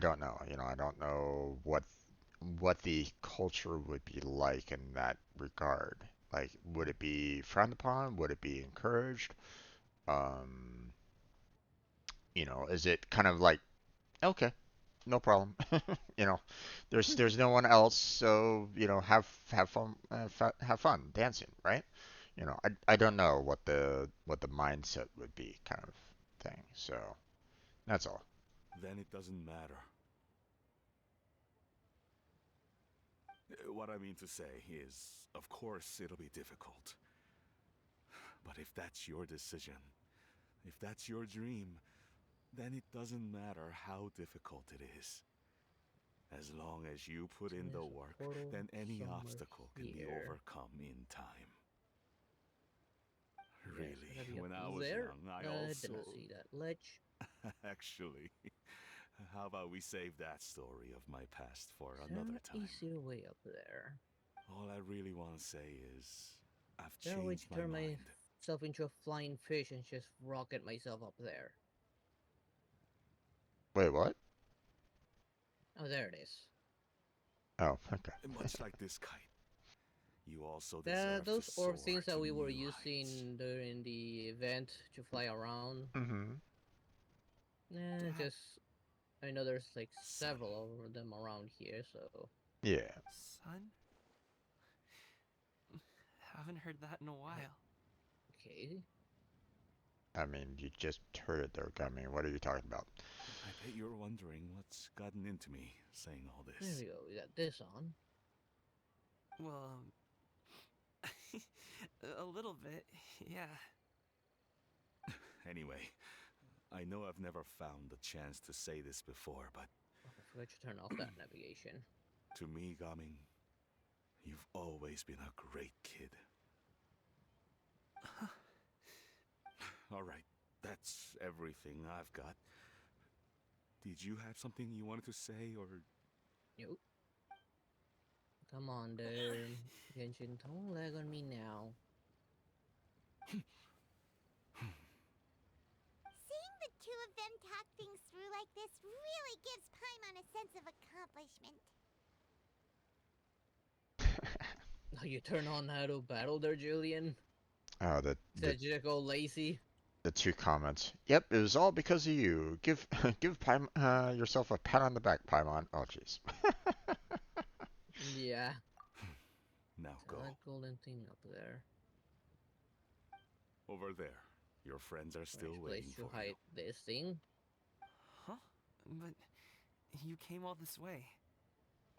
don't know. I don't know what the culture would be like in that regard. Like, would it be frowned upon? Would it be encouraged? Um, is it kind of like, okay, no problem. you know, there's no one else, so have fun, have fun dancing, right? I don't know what the mindset would be, kind of thing. So that's all. Then it doesn't matter. What I mean to say is, of course, it'll be difficult. But if that's your decision, if that's your dream, then it doesn't matter how difficult it is. As long as you put in the There's a work, portal then any somewhere obstacle can be here. overcome in time. Yeah, it's Really, gonna be up when I was there. young, I I also... didn't see that ledge. Actually, how about we save that story of my past for Is there an another time? easier way up there? All I really want to say is, I've Is there a way to changed my turn mind. myself into a flying fish and just rocket myself up there? Wait, what? Oh, there it is. Oh, okay. Much like this kite, you also deserve to Those orb soar things to that we were new heights. using during the event to fly around. Mm-hmm. Just I know there's like Son. several of them around here, so Yeah. son? Haven't heard that in a while. okay. I mean, you just heard it there, Gummy. What are you talking about? I bet you're wondering what's gotten into me saying all There this. we go. We got this on. Well, a little bit, yeah. Anyway, I know I've never found the chance to say this before, but Oh, I forgot to turn off that navigation. to me, Gaming, you've always been a great kid. Alright, that's everything I've got. Did you have something you wanted to say, or... Nope. Come on, there. Genshin, don't lag on me now. Seeing the two of them talk things through like this really gives Paimon a sense of accomplishment. Oh, you turn on how to battle there, Julian? Oh, Said you go lazy? the two comments. Yep, it was all because of you. Give yourself a pat on the back, Paimon. Oh, jeez. Yeah. Now So go. that golden thing up there. Over there. Your friends are still Nice waiting place to for hide this thing. Huh? But you came all this way.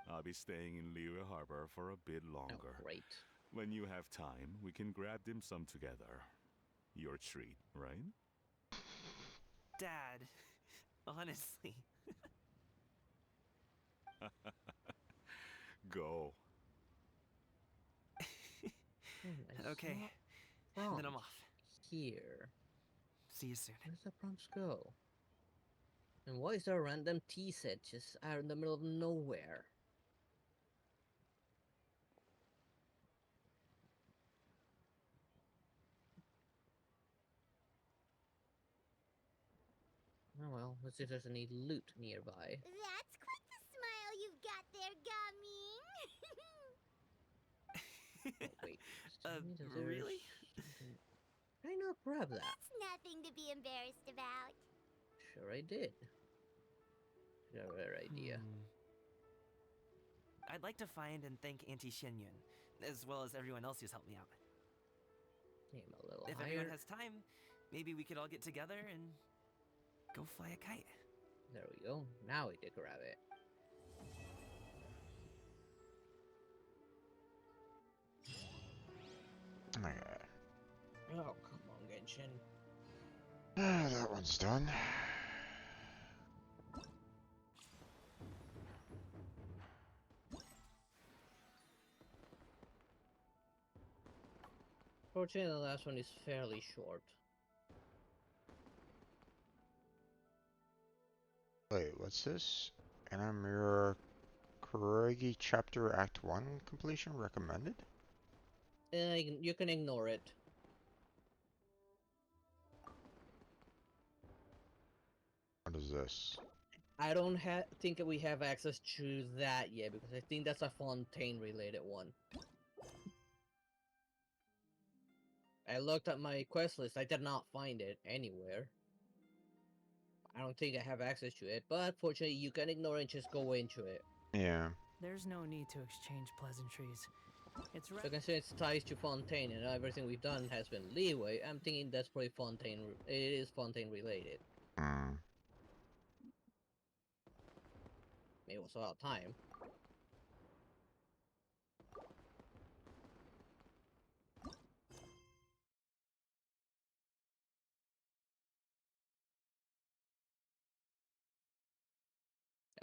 you. I'll be staying in Liyue Harbor for a bit Oh, longer. great. When you have time, we can grab dim sum together. Your treat, right? Dad, honestly. Go. Okay, Prompt then I'm off. here. See you soon. Where does the prompts go? And why is there a random tea set just out in the middle of nowhere? Oh well, let's see if there's any loot nearby. That's quite the smile you've got there, Gaming. Oh wait, tell me that there's Really? something. Did I not grab that? That's nothing to be embarrassed about. Sure I did. Got a better idea. I'd like to find and thank Auntie Xinyun, as well as everyone else who's helped me out. Aim a little If higher. everyone has time, maybe we could all get together and go fly a kite. There we go. Now we did grab it. Okay. Oh, come on, Genshin. That one's done. Fortunately, the last one is fairly short. Wait, what's this? Anamura Kuragi Chapter Act 1 completion recommended? You can ignore it. What is this? I don't think that we have access to that yet, because I think that's a Fontaine-related one. I looked at my quest list, I did not find it anywhere. I don't think I have access to it, but fortunately you can ignore it and just go into it. Yeah. There's no need to exchange pleasantries. It's So considering it's ties to Fontaine and everything we've done has been leeway, I'm thinking that's probably Fontaine. It is Fontaine related. Maybe it was about time.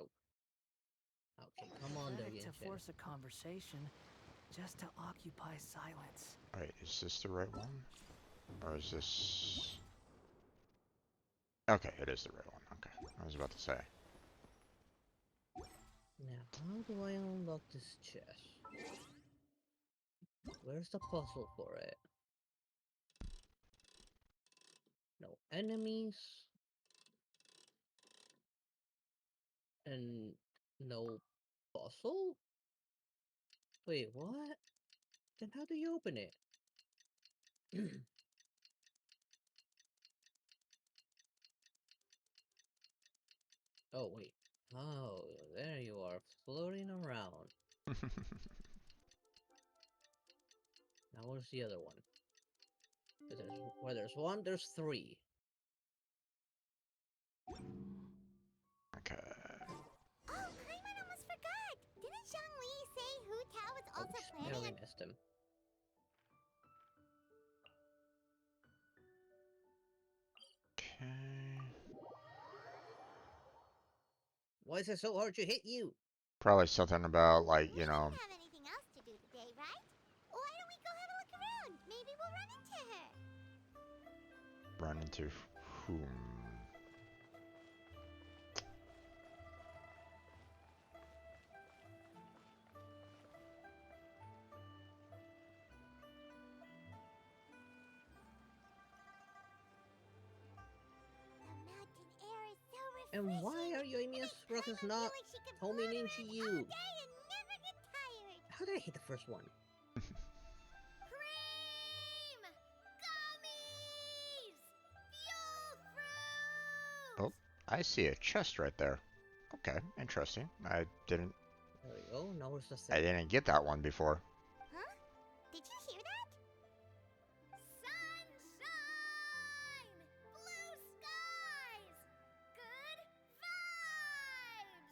Oh. Okay, come on, pathetic to Genshin. force a conversation just to occupy silence. Wait, is this the right one? Or is this... Okay, it is the right one. Okay, I was about to say. Now, how do I unlock this chest? Where's the puzzle for it? No enemies. And no puzzle? Wait, what? Then how do you open it? Oh, wait. Oh, there you are, floating around. Now where's the other one? Where there's one, there's three. Okay. Oh, Paimon almost forgot. Didn't Zhongli say Hu Tao was also Ouch, planning nearly on... missed him. Okay. Why is it so hard to hit you? Probably something about, like, We you know... don't have anything else to do today, right? Why don't we go have a look around? Maybe we'll run into her. Run into whom? The mountain air is so And refreshing. why are you aiming It us makes rockets Paimon not feel like she could homing float into around you? all day and never get tired. How did I hit the first one? Cream! Gummies! Fuel fruit! Oh, I see a chest right there. Okay, interesting. There we go. Now where's the I thing? didn't get that one before. Huh? Did you hear that? Sunshine! Blue skies! Good vibes!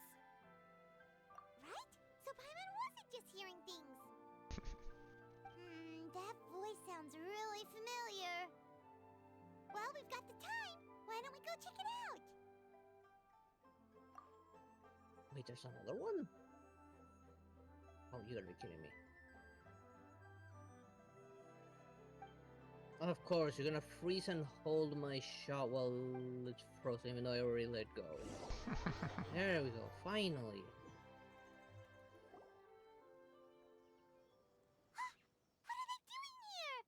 Right? So Paimon wasn't just hearing things. That voice sounds really familiar. Well, we've got the time. Why don't we go check it out? Wait, there's another one? Oh, you gotta be kidding me. Of course, you're gonna freeze and hold my shot while it's frozen, even though I already let go. There we go, finally. What are they doing here?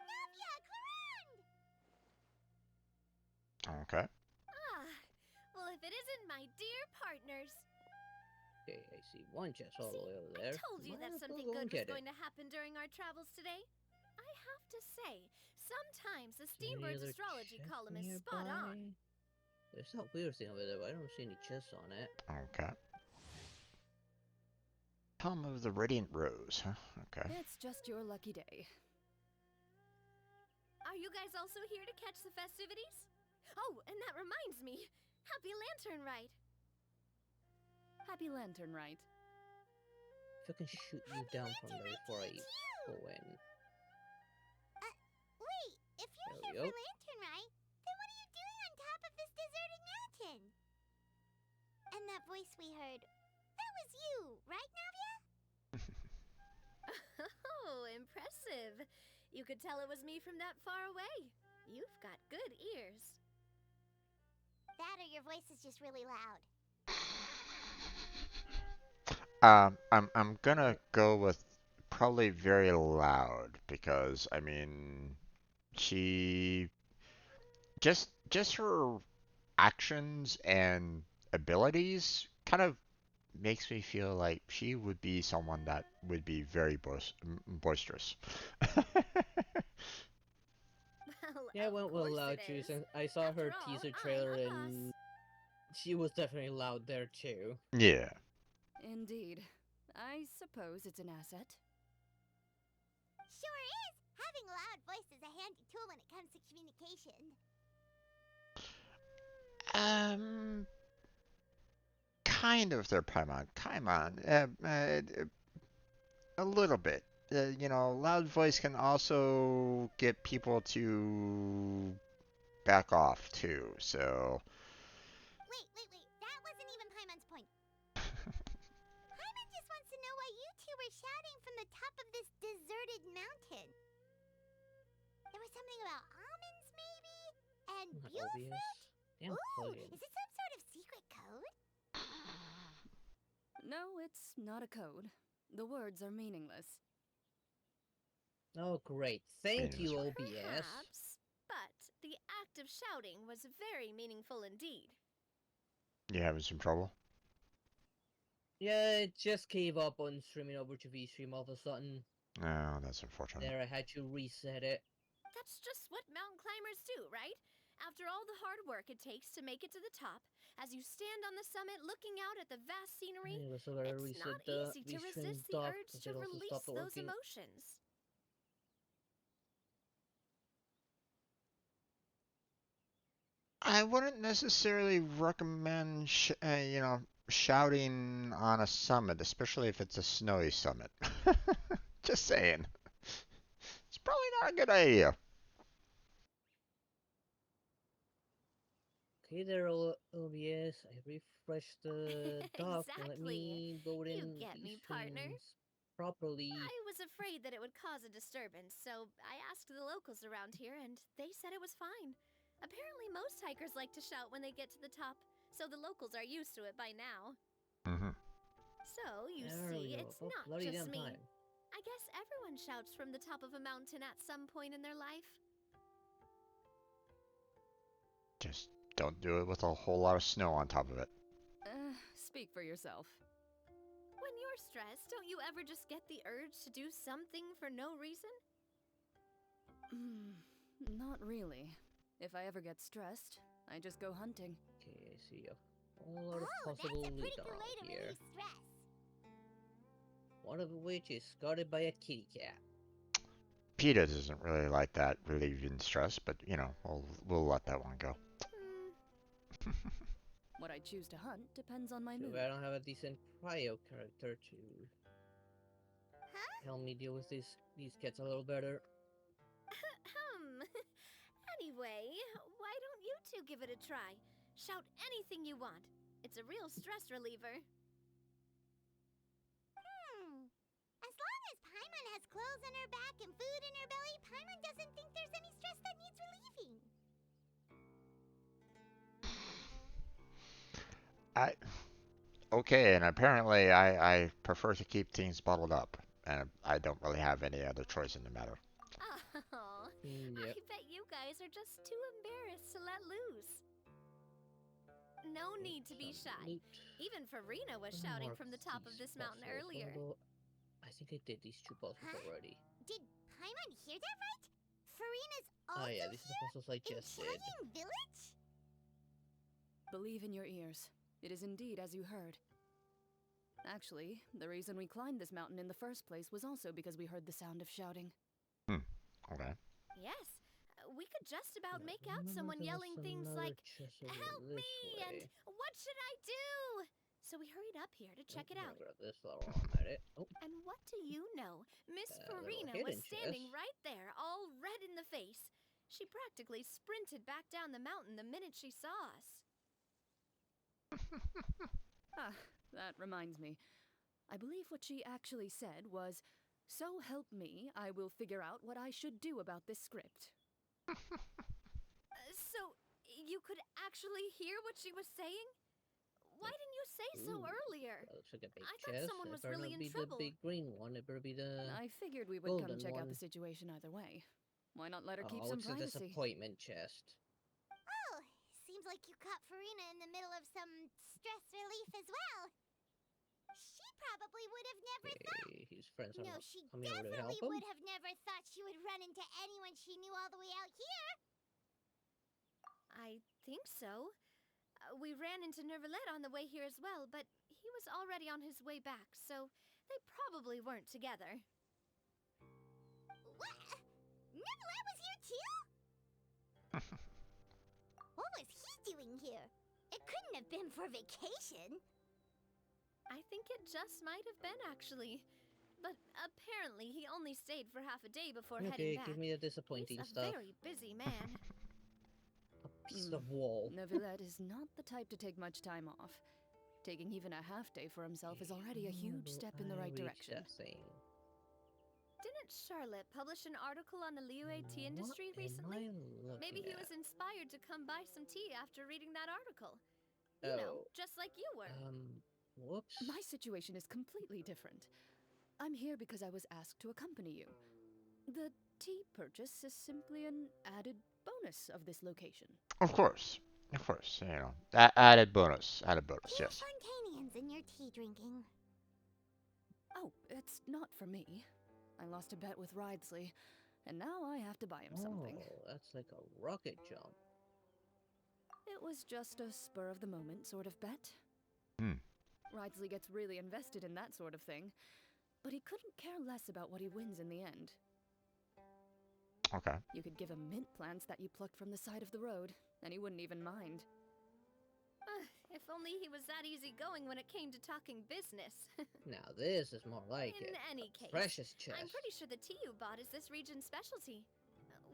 Navia, Clarande! Okay. Ah, well, if it isn't my dear partners. Okay, I see one chest all the way over there. I told you that Might as well something go good and was get it. going to happen during our travels today. I have to say, sometimes the Any Steambird's other astrology chests column is spot on. nearby? There's that weird thing over there, but I don't see any chests on it. Okay. Helm of the Radiant Rose, huh? Okay. It's just your lucky day. Are you guys also here to catch the festivities? Oh, and that reminds me. Happy Lantern Rite. Happy Lantern Rite. If I can shoot you down from there before I go in. Wait, if you're There we here for go. Lantern Rite, then what are you doing on top of this deserted mountain? And that voice we heard, that was you, right, Navia? Oh, impressive. You could tell it was me from that far away. You've got good ears. That or your voice is just really loud. I'm gonna go with probably very loud because I mean she just her actions and abilities kind of makes me feel like she would be someone that would be very boisterous. Well, Yeah, I of went with course loud it too, is. since I saw her After all, teaser I'm trailer a and she was definitely loud there too. Yeah. Indeed. I suppose it's an asset. Sure is! Having a loud voice is a handy tool when it comes to communication. Kind of there, Paimon. Come on, a little bit. You know, loud voice can also get people to back off too. So Wait. That wasn't even Paimon's point. Paimon just wants to know why you two were shouting from the top of this deserted mountain. There was something about almonds, maybe? And Not Buell obvious. fruit? Damn Ooh, plugin. is it some sort of secret code? No, it's not a code. The words are meaningless. Oh great, thank you OBS. Perhaps, but the act of shouting was very meaningful indeed. you having some trouble? Yeah, it just gave up on streaming over to VStream all of a sudden. No, that's unfortunate. There, I had to reset it. That's just what mountain climbers do, right? After all the hard work it takes to make it to the top, as you stand on the summit looking out at the vast scenery, Anyway, so I it's reset not the easy to VStream resist the dock urge because to it also release stopped those working. emotions. I wouldn't necessarily recommend, shouting on a summit, especially if it's a snowy summit. Just saying. It's probably not a good idea. Okay, there, OBS. I refreshed the dock and let Exactly. me load You in get me, these partner. streams properly. I was afraid that it would cause a disturbance, so I asked the locals around here, and they said it was fine. Apparently, most hikers like to shout when they get to the top, so the locals are used to it by now. Mm-hmm. So, you There we see, go. it's About not bloody just damn me. time. I guess everyone shouts from the top of a mountain at some point in their life. Just don't do it with a whole lot of snow on top of it. Speak for yourself. When you're stressed, don't you ever just get the urge to do something for no reason? Not really. If I ever get stressed, I just go hunting. Okay, I see a whole lot of Oh, possible that's a loot pretty good way to around here. release stress. One of which is guarded by a kitty cat. PETA doesn't really like that relieving stress, but we'll let that one go. What I choose to hunt depends on my Too mood. bad I don't have a decent cryo character to help me deal with these kids a little better. Anyway, why don't you two give it a try? Shout anything you want. It's a real stress reliever. As long as Paimon has clothes on her back and food in her belly, Paimon doesn't think there's any stress that needs relieving. Okay, and apparently I prefer to keep things bottled up, and I don't really have any other choice in the matter. Oh, Yep. I bet you guys are just too embarrassed to let loose. No need to be shy. Even Farina was shouting from the top of this mountain earlier. I think I did these 2 puzzles already. Did Paimon hear that right? Farina's also Oh yeah, these are the puzzles I in just did. Cheyenne Village? Believe in your ears. It is indeed as you heard. Actually, the reason we climbed this mountain in the first place was also because we heard the sound of shouting. Okay. Yes, we could just about make out someone yelling things like, "Help me!" and "What should I do?" So we hurried up here to check it out. This level on that. Oh, And what do you know? Miss little Farina hidden was standing chest. right there, all red in the face. She practically sprinted back down the mountain the minute she saw us. That reminds me. I believe what she actually said was, "So help me, I will figure out what I should do about this script." So, you could actually hear what she was saying? Why didn't you say so earlier? That looks like a big I chest. thought someone It was better really not in be trouble. the big green one. It better be the. I figured we would come golden check out one. the situation either way. Why not let her keep Oh, some it's the privacy? disappointment chest. Oh, seems like you caught Farina in the middle of some stress relief as well. She probably would have never thought. Okay, his friends are No, not she coming over to help definitely him. would have never thought she would run into anyone she knew all the way out here. I think so. We ran into Nervalet on the way here as well, but he was already on his way back, so they probably weren't together. What? Neverland was here too? What was he doing here? It couldn't have been for vacation. I think it just might have been, actually. But apparently he only stayed for half a day before heading Okay, back. give me the disappointing He's a stuff. very busy man. A piece of wall. Neuvillette is not the type to take much time off. Taking even a half day for himself is already a huge step in the right direction. Didn't Charlotte publish an article on the Liyue tea industry recently? Maybe he was inspired to come buy some tea after reading that article. You know, just like you were. Whoops. My situation is completely different. I'm here because I was asked to accompany you. The tea purchase is simply an added bonus of this location. Of course, you know, that added bonus, yes. Fontanians in your tea drinking. Oh, it's not for me. I lost a bet with Ridesley, and now I have to buy him something. Oh, that's like a rocket jump. It was just a spur-of-the-moment sort of bet. Ridesley gets really invested in that sort of thing, but he couldn't care less about what he wins in the end. Okay. You could give him mint plants that you plucked from the side of the road, and he wouldn't even mind. If only he was that easygoing when it came to talking business. Now this is more like In it. any case, Precious chest. I'm pretty sure the tea you bought is this region's specialty.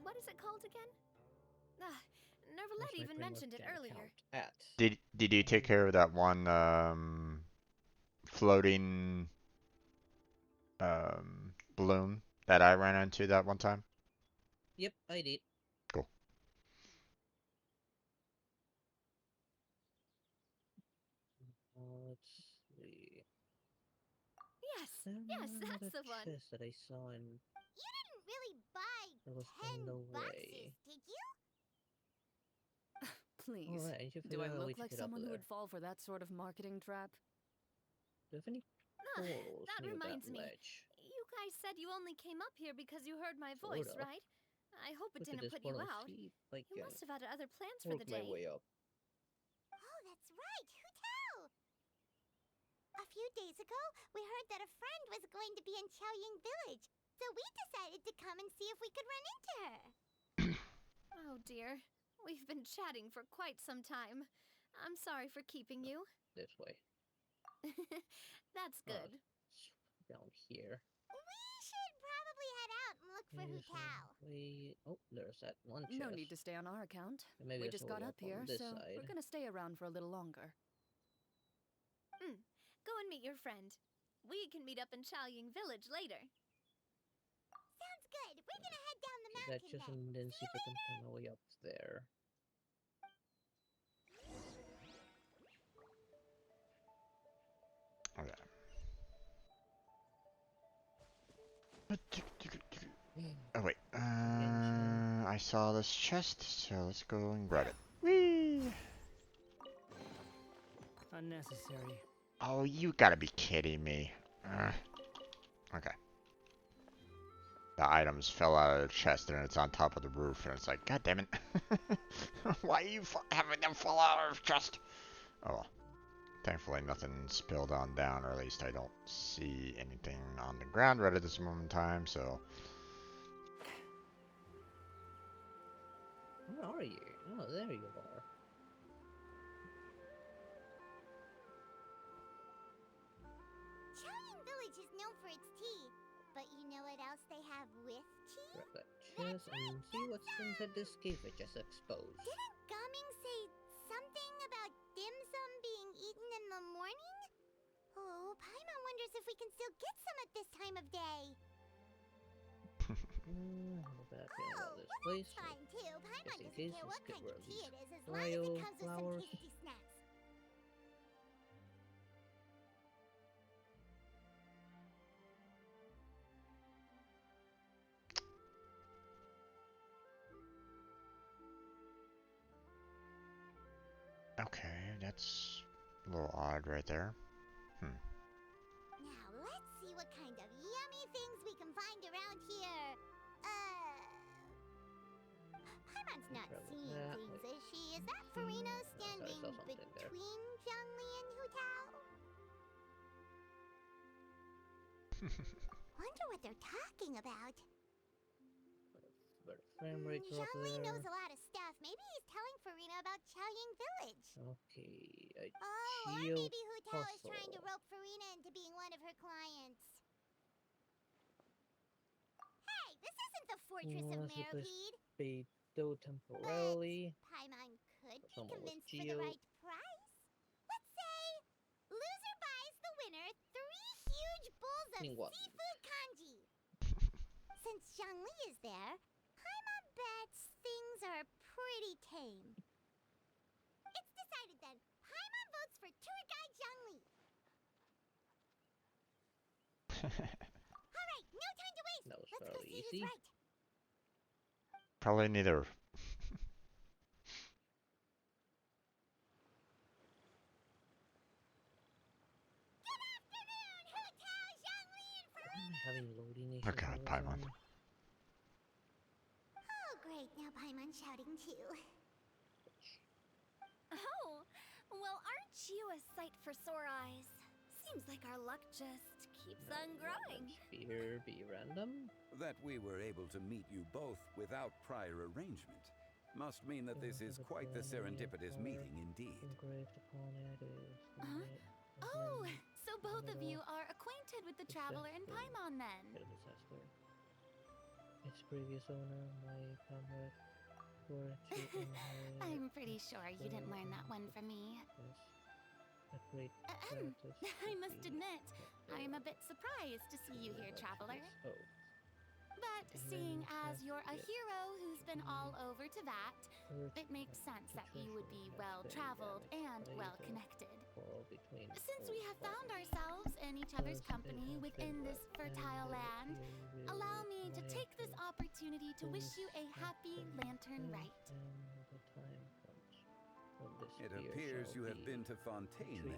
What is it called again? Nervalet even mentioned it earlier. Did you take care of that one floating balloon that I ran into that one time? Yep, I did. Cool. Let's see. Yes, that's the one. Chest that I saw in. You didn't really buy That was 10 on the boxes, way. did you? Please. Alright, you Do I figure out a way look to like get up someone who there. would fall for that sort of marketing trap? Do you have any portals That near reminds that me. ledge? You guys said you only came up here because you heard my Sort voice, of. right? I hope it Look at didn't this put you portal. out. See, like, You must have had other plans for work the my day. way up. Oh, that's right. Who tell? A few days ago, we heard that a friend was going to be in Chaoying Village, so we decided to come and see if we could run into her. Oh dear. We've been chatting for quite some time. I'm sorry for keeping you. This way. That's good. Down here. We should probably head out and look for Hu Tao. Oh, there's that one chest. No need to stay on our account. Maybe We there's just a got way up on here, this so side. we're gonna stay around for a little longer. Go and meet your friend. We can meet up in Chaoying Village later. Sounds good. We're gonna head down the That mountain just then. and then see if I can find my way up there. Okay. Oh wait. I saw this chest, so let's go and grab it. Whee! Unnecessary. Oh, you gotta be kidding me. Okay. The items fell out of the chest and it's on top of the roof, and it's like, God damn it. Why are you having them fall out of the chest? Oh well. Thankfully, nothing spilled on down, or at least I don't see anything on the ground right at this moment in time, so. Where are you? Oh, there you are. Chaoying Village is known for its tea, but you know what else they have with tea? Grab that chest and see what's inside this cave I just exposed. Didn't Gaming say something about dim sum being eaten in the morning? Oh, Paimon wonders if we can still get some at this time of day. About this place. That's fine too. Paimon Just in doesn't case, care let's what get kind rid of of tea these it is, as long as it comes with some flowers. tasty snacks. Okay, that's a little odd right there. Now let's see what kind of yummy things we can find around here. Paimon's not seeing things, is she? Is that Farina standing between Zhongli and Hu Tao? Wonder what they're talking about. Frame rate drop Zhongli there. knows a lot of stuff. Maybe he's telling Farina about Chaoying Village. Okay, or maybe Hu Tao is trying to rope Farina into being one of her clients. Hey, this isn't the Fortress of Meropide. Though temporarily. Paimon could be Someone with convinced for the Geo. right price. Let's say loser buys the winner 3 huge bowls of What? seafood kanji. Since Zhongli is there, Paimon bets things are pretty tame. It's decided then. Paimon votes for tour guide Zhongli. All right, no time to waste. That was Let's go fairly see easy. who's right. Probably neither. Having loading issues. Oh god, Paimon. Oh, great. Now Paimon's shouting too. Oh, well, aren't you a sight for sore eyes? Seems like our luck just keeps on growing. Here be random. That we were able to meet you both without prior arrangement must mean that this is quite the serendipitous meeting indeed. Oh, so both of you are acquainted with the Traveler and Paimon then? Its previous owner, my comrade, I'm pretty sure you didn't learn that one from me. I must admit, I am a bit surprised to see you here, Traveler. But seeing as you're a hero who's been all over Teyvat, it makes sense that you would be well-traveled and well-connected. Since we have found ourselves in each other's company within this fertile land, allow me to take this opportunity to wish you a happy Lantern Rite. It appears you have been to Fontaine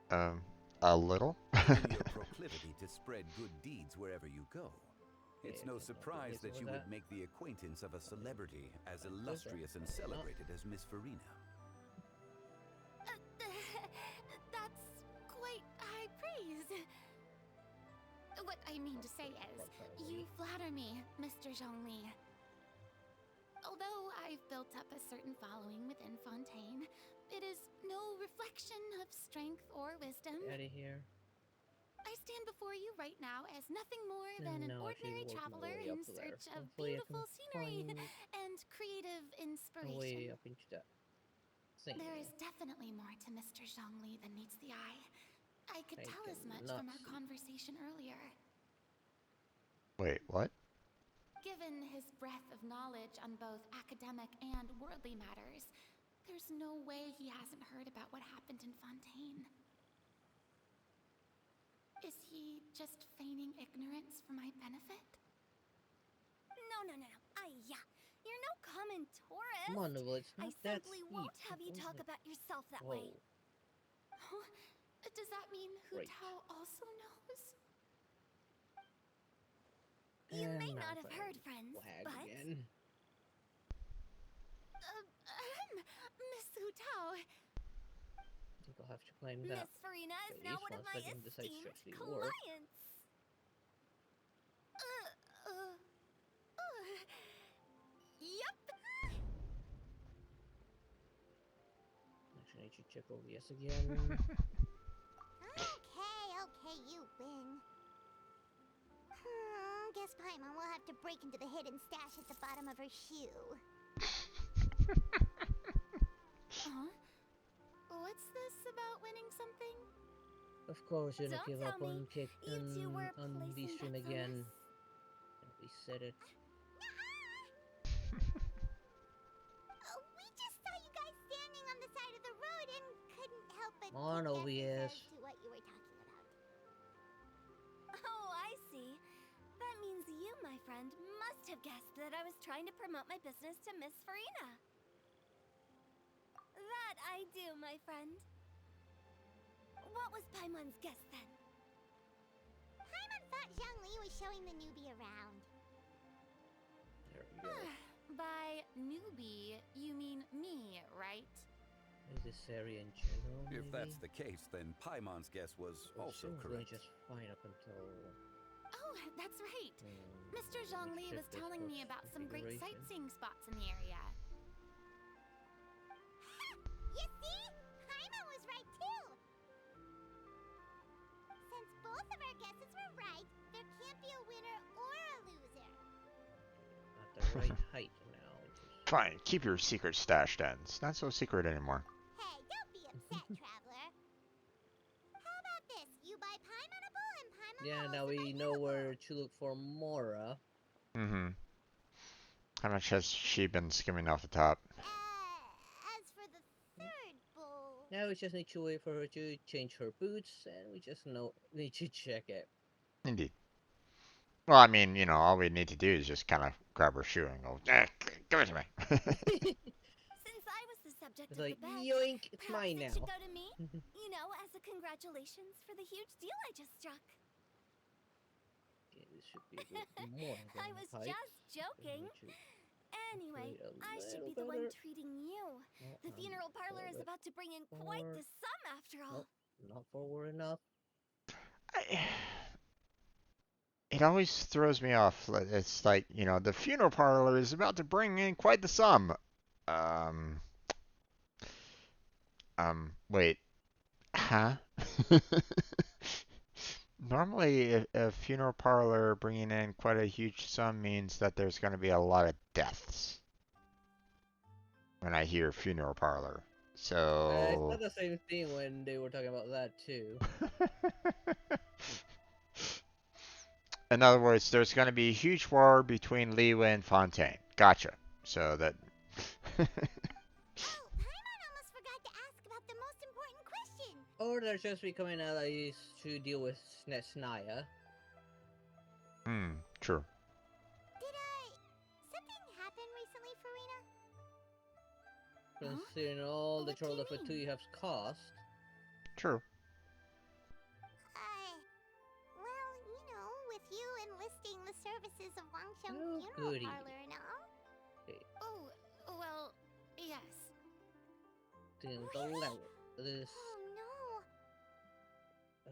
then. A little? Given your proclivity to spread good deeds wherever you go, it's no surprise that you would make the acquaintance of a celebrity as illustrious and celebrated as Miss Farina. That's quite high praise. What I mean to say is, you flatter me, Mr. Zhongli. Although I've built up a certain following within Fontaine, it is no reflection of strength or wisdom. Get out of here. I stand before you right now as nothing more than an No, I should ordinary work my traveler way in up there. search of Hopefully I can beautiful scenery find and creative my inspiration. way up into that thing. There is definitely more to Mr. Zhongli than meets the eye. I could tell as much cannot from our see. conversation earlier. Wait, what? Given his breadth of knowledge on both academic and worldly matters, there's no way he hasn't heard about what happened in Fontaine. Is he just feigning ignorance for my benefit? No. Yeah. You're no common tourist. Come on, Noble, it's I not that simply steep. won't have you talk about yourself that way. Huh? Does that mean Hu Right. Tao also knows? You And may now not have if I heard, friends, lag but again. Miss Hu Tao. I think I'll have to climb that. Miss Farina is At now least one of once my I can decide to esteemed actually work. clients. Yep. Actually, I need to check OBS again. Okay, you win. Guess Paimon will have to break into the hidden stash at the bottom of her shoe. Huh? What's this about winning something? Of course, you're gonna Don't give up tell me on kick you two were on the placing stream bets on again. us. We said it. We just saw you guys standing on the side of the road and couldn't help but On take OBS. guesses as to what you were talking about. Oh, I see. That means you, my friend, must have guessed that I was trying to promote my business to Miss Farina. That I do, my friend. What was Paimon's guess then? Paimon thought Zhongli was showing the newbie around. There we go. By newbie, you mean me, right? Is this area in general, If maybe? that's the case, then Paimon's guess was Well, also she was going correct. just fine up until... Oh, that's right. Hmm, Mr. Zhongli was shift this telling me plus about some great configuration. sightseeing spots in the area. You see? Paimon was right too! Since both of our guesses were right, there can't be a winner or a loser. At the right height now. Fine, keep your secret stash then. It's not so secret anymore. Hey, don't be upset, traveler. How about this? You buy Paimonable and Paimon Yeah, will now also we buy know you. where to look for Mora. Mm-hmm. How much has she been skimming off the top? As for the third bowl... Now we just need to wait for her to change her boots, and we just need to check it. Indeed. Well, I mean, you know, all we need to do is just kind of grab her shoe and go, give it to me. Since I was the subject It's of like, the bet, yoink, it's perhaps mine it now. should go to me. You know, as a congratulations for the huge deal I just struck. Okay, this should be a bit more than I was height. just joking. Anyway, Wait a I should be little the one better. treating you. Oh, The funeral parlor is forward. about to bring in quite the Forward. sum after all. Nope, not forward enough. It always throws me off. It's like, you know, the funeral parlor is about to bring in quite the sum. Wait. Huh? Normally, a funeral parlor bringing in quite a huge sum means that there's going to be a lot of deaths. When I hear funeral parlor. It's So... not the same thing when they were talking about that too. In other words, there's going to be a huge war between Liwa and Fontaine. Gotcha. So that... Oh, Paimon almost forgot to ask about the most important question. Or they're just becoming allies to deal with Snaya. True. Did something happen recently, Farina? Considering all the What do you trouble that mean? Fatui has cost. True. Well, you know, with you enlisting the services of Wangsheng Oh, Funeral goody. Parlor and all. Oh, well, yes. Didn't Really? allow this. Oh no.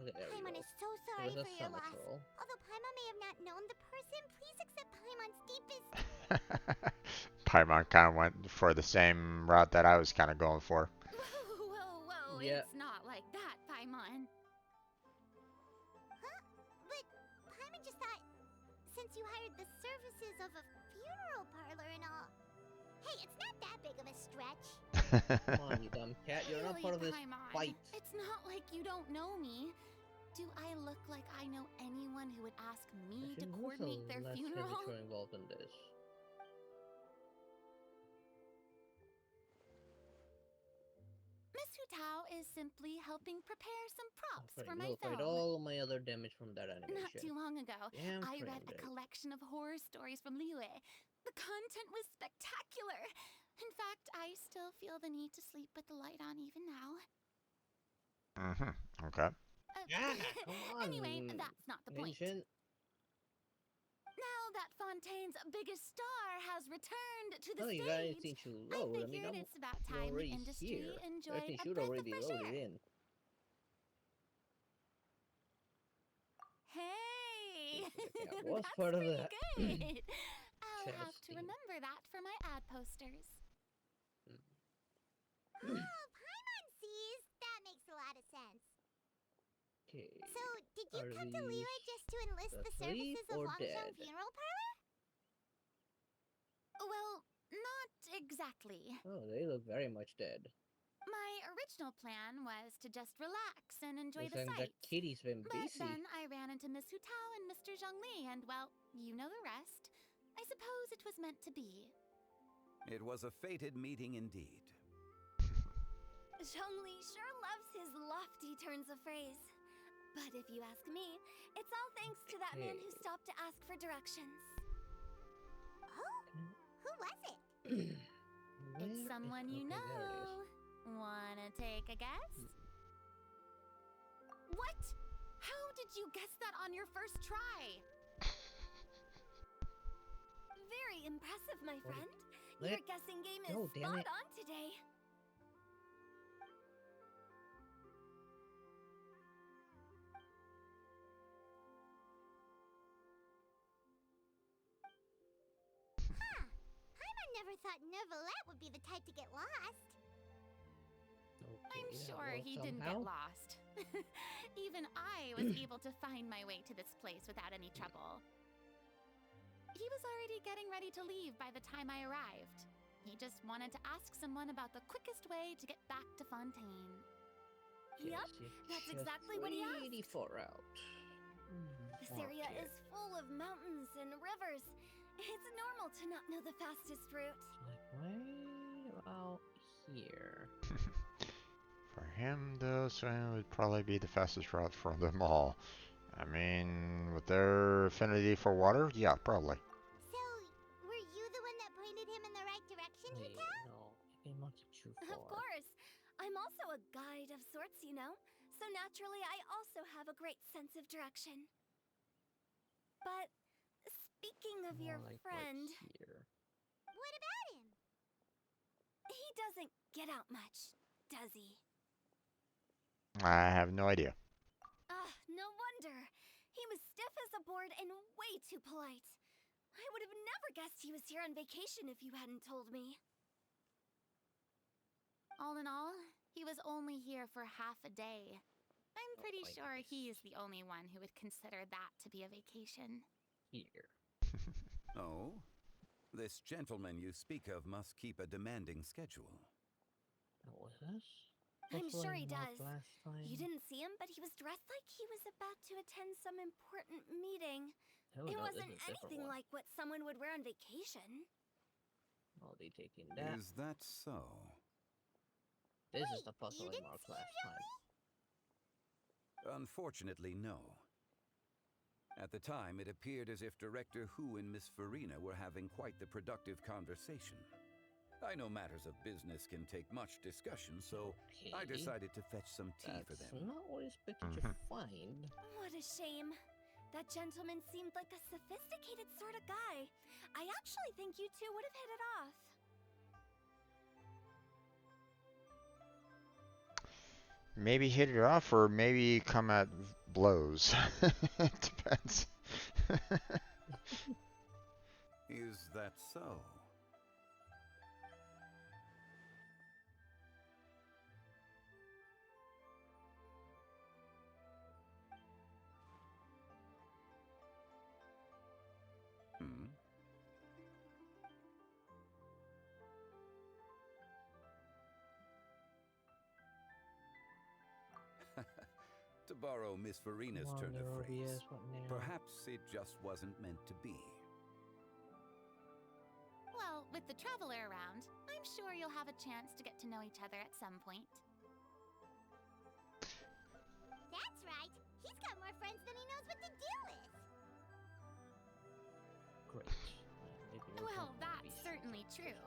Okay, there we Paimon go. is so There sorry was a for your summit loss. roll. Although Paimon may have not known the person, please accept Paimon's deepest... Paimon kind of went for the same route that I was kind of going for. Whoa, Yeah. it's not like that, Paimon. since you hired the services of a funeral parlor and all. Hey, it's not that big of a stretch. Come on, you dumb cat. You're not part of this Paimon, fight. It's not like you don't know me. Do I look like I know anyone who would ask me to coordinate their funeral? Heavy involved in this. Miss Hutao is simply helping prepare some props for my Nullified film. all my other damage from that Not animation. too long ago, Damn I read frame a rate. collection of horror stories from Liyue. The content was spectacular. In fact, I still feel the need to sleep with the light on even now. Okay. Come on. Anyway, that's not the point. Genshin. Now that Fontaine's biggest star has returned to the Oh, you stage, got anything to load? I figured it's about you're time the already industry here. enjoyed Everything a should breath already of be fresh loaded air. in. Hey, Yeah, was that's part of pretty that. good. I'll have to Chesty. remember that for my ad posters. Oh, Paimon sees. That makes a lot of sense. Okay. So, did you Are come to Liyue these just to enlist the asleep services of or Longzhong dead? Funeral Parlor? Well, not exactly. Oh, they look very much dead. My original plan was to just relax and enjoy Looks the like that sights. kitty's been But busy. then I ran into Miss Hutao and Mr. Zhongli, and well, you know the rest. I suppose it was meant to be. It was a fated meeting indeed. Zhongli sure loves his lofty turns of phrase. But if you ask me, it's all thanks to that man who stopped to ask for directions. Oh, who was it? It's someone you okay, there it know. Wanna take a guess? What? How did you guess that on your first try? Very impressive, my friend. Let- Your guessing game is Oh, damn spot it. on today. Huh. Paimon never thought Neuvillette would be the type to get lost. I'm that sure worked he didn't somehow. get lost. Even I was able to find my way to this place without any trouble. He was already getting ready to leave by the time I arrived. He just wanted to ask someone about the quickest way to get back to Fontaine. Yup, that's exactly what he asked. 84 out. This area is full of mountains and rivers. It's normal to not know the fastest route. Way about here. For him, though, swimming would probably be the fastest route for them all. I mean, with their affinity for water, yeah, probably. So, were you the one that pointed him in the right direction, Wait, Hutao? no, it might be too far. Of course. I'm also a guide of sorts, you know. So naturally, I also have a great sense of direction. But speaking of your More like friend, right here. What about him? he doesn't get out much, does he? I have no idea. Ah, no wonder. He was stiff as a board and way too polite. I would have never guessed he was here on vacation if you hadn't told me. All in all, he was only here for half a day. I'm pretty my sure goodness. he is the only one who would consider that to be a vacation. Here. Oh? This gentleman you speak of must keep a demanding schedule. What was this? I'm That's what sure I he marked does. Last time. You didn't see him, but he was dressed like he was about to attend some important meeting. Oh, It no, this wasn't is a different anything one. like what someone would wear on vacation. I'll be taking that. Is that so? This is Wait, the puzzle you I didn't marked see him, last time. Unfortunately, no. At the time, it appeared as if Director Hu and Miss Farina were having quite the productive conversation. I know matters of business can take much discussion, so I Okay. decided to fetch some tea for That's them. not what I expected to find. What a shame. That gentleman seemed like a sophisticated sort of guy. I actually think you two would have hit it off. Maybe hit it off, or maybe come at blows. It depends. Is that so? borrow Miss Farina's Come on, turn of there, phrase, OBS, what now? perhaps it just wasn't meant to be. Well, with the traveler around, I'm sure you'll have a chance to get to know each other at some point. That's right. He's got more friends than he knows what to do with. Great. Maybe we'll Well, talk about that's these certainly true.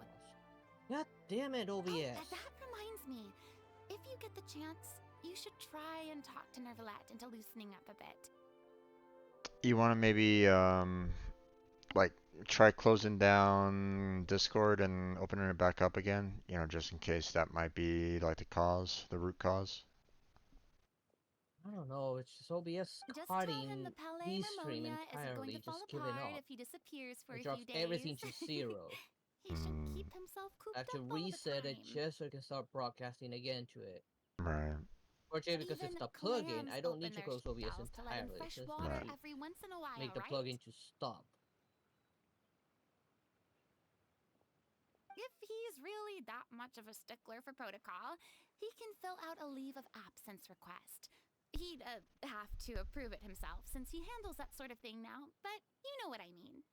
God damn it, OBS. Oh, that reminds me. If you get the chance, you should try and talk to Nervalette into loosening up a bit. You want to maybe like try closing down Discord and opening it back up again, you know, just in case that might be like the root cause. I don't know, it's just OBS Just tell cutting him the Palais the stream Mermonia isn't going entirely, to fall just giving apart up. if he disappears for It a drops few days. everything to zero. He should keep himself cooped I have to up all the reset it time. just so I can start broadcasting again to it. Right. Fortunately, because it's Even the plugin, clams I don't open need to their close OBS shells to let in entirely. fresh Just water need to every once in a while, make the right? plugin to stop. If he's really that much of a stickler for protocol, he can fill out a leave of absence request. He'd have to approve it himself since he handles that sort of thing now, but you know what I mean.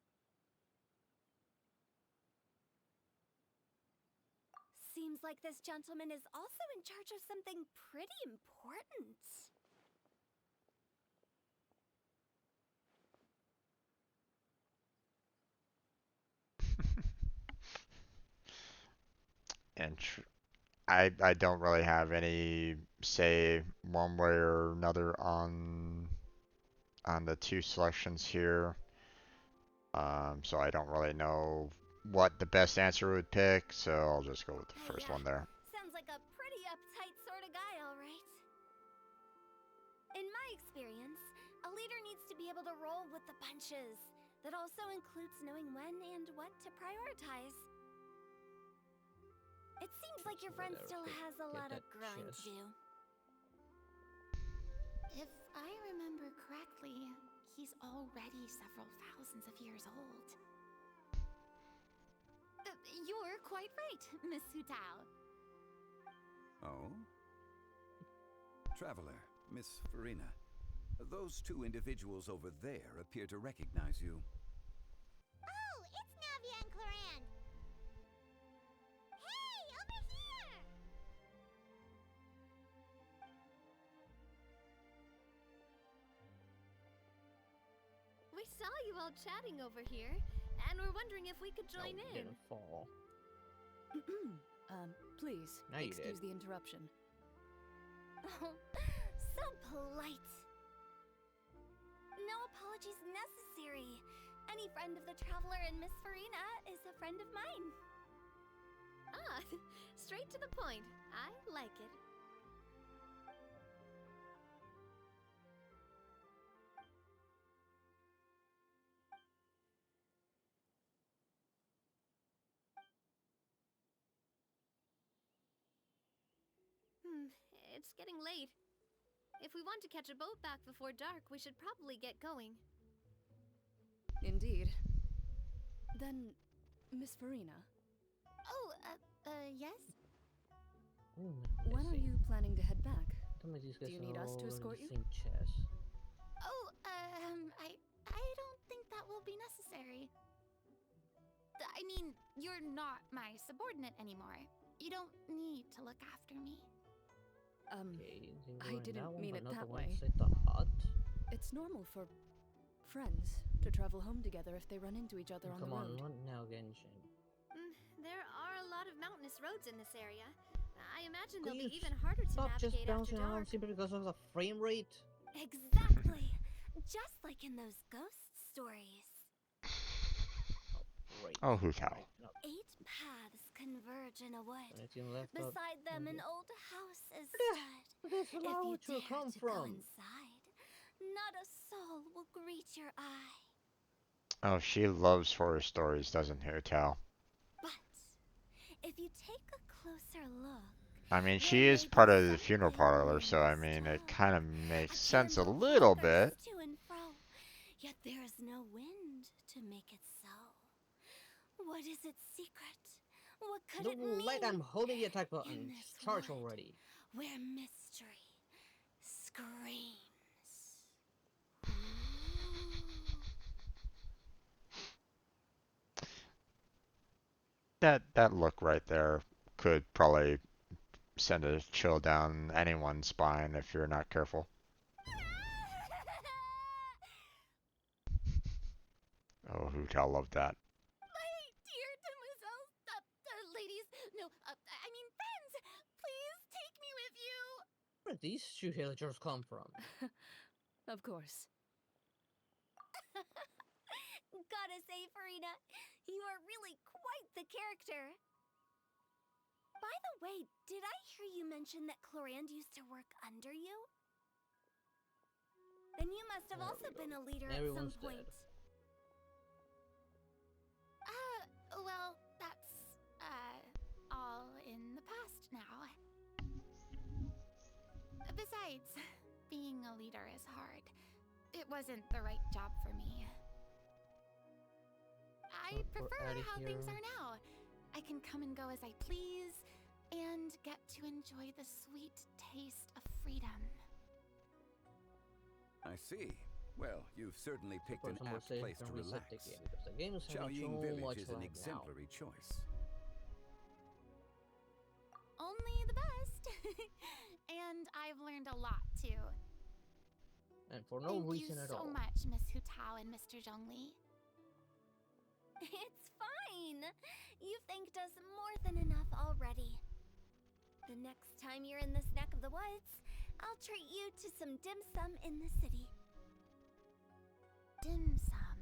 Seems like this gentleman is also in charge of something pretty important. And I don't really have any say one way or another on the two selections here. So I don't really know what the best answer would pick, so I'll just go with the first one there. Sounds like a pretty uptight sort of guy, all right. In my experience, a leader needs to be able to roll with the punches. That also includes knowing when and what to prioritize. It seems like your friend still has a lot of growing to do. If I remember correctly, he's already several thousands of years old. You're quite right, Miss Hutao. Oh? Traveler, Miss Farina. Those two individuals over there appear to recognize you. Oh, it's Navia and Cloran. Hey, over here! We saw you all chatting over here, and we're wondering if we could join in. Didn't fall. Please, Now you excuse did. the interruption. Oh, so polite. No apologies necessary. Any friend of the Traveler and Miss Farina is a friend of mine. Ah, straight to the point. I like it. It's getting late. If we want to catch a boat back before dark, we should probably get going. Indeed. Then, Miss Farina, Oh, yes? when are you planning to head back? Do Do you need us to escort you? Oh, I don't think that will be necessary. I mean, you're not my subordinate anymore. You don't need to look after me. I didn't mean it that way. Hut. It's normal for friends to travel home together if they run into each other on Come the on, road. what now, Genshin? There are a lot of mountainous roads in this area. I imagine Could they'll you be even harder to Stop just navigate after bouncing around dark. simply because of the frame rate. Exactly. Just like in those ghost stories. Oh, Hutao. 8 paths converge in a wood. Anything left up? Beside them, an old house is Where's stood. the If you language will dare come to go from? inside, not a soul will greet your eye. Oh, she loves horror stories, doesn't Hutao? But if you take a closer look, I mean, she is part of the funeral parlor, so I mean, it kind of makes sense a little bit. to and fro, yet there is no wind to make it so. What is its secret? What could it mean? Like I'm holding the attack button. In this Charge wood, already. where mystery screams. That look right there could probably send a chill down anyone's spine if you're not careful. Oh, who'd I love that? My dear demoiselles, ladies, no, I mean friends, please take me with you. Where did these two villagers come from? Of course. Gotta say, Farina, you are really quite the character. By the way, did I hear you mention that Clorand used to work under you? Then you must have also been a leader at some point. Well, that's, all in the past now. Besides, being a leader is hard. It wasn't the right job for me. I prefer how things are now. I can come and go as I please, and get to enjoy the sweet taste of freedom. I see. Well, you've certainly picked an apt place to relax. Xiaoying Village is an exemplary choice. Only the best. And I've learned a lot, too. And for no reason at all. Thank you so much, Miss Hu Tao and Mr. Zhongli. It's fine. You've thanked us more than enough already. The next time you're in this neck of the woods, I'll treat you to some dim sum in the city. Dim sum?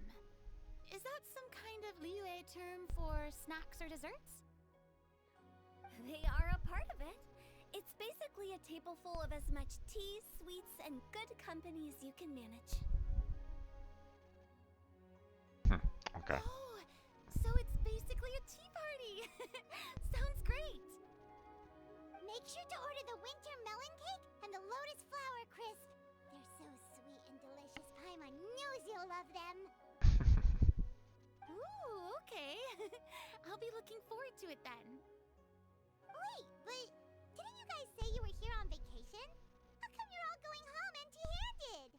Is that some kind of Liyue term for snacks or desserts? They are a part of it. It's basically a table full of as much tea, sweets, and good company as you can manage. Okay. Oh, so it's basically a tea party. Sounds great. Make sure to order the winter melon cake and the lotus flower crisp. They're so sweet and delicious. Paimon knows you'll love them. Ooh, okay. I'll be looking forward to it then. Wait, but didn't you guys say you were here on vacation? How come you're all going home empty-handed?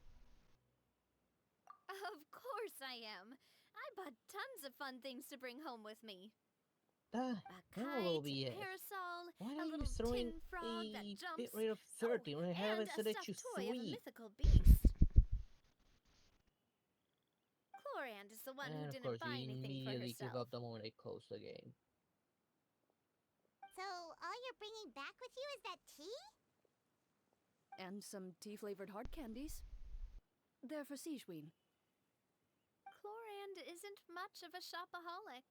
Of course I am. I bought tons of fun things to bring home with me. That will be A it. parasol, Why a are you little throwing tin frog that a jumps, bit rate of 30 when I haven't said and that a you stuffed toy of a sweet? mythical beast. Clorand is the one who And of didn't course, buy you anything for immediately give herself. up the moment I close the game. So, all you're bringing back with you is that tea? And some tea-flavored hard candies. They're for Sijuin. Clorand isn't much of a shopaholic.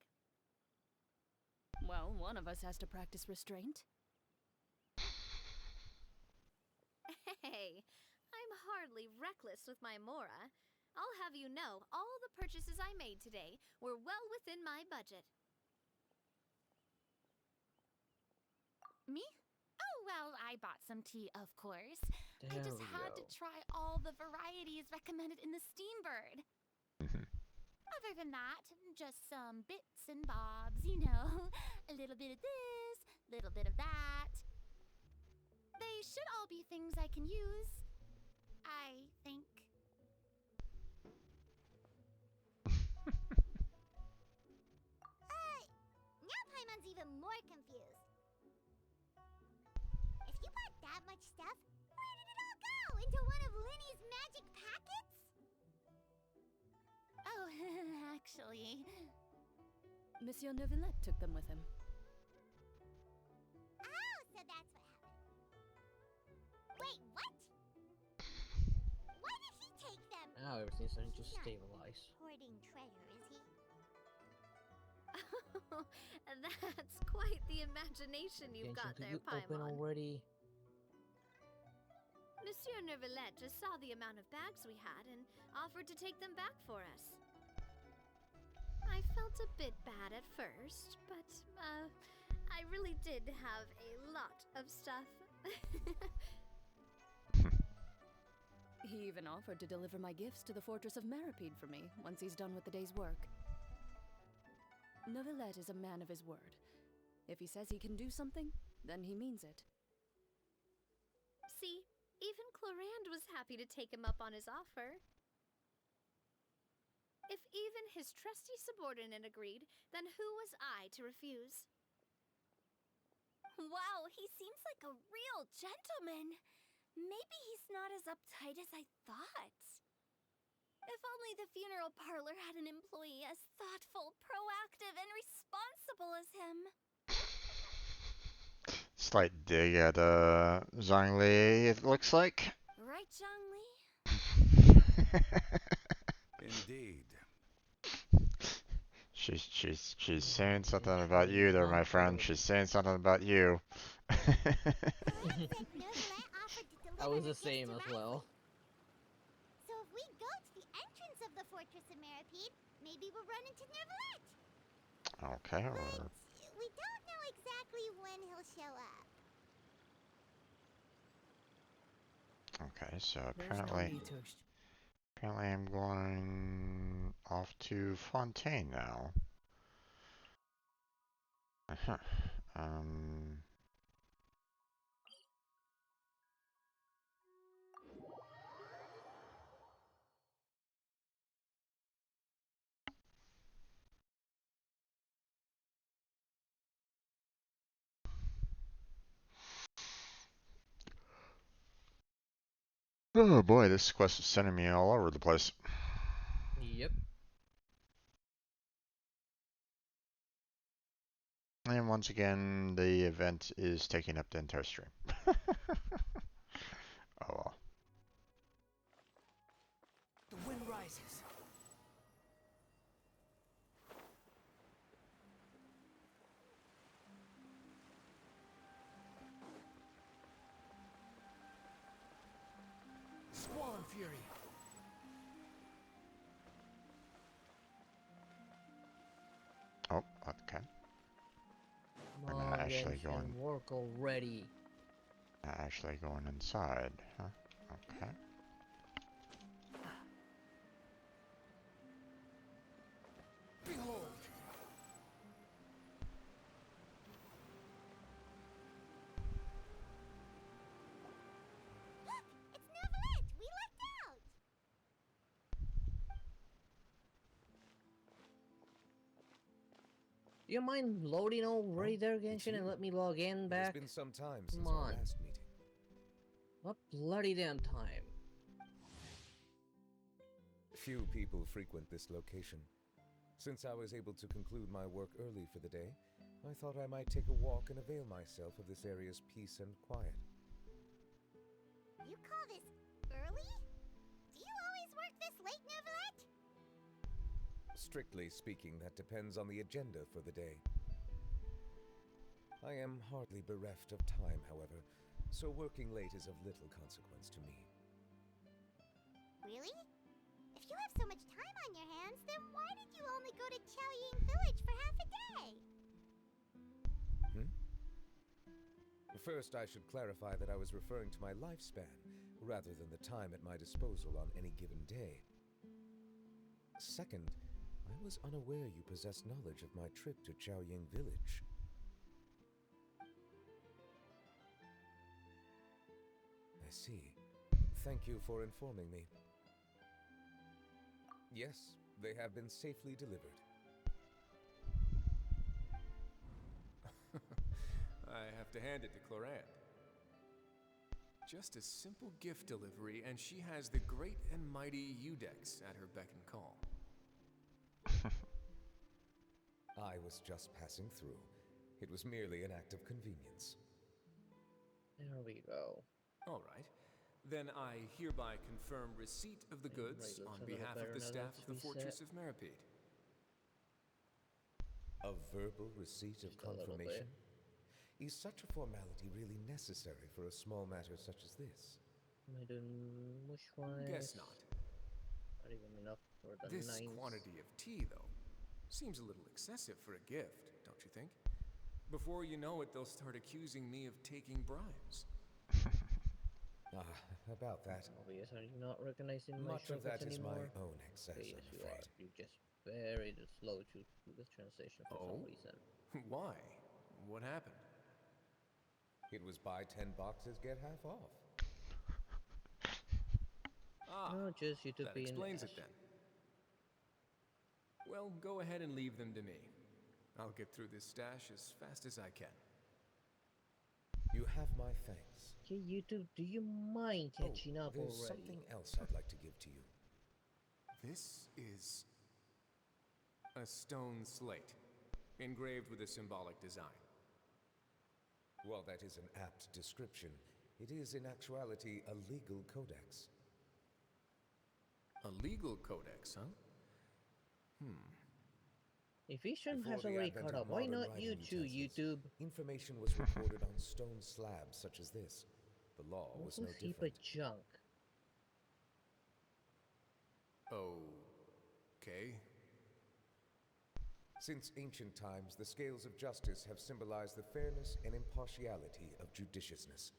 Well, one of us has to practice restraint. Hey, I'm hardly reckless with my Mora. I'll have you know, all the purchases I made today were well within my budget. Me? Oh, well, I bought some tea, of course. I There just we had go. to try all the varieties recommended in the Steambird. Other than that, just some bits and bobs, you know. A little bit of this, little bit of that. They should all be things I can use, I think. Now Paimon's even more confused. If you bought that much stuff, where did it all go? Into one of Linny's magic packets? Oh, actually. Monsieur Neuvillette took them with him. Oh, so that's what happened. Wait, what? Why did he take them? Now everything's starting to He's not stabilize. hoarding treasure, is he? Oh, that's quite the imagination you've Genshin, got could there, you open Paimon. already? Monsieur Neuvillette just saw the amount of bags we had and offered to take them back for us. I felt a bit bad at first, but, I really did have a lot of stuff. He even offered to deliver my gifts to the fortress of Maripede for me once he's done with the day's work. Neuvillette is a man of his word. If he says he can do something, then he means it. See, even Clorand was happy to take him up on his offer. If even his trusty subordinate agreed, then who was I to refuse? Wow, he seems like a real gentleman. Maybe he's not as uptight as I thought. If only the funeral parlor had an employee as thoughtful, proactive, and responsible as him. Slight dig at Zhongli, it looks like. Right, Zhongli? Indeed. She's saying something about you there, my friend. She's saying something about you. I was the same as well. So if we go to the entrance of the Fortress of Meripede, maybe we'll run into Nervalette. Okay. But we don't know exactly when he'll show up. Okay, so apparently I'm going off to Fontaine now. Oh boy, this quest is sending me all over the place. Yep. And once again, the event is taking up the entire stream. Oh well. The wind rises. Squall Fury. Oh, okay. We're Come not on, actually Genshin, going. work already. Not actually going inside, huh? Okay. Behold. Look, it's Nervalette. We lucked out. Do you mind loading already there, Genshin, and let me log in back? It's been some time since Come our on. last meeting. What bloody damn time? Few people frequent this location. Since I was able to conclude my work early for the day, I thought I might take a walk and avail myself of this area's peace and quiet. You call this early? Do you always work this late, Nervalette? Strictly speaking, that depends on the agenda for the day. I am hardly bereft of time, however, so working late is of little consequence to me. Really? If you have so much time on your hands, then why did you only go to Chaoying Village for half a day? First, I should clarify that I was referring to my lifespan, rather than the time at my disposal on any given day. Second, I was unaware you possessed knowledge of my trip to Chaoying Village. I see. Thank you for informing me. Yes, they have been safely delivered. I have to hand it to Clorant. Just a simple gift delivery, and she has the great and mighty Udex at her beck and call. I was just passing through. It was merely an act of convenience. There we go. All right. Then I hereby confirm receipt of the goods on behalf of the staff of the Fortress of Meripede. A verbal receipt of confirmation? Is such a formality really necessary for a small matter such as this? Guess not. Not even enough for the This nines. quantity of tea, though, seems a little excessive for a gift, don't you think? Before you know it, they'll start accusing me of taking bribes. About that. Obvious, are you not recognizing my Much of that shortcuts is my anymore? own excess, Okay, yes, I'm you afraid. are. You're just very slow to do the translation for some reason. Why? What happened? It was buy 10 boxes, get half off. Ah, No, just you to that be explains an it then. Well, go ahead and leave them to me. I'll get through this stash as fast as I can. You have my thanks. Okay, YouTube, do you mind catching up there's already? something else I'd like to give to you. This is a stone slate, engraved with a symbolic design. While that is an apt description, it is in actuality a legal codex. A legal codex, huh? If Vision Before has the already advent caught of up, why modern not writing you too, utensils, YouTube? Information was recorded on stone slabs such as this. The law was no Also heap different. of junk. Okay. Since ancient times, the scales of justice have symbolized the fairness and impartiality of judiciousness.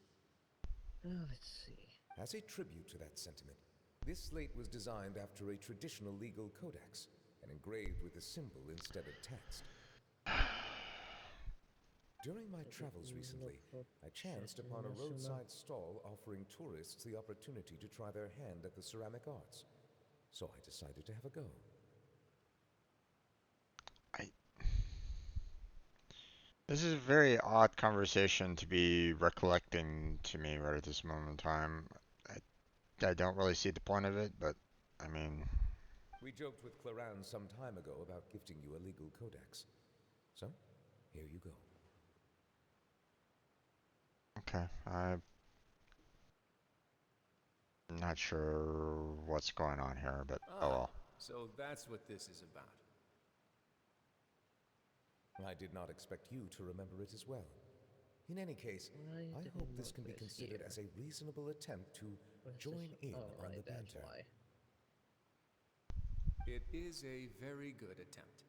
Let's see. As a tribute to that sentiment, this slate was designed after a traditional legal codex and engraved with a symbol instead of text. During my travels recently, I chanced upon a roadside stall offering tourists the opportunity to try their hand at the ceramic arts. So I decided to have a go. This is a very odd conversation to be recollecting to me right at this moment in time. I don't really see the point of it, but I mean... We joked with Claran some time ago about gifting you a legal codex. So, here you go. Okay, I'm not sure what's going on here, but oh well. So that's what this is about. I did not expect you to remember it as well. In any case, I hope this can be considered as a reasonable attempt to join in on the banter. It is a very good attempt.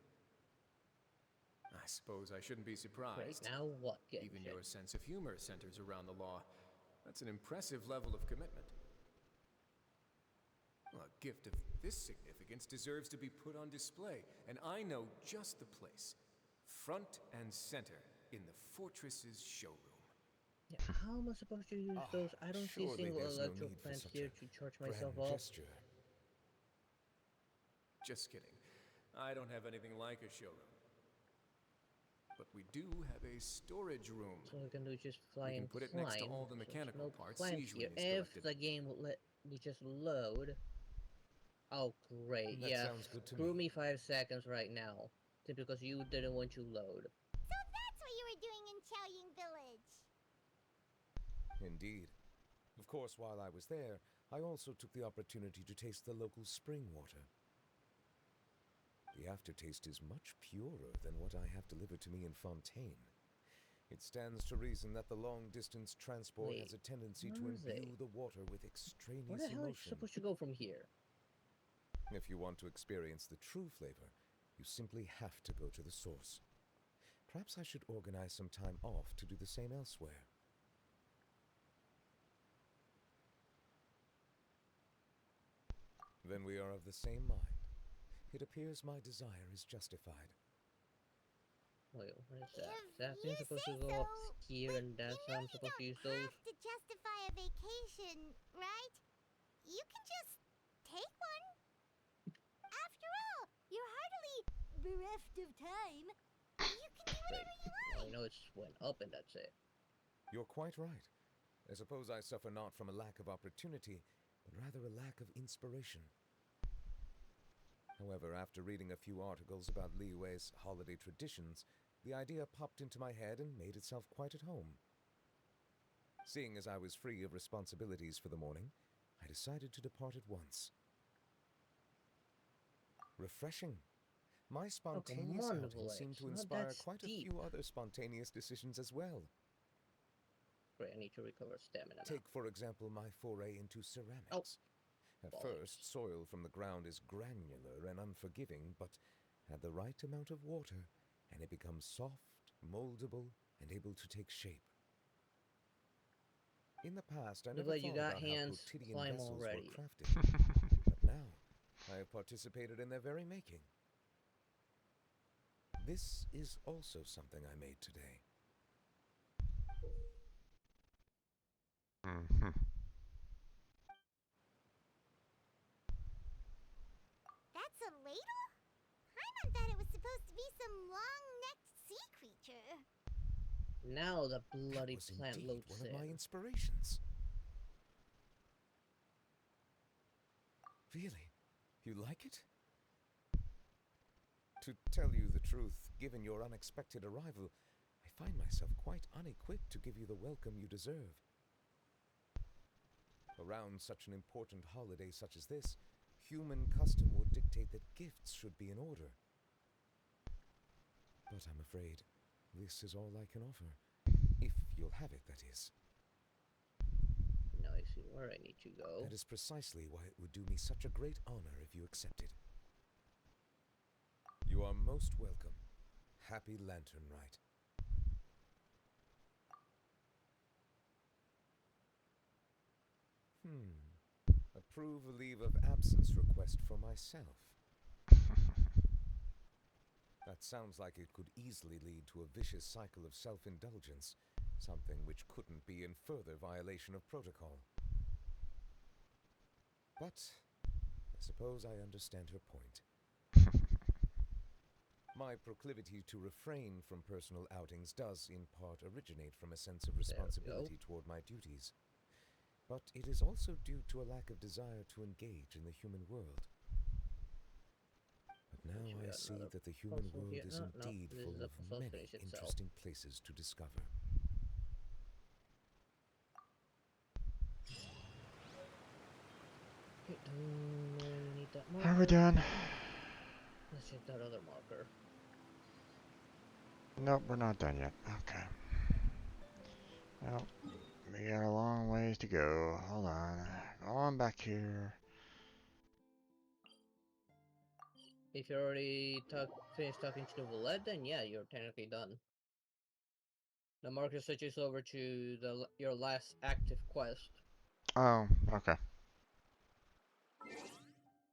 I suppose I shouldn't be surprised. Right now, what? Even your sense of humor centers around the law. That's an impressive level of commitment. Well, a gift of this significance deserves to be put on display, and I know just the place. Front and center in the fortress's showroom. Yeah, how am I supposed to use those? I don't see a single electro plant here to charge myself up. Just kidding. I don't have anything like a showroom. But we do have a storage room. So we can do just fly and put it climb. next to all the mechanical parts Here. If the game would let me just load. Oh great, That yeah. sounds good to Screw me 5 seconds right now. Simply because you didn't want to load. So that's what you were doing in Chaoying Village. Indeed. Of course, while I was there, I also took the opportunity to taste the local spring water. The aftertaste is much purer than what I have delivered to me in Fontaine. It stands to reason that the long-distance transport has a tendency to imbue the water with extraneous Where the hell are you emotion. supposed to go from here? If you want to experience the true flavor, you simply have to go to the source. Perhaps I should organize some time off to do the same elsewhere. Then we are of the same mind. It appears my desire is justified. Wait, what is that? That thing's supposed to go up here, and that's how I'm supposed to use those? You don't have to justify a vacation, right? You can just take one. After all, you're hardly bereft of time. You can do whatever you like. I know it just went up and that's it. You're quite right. I suppose I suffer not from a lack of opportunity, but rather a lack of inspiration. However, after reading a few articles about Liyue's holiday traditions, the idea popped into my head and made itself quite at home. Seeing as I was free of responsibilities for the morning, I decided to depart at once. Refreshing. My spontaneous outing seemed to inspire quite a few other spontaneous decisions as well. Great, I need to recover stamina now. Take, for example, my foray into ceramics. At first, soil from the ground is granular and unforgiving, but add the right amount of water, and it becomes soft, moldable, and able to take shape. In the past, I never thought about how quotidian vessels were crafted, but now I have participated in their very making. This is also something I made today. That's a ladle? I'm some long-necked sea creature. Now the bloody was plant indeed loops one of my in. inspirations. Really? You like it? To tell you the truth, given your unexpected arrival, I find myself quite unequipped to give you the welcome you deserve. Around such an important holiday such as this, human custom would dictate that gifts should be in order. But I'm afraid this is all I can offer. If you'll have it, that is. Now I see where I need to go. That is precisely why it would do me such a great honor if you accepted. You are most welcome. Happy Lantern Rite. Approve a leave of absence request for myself. That sounds like it could easily lead to a vicious cycle of self-indulgence, something which couldn't be in further violation of protocol. But I suppose I understand her point. My proclivity to refrain from personal outings does, in part, originate from a sense of responsibility toward my duties. But it is also due to a lack of desire to engage in the human world. But now I see that the human world is indeed full of many interesting places to discover. Don't really need that marker. Are we done? Let's check that other marker. Nope, we're not done yet. Okay. Well, we got a long ways to go. Hold on. Go on back here. If you already finished talking to the Valet, then yeah, you're technically done. The marker switches over to your last active quest. Oh, okay.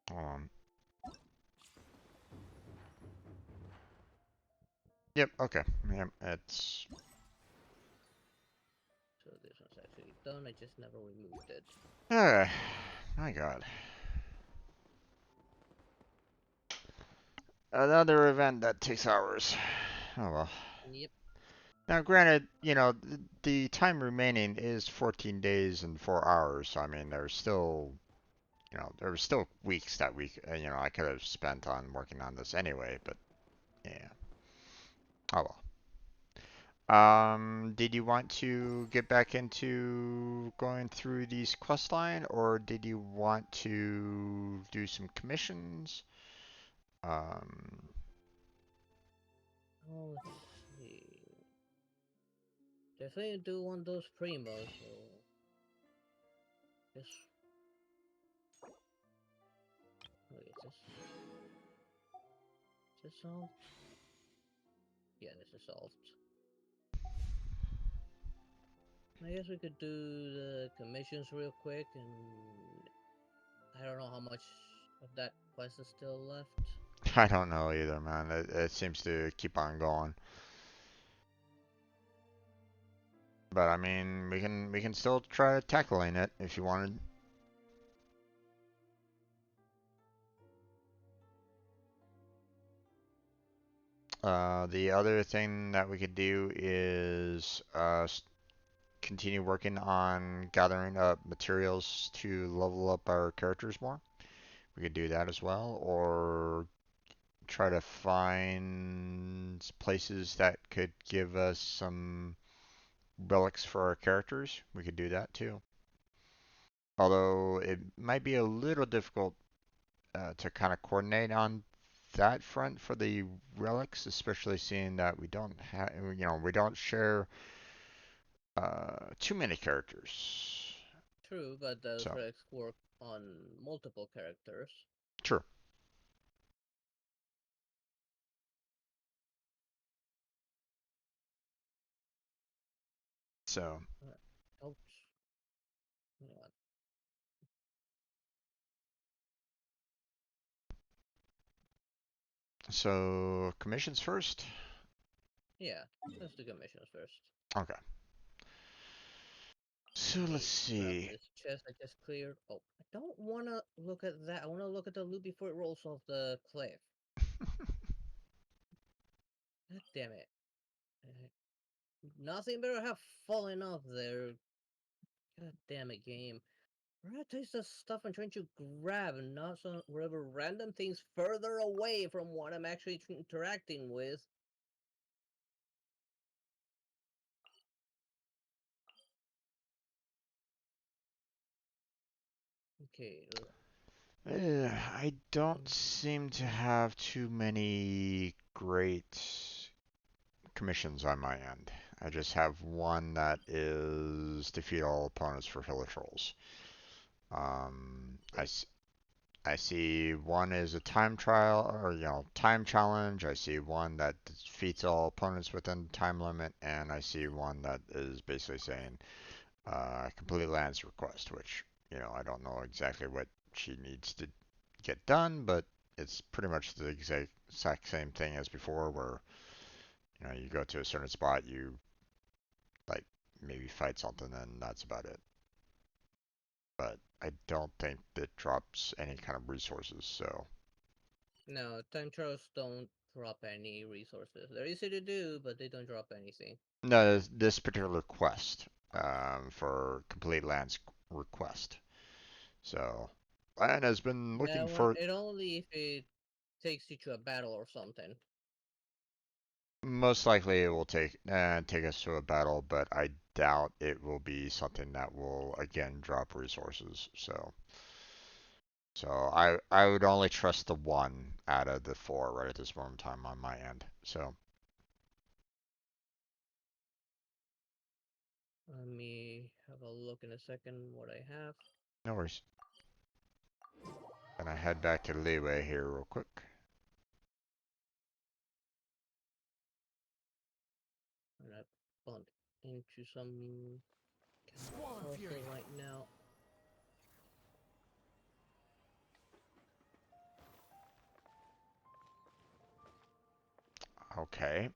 Hold on. Yep, okay. Yep, it's... So this one's actually done, I just never removed it. Alright. My god. Another event that takes hours. Oh well. Yep. Now, granted, you know, the time remaining is 14 days and 4 hours. So, I mean, there's still, you know, there were still weeks that you know, I could have spent on working on this anyway, but yeah. Oh well. Did you want to get back into going through these quest line, or did you want to do some commissions? Um, Oh, let's see. Definitely do want those primos, so just wait, is this solved? Yeah, this is solved. I guess we could do the commissions real quick, and I don't know how much of that quest is still left. I don't know either, man. It seems to keep on going. But I mean, we can still try tackling it if you wanted. The other thing that we could do is continue working on gathering up materials to level up our characters more. We could do that as well, or try to find places that could give us some relics for our characters. We could do that too. Although it might be a little difficult to kind of coordinate on that front for the relics, especially seeing that we don't have, you know, we don't share too many characters. True, but those So, relics work on multiple characters. true. So, Ouch. Hang on. so commissions first. Yeah, let's do commissions first. Okay. So let's see. This chest I just cleared. Oh, I don't want to look at that. I want to look at the loot before it rolls off the cliff. God damn it. Nothing better have fallen off there. God damn it, game. Prioritize the stuff I'm trying to grab and not some whatever random things further away from what I'm actually interacting with. Okay. I don't seem to have too many great commissions on my end. I just have one that is defeat all opponents for Hilla Trolls. I, I see one is a time trial, or time challenge. I see one that defeats all opponents within time limit, and I see one that is basically saying complete lands request, which I don't know exactly what she needs to get done, but it's pretty much the exact same thing as before, where you go to a certain spot, you like maybe fight something, and that's about it. But I don't think it drops any kind of resources, so. No, time trials don't drop any resources. They're easy to do, but they don't drop anything. No, this particular quest for complete lands request. So, and has been looking That one, for. it only if it takes you to a battle or something. Most likely, it will take us to a battle, but I doubt it will be something that will again drop resources. So I would only trust the one out of the four right at this moment in time on my end. So. Let me have a look in a second what I have. No worries. And I head back to Leeway here real quick. And I bumped into some also right now. Okay.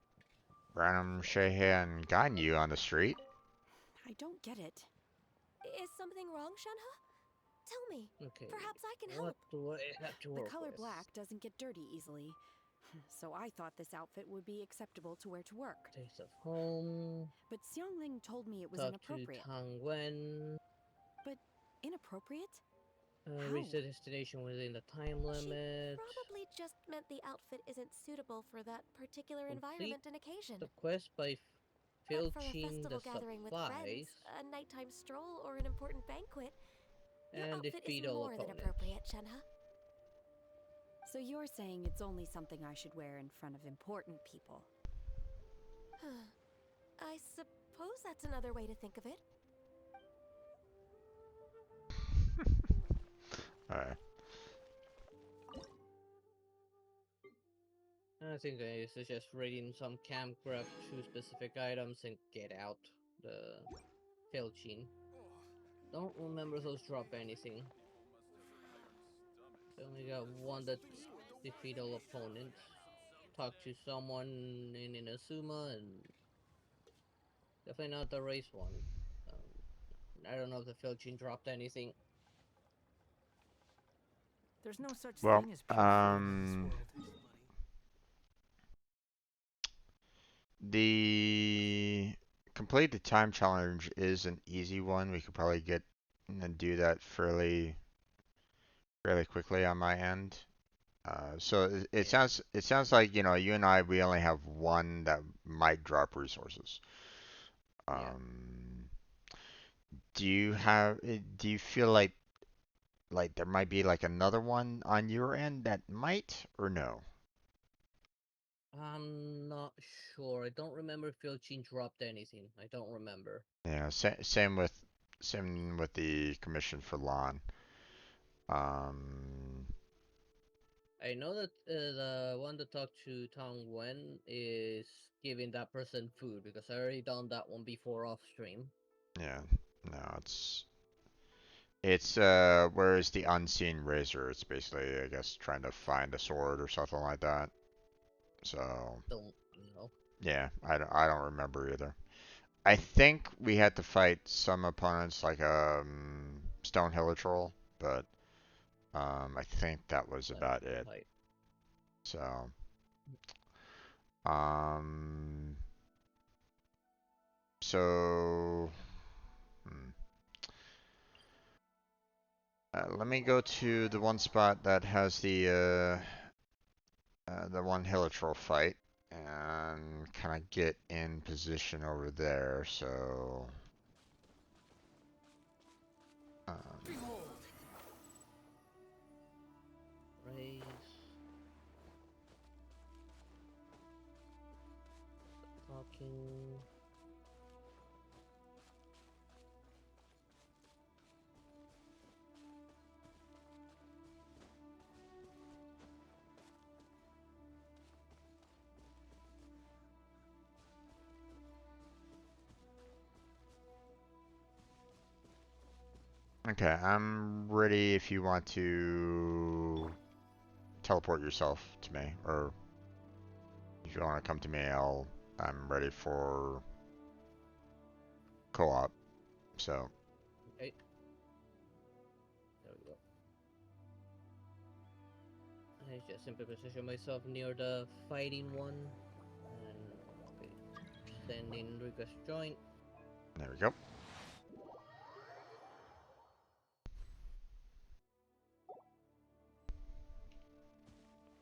Random Shehan Ganyu on the street. I don't get it. Is something wrong, Shenhe? Tell me. Okay. Perhaps I can What help. do I have to work The color with? black doesn't get dirty easily, so I thought this outfit would be acceptable to wear to work. Taste of home. But Xiangling told me it was Talk inappropriate. to Tang Wen. But inappropriate? Reach How? the destination within the time limit. She probably just meant the outfit isn't suitable for that particular Complete environment and occasion. the quest by But for a filching the festival gathering with supplies friends, a nighttime stroll, or an important banquet, your and outfit is defeat all more than opponents. appropriate, Shenhe. So you're saying it's only something I should wear in front of important people? I suppose that's another way to think of it. Alright. I think I suggest raiding some camp, grab 2 specific items, and get out the filching. Don't remember those drop anything. I only got one that defeat all opponents. Talk to someone in Inazuma, and definitely not the race one. I don't know if the filching dropped anything. There's no such Well, thing as pure freedom in this world. the complete the time challenge is an easy one. We could probably get and do that fairly quickly on my end. So it sounds like you and I we only have one that might drop resources. Do you feel like there might be like another one on your end that might or no? I'm not sure. I don't remember if filching dropped anything. I don't remember. Yeah, same with the commission for lawn. Um, I know that the one to talk to Tang Wen is giving that person food because I already done that one before off stream. yeah, no, it's whereas the unseen razor, it's basically I guess trying to find a sword or something like that. So Don't know. yeah, I don't remember either. I think we had to fight some opponents like Stonehill Troll, but I think that was about it. So So, let me go to the one spot that has the one Hilitrol fight and kind of get in position over there. So, Raise. Talking. okay, I'm ready if you want to teleport yourself to me, or if you want to come to me, I'm ready for co-op. So. Okay. There we go. I just simply position myself near the fighting one, and okay, send in request join. There we go.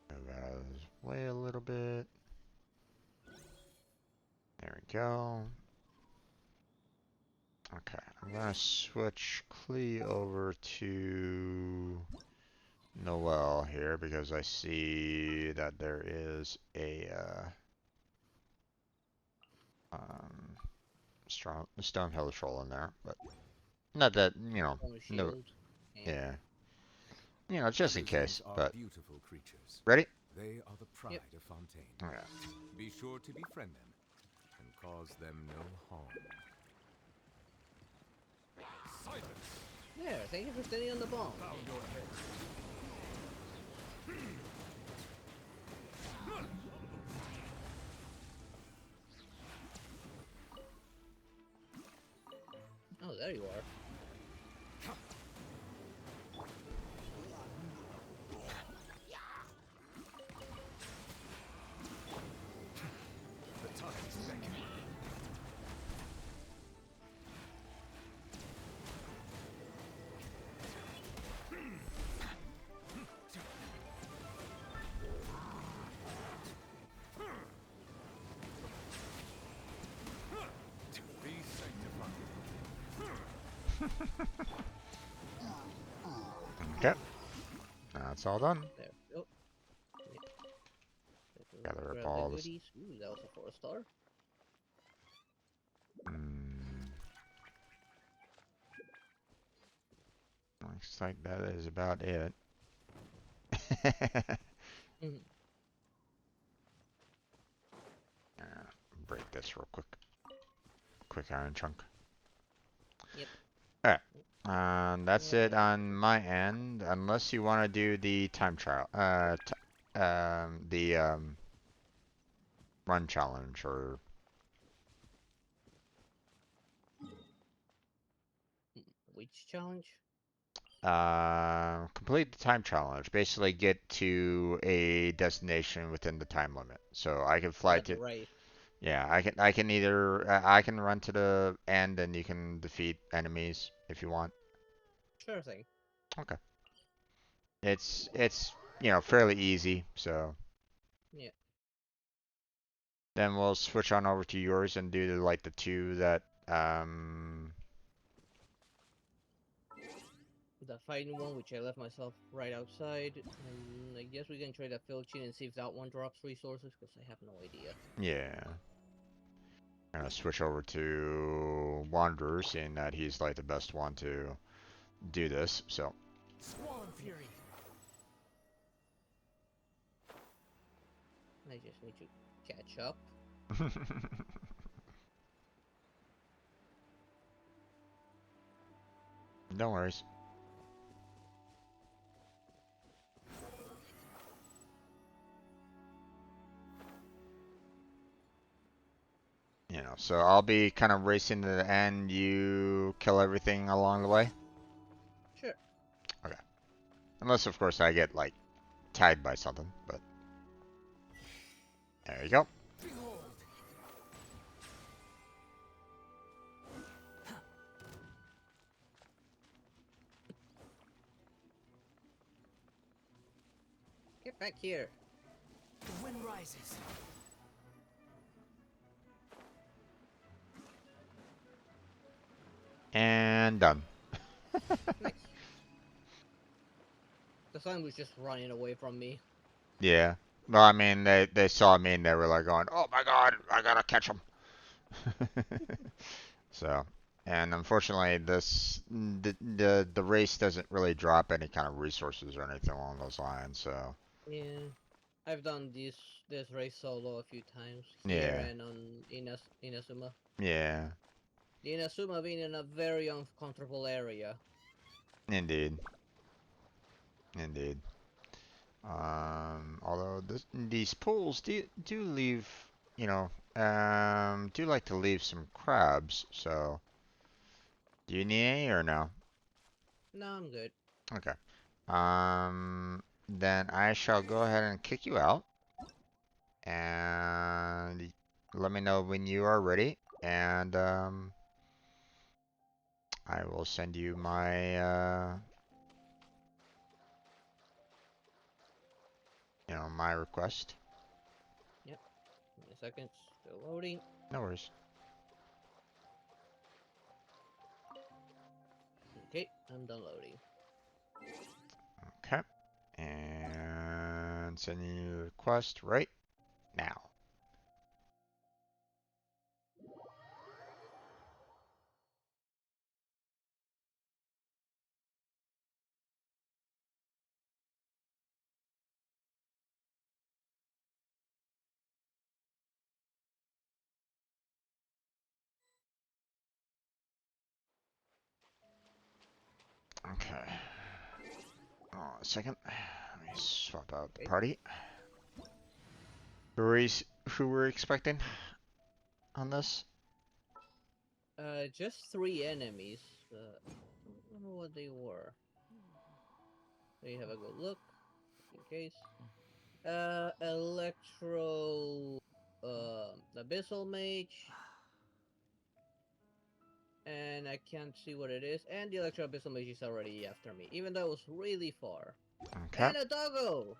Move out of his way a little bit. There we go. Okay, I'm gonna switch Klee over to Noel here because I see that there is a stone helitrol in there, but not that, you know, no, yeah, you know, just in case. Are But beautiful creatures. ready? They are the pride of Fontaine. Okay. Be sure to befriend them and cause them no harm. Silence! There, thank you for standing on the bomb. Bow your head. Oh, there you are. The time is beckoning. Be sanctified. Okay. That's all done. There we go. Gather up Grab all the this. goodies. Ooh, that was a 4-star. Looks like that is about it. Break this real quick. Quick iron chunk. Yep. Alright. That's it on my end, unless you want to do the time trial. Run challenge or. Which challenge? Complete the time challenge. Basically, get to a destination within the time limit. So I can fly to. Right. Yeah, I can either I can run to the end and you can defeat enemies if you want. Sure thing. Okay. It's you know, fairly easy, so. Yeah. Then we'll switch on over to yours and do like the two that The fighting one, which I left myself right outside, and I guess we can try that filching and see if that one drops resources, because I have no idea. yeah. I'm gonna switch over to Wanderer, seeing that he's like the best one to do this, so. Squall and Fury. I just need to catch up. No worries. You know, so I'll be kind of racing to the end. You kill everything along the way? Sure. Okay. Unless, of course, I get, like, tagged by something, but. There you go. Back here. The wind rises. And done. Nice. The sun was just running away from me. Yeah. Well, I mean, they saw me and they were like going, "Oh my God, I gotta catch him." So, and unfortunately, the race doesn't really drop any kind of resources or anything along those lines. So, Yeah. I've done this race solo a few times here yeah, and on Inazuma. yeah, The Inazuma being in a very uncomfortable area. indeed, indeed. Although these pools do leave, you know, do like to leave some crabs. So, do you need any or no? No, I'm good. Okay. Then I shall go ahead and kick you out, and let me know when you are ready, and I will send you my, my request. Yep. Give me a second. Still loading. No worries. Okay, I'm done loading. Okay. And sending you the request right now. Okay. Oh, a second. Let me swap out the Okay. party. Who we're expecting on this? Just 3 enemies. I don't remember what they were. Let me have a good look, in case. Electro, Abyssal Mage, and I can't see what it is. And the Electro Abyssal Mage is already after me, even though it was really far. Okay. And a doggo!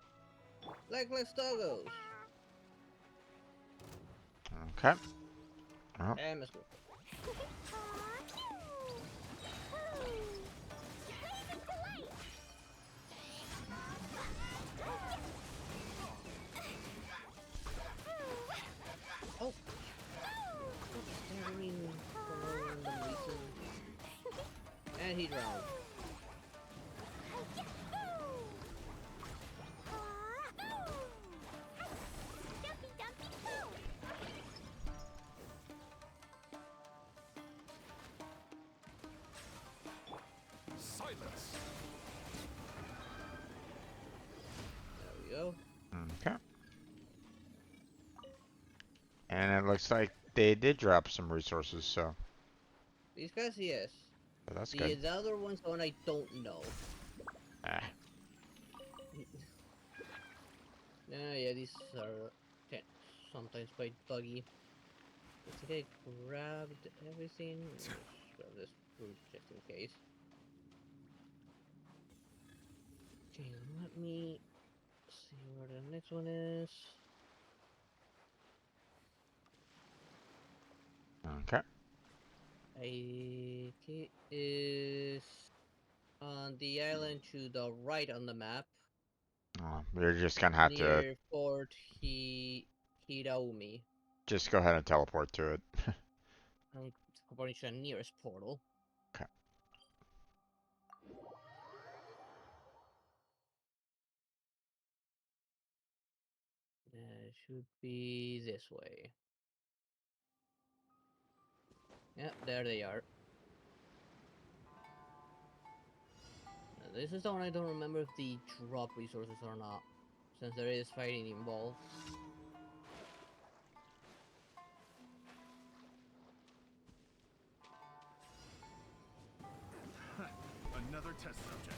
Legless doggos! Okay. Oh. And let's go. Oh! Staring for no random reason. And he drowned. Silence. There we go. Okay. And it looks like they did drop some resources, so These guys, yes. that's The good. other ones, one I don't know. Ah. Yeah, these are sometimes quite buggy. I think I grabbed everything. Let's grab this fruit just in case. Okay, let me see where the next one is. Okay. It is on the island to the right on the map. You're just gonna have to Near Fort Hiraumi. just go ahead and teleport to it. I'm going to the nearest portal. Okay. Should be this way. Yep, there they are. This is the one I don't remember if they drop resources or not, since there is fighting involved. Another test subject.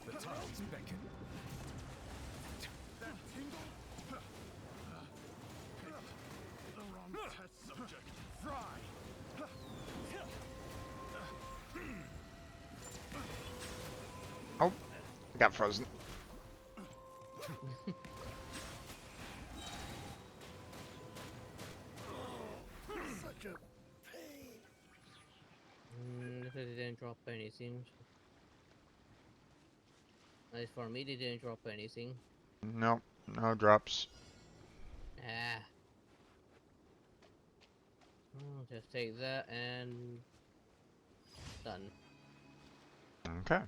The tides beckon. That tingle? The wrong test subject. Fry! got frozen. Such a pain. They didn't drop anything. As for me, they didn't drop anything. Nope, no drops. Ah. Just take that and done. Okay.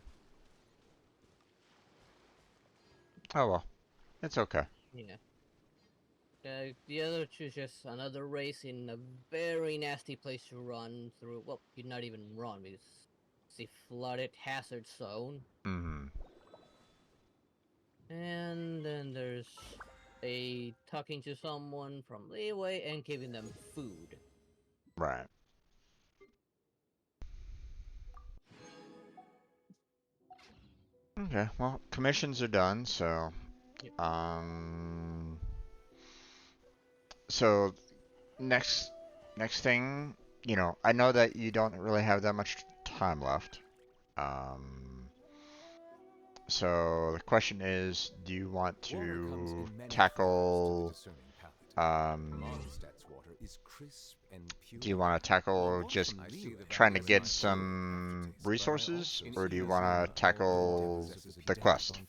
Oh well, it's okay. Yeah. The other two is just another race in a very nasty place to run through. Well, you not even run because it's a flooded hazard zone. Mm-hmm. And then there's a talking to someone from Leeway and giving them food. Right. Okay, well, commissions are done, so Yep. So next thing, you know, I know that you don't really have that much time left. So the question is, do you want to tackle do you want to tackle just trying to get some resources, or do you want to tackle the quest?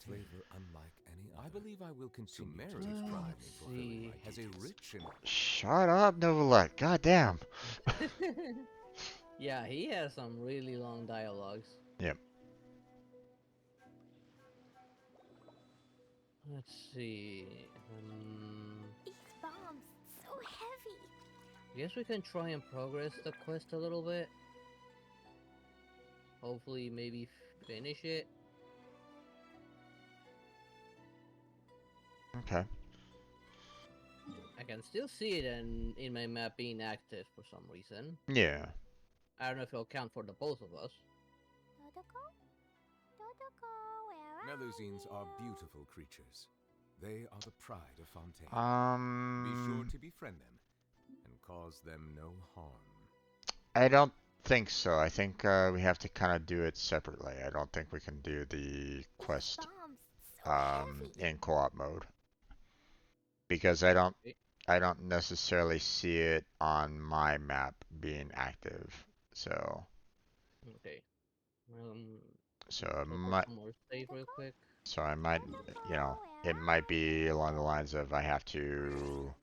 I believe I will continue to describe see. as a rich and Shut up, Novelette. Goddamn. Yeah, he has some really long dialogues. Yep. Let's see. These bombs, so heavy. I guess we can try and progress the quest a little bit. Hopefully, maybe finish it. Okay. I can still see it in my map being active for some reason. Yeah. I don't know if it'll count for the both of us. Melusines are beautiful creatures. They are the pride of Fontaine. Be sure to befriend them and cause them no harm. I don't think so. I think we have to kind of do it separately. I don't think we can do the quest in co-op mode, because I don't necessarily see it on my map being active. So Okay. so it Look might for more save real quick. so I might, you know, it might be along the lines of I have to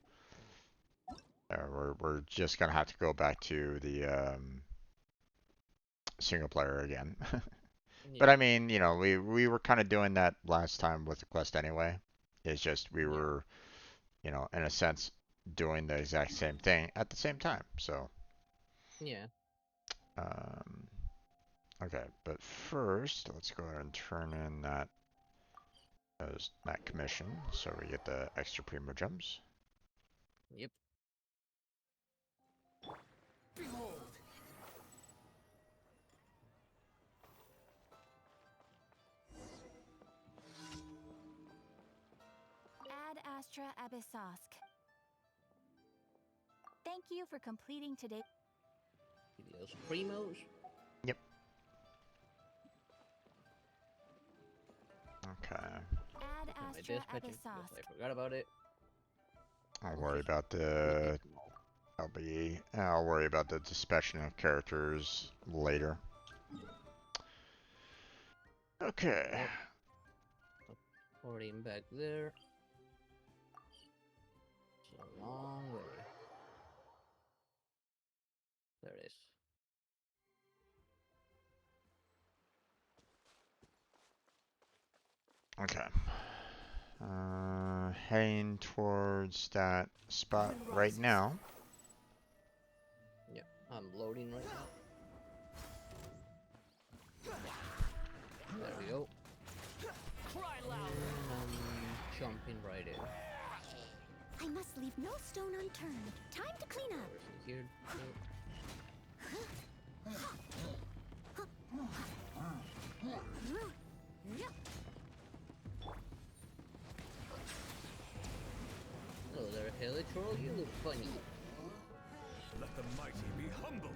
we're just gonna have to go back to the single player again. But I mean, you know, we were kind of doing that last time with the quest anyway. It's just we were, you know, in a sense, doing the exact same thing at the same time. So Yeah. Okay, but first, let's go ahead and turn in that commission, so we get the extra primo gems. Yep. Behold! Ad Astra Abyssosk. Thank you for completing today. Those primos. Yep. Okay. Ad Astra Abyssosk. I forgot about it. I'll worry about the I'll worry about the dispatching of characters later. Okay. Already back there. It's a long way. There it is. Okay. Heading towards that spot right now. Yeah, I'm loading right now. There we go. And I'm jumping right in. I must leave no stone unturned. Time to clean up. Here. Hello there, Helitroll. You look funny. Let the mighty be humbled.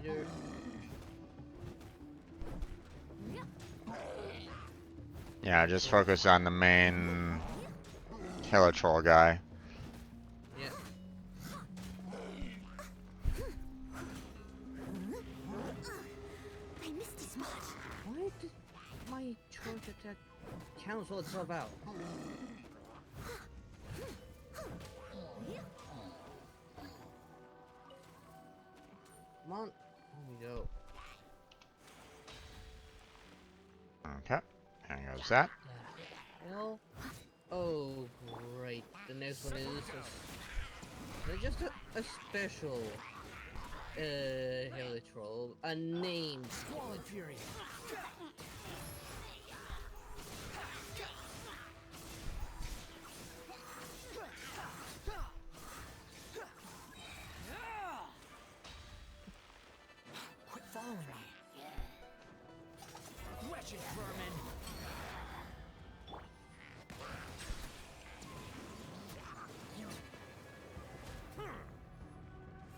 either. Yeah, just focus on the main killer troll guy. Yeah. I missed a spot. Why did my charge attack cancel itself out? Come on. There we go. Okay, there goes that. Hell? Oh, great. The next one is just a special Helitroll, a named Squall Fury. Quit following me. Wretched vermin.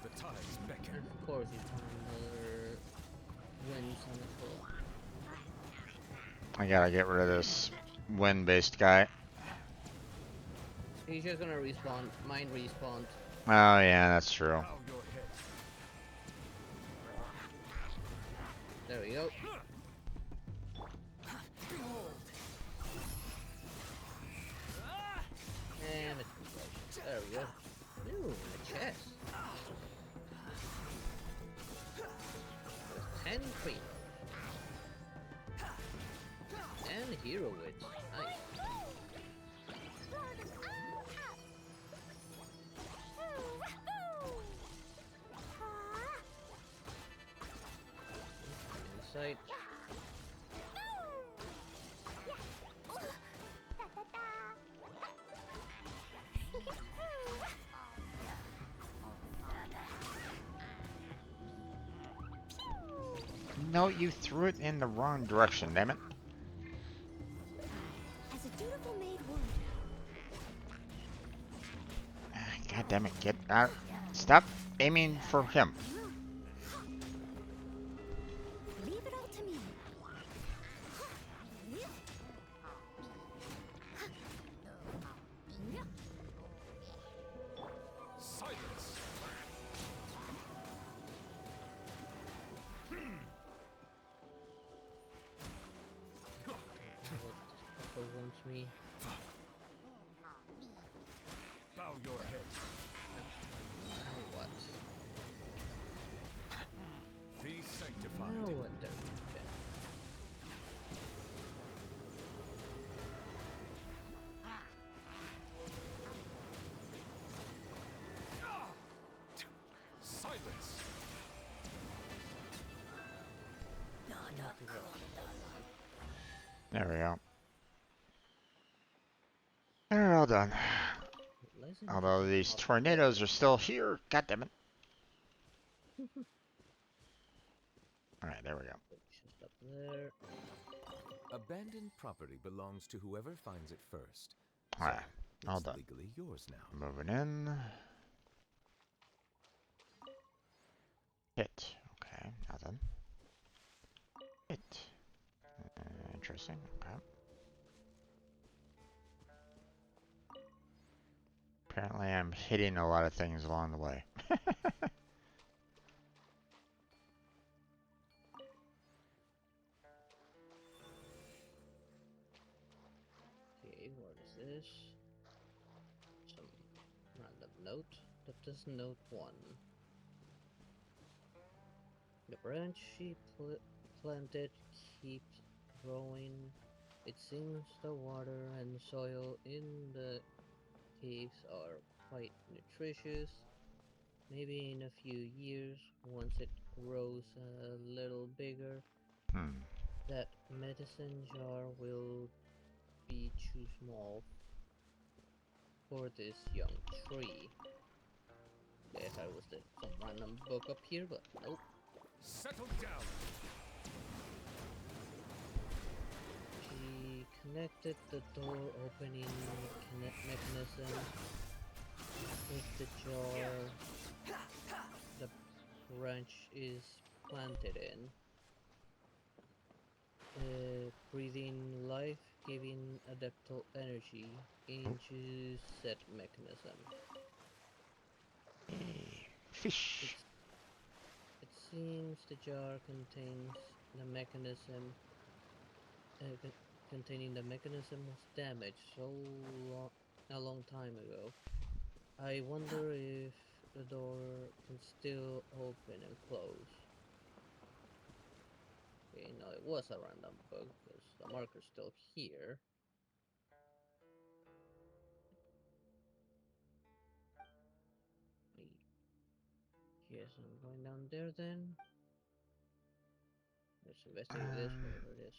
The tides beckon. Of course, he's trying another wind summon troll. I gotta get rid of this wind-based guy. He's just gonna respawn. Mine respawned. Oh yeah, that's true. There we go. And it's completion. There we go. Ooh, a chest. With 10 creepers. And hero wits. Nice. Insight. No, you threw it in the wrong direction, damn it. As a dutiful maid would. God damn it, get out. Stop aiming for him. Leave it all to me. Silence. What wants me? Bow your head. What? Be sanctified. No, what the? Silence. There we go. They're all done. Although these tornadoes are still here. God damn it. Alright, there we go. Just up there. Abandoned property belongs to whoever finds it first. Alright, So all it's done. legally yours now. Moving in. Hit. Okay, nothing. Hit. Interesting. Okay. Apparently I'm hitting a lot of things along the way. Okay, what is this? Some random note. That is note 1. The branch she planted keeps growing. It seems the water and soil in the caves are quite nutritious. Maybe in a few years, once it grows a little bigger, that medicine jar will be too small for this young tree. Guess I was some random book up here, but nope. Settle down. She connected the door opening mechanism with the jar. The branch is planted in. Breathing life-giving adaptal energy into said mechanism. Fish. It seems the jar contains the mechanism. Containing the mechanism was damaged a long time ago. I wonder if the door can still open and close. Okay, no, it was a random bug because the marker's still here. Yes, I'm going down there then. Let's investigate this, whatever it is.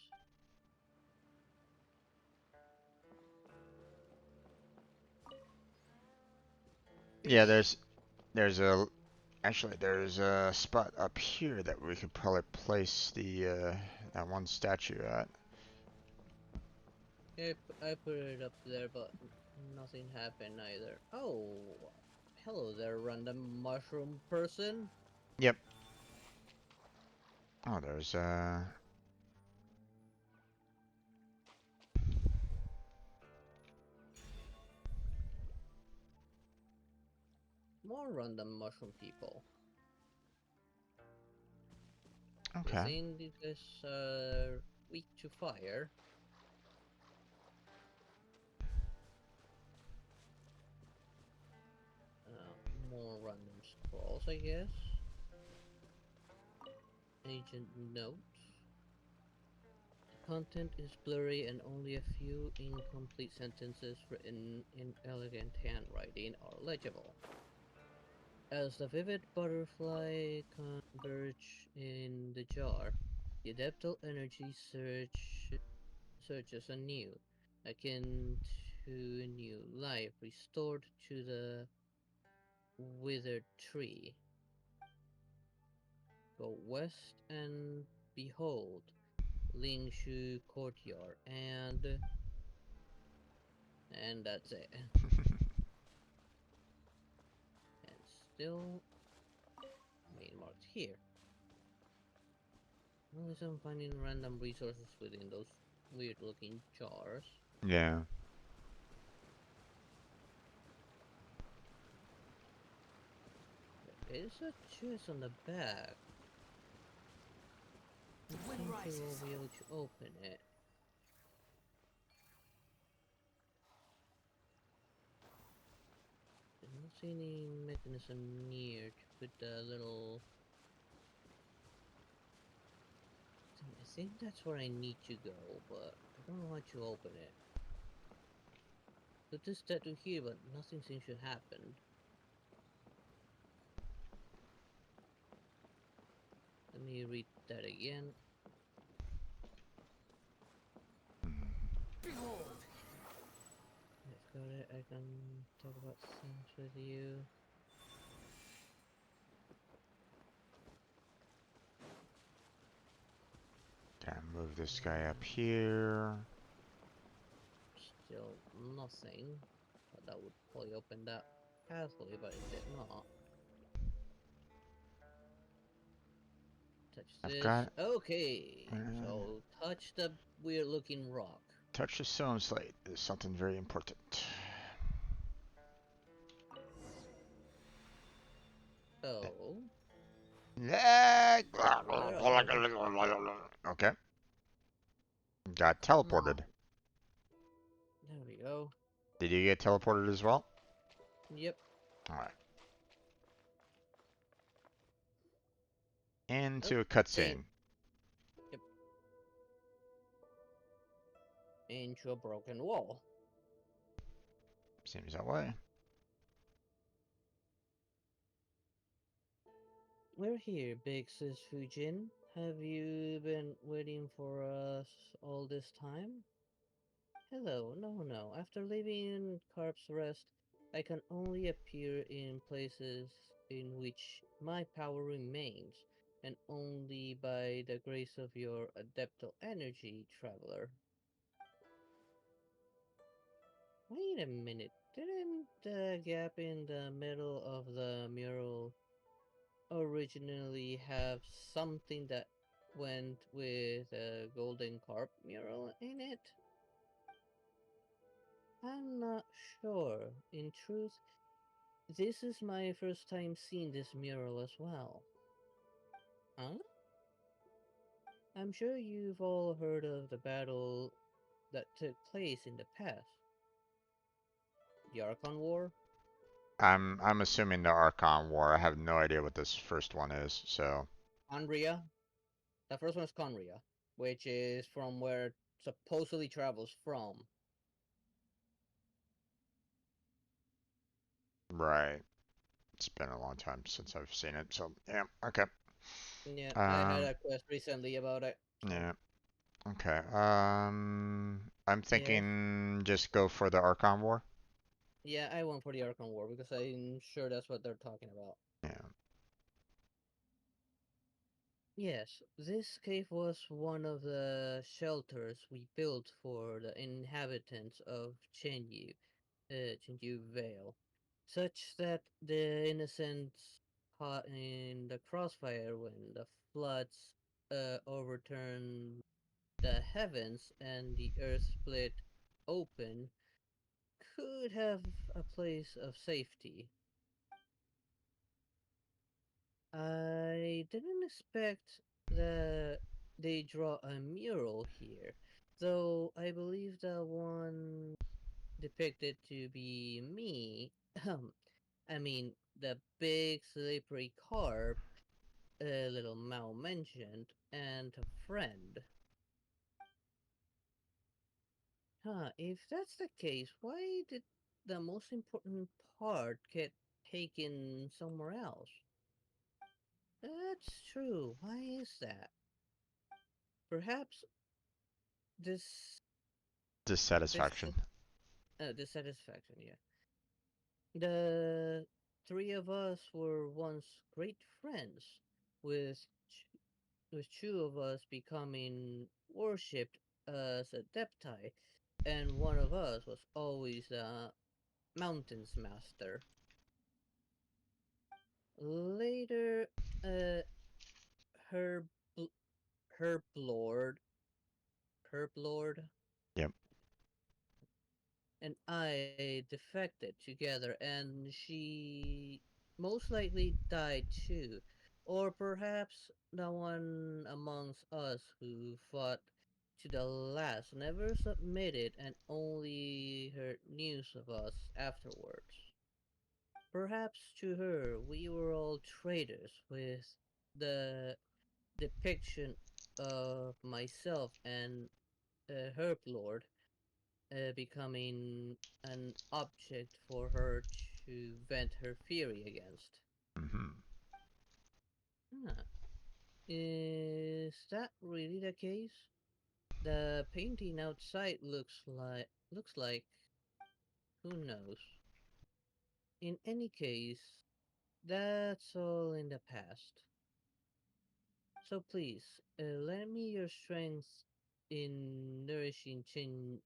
Yeah, there's a spot up here that we could probably place the that one statue at. Yeah, I put it up there, but nothing happened either. Oh, hello there, random mushroom person. Yep. Oh, there's More random mushroom people. okay. I think these guys are weak to fire. More random scrolls, I guess. Agent note. The content is blurry and only a few incomplete sentences written in elegant handwriting are legible. As the vivid butterfly converge in the jar, the adaptal energy surges anew, akin to new life restored to the withered tree. Go west and behold Lingshu Courtyard, and that's it. And still main marked here. At least I'm finding random resources within those weird looking jars. Yeah. There's a chest on the back. I think we will be able to open it. I don't see any mechanism near to put the little... I think that's where I need to go, but I don't know how to open it. Put this statue here, but nothing seems to happen. Let me read that again. Behold! I've got it, I can talk about things with you. Can I move this guy up here? Still nothing. But that would probably open that pathway, but it did not. Touch I've this. got Okay, so touch the weird looking rock. touch the stone slate. There's something very important. Oh. Okay. Got teleported. There we go. Did you get teleported as well? Yep. Alright. Into a cutscene. Yep. Into a broken wall. Seems that way. We're here, Big Sis Fujin. Have you been waiting for us all this time? Hello, no. After leaving Carp's Rest, I can only appear in places in which my power remains, and only by the grace of your adeptal energy, traveler. Wait a minute, didn't the gap in the middle of the mural originally have something that went with a golden carp mural in it? I'm not sure. In truth, this is my first time seeing this mural as well. Huh? I'm sure you've all heard of the battle that took place in the past. The Archon War? I'm assuming the Archon War. I have no idea what this first one is, so. Conria? The first one is Conria, which is from where it supposedly travels from. Right. It's been a long time since I've seen it, so yeah, okay. Yeah, I had Um, a quest recently about it. So. yeah, okay. I'm Yes. thinking just go for the Archon War. Yeah, I went for the Archon War because I'm sure that's what they're talking about. Yeah. Yes, this cave was one of the shelters we built for the inhabitants of Chenyu Vale, such that the innocents caught in the crossfire when the floods overturned the heavens and the earth split open could have a place of safety. I didn't expect that they draw a mural here, though I believe the one depicted to be me. I mean, the big slippery carp, a little Mao mentioned, and a friend. Huh, if that's the case, why did the most important part get taken somewhere else? That's true. Why is that? Perhaps this this Dissatisfaction. dissatisfaction, yeah. The three of us were once great friends, with with two of us becoming worshipped as adepti, and one of us was always a mountains master. Later, uh, Herb Herb Lord Herb Lord Yep. and I defected together, and she most likely died too. Or perhaps the one amongst us who fought to the last never submitted and only heard news of us afterwards. Perhaps to her we were all traitors, with the depiction of myself and Herb Lord becoming an object for her to vent her fury against. Mm-hmm. Huh. Is that really the case? The painting outside looks like who knows. In any case, that's all in the past. So please, lend me your strength in nourishing Chin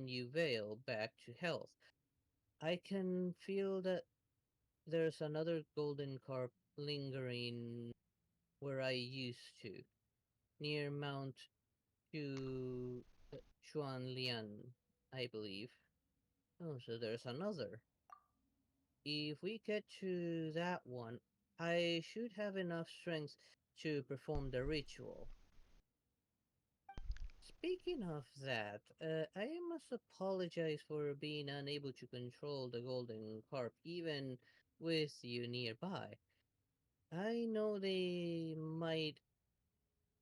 Yu Vale back to health. I can feel that there's another golden carp lingering where I used to, near Mount Chu Chuanlian, I believe. Oh, so there's another. If we get to that one, I should have enough strength to perform the ritual. Speaking of that, I must apologize for being unable to control the golden carp even with you nearby. I know they might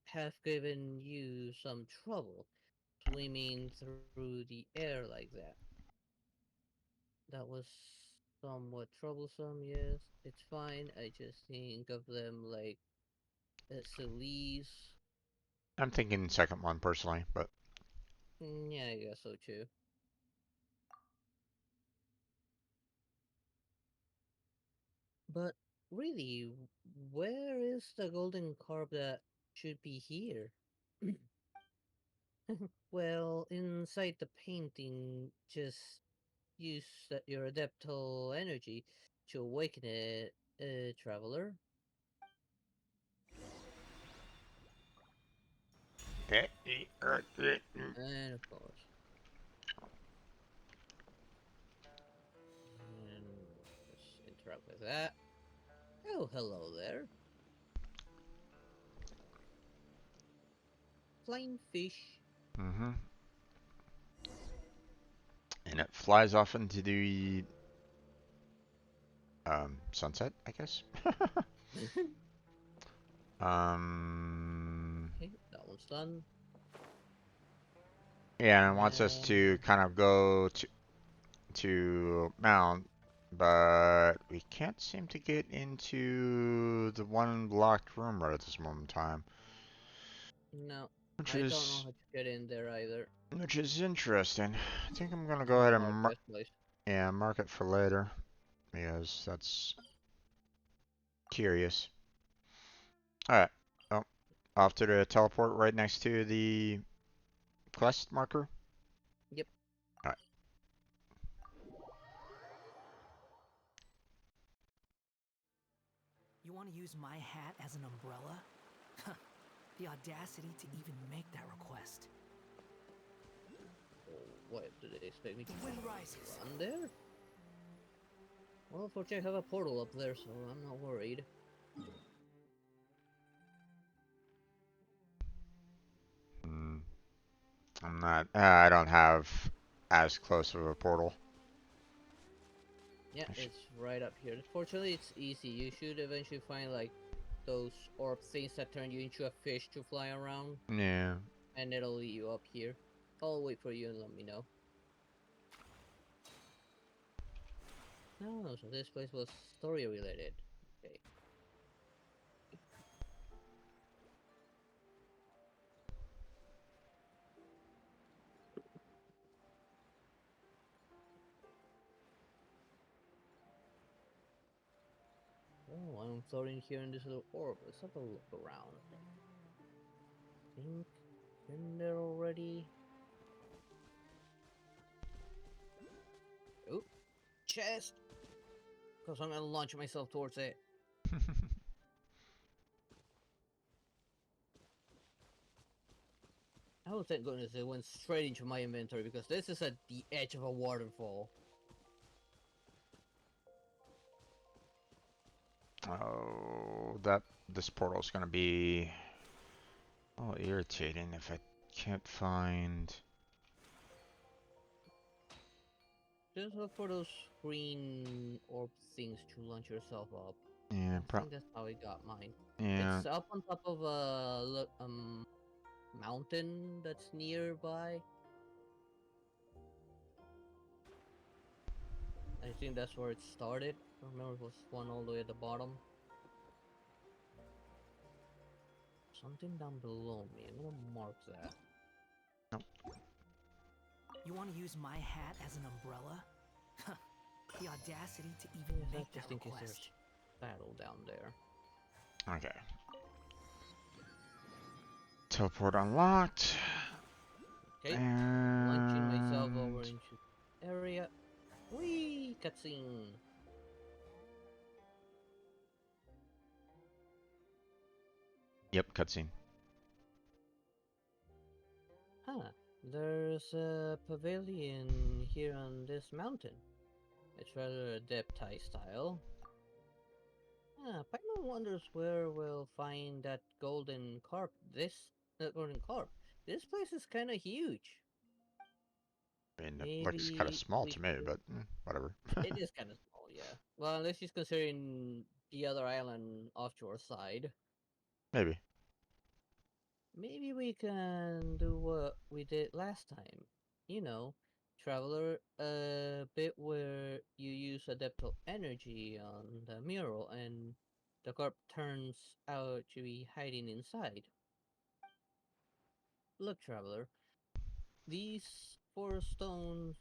have given you some trouble swimming through the air like that. That was somewhat troublesome, yes. It's fine. I just think of them like sillies. I'm thinking second one personally, but Yeah, I guess so too. But really, where is the golden carp that should be here? Well, inside the painting, just use your adeptal energy to awaken it, traveler. And of course. And let's interact with that. Oh, hello there. Flying fish. Mm-hmm. And it flies off into the sunset, I guess. Okay, that one's done. Yeah, and it wants us to kind of go to Mount, but we can't seem to get into the one locked room right at this moment in time. No, Which I don't know is how to get in there either. which is interesting. I think I'm gonna go Let's ahead and mark this place. mark it for later because that's curious. All right. Oh, off to the teleport right next to the quest marker. Yep. All right. You want to use my hat as an umbrella? The audacity to even make that request. Oh, what did they expect me to The wind rises. run there? Well, fortunately I have a portal up there, so I'm not worried. I'm not. I don't have as close of a portal. Yeah, it's right up here. Fortunately, it's easy. You should eventually find like those orb things that turn you into a fish to fly around. Yeah. And it'll lead you up here. I'll wait for you and let me know. Oh, so this place was story related. Okay. Oh, I'm floating here in this little orb. Let's have a look around. Think been there already. Oh, chest! Because I'm gonna launch myself towards it. Oh, thank goodness it went straight into my inventory because this is at the edge of a waterfall. Oh, this portal is gonna be irritating if I can't find. Just look for those green orb things to launch yourself up. Yeah, I think that's how I got mine. yeah. It's up on top of a mountain that's nearby. I think that's where it started. I remember it was one all the way at the bottom. Something down below me. I'm gonna mark that. You want to use my hat as an umbrella? The audacity to even make that request. Battle down there. Okay. Teleport unlocked. Okay. Launching myself over into area. Whee! Cutscene. Yep, cutscene. Huh. There's a pavilion here on this mountain. It's rather adepti style. Pac-Man wonders where we'll find that golden carp. That golden carp. This place is kind of huge. I mean, it looks kind of Maybe small we to me, could... but whatever. It is kind of small, yeah. Well, unless she's considering the other island off your side. Maybe. Maybe we can do what we did last time. You know, Traveler, a bit where you use adeptal energy on the mural and the carp turns out to be hiding inside. Look, Traveler, these four stone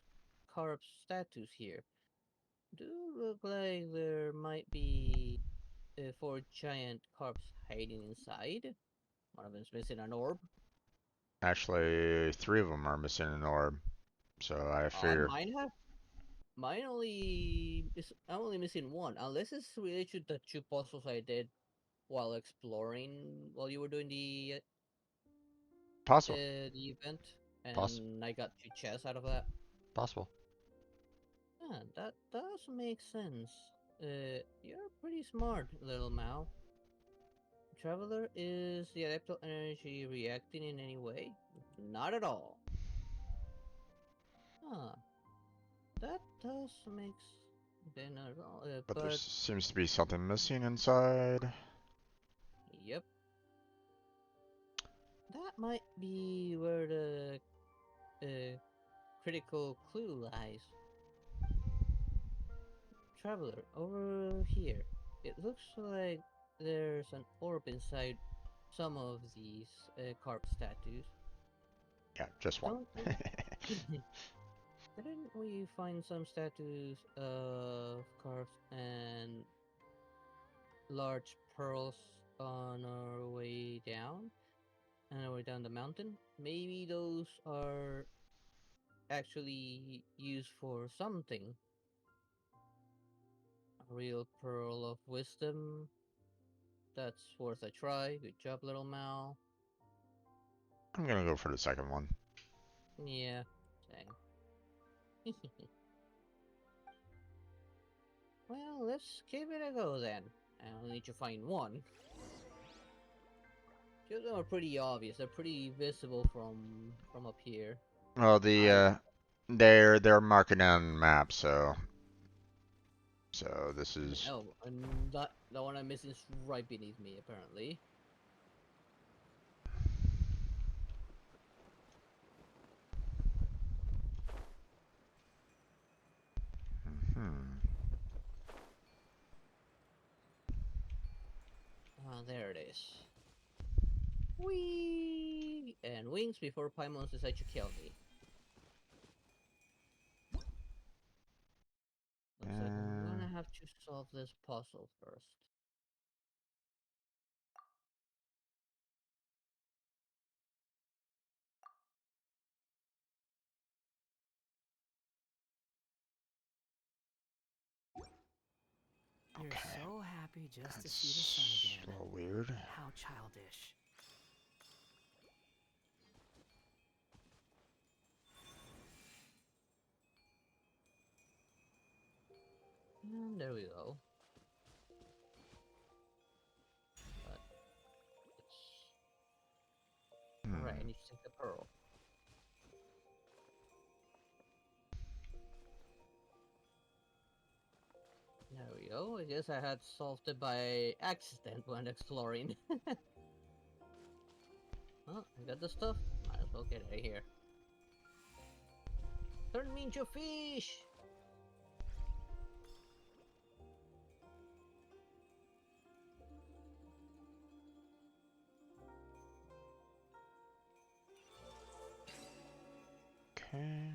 carp statues here do look like there might be four giant carps hiding inside. One of them's missing an orb. Actually, 3 of them are missing an orb, so I figure. Mine I'm only missing one, unless it's related to the two puzzles I did while exploring while you were doing the Possible. the event, Possible. and I got 2 chests out of that. Possible. Yeah, that does make sense. You're pretty smart, little Mao. Traveler, is the adeptal energy reacting in any way? Not at all. Huh. That does make okay, not at all. But there But seems to be something missing inside. yep, that might be where the critical clue lies. Traveler, over here. It looks like there's an orb inside some of these carved statues. Yeah, just one. Don't we? Didn't we find some statues of carved and large pearls on our way down? On our way down the mountain? Maybe those are actually used for something. A real pearl of wisdom. That's worth a try. Good job, little Mal. I'm gonna go for the second one. Yeah, same. Well, let's give it a go then. I'll need to find one. Two of them are pretty obvious. They're pretty visible from up here. Well, they're marking down the map, so this is. Oh, and that the one I'm missing is right beneath me, apparently. There it is. Whee! And wings before Paimons decide to kill me. Looks like I'm gonna have to solve this puzzle first. You're so happy just to see the sun again. A little weird. How childish. And there we go. Alright, I need to take the pearl. There we go. I guess I had solved it by accident when exploring. Well, I got the stuff. Might as well get out of here. Turn me into a fish! Okay.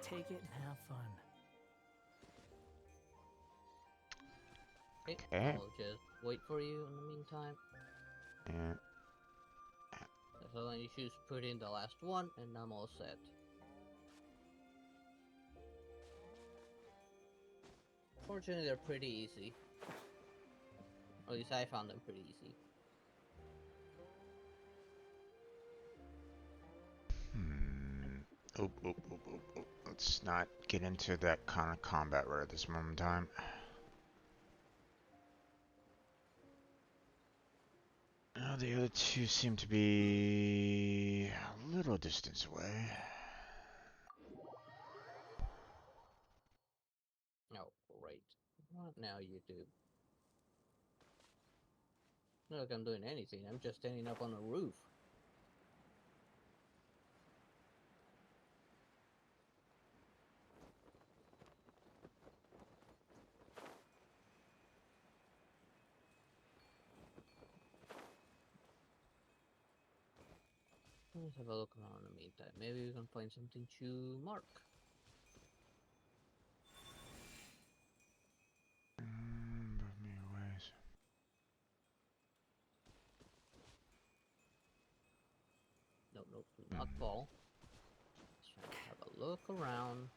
Take it and have fun. Okay. I'll just wait for you in the meantime. Yeah. So then you just put in the last one, and I'm all set. Fortunately, they're pretty easy. Or at least I found them pretty easy. Let's not get into that kind of combat right at this moment in time. The other two seem to be a little distance away. Oh, great. What now, YouTube? Not like I'm doing anything, I'm just standing up on a roof. Let's have a look around in the meantime. Maybe we can find something to mark. Move me away. Nope, nope, do not fall. Let's try to have a look around.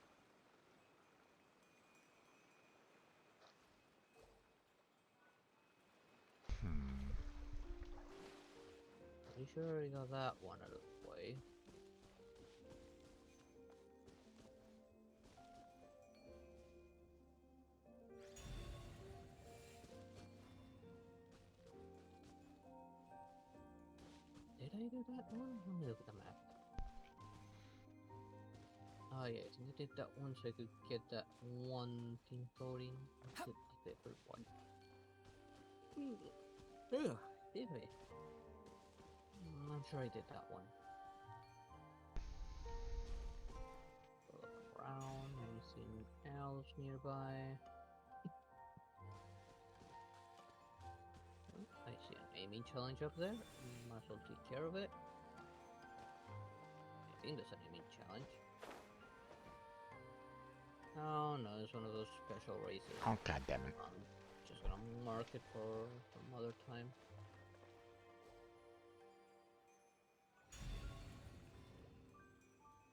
Pretty sure I got that one out of the way. Did I do that one? Let me look at the map. Oh yeah, I think I did that one so I could get that one thing floating. Get the paper one. Ugh, did we? I'm sure I did that one. Look around, anything else nearby? I see an aiming challenge up there. Might as well take care of it. I think that's an aiming challenge. Oh no, it's one of those special races. Oh, god damn it. I'm just gonna mark it for some other time.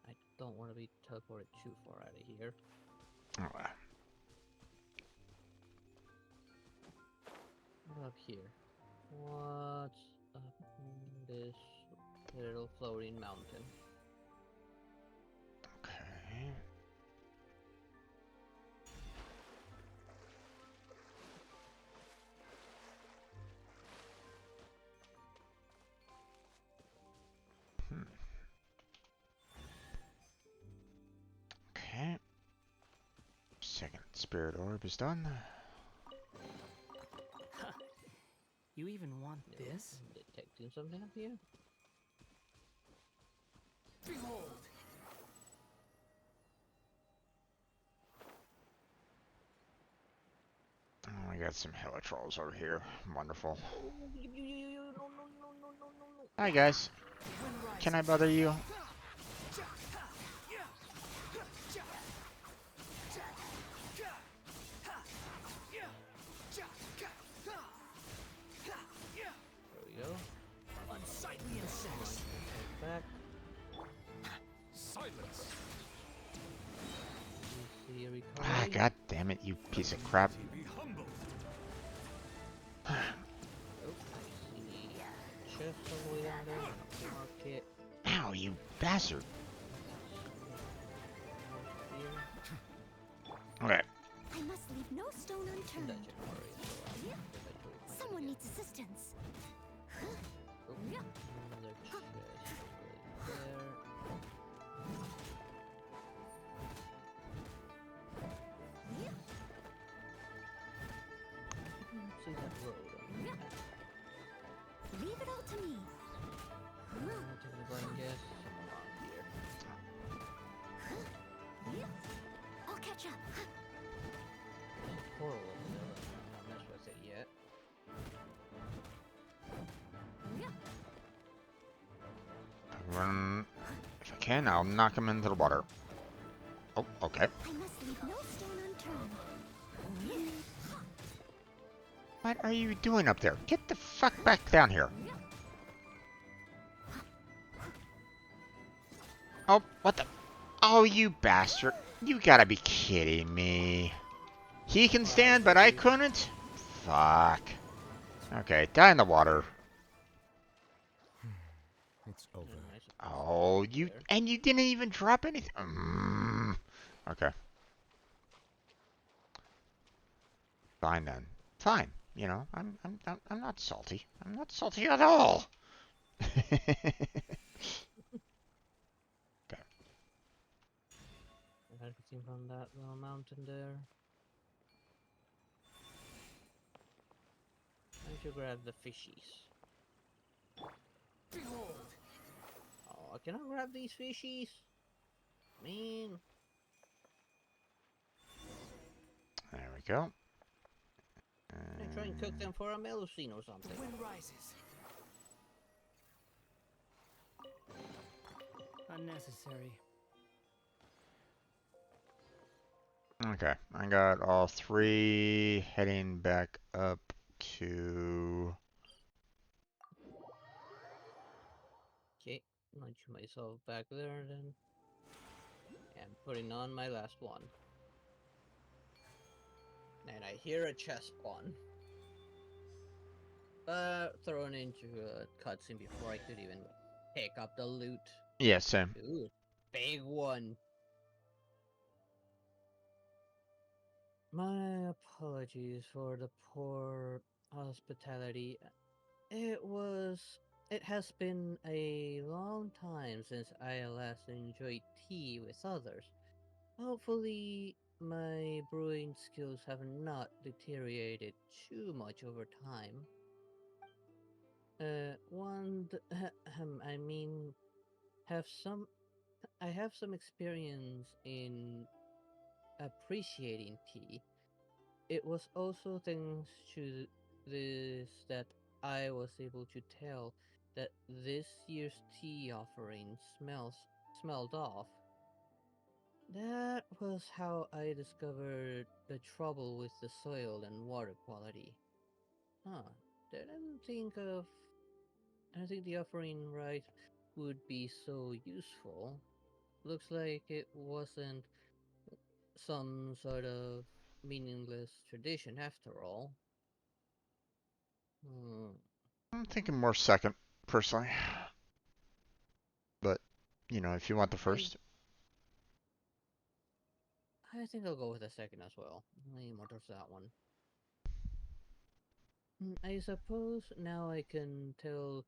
I don't want to be teleported too far out of here. Alright. What up here? What's up this little floating mountain? Okay. Okay. Second spirit orb is done. You even want this? Detecting something up here? Behold! Oh, we got some helitrolls over here. Wonderful. Hi guys. Can I bother you? There we go. Unsightly insects. Back. Silence. Ah, god damn it, you piece of crap. Be humble. Oh, I see chest all the way down there. Mark it. Ow, you bastard. Okay. I must leave no stone unturned. Someone needs assistance. Another chest right there. See that road on the map. Leave it all to me. Take the button, guess. Somewhere around here. I'll catch up. There's a portal over there. I'm not messing with it yet. Run. If I can, I'll knock him into the water. Oh, okay. I must leave no stone unturned. What are you doing up there? Get the fuck back down here. Oh, what the? Oh, you bastard. You gotta be kidding me. He can stand, but I couldn't? Fuck. Okay, die in the water. It's over. Oh, you... And you didn't even drop anything. Okay. Fine then. Fine. You know, I'm not salty. I'm not salty at all. Okay. Everything from that little mountain there. I should grab the fishies. Behold! Oh, I cannot grab these fishies. Man. There we go. I try and cook them for a melusine or something. The wind rises. Unnecessary. Okay, I got all three heading back up to... Okay, launch myself back there then. And putting on my last one. And I hear a chest spawn. thrown into a cutscene before I could even pick up the loot. Yeah, same. Ooh, big one. My apologies for the poor hospitality. It was. It has been a long time since I last enjoyed tea with others. Hopefully, my brewing skills have not deteriorated too much over time. I mean, have some. I have some experience in appreciating tea. It was also thanks to this that I was able to tell that this year's tea offering smelled off. That was how I discovered the trouble with the soil and water quality. Huh. Didn't think of I don't think the offering right would be so useful. Looks like it wasn't some sort of meaningless tradition after all. Hmm. I'm thinking more second, personally. But, if you want the I first. I think I'll go with the second as well. Lean more towards that one. I suppose now I can tell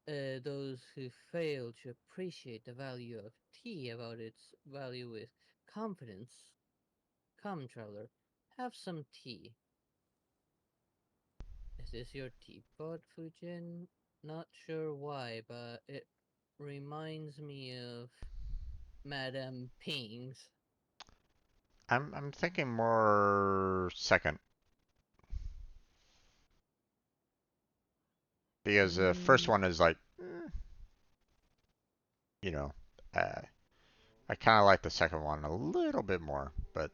those who fail to appreciate the value of tea about its value with confidence. Come, traveler, have some tea. Is this your teapot, Fujin? Not sure why, but it reminds me of Madame Ping's. I'm thinking more second. Because the first Mm, one is like, you know, uh, I kind of like the second one a little bit more, but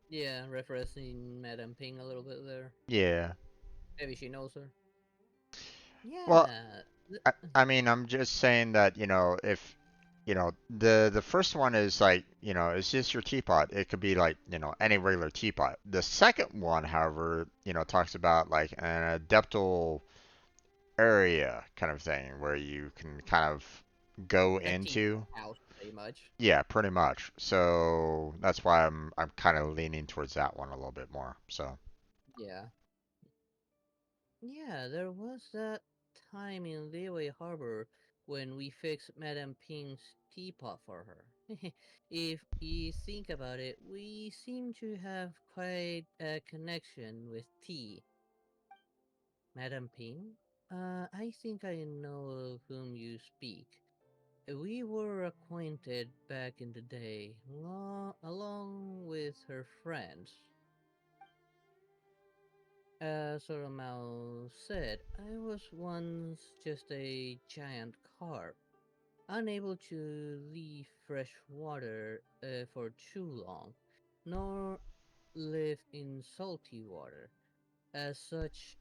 yeah, referencing Madame Ping a little bit there. yeah. Maybe she knows her. Well, Yeah. I mean, I'm just saying that, if, the first one is like, it's just your teapot. It could be like, any regular teapot. The second one, however, talks about like an adeptal area kind of thing where you can kind of go A tea into. house, pretty much. Yeah, pretty much. So that's why I'm kind of leaning towards that one a little bit more. So Yeah. Yeah, there was that time in Liyue Harbor when we fixed Madame Ping's teapot for her. If you think about it, we seem to have quite a connection with tea. Madame Ping? I think I know of whom you speak. We were acquainted back in the day, along with her friends. As Soromao said, I was once just a giant carp, unable to leave fresh water for too long, nor live in salty water. As such,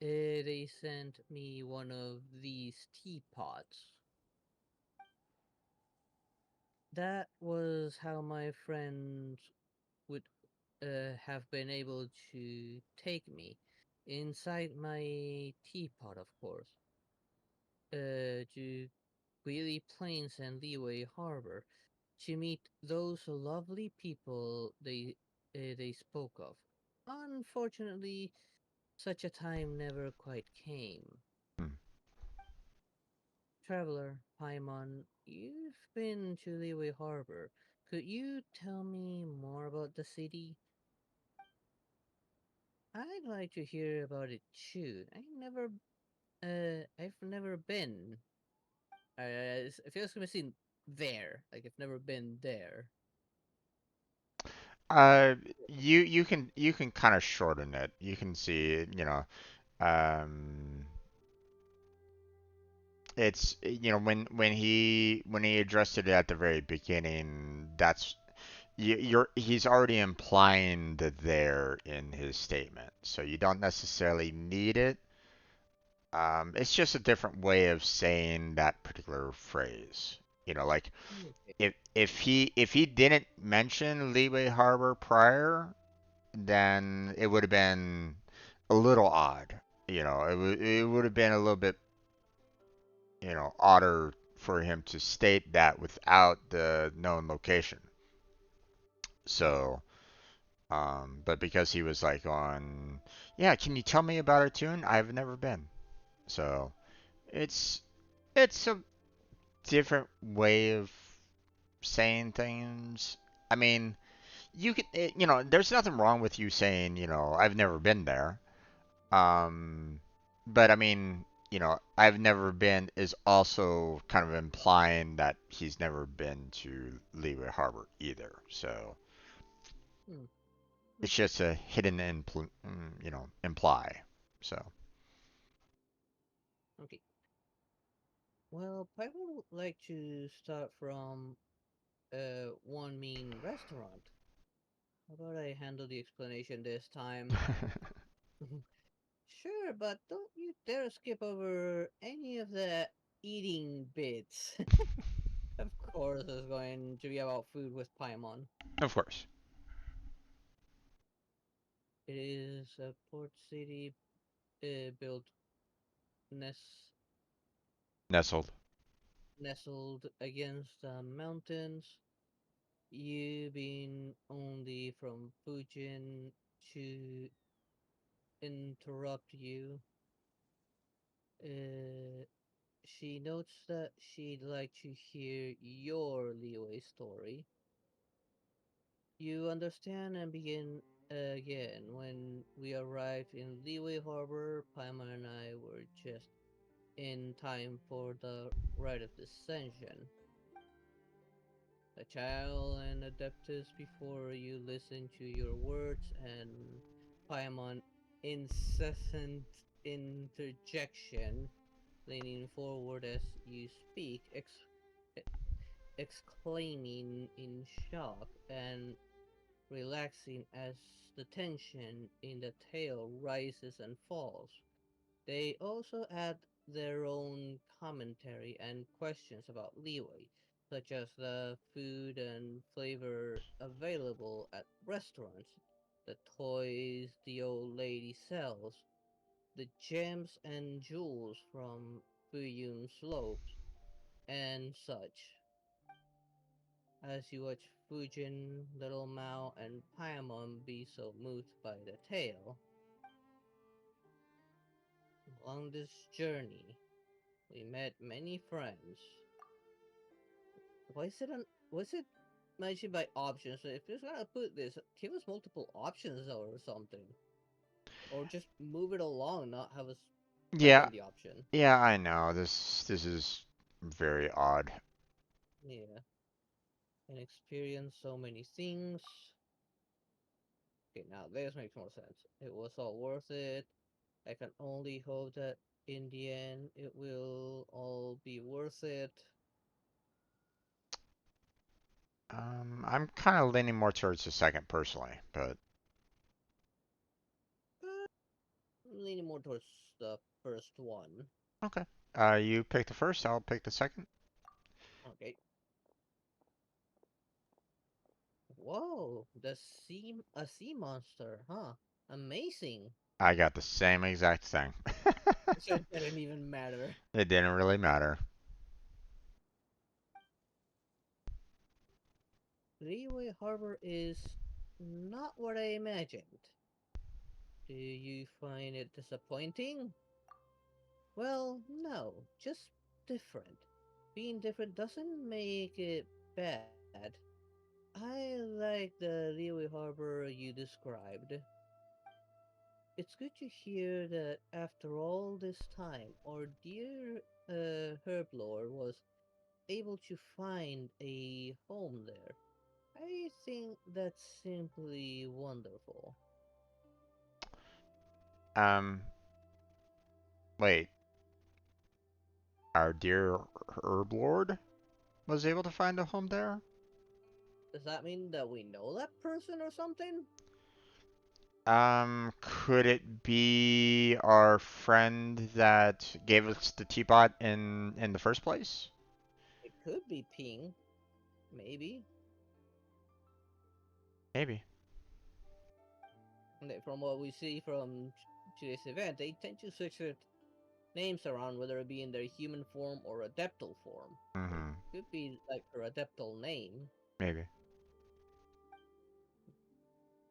they sent me one of these teapots. That was how my friends would have been able to take me inside my teapot, of course, to Greeley Plains and Liyue Harbor to meet those lovely people they spoke of. Unfortunately, such a time never quite came. hmm. Traveler, Paimon, you've been to Liyue Harbor. Could you tell me more about the city? I'd like to hear about it too. I've never been. It feels like I've seen there. Like I've never been there. uh, you can kind of shorten it. You can see, um, it's when he addressed it at the very beginning, that's he's already implying the there in his statement, so you don't necessarily need it. It's just a different way of saying that particular phrase. Like Okay. if he didn't mention Leeway Harbor prior, then it would have been a little odd. it would have been a little bit, odder for him to state that without the known location. So, but because he was like on, yeah, can you tell me about our tune? I've never been. So it's it's a different way of saying things. I mean, there's nothing wrong with you saying, I've never been there. Um, but I mean, I've never been is also kind of implying that he's never been to Leeway Harbor either. So Hmm. it's just a hidden imply. So Okay. Well, I would like to start from one main restaurant. How about I handle the explanation this time? Sure, but don't you dare skip over any of the eating bits. Of course, it's going to be about food with Paimon. of course, It is a port city built nest nestled. nestled against the mountains. You being only from Fujin to interrupt you. Uh, she notes that she'd like to hear your Leeway story. You understand and begin again. When we arrived in Leeway Harbor, Paimon and I were just in time for the rite of descension. A child and adeptus before you listen to your words and Paimon incessant interjection, leaning forward as you speak, exclaiming in shock and relaxing as the tension in the tale rises and falls. They also add their own commentary and questions about leeway, such as the food and flavor available at restaurants, the toys the old lady sells, the gems and jewels from Fuyun slopes, and such. As you watch Fujin, Little Mao, and Paimon be so moved by the tale, along this journey, we met many friends. Why is it mentioned by options? If you're gonna put this, give us multiple options or something. Or just move it along, not have us Yeah, clicking the option. yeah, I know. This is very odd. Yeah. And experience so many things. Okay, now this makes more sense. It was all worth it. I can only hope that in the end it will all be worth it. I'm kind of leaning more towards the second personally, but I'm leaning more towards the first one. okay. You pick the first, I'll pick the second. Okay. Whoa, a sea monster, huh? Amazing. I got the same exact thing. So it didn't even matter. It didn't really matter. Leeway Harbor is not what I imagined. Do you find it disappointing? Well, no, just different. Being different doesn't make it bad. I like the Leeway Harbor you described. It's good to hear that after all this time, our dear Herblore was able to find a home there. I think that's simply wonderful. Um, Wait, our dear herb lord was able to find a home there? Does that mean that we know that person or something? Could it be our friend that gave us the teapot in the first place? It could be Ping, maybe. Maybe. From what we see from to this event, they tend to switch their names around, whether it be in their human form or adeptal form. It could be like her adeptal name. Maybe.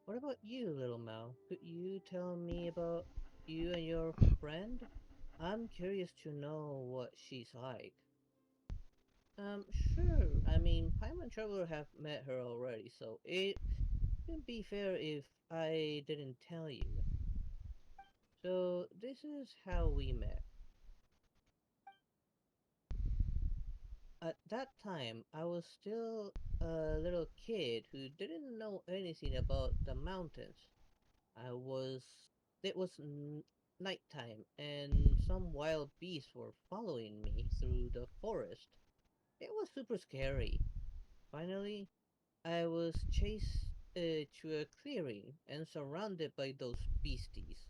What about you, little Mao? Could you tell me about you and your friend? I'm curious to know what she's like. Sure. I mean, Paimon Traveler have met her already, so it wouldn't be fair if I didn't tell you. So, this is how we met. At that time, I was still a little kid who didn't know anything about the mountains. I was... It was nighttime, and some wild beasts were following me through the forest. It was super scary. Finally, I was chased to a clearing and surrounded by those beasties.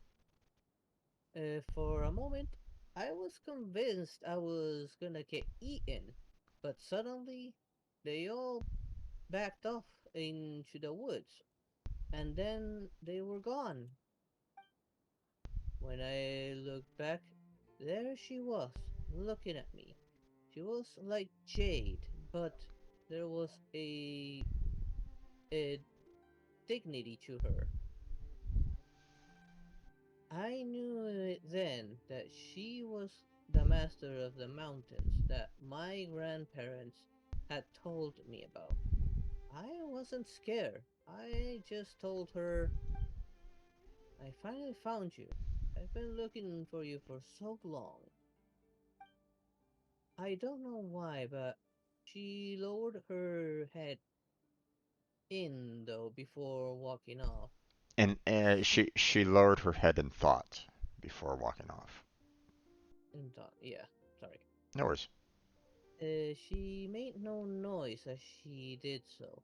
For a moment, I was convinced I was gonna get eaten, but suddenly they all backed off into the woods, and then they were gone. When I looked back, there she was, looking at me. She was like Jade, but there was a dignity to her. I knew it then that she was the master of the mountains that my grandparents had told me about. I wasn't scared. I just told her, I finally found you. I've been looking for you for so long. I don't know why, but she lowered her head in though before walking off. And she lowered her head in thought before walking off. Yeah, sorry. No worries. She made no noise as she did so.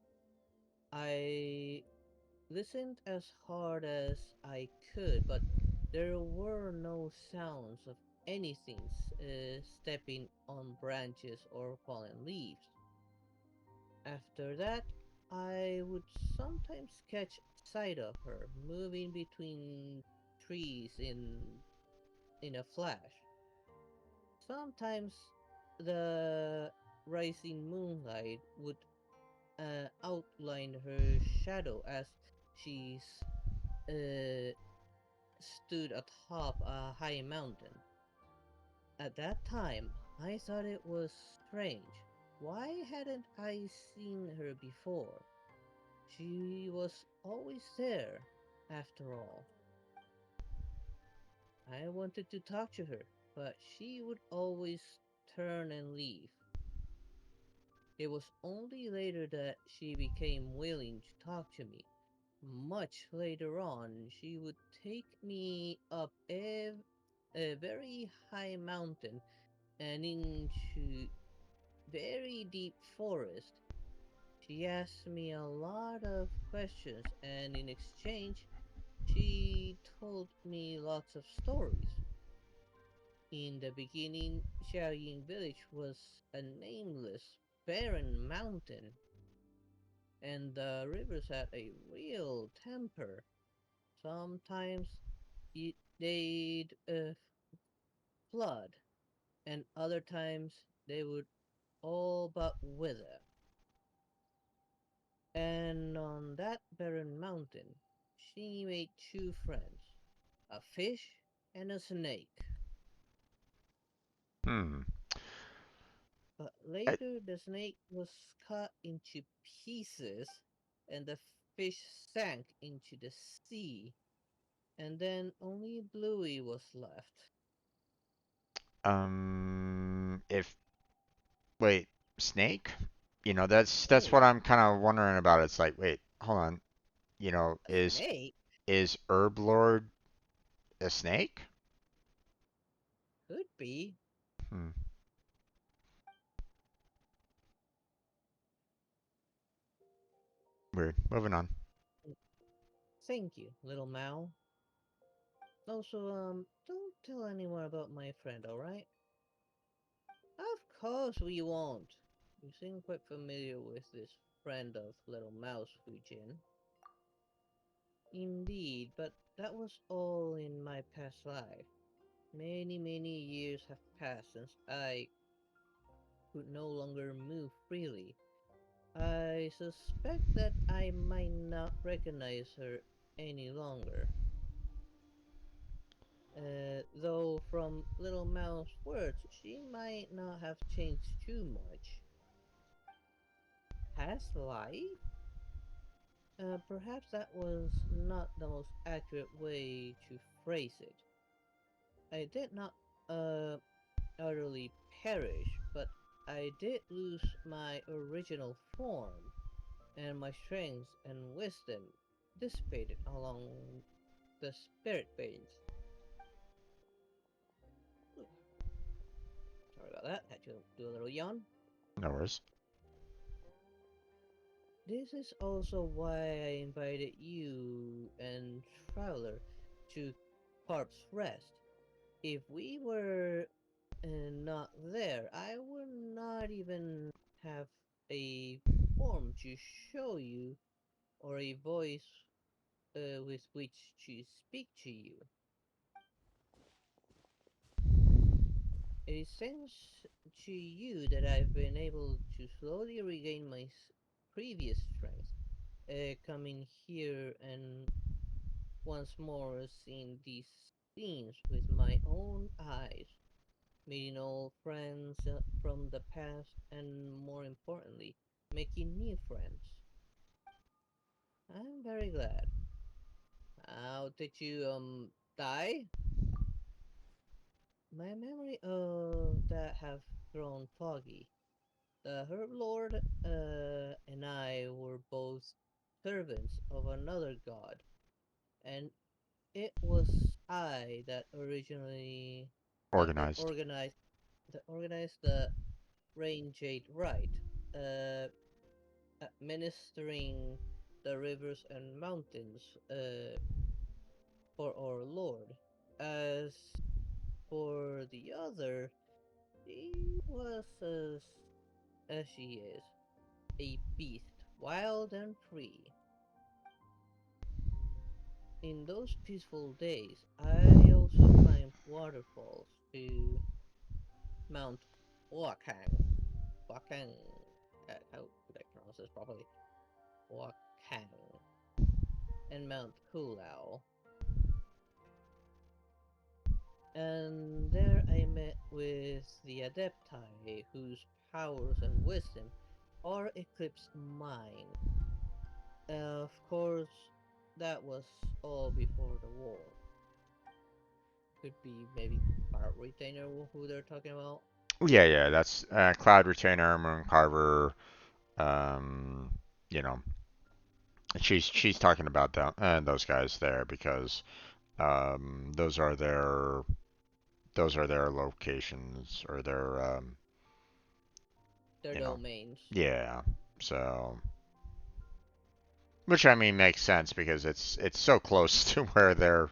I listened as hard as I could, but there were no sounds of anything stepping on branches or fallen leaves. After that, I would sometimes catch sight of her moving between trees in a flash. Sometimes the rising moonlight would outline her shadow as she uh, stood atop a high mountain. At that time, I thought it was strange. Why hadn't I seen her before? She was always there, after all. I wanted to talk to her, but she would always turn and leave. It was only later that she became willing to talk to me. Much later on, she would take me up a very high mountain and into very deep forest. She asked me a lot of questions, and in exchange, she told me lots of stories. In the beginning, Xiaoying village was a nameless, barren mountain, and the rivers had a real temper. Sometimes they'd flood, and other times they would all but wither. And on that barren mountain, she made two friends, a fish and a snake. Hmm. But I, later the snake was cut into pieces and the fish sank into the sea, and then only Bluey was left. if wait, snake? That's what Snake? I'm kind of wondering about. It's like, wait, hold on. A snake? Is Herb Lord a snake? Could be. Hmm. Weird. Moving on. Thank you, little Mao. Also, don't tell anyone about my friend, alright? Of course we won't. You seem quite familiar with this friend of little Mouse Fujin. Indeed, but that was all in my past life. Many years have passed since I could no longer move freely. I suspect that I might not recognize her any longer. Though from Little Mouse's words, she might not have changed too much. Past life? Perhaps that was not the most accurate way to phrase it. I did not uh, utterly perish, but I did lose my original form, and my strength and wisdom dissipated along the spirit veins. Sorry about that, had to do a little yawn. No worries. This is also why I invited you and Traveler to Carp's Rest. If we were not there, I would not even have a form to show you or a voice with which to speak to you. It is thanks to you that I've been able to slowly regain my previous strength. Coming here and once more seeing these scenes with my own eyes, meeting old friends from the past, and more importantly, making new friends. I'm very glad. How did you, die? My memory of that have grown foggy. The Herb Lord and I were both servants of another god, and it was I that originally that Organized. organized the Rain Jade rite, uh, administering the rivers and mountains for our Lord. As for the other, she was as she is, a beast, wild and free. In those peaceful days, I also climbed waterfalls to Mount Wakang. Wakang. How would I pronounce this properly? Wakang. And Mount Kulao. And there I met with the Adepti, whose powers and wisdom far eclipsed mine. Of course, that was all before the war. Could be maybe Cloud Retainer who they're talking about. Yeah, that's Cloud Retainer, Moon Carver. Um, you know, she's talking about those guys there because those are their locations or their Their you know, domains. yeah. So, which I mean makes sense because it's so close to where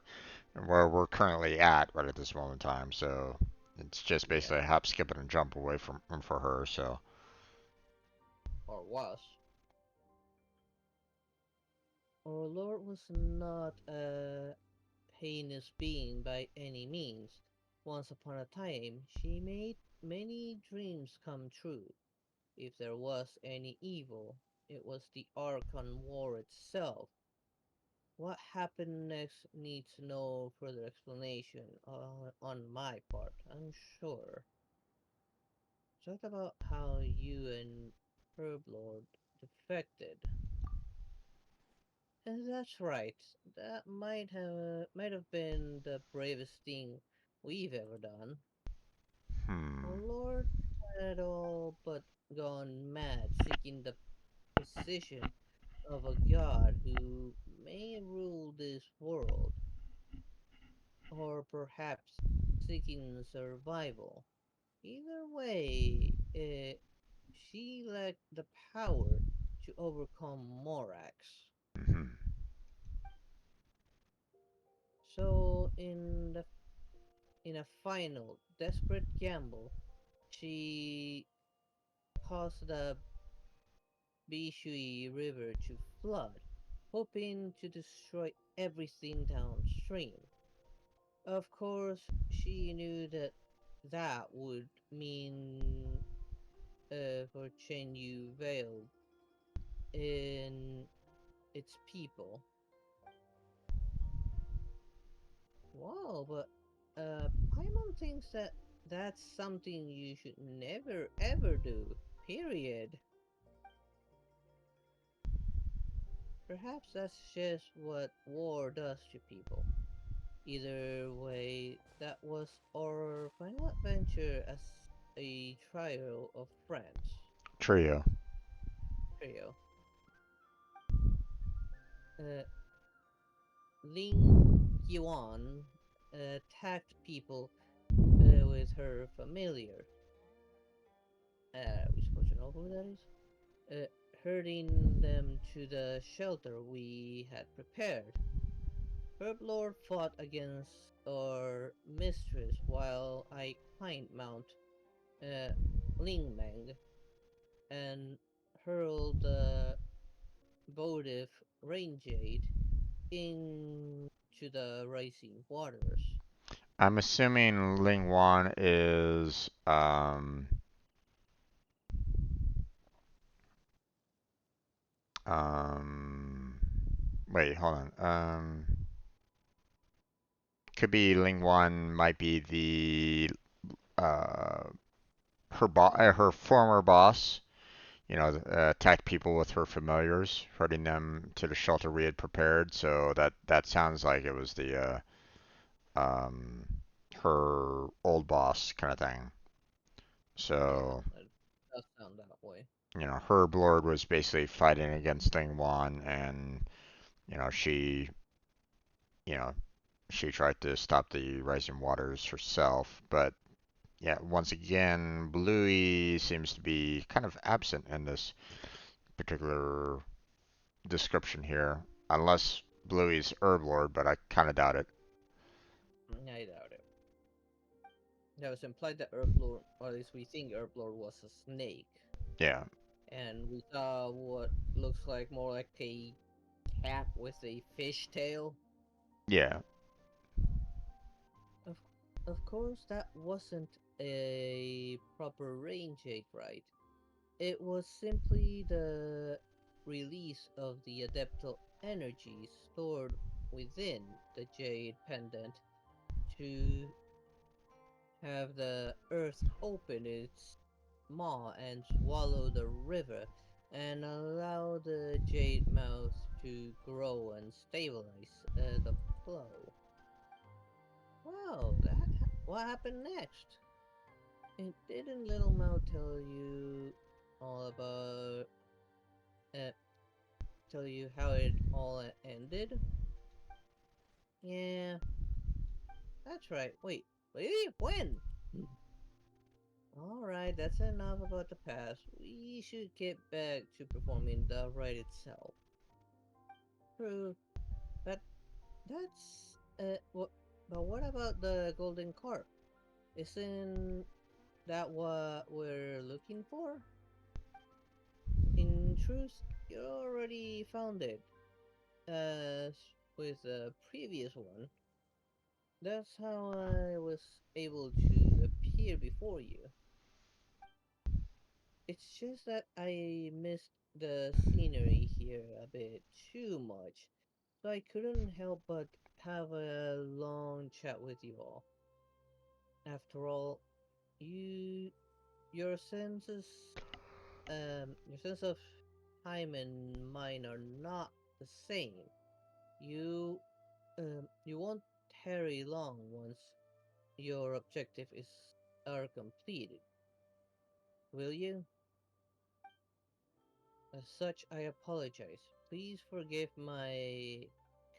we're currently at right at this moment in time. So it's just basically a Yeah. hop, skip, and a jump away from for her. So Or was. Our Lord was not a heinous being by any means. Once upon a time, she made many dreams come true. If there was any evil, it was the Archon War itself. What happened next needs no further explanation on my part, I'm sure. Talk about how you and Herblord defected. And that's right. That might have been the bravest thing we've ever done. Our Lord had all but gone mad seeking the position of a god who may rule this world, or perhaps seeking survival. Either way, she lacked the power to overcome Morax. mhm. So, in a final desperate gamble, she caused the Bishui River to flood, hoping to destroy everything downstream. Of course, she knew that that would mean for Chen Yu Vale in its people. Wow, but Paimon thinks that that's something you should never ever do. Period. Perhaps that's just what war does to people. Either way, that was our final adventure as a trio of friends. Trio. Trio. Uh, Ling Yuan attacked people with her familiar. We supposed to know who that is? Herding them to the shelter we had prepared. Herblord fought against our mistress while I climbed Mount Lingmeng and hurled the votive rain jade into the rising waters. I'm assuming Ling Wan is um wait, hold on. Could be Ling Wan might be the uh her former boss. You know, attacked people with her familiars, herding them to the shelter we had prepared. So that sounds like it was the um her old boss kind of thing. Yeah, So, it does sound that way. you know, her Lord was basically fighting against Ling Wan, and you know, you know, she tried to stop the rising waters herself, but yeah, once again, Bluey seems to be kind of absent in this particular description here, unless Bluey's Herb Lord, but I kind of doubt it. I doubt it. That was implied that Herblord, or at least we think Herblord was a snake. Yeah. And we saw what looks like more like a cat with a fish tail. Yeah. Of, of course, that wasn't a proper rain jade, right? It was simply the release of the adeptal energy stored within the jade pendant to have the earth open its maw and swallow the river and allow the jade mouth to grow and stabilize the flow. Wow, what happened next? And didn't Little Mouth tell you all about uh, tell you how it all ended? Yeah, that's right. Wait, when? Alright, that's enough about the past. We should get back to performing the rite itself. True, but that's what? But what about the golden carp? Isn't that what we're looking for? In truth, you already found it. As with the previous one, that's how I was able to appear before you. It's just that I missed the scenery here a bit too much, so I couldn't help but have a long chat with you all. After all, you your senses your sense of time and mine are not the same. You won't tarry long once your objective is are completed, will you? As such, I apologize. Please forgive my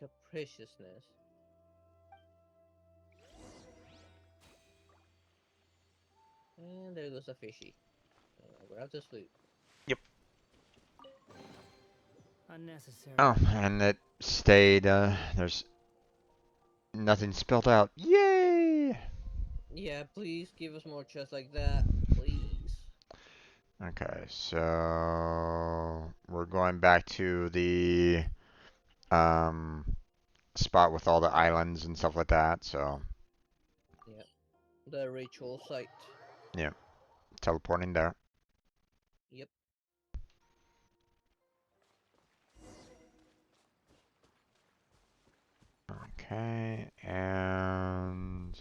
capriciousness. And there goes a fishy. Grab the sloop. Yep. Unnecessary. Oh, and it stayed. There's nothing spilled out. Yay! Yeah, please give us more chests like that. Please. Okay, so we're going back to the um, spot with all the islands and stuff like that. So Yeah. The ritual site. yeah, teleporting there. Yep. Okay, and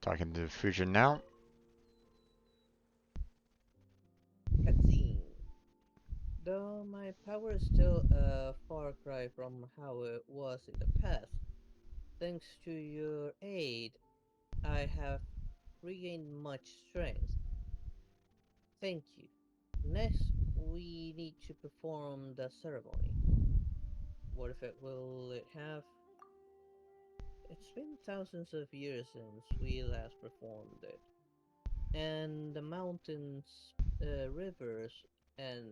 talking to Fusion now. Cutscene. Though my power is still a far cry from how it was in the past, thanks to your aid, I have regained much strength. Thank you. Next, we need to perform the ceremony. What effect will it have? It's been thousands of years since we last performed it, and the mountains, rivers, and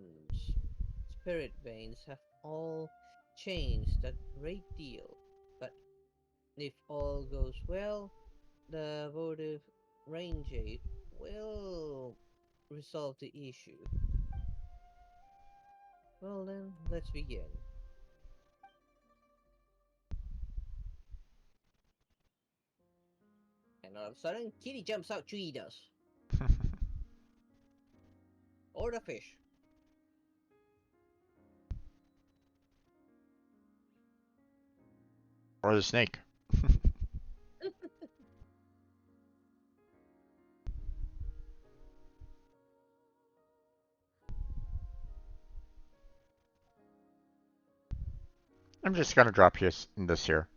spirit veins have all changed a great deal. But if all goes well, the votive rain jade will resolve the issue. Well then, let's begin. And all of a sudden, Kitty jumps out to eat us. Or the fish. Or the snake. I'm just gonna drop you in this here.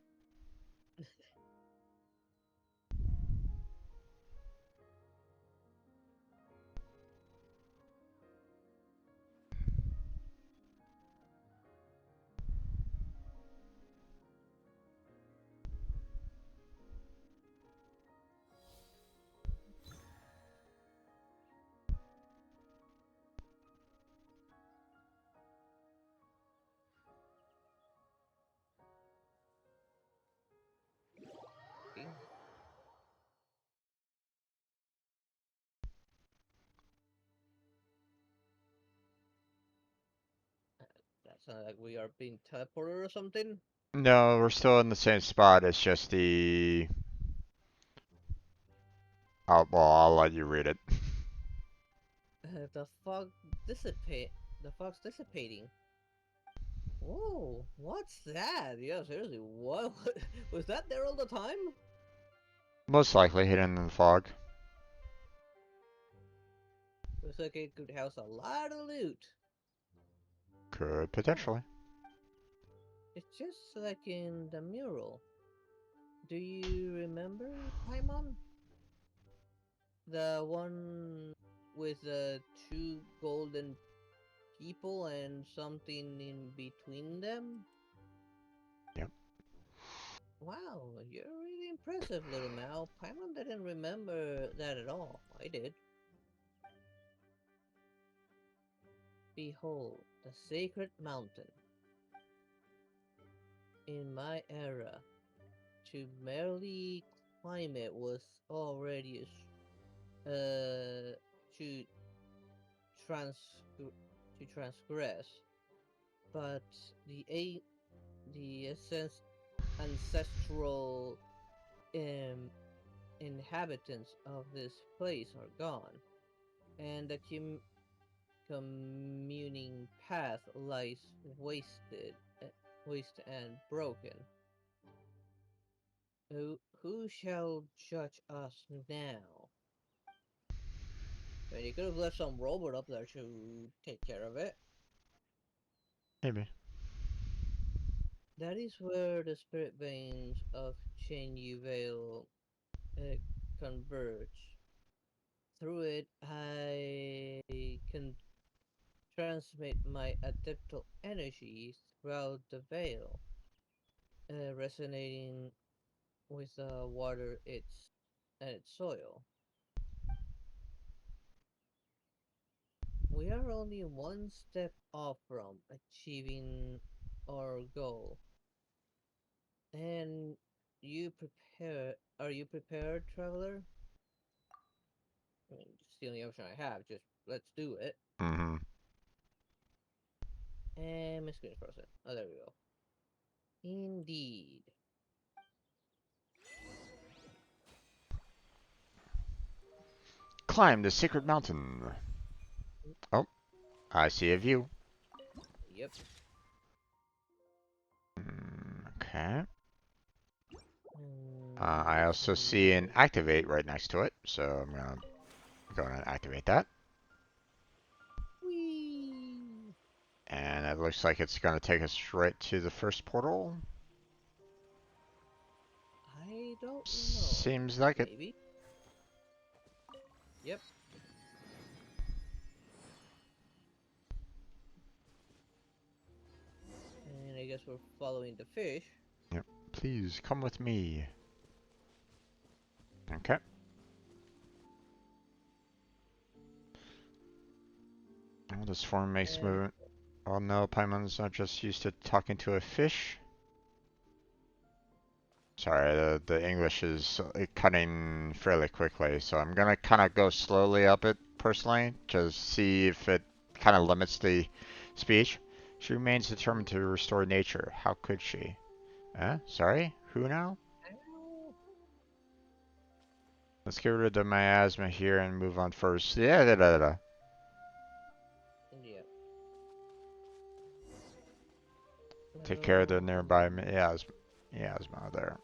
Okay. That sounds like we are being teleported or something. No, we're still in the same spot. It's just the. I'll let you read it. The fog dissipate. The fog's dissipating. Whoa, what's that? Yeah, seriously, what? Was that there all the time? Most likely hidden in the fog. Looks like it could house a lot of loot. Could potentially. It's just like in the mural. Do you remember, Paimon? The one with the two golden people and something in between them? Yep. Wow, you're really impressive, little Mal. Paimon didn't remember that at all. I did. Behold, the sacred mountain. In my era, to merely climb it was already to trans to transgress, but the essence ancestral inhabitants of this place are gone, and the communing path lies waste and broken. Who shall judge us now? I mean, you could have left some robot up there to take care of it. Maybe. That is where the spirit veins of Chenyu Vale uh, converge. Through it, I can transmit my adeptal energies throughout the veil, resonating with the water and its soil. We are only one step off from achieving our goal. And are you prepared, traveler? I mean, it's the only option I have, just let's do it. Mm-hmm. And my screen is frozen. Oh, there we go. Indeed. Climb the secret mountain. Oh, I see a view. Yep. Okay. I also see an activate right next to it, so I'm gonna go and activate that. Whee! And it looks like it's gonna take us right to the first portal. I don't know. Seems like it. Maybe. Yep. And I guess we're following the fish. Yep. Please come with me. Okay. Oh, this form makes movement. Oh no, Paimon's not just used to talking to a fish. Sorry, the English is cutting fairly quickly, so I'm gonna kind of go slowly up it personally, just see if it kind of limits the speech. She remains determined to restore nature. How could she? Sorry? Who now? Let's get rid of miasma here and move on first. Yeah, Yeah. Take care of the nearby miasma there.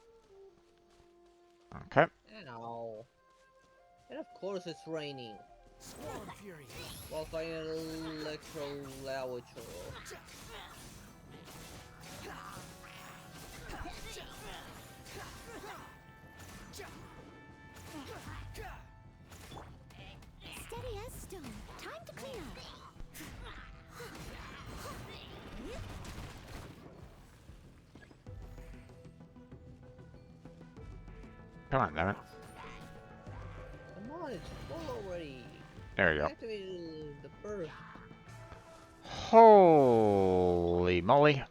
Okay. Ow. And of course it's raining. While fighting an electro-laboratory. Steady as stone. Time to clean up. Come on, damn it. Come on, it's full already. There you go. Activated the first. Holy moly.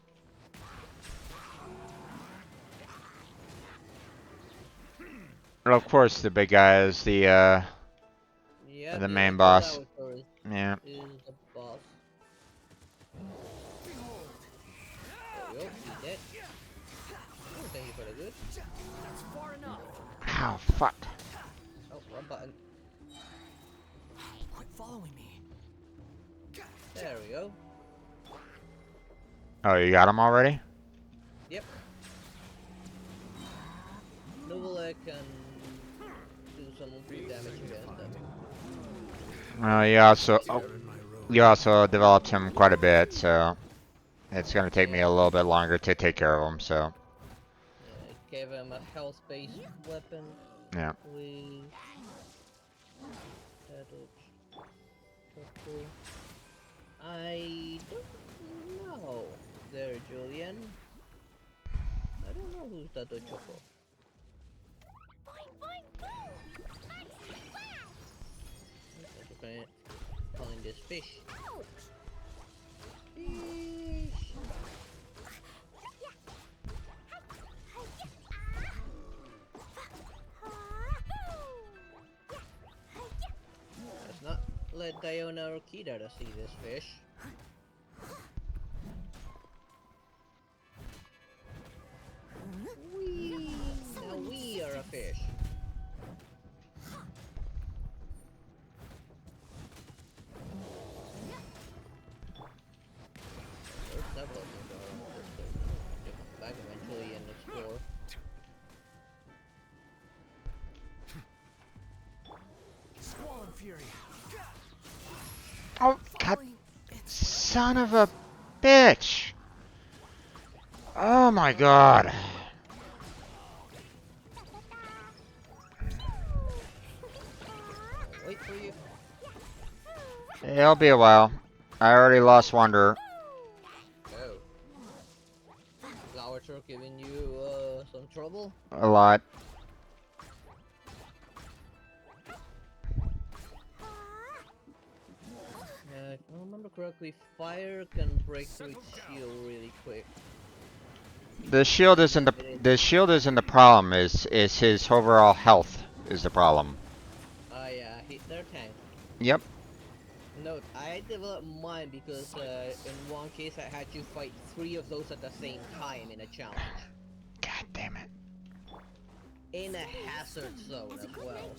And of course, the big guy is the main boss. Yeah. Is the boss. There we go, he's dead. Oh, thank you for the good. That's far enough. Ow, fuck. Oh, wrong button. Quit following me. There we go. Oh, you got him already? Yep. Novelek can do some free damage against them. You also developed him quite a bit, so it's gonna take me a little bit longer to take care of him. So. Yeah, it gave him a health-based weapon. Yeah. I don't know there, Julian. I don't know who's that Choco. Okay, find this fish. Fish. Let's not let Diona or Kidara see this fish. Whee! Now we are a fish. There's several of them, so get back eventually and explore. Squall and Fury. Oh, God. Son of a bitch. Oh my god. Wait for you. It'll be a while. I already lost Wanderer. Oh. Flower truck giving you some trouble? A lot. If I remember correctly, fire can break through its shield really quick. The shield isn't the problem. Is his overall health is the problem. Yeah, he's their tank. Yep. Note, I developed mine because in one case I had to fight 3 of those at the same time in a challenge. God damn it. In a hazard zone as well.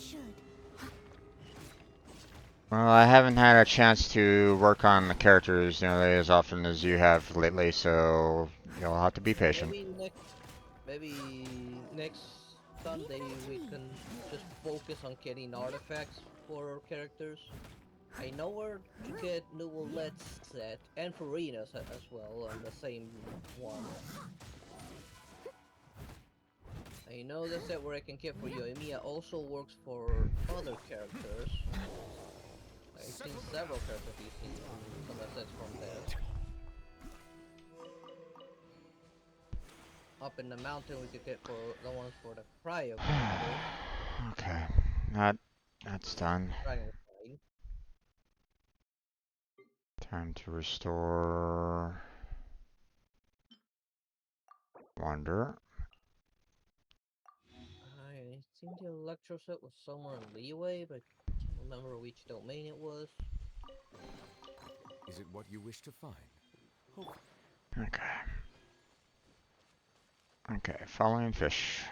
Well, I haven't had a chance to work on the characters nearly as often as you have lately, so you'll have to be patient. Maybe next Sunday we can just focus on getting artifacts for our characters. I know where to get Let's set and Farina's as well on the same one. I know the set where I can get for Yoimiya also works for other characters. I've seen several characters using some assets from there. Up in the mountain we could get for the ones for the cryo characters. Okay, that's done. Dragonfly. Time to restore Wonder. I think the Electro set was somewhere in Leeway, but I can't remember which domain it was. Is it what you wish to find? Hope. Okay. Okay, following fish.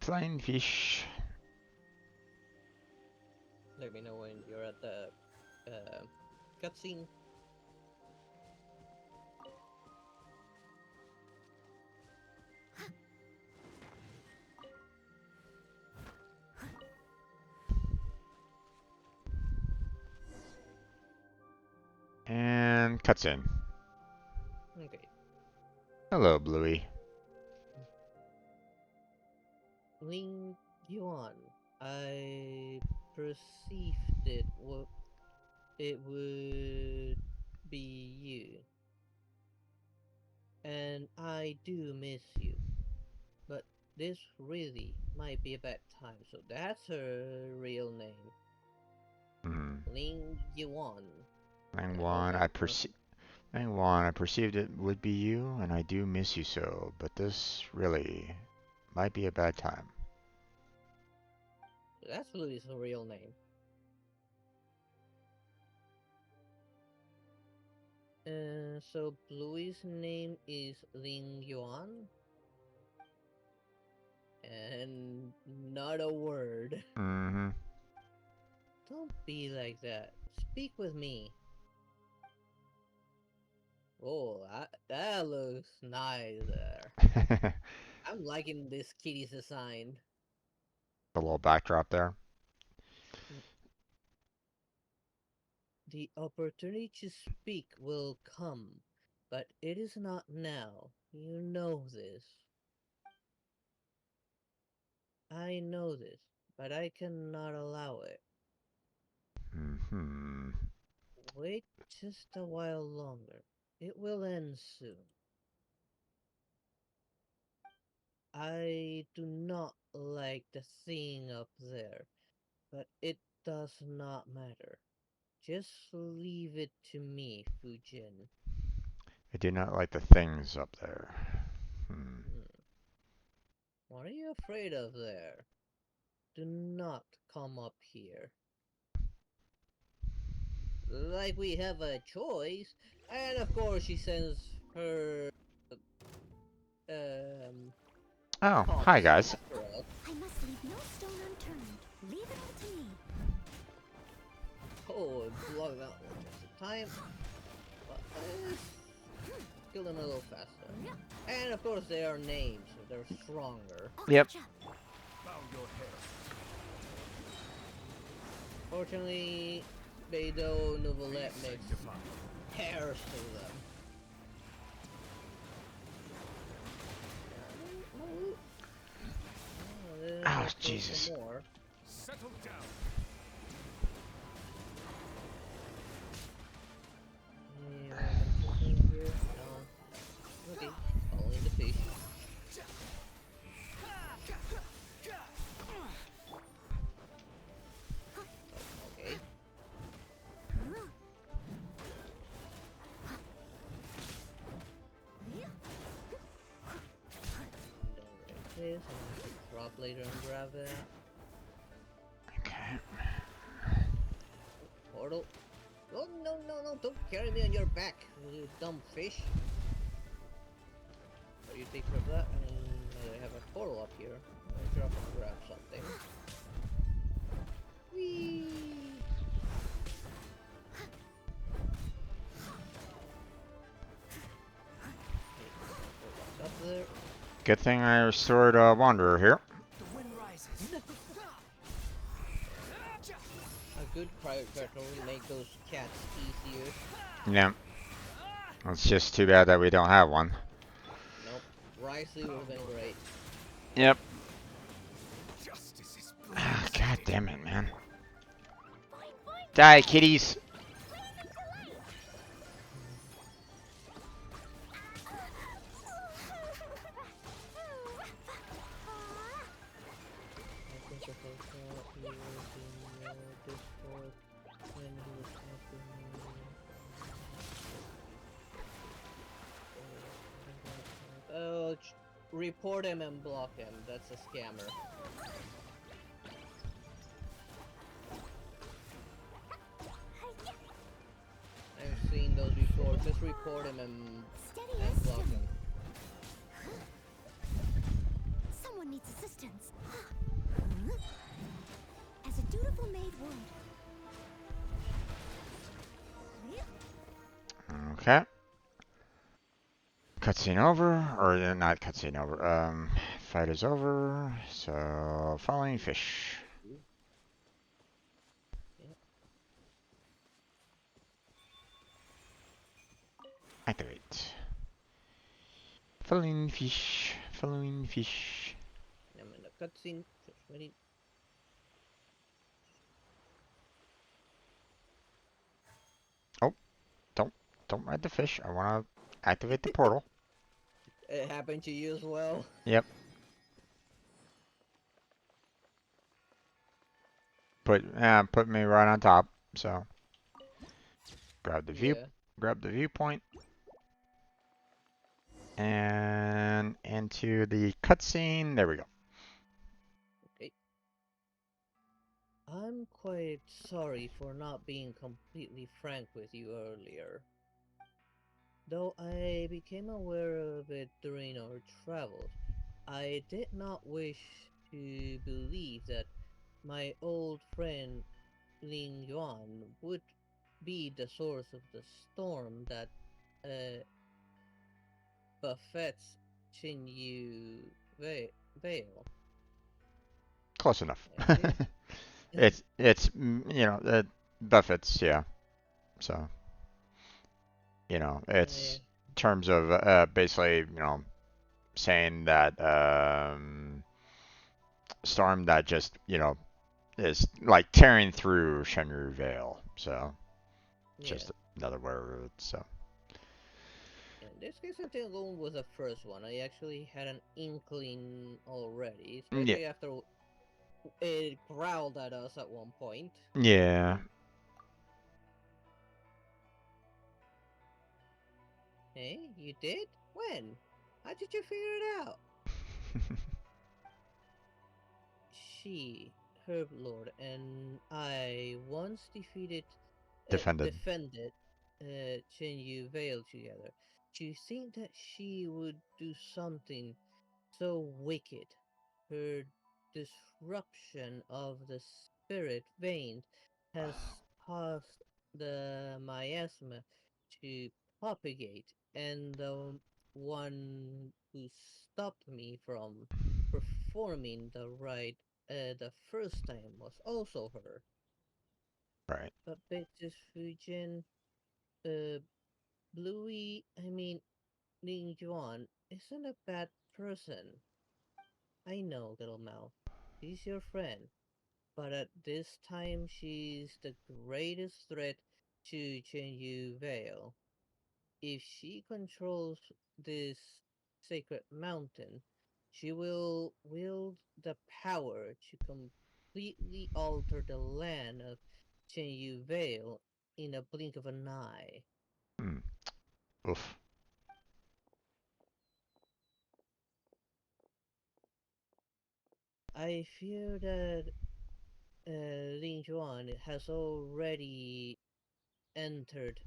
Flying fish. Let me know when you're at the cutscene. And cutscene. Okay. Hello, Bluey. Ling Yuan. I perceived it would be you. And I do miss you. But this really might be a bad time, so that's her real name. Ling Yuan. Langwan, I perceived it would be you, and I do miss you so, but this really might be a bad time. That's Louis' real name. So Bluey's name is Ling Yuan? And not a word. Mm-hmm. Don't be like that. Speak with me. Oh, that looks nice there. I'm liking this kitty's design. The little backdrop there. The opportunity to speak will come, but it is not now. You know this. I know this, but I cannot allow it. Mm-hmm. Wait just a while longer. It will end soon. I do not like the thing up there, but it does not matter. Just leave it to me, Fujin. I do not like the things up there. What are you afraid of there? Do not come up here. Like we have a choice. And of course she sends her Oh, hi guys. I must leave no stone unturned. Leave it all to me. Oh, block that one just in time. Kill them a little faster. And of course they are names, so they're stronger. Yep. Fortunately, Beidou Nouvellette makes hairs to them. Oh, Jesus. Settle down. Okay, following the fish. is, and I can drop later and grab it. Okay. Portal. Oh, no, no, no, don't carry me on your back, you dumb fish. So you take care of that, and I have a portal up here. I'll drop and grab something. Whee! What's up there? Good thing I restored Wanderer here. The wind rises. A good private character will make those cats easier. Yeah. It's just too bad that we don't have one. Nope. Risely would have been great. Yep. Ah, God damn it, man. Die, kitties! Oh, report him and block him. That's a scammer. I've seen those before. Just report him and block him. Someone needs assistance. As a dutiful maid would. Okay. Cutscene over, or not cutscene over. Fight is over. So following fish. Activate. Following fish. Following fish. I'm in the cutscene. Just ready. Oh, don't ride the fish. I want to activate the portal. It happened to you as well. Yep. Put me right on top. So grab the viewpoint, and into the cutscene. There we go. Okay. I'm quite sorry for not being completely frank with you earlier. Though I became aware of it during our travels, I did not wish to believe that my old friend Ling Yuan would be the source of the storm that buffets Qinyu Vale. Close enough. it's it buffets, yeah. So it's terms of basically saying that storm that just is like tearing through Shenru Vale. So just another word. So. In this case, I think Loon was the first one. I actually had an inkling already, especially after it growled at us at one point. Yeah. Hey, you did? When? How did you figure it out? She, Herb Lord, and I once defended Chenyu Vale together. Do you think that she would do something so wicked? Her disruption of the spirit veins has caused the miasma to propagate, and the one who stopped me from performing the rite the first time was also her. Right. But Beatrice Fujin, Bluey, Ling Juan isn't a bad person. I know, little mouth. She's your friend. But at this time, she's the greatest threat to Chenyu Vale. If she controls this sacred mountain, she will wield the power to completely alter the land of Chenyu Vale in a blink of an eye. Oof. I fear that Lin Juan has already entered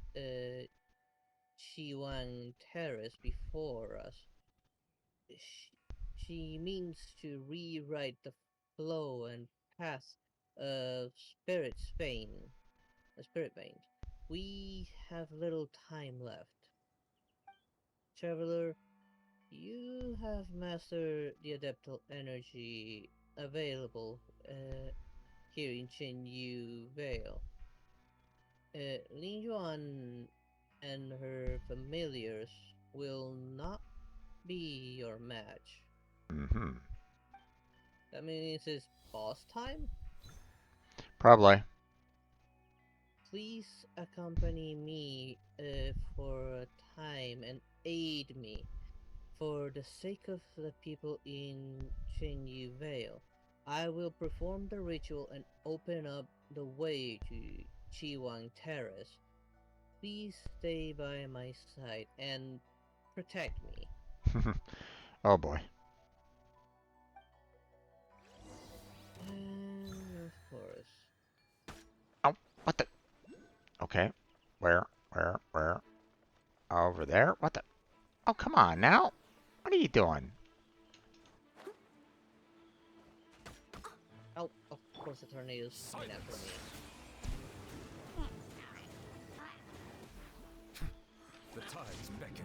Shiwan Terrace before us. She means to rewrite the flow and path of Spirit Vein. We have little time left. Traveler, you have mastered the adeptal energy available here in Chenyu Vale. Lin Yuan and her familiars will not be your match. Mm-hmm. That means it's boss time? Probably. Please accompany me for a time and aid me for the sake of the people in Chenyu Vale. I will perform the ritual and open up the way to Chiwang Terrace. Please stay by my side and protect me. Oh boy. And of course. Oh, what the? Okay. Where? Where? Over there? What the? Oh, come on now. What are you doing? Oh, of course the tornado's coming after me. The tides beckon.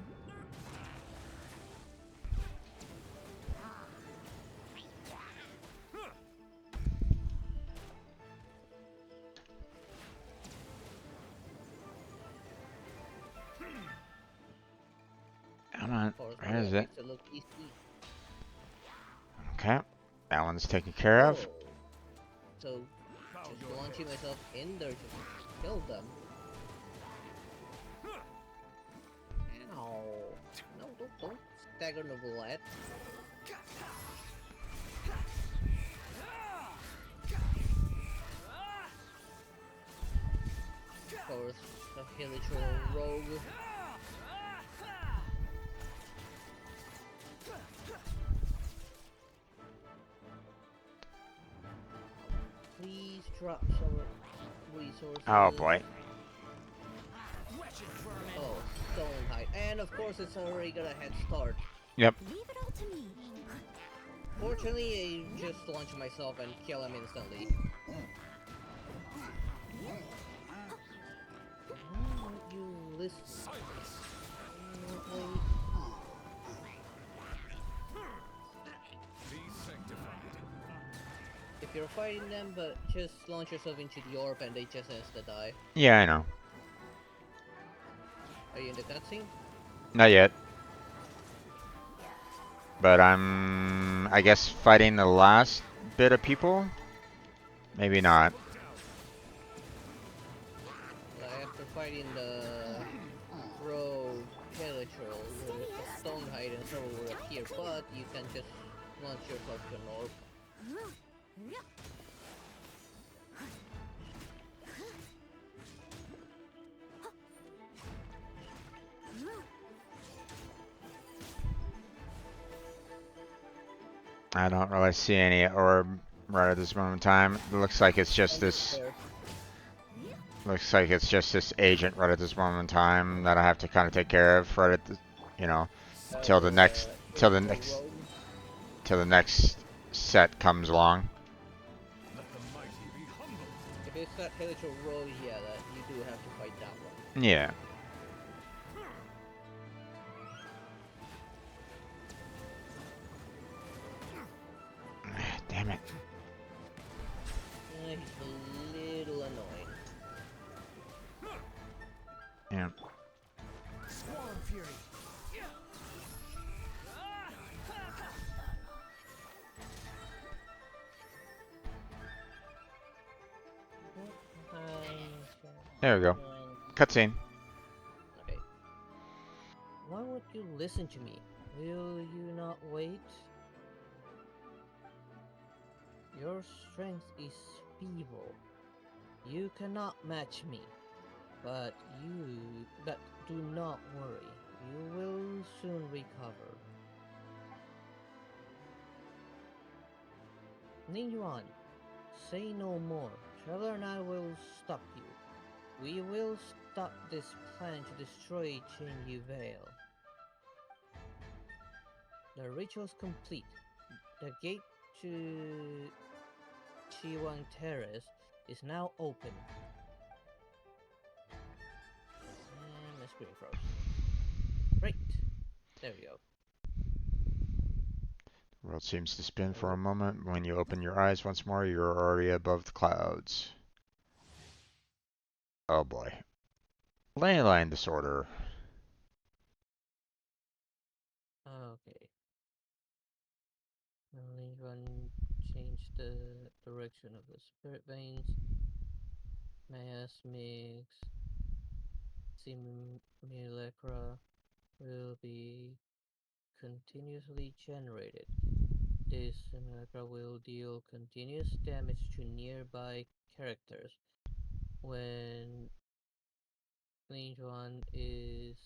Come on. Where is it? Okay. That one's taken care of. So, just launching myself in there to kill them. Ow. No, don't stagger the bullet. Of course, the habitual rogue. Please drop some resources. Oh boy. Oh, Stonehide. And of course it's already got a head start. Yep. Leave it all to me. Fortunately, I just launched myself and kill him instantly. You listen. If you're fighting them, but just launch yourself into the orb and they just insta-die. Yeah, I know. Are you in the cutscene? Not yet. But I'm, I guess, fighting the last bit of people? Maybe not. After fighting the rogue Helitrol, the Stonehide and so will appear, but you can just launch yourself to an orb. I don't really see any orb right at this moment in time. It looks like it's just this. Looks like it's just this agent right at this moment in time that I have to kind of take care of right at the, you know, till the next set comes along. If it's that Helitrol rogue, yeah, that you do have to fight that one. Yeah. Damn it. He's a little annoying. Yeah. Swarm Fury. There we go. Cutscene. Okay. Why would you listen to me? Will you not wait? Your strength is feeble. You cannot match me. But do not worry. You will soon recover. Ninjuan, say no more. Traveler and I will stop you. We will stop this plan to destroy Chenyu Vale. The ritual's complete. The gate to Chiwang Terrace is now open. And my screen froze. Great. There we go. The world seems to spin for a moment. When you open your eyes once more, you're already above the clouds. Oh boy. Ley line disorder. Okay. Ninjuan changed the direction of the spirit veins. Miasmics simulacra will be continuously generated. This simulacra will deal continuous damage to nearby characters. When Ninjuan is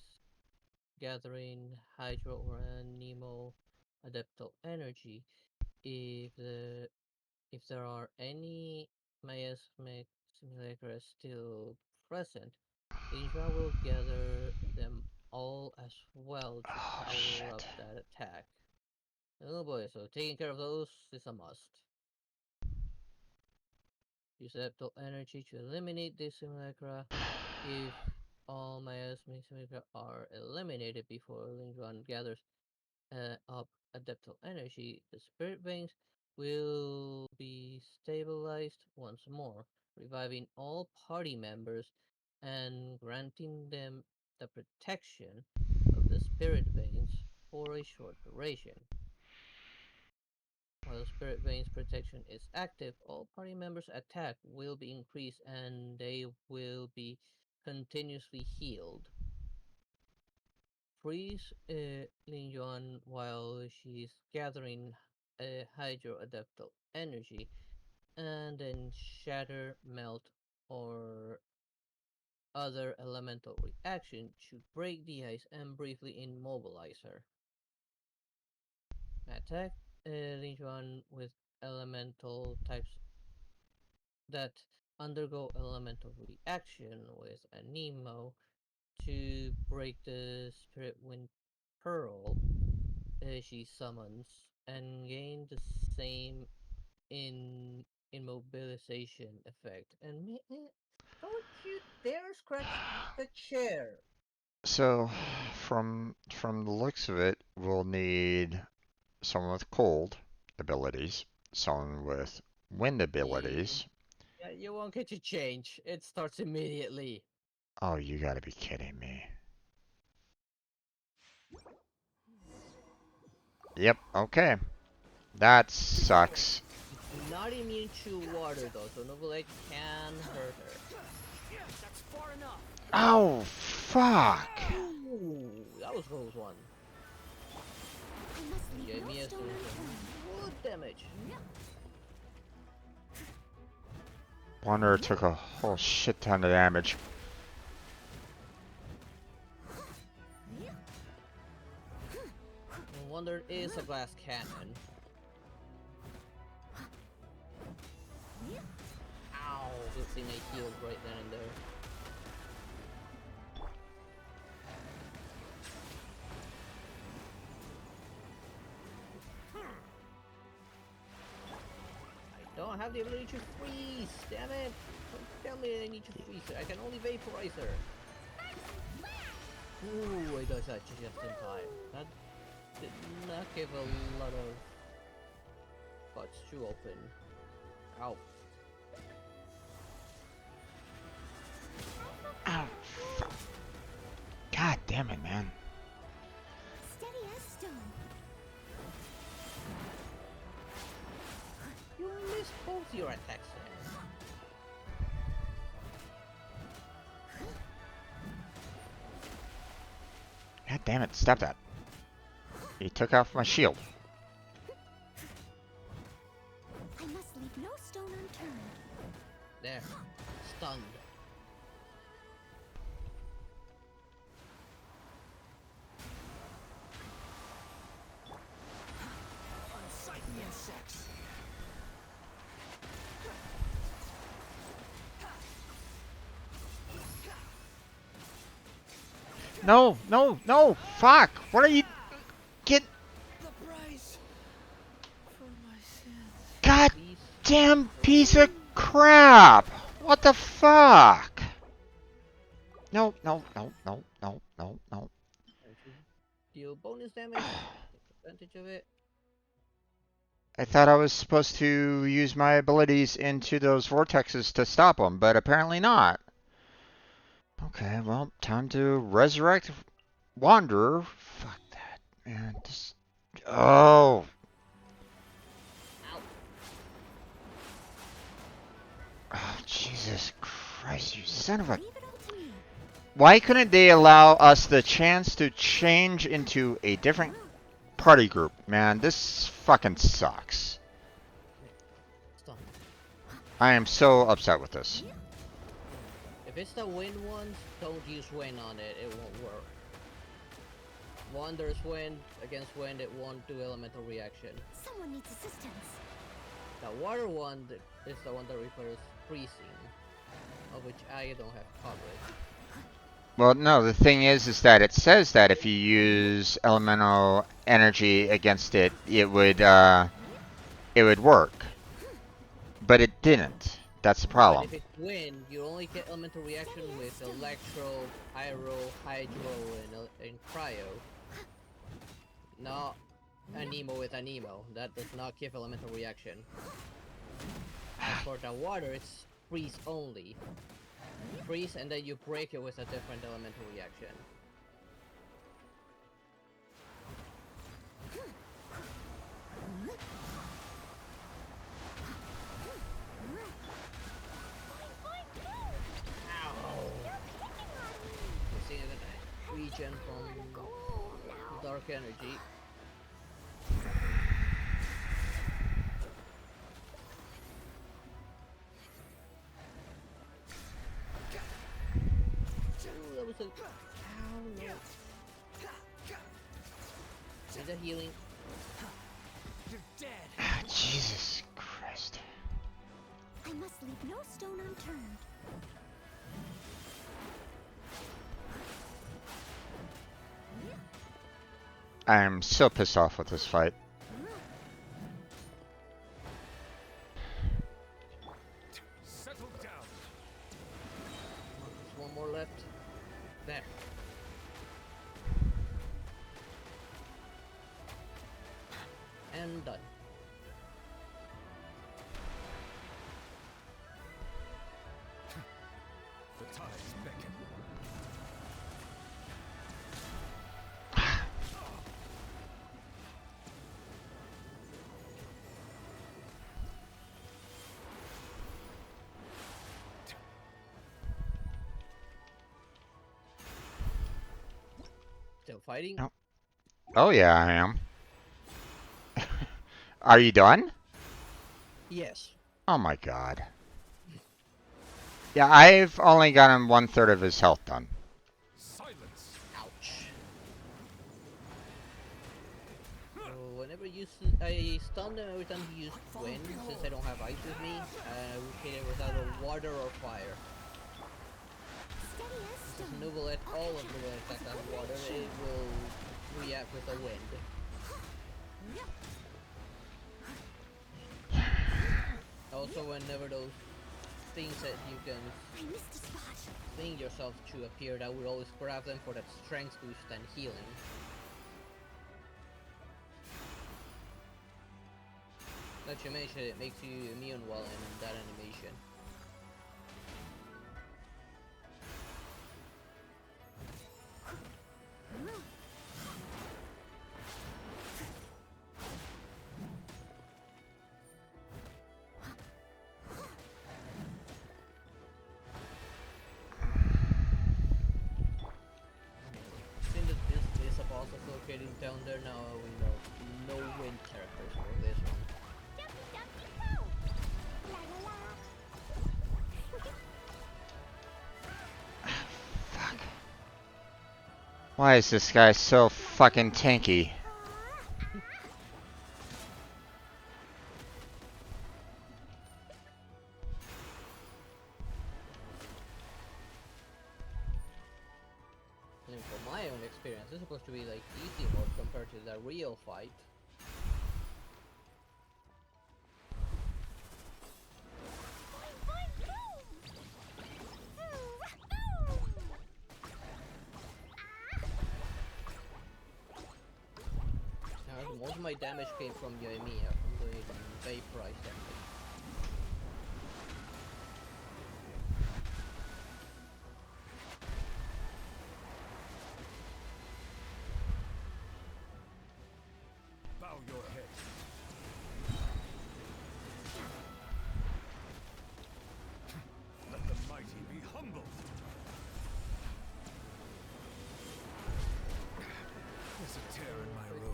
gathering Hydro or Nemo adeptal energy, if there are any miasmic simulacra still present, Ninja will gather them all as well to power up that attack. Oh boy, so taking care of those is a must. Use adeptal energy to eliminate this simulacra. If all miasmic simulacra are eliminated before Ninjuan gathers up adeptal energy, the spirit veins will be stabilized once more, reviving all party members and granting them the protection of the spirit veins for a short duration. While the spirit veins protection is active, all party members' attack will be increased and they will be continuously healed. Freeze Lin Yuan while she's gathering hydroadaptal energy, and then shatter, melt, or other elemental reaction to break the ice and briefly immobilize her. Attack Lin Yuan with elemental types that undergo elemental reaction with a Nemo to break the Spirit Wind Pearl she summons and gain the same immobilization effect. And don't you dare scratch the chair! So, from the looks of it, we'll need someone with cold abilities, someone with wind abilities. Yeah, you won't get to change. It starts immediately. Oh, you gotta be kidding me. Yep, okay. That sucks. It's not immune to water though, so Novelate can hurt her. That's far enough. Oh, fuck! Ooh, that was a close one. Yeah, Mia's doing good damage. Wanderer took a whole shit ton of damage. Wonder is a glass cannon. Ow! Good thing I healed right then and there. I don't have the ability to freeze! Damn it! Don't tell me I need to freeze her. I can only vaporize her. Ooh, I dodged that just in time. That did not give a lot of spots to open. Ow. Ow. God damn it, man. Steady as stone. You missed both your attacks there. God damn it, stop that. He took off my shield. I must leave no stone unturned. There. Stunned. No, no, no! Fuck! What are you... Get... God damn piece of crap! What the fuck? No, no, no, no, no, no, no. Deal bonus damage. Take advantage of it. I thought I was supposed to use my abilities into those vortexes to stop them, but apparently not. Okay, well, time to resurrect Wanderer. Fuck that, man. Just... Oh! Oh, Jesus Christ, you son of a... Why couldn't they allow us the chance to change into a different party group? Man, this fucking sucks. I am so upset with this. If it's the wind ones, don't use wind on it. It won't work. Wander's wind against wind, it won't do elemental reaction. Someone needs assistance. The water one is the one that requires freezing, of which I don't have coverage. Well, no, the thing is that it says that if you use elemental energy against it, it would work. But it didn't. That's the problem. But if it's wind, you only get elemental reaction with electro, pyro, hydro, and cryo. Not anemo with anemo. That does not give elemental reaction. As for the water, it's freeze only. Freeze and then you break it with a different elemental reaction. Seeing that regen from dark energy. Ooh, that was a... Ow, no. Need a healing. You're dead. Ah, Jesus Christ. I must leave no stone unturned. I am so pissed off with this fight. Settle down. There's one more left. There. And done. The tides beckon. Still fighting? Oh, oh yeah, I am. Are you done? Yes. Oh my god. Yeah, I've only gotten 1/3 of his health done. Silence. Ouch. So whenever you I stun them every time you use wind, since I don't have ice with me, I will hit it with either water or fire. Since Nuvolet, all of Nuvolet attacks have water, it will react with the wind. Also, whenever those things that you can sling yourself to appear, I would always grab them for that strength boost and healing. Not to mention, it makes you immune while in that animation. Seeing that this is a boss that's located down there now, we know no wind characters for this one. Fuck. Why is this guy so fucking tanky? mean, from my own experience, it's supposed to be like easy mode compared to the real fight. Most of my damage came from Yoimiya, from the vaporized damage. Bow your head. Let the mighty be humble. There's a tear in my robe.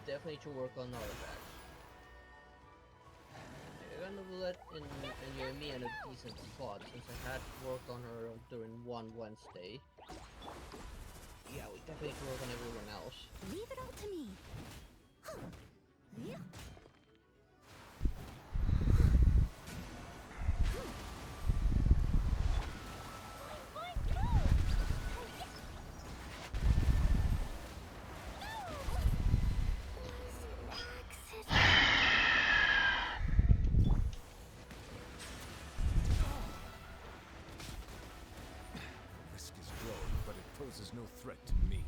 Definitely to work on artifacts. I'm gonna let in Yoimiya in a decent spot since I had worked on her during one Wednesday. Yeah, we definitely need to work on everyone else. Leave it all to me. Yeah. Poses no threat to me.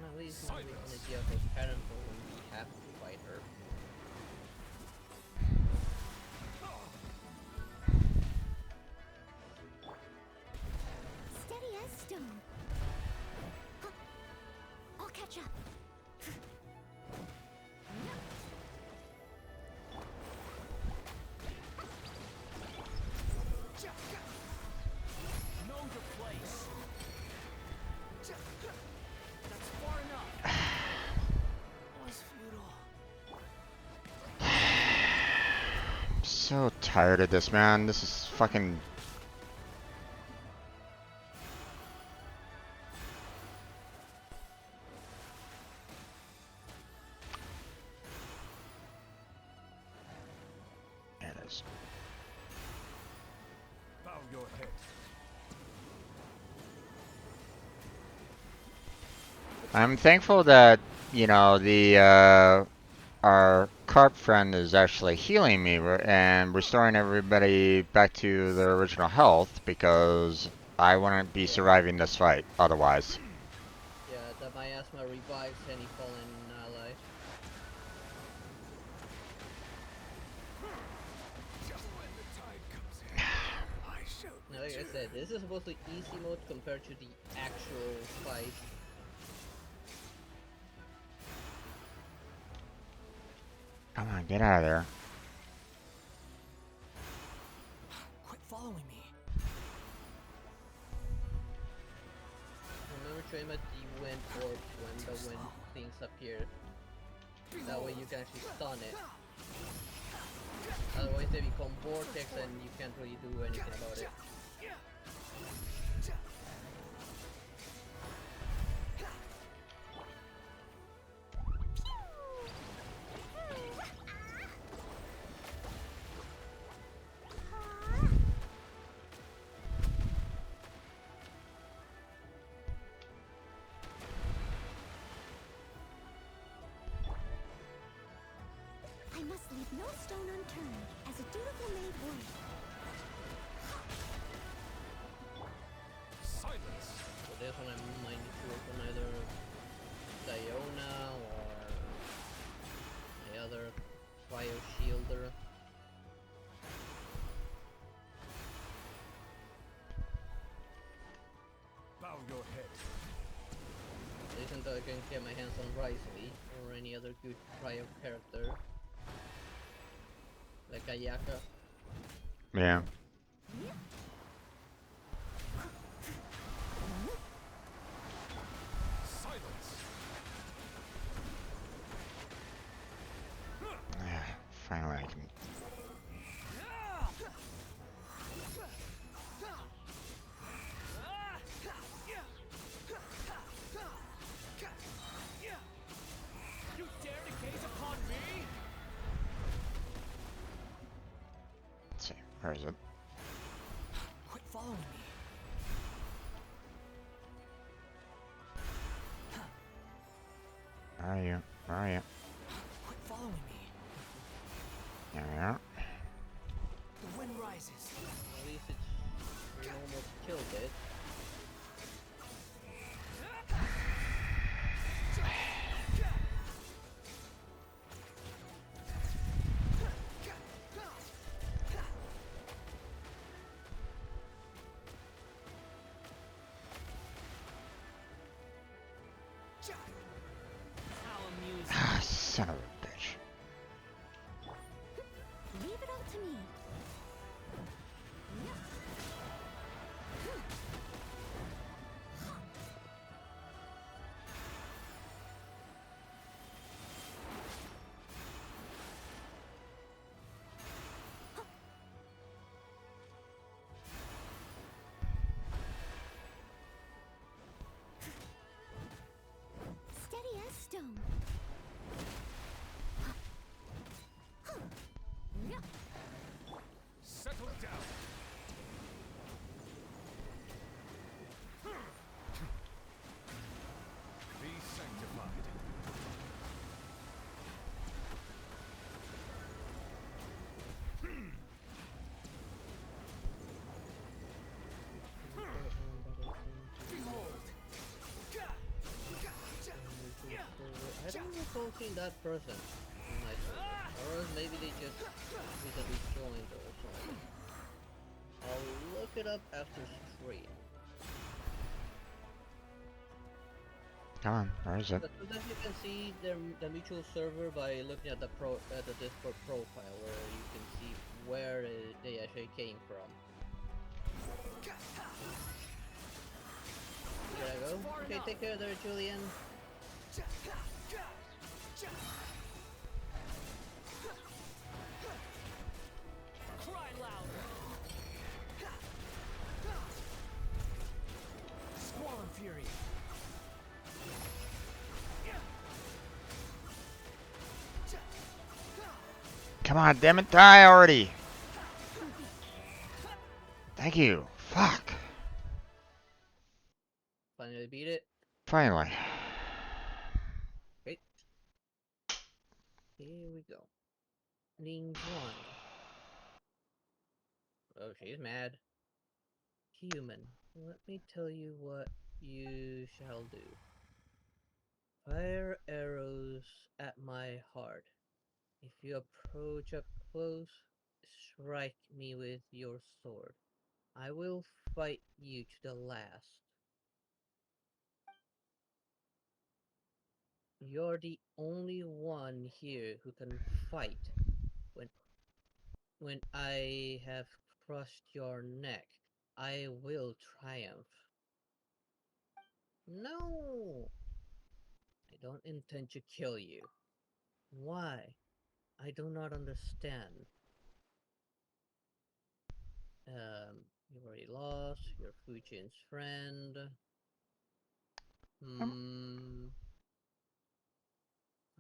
At least we can deal with parental when we have to fight her. Steady as stone. I'll catch up. Know your place. That's far enough. It was futile. I'm so tired of this, man. This is fucking... There it is. Bow your head. I'm thankful that, you know, our carp friend is actually healing me and restoring everybody back to their original health, because I wouldn't be surviving this fight otherwise. Yeah, that miasma revives any fallen ally. Now, like I said, this is supposed to be easy mode compared to the actual fight. Come on, get out of there. Quit following me. Remember to aim at the wind orbs when the wind things appear. That way you can actually stun it. Otherwise they become vortex and you can't really do anything about it. I must leave no stone unturned, as a dutiful maid would. this one I might need to work on either Diona or the other Cryo Shielder. Bow your head. At least until I can get my hands on Risley or any other good Cryo character. Like Ayaka. Yeah. Finally, I can. You dare to gaze upon me? Let's see, where is it? Quit following me. Where are you? Where are you? Quit following me. There we are. The wind rises. At least we almost killed it. Ah, son of a bitch. Leave it all to me. Steady as stone. Settle down. Be sanctified. Behold. I don't recall seeing that person in my server. Or else maybe they just recently joined or something. I'll look it up after stream. Come on, where is it? But sometimes you can see the mutual server by looking at the Discord profile, where you can see where they actually came from. There I go. Okay, take care there, Julian. Cry louder. Squall and fury. Come on, damn it, die already! Thank you. Fuck. Finally beat it. Finally. Okay. Here we go. Ning Zhuan. Oh, she's mad. Human, let me tell you what you shall do. Fire arrows at my heart. If you approach up close, strike me with your sword. I will fight you to the last. You're the only one here who can fight when I have crushed your neck. I will triumph. No! I don't intend to kill you. Why? I do not understand. You already lost. You're Fujin's friend. I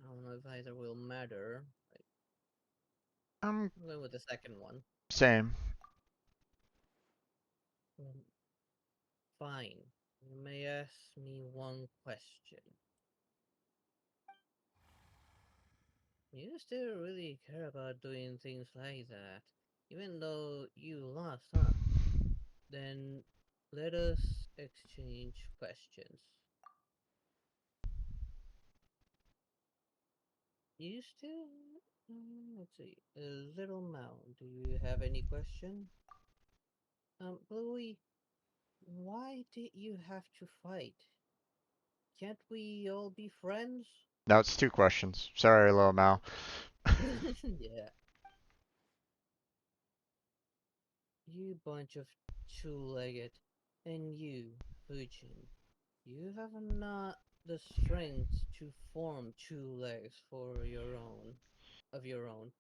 don't know if either will matter. I'm going with the second one. Same. Fine. You may ask me one question. You still really care about doing things like that, even though you lost, huh? Then let us exchange questions. You still... let's see. Little Mound, do you have any question? Bluey, why did you have to fight? Can't we all be friends? Now it's 2 questions. Sorry, Lil Mal. Yeah. You bunch of two-legged. And you, Fujin, you have not the strength to form two legs for your own, of your own.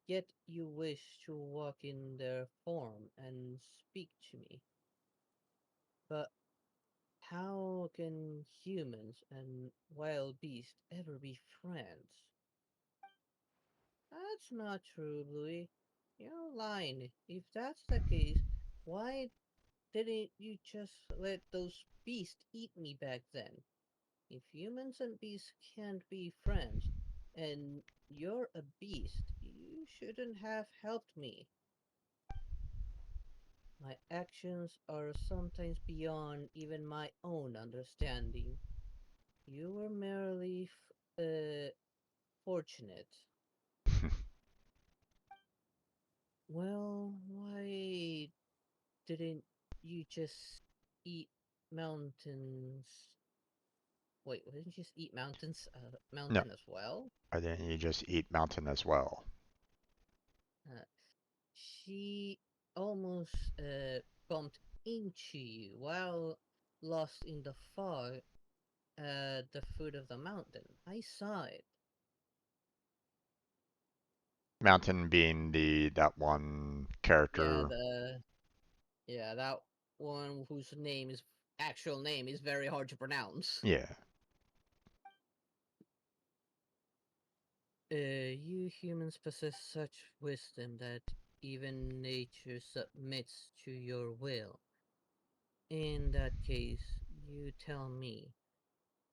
Yet you wish to walk in their form and speak to me. But how can humans and wild beasts ever be friends? That's not true, Bluey. You're lying. If that's the case, why didn't you just let those beasts eat me back then? If humans and beasts can't be friends, and you're a beast, you shouldn't have helped me. My actions are sometimes beyond even my own understanding. You were merely fortunate. Well, why didn't you just eat mountains? Wait, didn't you just eat mountains? No. Mountain as well? Or didn't you just eat mountain as well? Uh, she almost bumped into you while lost in the fog at the foot of the mountain. I saw it. Mountain being that one Yeah, character. that one whose actual name is very hard to pronounce. Yeah. You humans possess such wisdom that even nature submits to your will. In that case, you tell me,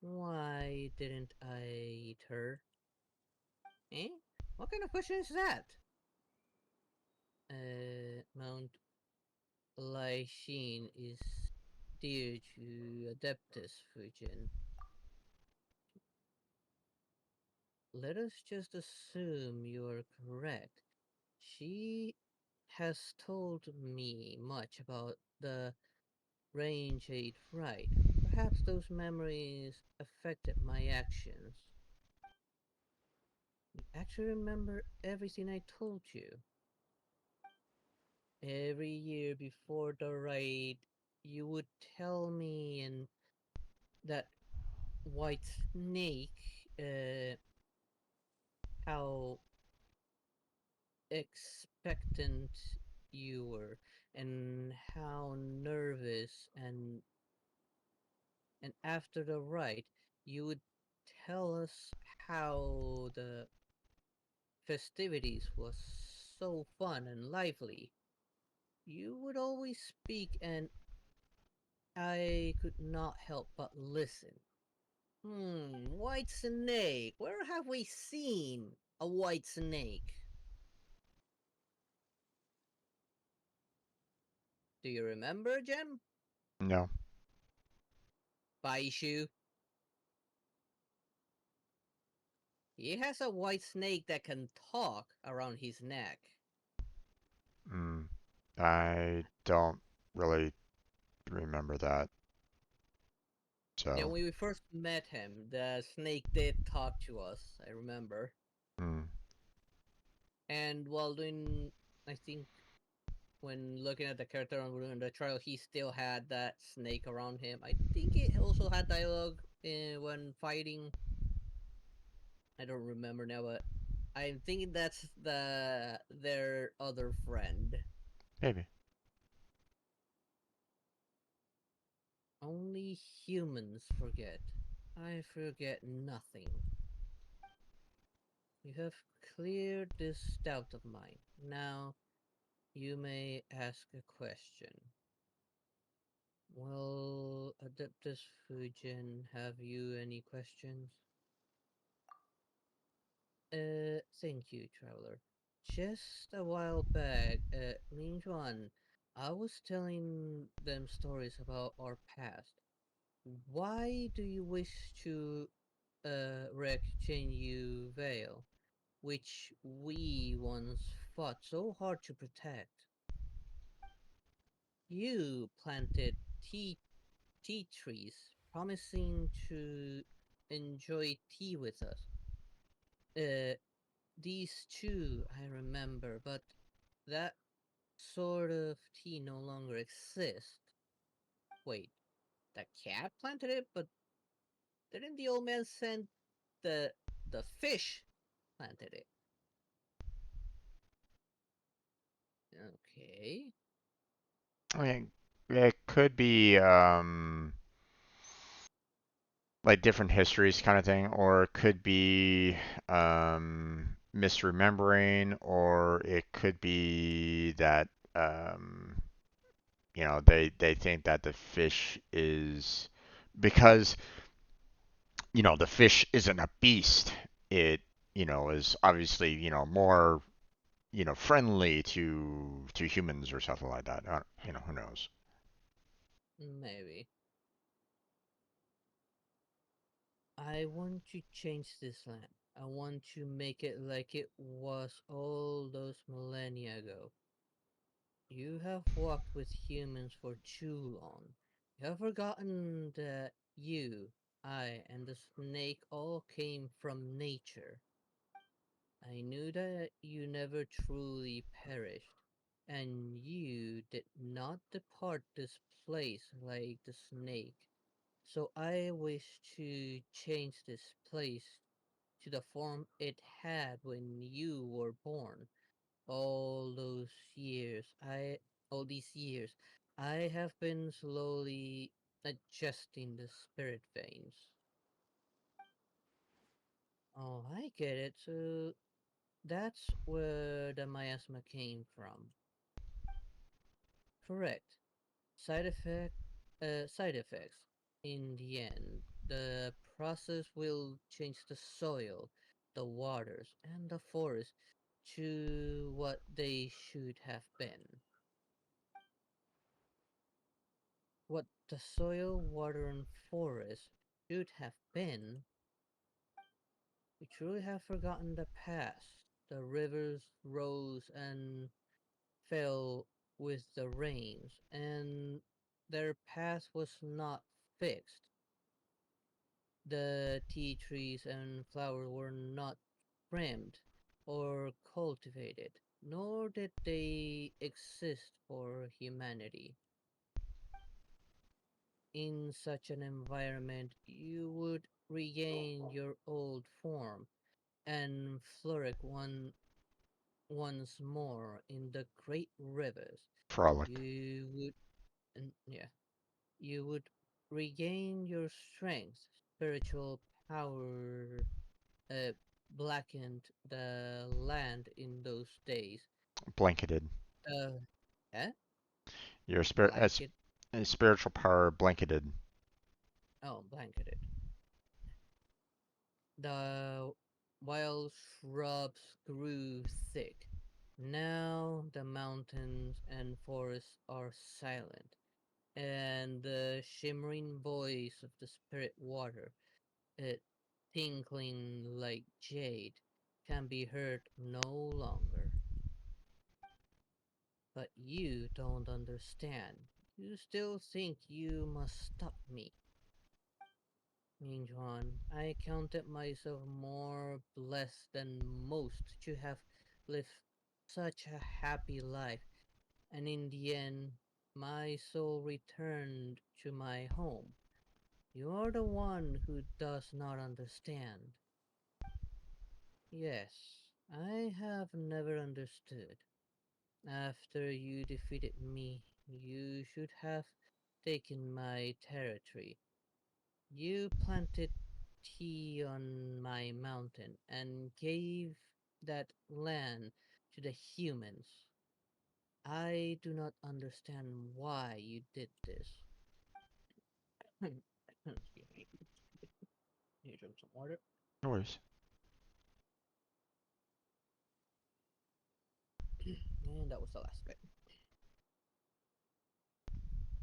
why didn't I eat her? Eh? What kind of question is that? Mount Lyshin is dear to Adeptus Fujin. Let us just assume you're correct. She has told me much about the Range 8 right. Perhaps those memories affected my actions. You actually remember everything I told you. Every year before the raid, you would tell me and that white snake how expectant you were and how nervous, and after the ride you would tell us how the festivities was so fun and lively. You would always speak and I could not help but listen. White snake. Where have we seen a white snake? Do you remember, Jem? No. Baishu? He has a white snake that can talk around his neck. I don't really remember that. Yeah, So. when we first met him, the snake did talk to us, I remember. And while doing, I think, when looking at the character on the trial, he still had that snake around him. I think it also had dialogue when fighting. I don't remember now, but I'm thinking that's their other friend. Maybe. Only humans forget. I forget nothing. You have cleared this doubt of mine. Now, you may ask a question. Well, Adeptus Fujin, have you any questions? Thank you, Traveler. Just a while back, Lin Juan I was telling them stories about our past. Why do you wish to wreck Chenyu Vale, which we once fought so hard to protect? You planted tea trees, promising to enjoy tea with us. Uh, these two I remember, but that sort of tea no longer exists. Wait, the cat planted it, but didn't the old man send the the fish planted it? Okay. I mean, it could be like different histories kind of thing, or it could be misremembering, or it could be that um, they think that the fish is because the fish isn't a beast. It is obviously more friendly to humans or something like that. Who knows? Maybe. I want to change this land. I want to make it like it was all those millennia ago. You have walked with humans for too long. You have forgotten that you, I, and the snake all came from nature. I knew that you never truly perished, and you did not depart this place like the snake. So I wish to change this place to the form it had when you were born. All those years, all these years, I have been slowly adjusting the spirit veins. Oh, I get it. So that's where the miasma came from. Correct. Side effects. In the end, the process will change the soil, the waters, and the forest to what they should have been. What the soil, water, and forest should have been, we truly have forgotten the past. The rivers rose and fell with the rains, and their path was not fixed. The tea trees and flowers were not trimmed or cultivated, nor did they exist for humanity. In such an environment, you would regain your old form and flourish once more in the great rivers. Frolic. You would, yeah, you would regain your strength, spiritual power, uh, blackened the land in those days. Blanketed. Uh, eh? Your Blanket? spiritual power blanketed. Oh, blanketed. The wild shrubs grew thick. Now the mountains and forests are silent, and the shimmering voice of the spirit water, it tinkling like jade, can be heard no longer. But you don't understand. You still think you must stop me. Minjuan, I counted myself more blessed than most to have lived such a happy life, and in the end, my soul returned to my home. You're the one who does not understand. Yes, I have never understood. After you defeated me, you should have taken my territory. You planted tea on my mountain and gave that land to the humans. I do not understand why you did this. Excuse me. Need to drink some water. No worries. And that was the last bit.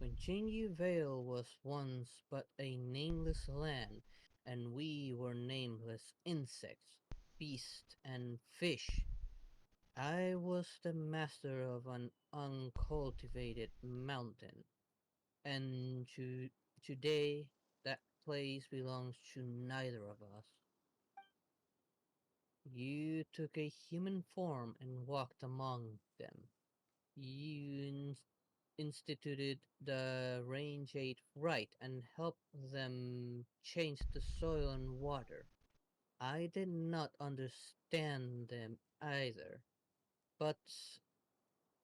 When Jinyu Vale was once but a nameless land, and we were nameless insects, beasts, and fish, I was the master of an uncultivated mountain, and today that place belongs to neither of us. You took a human form and walked among them. You instituted the Rain Jade right and helped them change the soil and water. I did not understand them either, but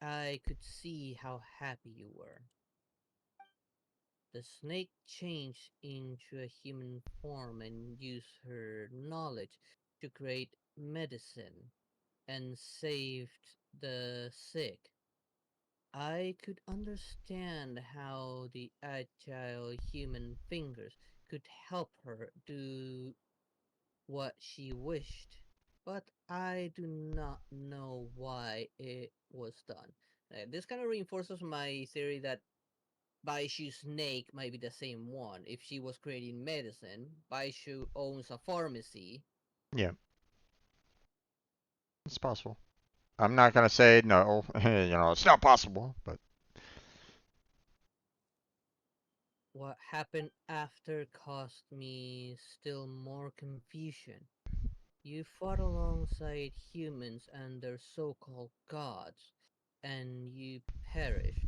I could see how happy you were. The snake changed into a human form and used her knowledge to create medicine and saved the sick. I could understand how the agile human fingers could help her do what she wished, but I do not know why it was done. This kind of reinforces my theory that Baishu's snake might be the same one. If she was creating medicine, Baishu owns a pharmacy. Yeah, it's possible. I'm not gonna say no. It's not possible, but What happened after caused me still more confusion. You fought alongside humans and their so-called gods, and you perished.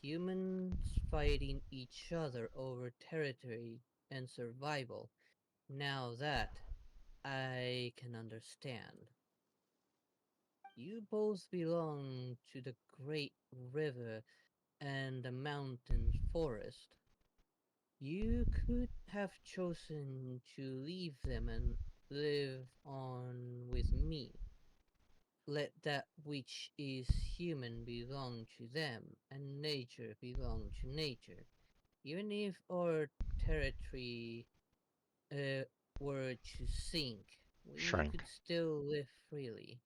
Humans fighting each other over territory and survival. Now that I can understand. You both belong to the great river and the mountain forest. You could have chosen to leave them and live on with me. Let that which is human belong to them, and nature belong to nature. Even if our territory uh, were to sink, we shrink. could still live freely.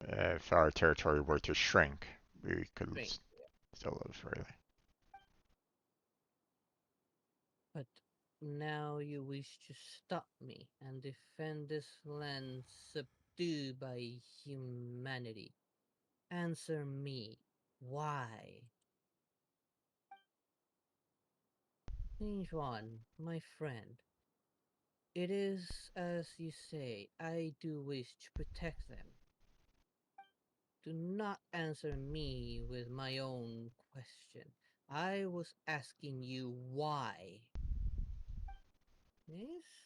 If our territory were to shrink, we could Shrink. still live freely. But now you wish to stop me and defend this land subdued by humanity. Answer me. Why? Ninjuan, my friend, it is as you say, I do wish to protect them. Do not answer me with my own question. I was asking you why. This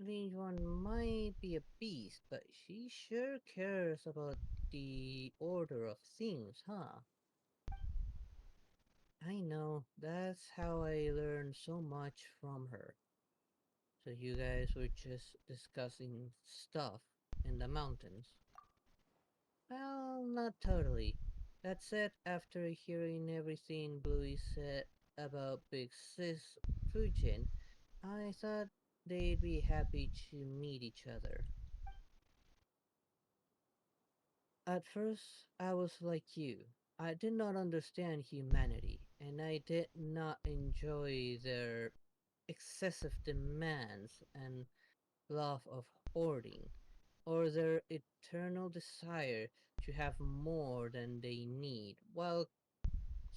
Linjuan might be a beast, but she sure cares about the order of things, huh? I know, that's how I learned so much from her. So you guys were just discussing stuff in the mountains. Well, not totally. That said, after hearing everything Bluey said about Big Sis Fujin, I thought they'd be happy to meet each other. At first, I was like you. I did not understand humanity, and I did not enjoy their excessive demands and love of hoarding, or their eternal desire to have more than they need, while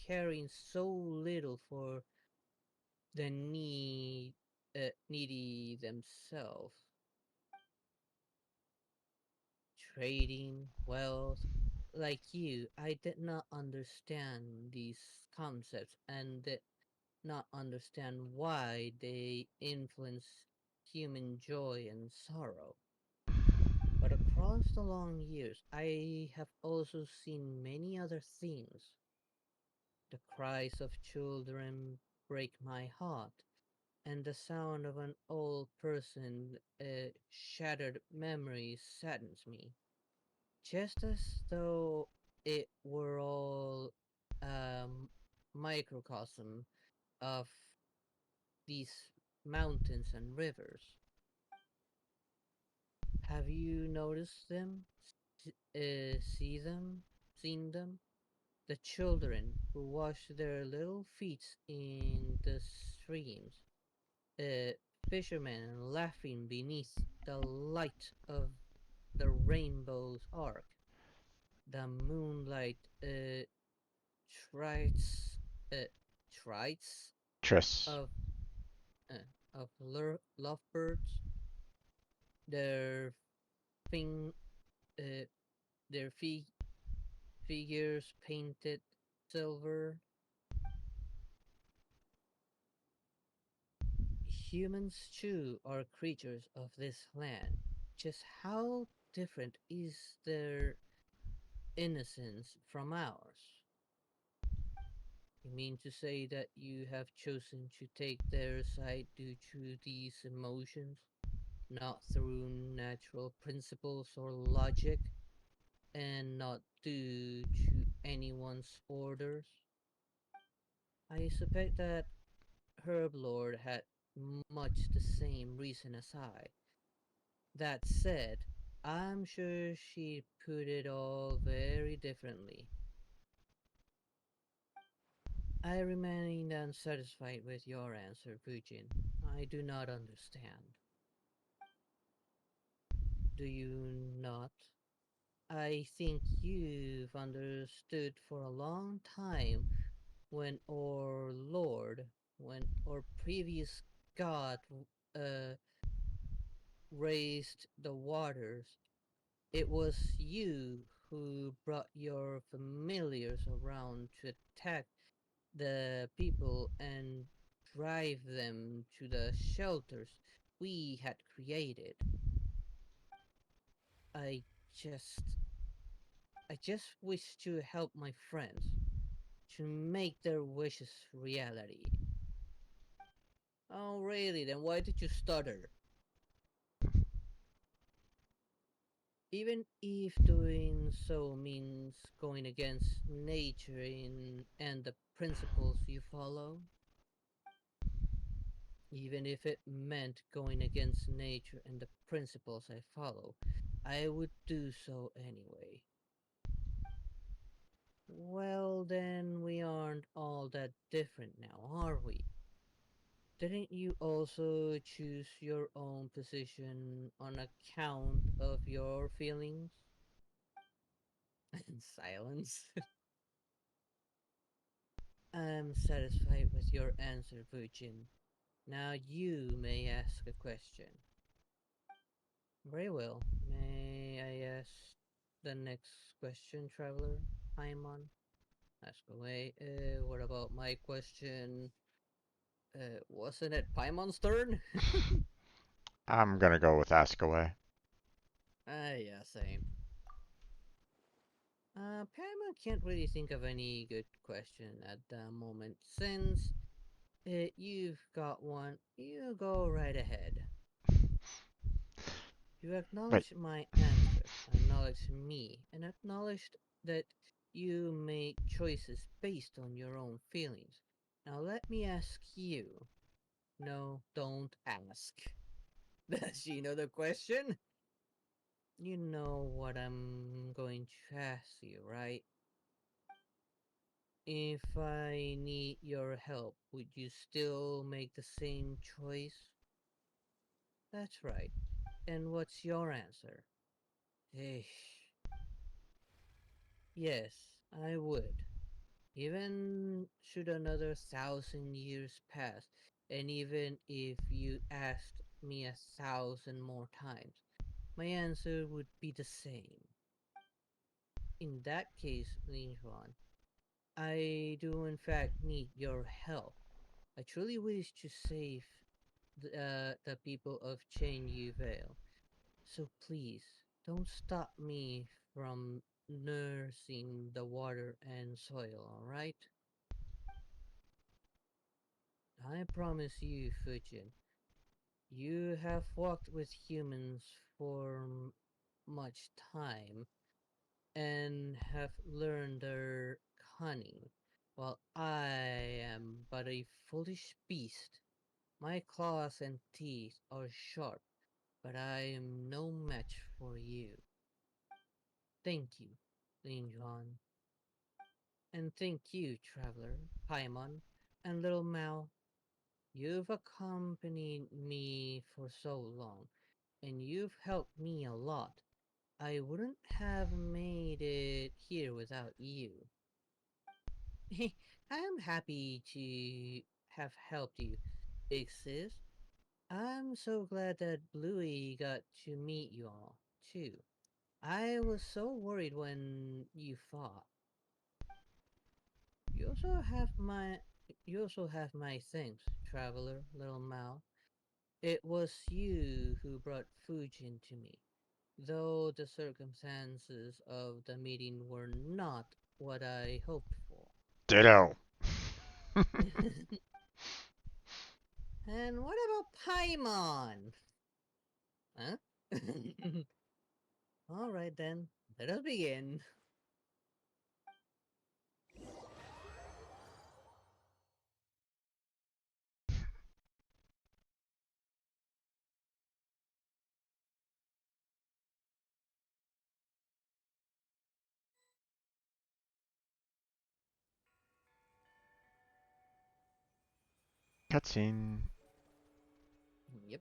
caring so little for the needy themselves. Trading, wealth, like you, I did not understand these concepts and did not understand why they influence human joy and sorrow. But across the long years, I have also seen many other things. The cries of children break my heart, and the sound of an old person shattered memory saddens me. Just as though it were all a microcosm of these mountains and rivers. Have you noticed them? See them? Seen them? the children who wash their little feet in the streams, uh, fishermen laughing beneath the light of the rainbow's arc, the moonlight trites, uh, trites Tris. of lovebirds, their fin, uh, their figures painted silver. Humans too are creatures of this land. Just how different is their innocence from ours? You mean to say that you have chosen to take their side due to these emotions, not through natural principles or logic, and not due to anyone's orders? I suspect that Herblord had much the same reason as I. That said, I'm sure she put it all very differently. I remain unsatisfied with your answer, Fujin. I do not understand. Do you not? I think you've understood for a long time when our Lord, when our previous God uh, raised the waters, it was you who brought your familiars around to attack the people and drive them to the shelters we had created. I just I just wish to help my friends to make their wishes reality. Oh really? Then why did you stutter? Even if doing so means going against nature and the principles you follow, even if it meant going against nature and the principles I follow, I would do so anyway. Well, then we aren't all that different now, are we? Didn't you also choose your own position on account of your feelings? Silence. I'm satisfied with your answer, Fujin. Now you may ask a question. Very well. May I ask the next question, traveler? Paimon? Ask away. What about my question? Wasn't it Paimon's turn? I'm gonna go with Ask Away. Yeah, same. Paimon can't really think of any good question at the moment. Since you've got one, you go right ahead. You Wait. acknowledged my answer, acknowledged me, and acknowledged that you make choices based on your own feelings. Now let me ask you. No, don't ask. Does she know the question? You know what I'm going to ask you, right? If I need your help, would you still make the same choice? That's right. And what's your answer? Eh, yes, I would. Even should another 1,000 years pass, and even if you asked me 1,000 more times, my answer would be the same. In that case, Lin Juan, I do in fact need your help. I truly wish to save the people of Chain Yu Vale. So please, don't stop me from nursing the water and soil, alright? I promise you, Fujin, you have walked with humans for much time and have learned their cunning, while I am but a foolish beast. My claws and teeth are sharp, but I am no match for you. Thank you, Lin Yuan. And thank you, Traveler, Paimon, and Little Mao. You've accompanied me for so long, and you've helped me a lot. I wouldn't have made it here without you. I'm happy to have helped you, Big Sis. I'm so glad that Bluey got to meet you all, too. I was so worried when you fought. You also have my you also have my thanks, Traveler, Little Mao. It was you who brought Fujin to me, though the circumstances of the meeting were not what I hoped for. Ditto. And what about Paimon? Huh? Alright then, let us begin. Cutscene. Yep.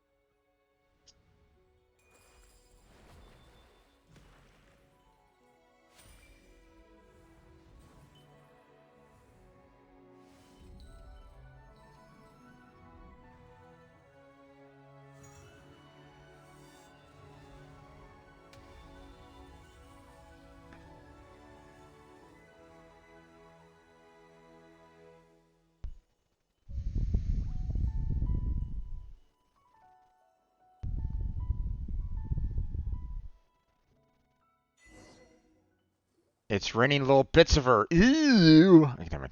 It's raining little bits of her. Ew. Okay, never mind.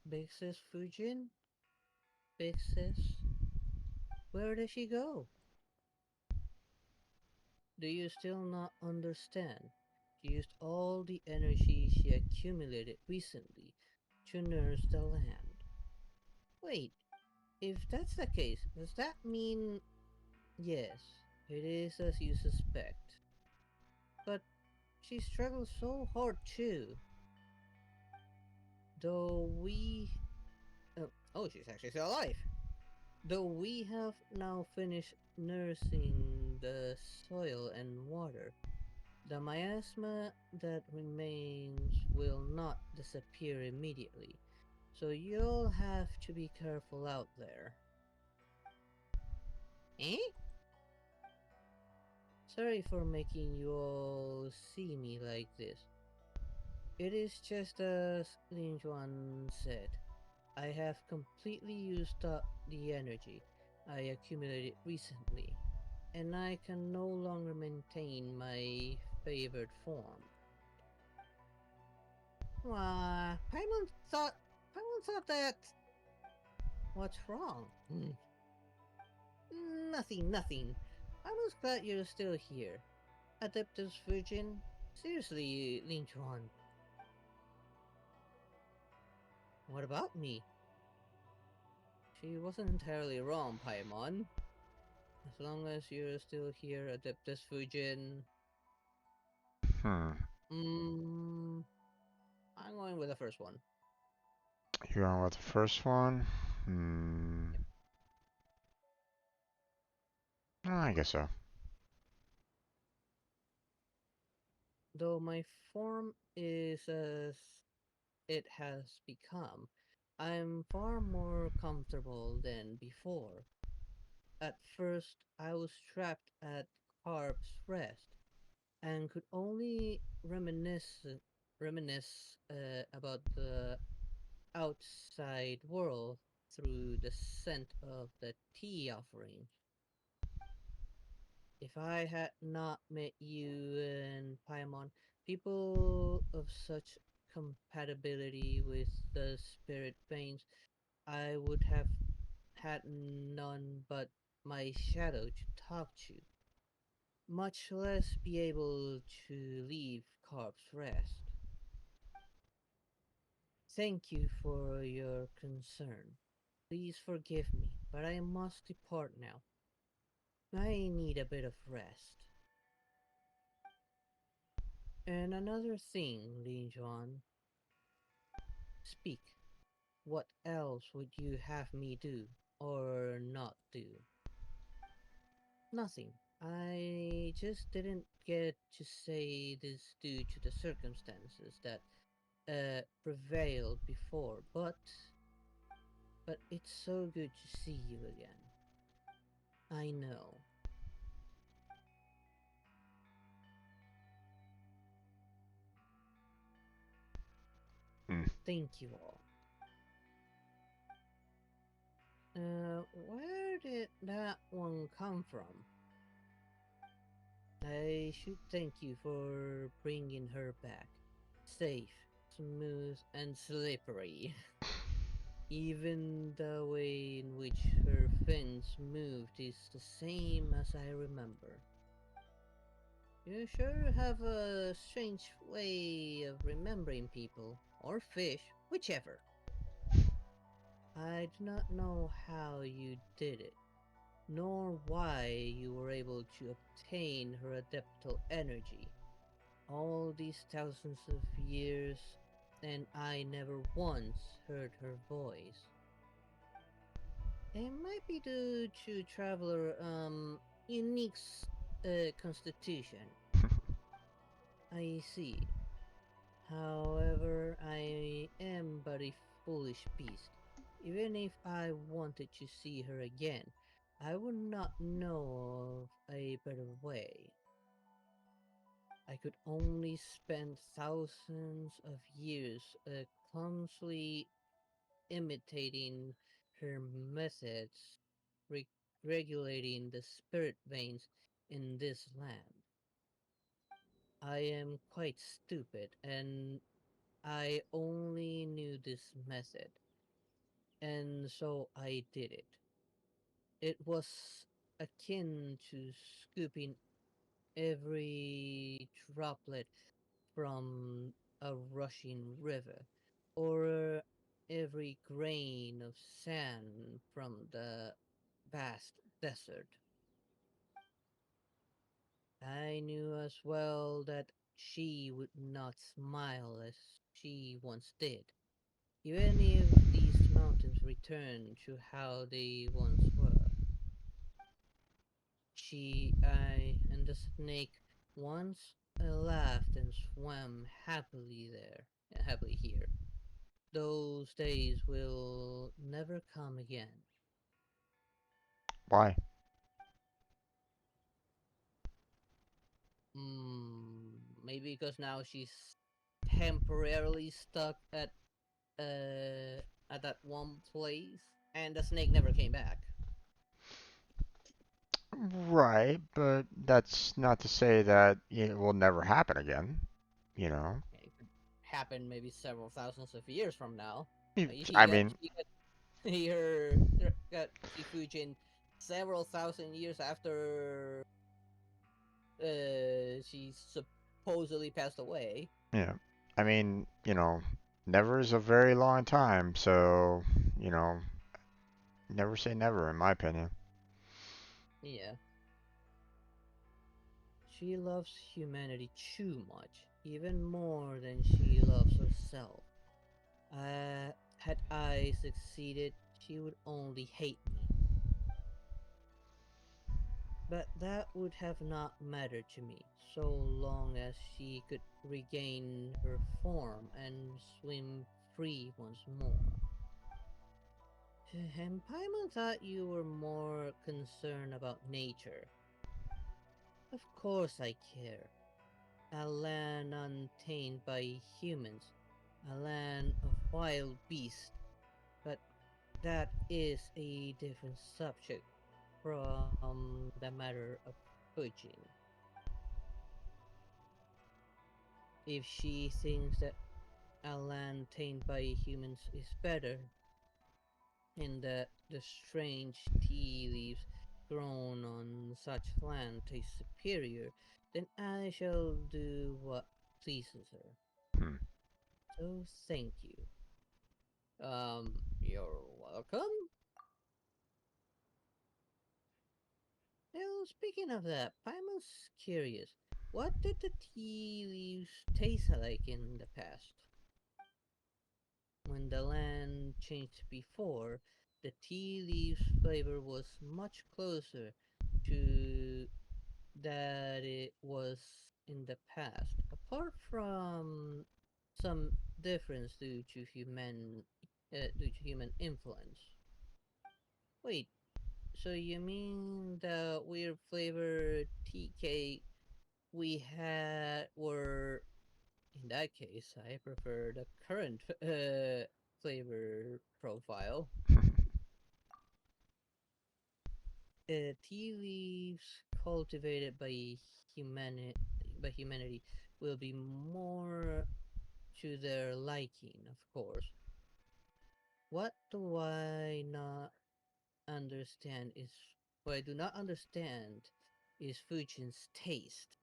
Big Sis Fujin? Big Sis? Where did she go? Do you still not understand? She used all the energy she accumulated recently to nurse the land. Wait, if that's the case, does that mean... Yes, it is as you suspect. But she struggles so hard too. Though we... oh, she's actually still alive! Though we have now finished nursing the soil and water, the miasma that remains will not disappear immediately, so you'll have to be careful out there. Eh? Sorry for making you all see me like this. It is just as Lin Juan said. I have completely used up the energy I accumulated recently, and I can no longer maintain my favored form. Why, Paimon thought that... What's wrong? Nothing. I was glad you're still here. Adeptus Virgin? Seriously, Lin Chuan. What about me? She wasn't entirely wrong, Paimon. As long as you're still here, Adeptus Fujin. I'm going with the first one. You going with the first one? Oh, I guess so. Though my form is as it has become, I'm far more comfortable than before. At first, I was trapped at Carp's Rest and could only reminisce about the outside world through the scent of the tea offering. If I had not met you and Paimon, people of such compatibility with the spirit veins, I would have had none but my shadow to talk to, much less be able to leave Carp's Rest. Thank you for your concern. Please forgive me, but I must depart now. I need a bit of rest. And another thing, Lin Juan. Speak. What else would you have me do or not do? Nothing. I just didn't get to say this due to the circumstances that prevailed before, but it's so good to see you again. I know. Hmm. Thank you all. Where did that one come from? I should thank you for bringing her back. Safe, smooth, and slippery. Even the way in which her fins moved is the same as I remember. You sure have a strange way of remembering people, or fish, whichever. I do not know how you did it, nor why you were able to obtain her adeptal energy. All these thousands of years, and I never once heard her voice. It might be due to Traveler, unique constitution. I see. However, I am but a foolish beast. Even if I wanted to see her again, I would not know of a better way. I could only spend thousands of years clumsily imitating her methods, re- regulating the spirit veins in this land. I am quite stupid, and I only knew this method, and so I did it. It was akin to scooping every droplet from a rushing river, or every grain of sand from the vast desert. I knew as well that she would not smile as she once did, even if these mountains return to how they once were. I, and the snake once laughed and swam happily happily here. Those days will never come again. Why? Maybe because now she's temporarily stuck at that one place, and the snake never came back. Right, but that's not to say that it will never happen again. You know. It could happen maybe several thousands of years from now. I mean, He got got Shifujin several thousand years after she supposedly passed away. yeah. I mean, never is a very long time, so, you know, never say never, in my opinion. Yeah. She loves humanity too much, even more than she loves herself. Had I succeeded, she would only hate me. But that would have not mattered to me, so long as she could regain her form and swim free once more. And Paimon thought you were more concerned about nature. Of course I care. A land untamed by humans, a land of wild beasts, but that is a different subject from the matter of Fujin. If she thinks that a land tamed by humans is better, and that the strange tea leaves grown on such land taste superior, then I shall do what pleases her. Hmm. So thank you. You're welcome. Now, speaking of that, Paimon's curious. what did the tea leaves taste like in the past? When the land changed before, the tea leaves flavor was much closer to that it was in the past, apart from some difference due to human influence. Wait, so you mean the weird flavor TK we had were, in that case, I prefer the current flavor profile. Tea leaves cultivated humanity will be more to their liking, of course. What do I not understand is what I do not understand is Fujin's taste.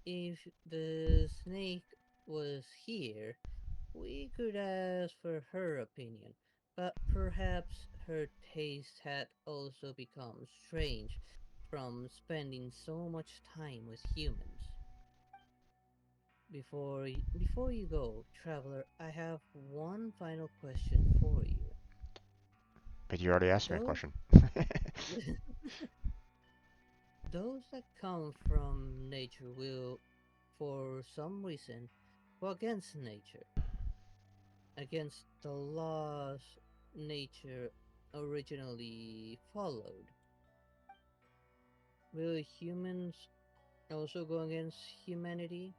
If the snake was here, we could ask for her opinion, but perhaps her taste had also become strange from spending so much time with humans. Before you go, traveler, I have one final question for you. But you already asked me a Those question. those that come from nature will, for some reason, go against nature, against the laws nature originally followed. Will humans also go against humanity,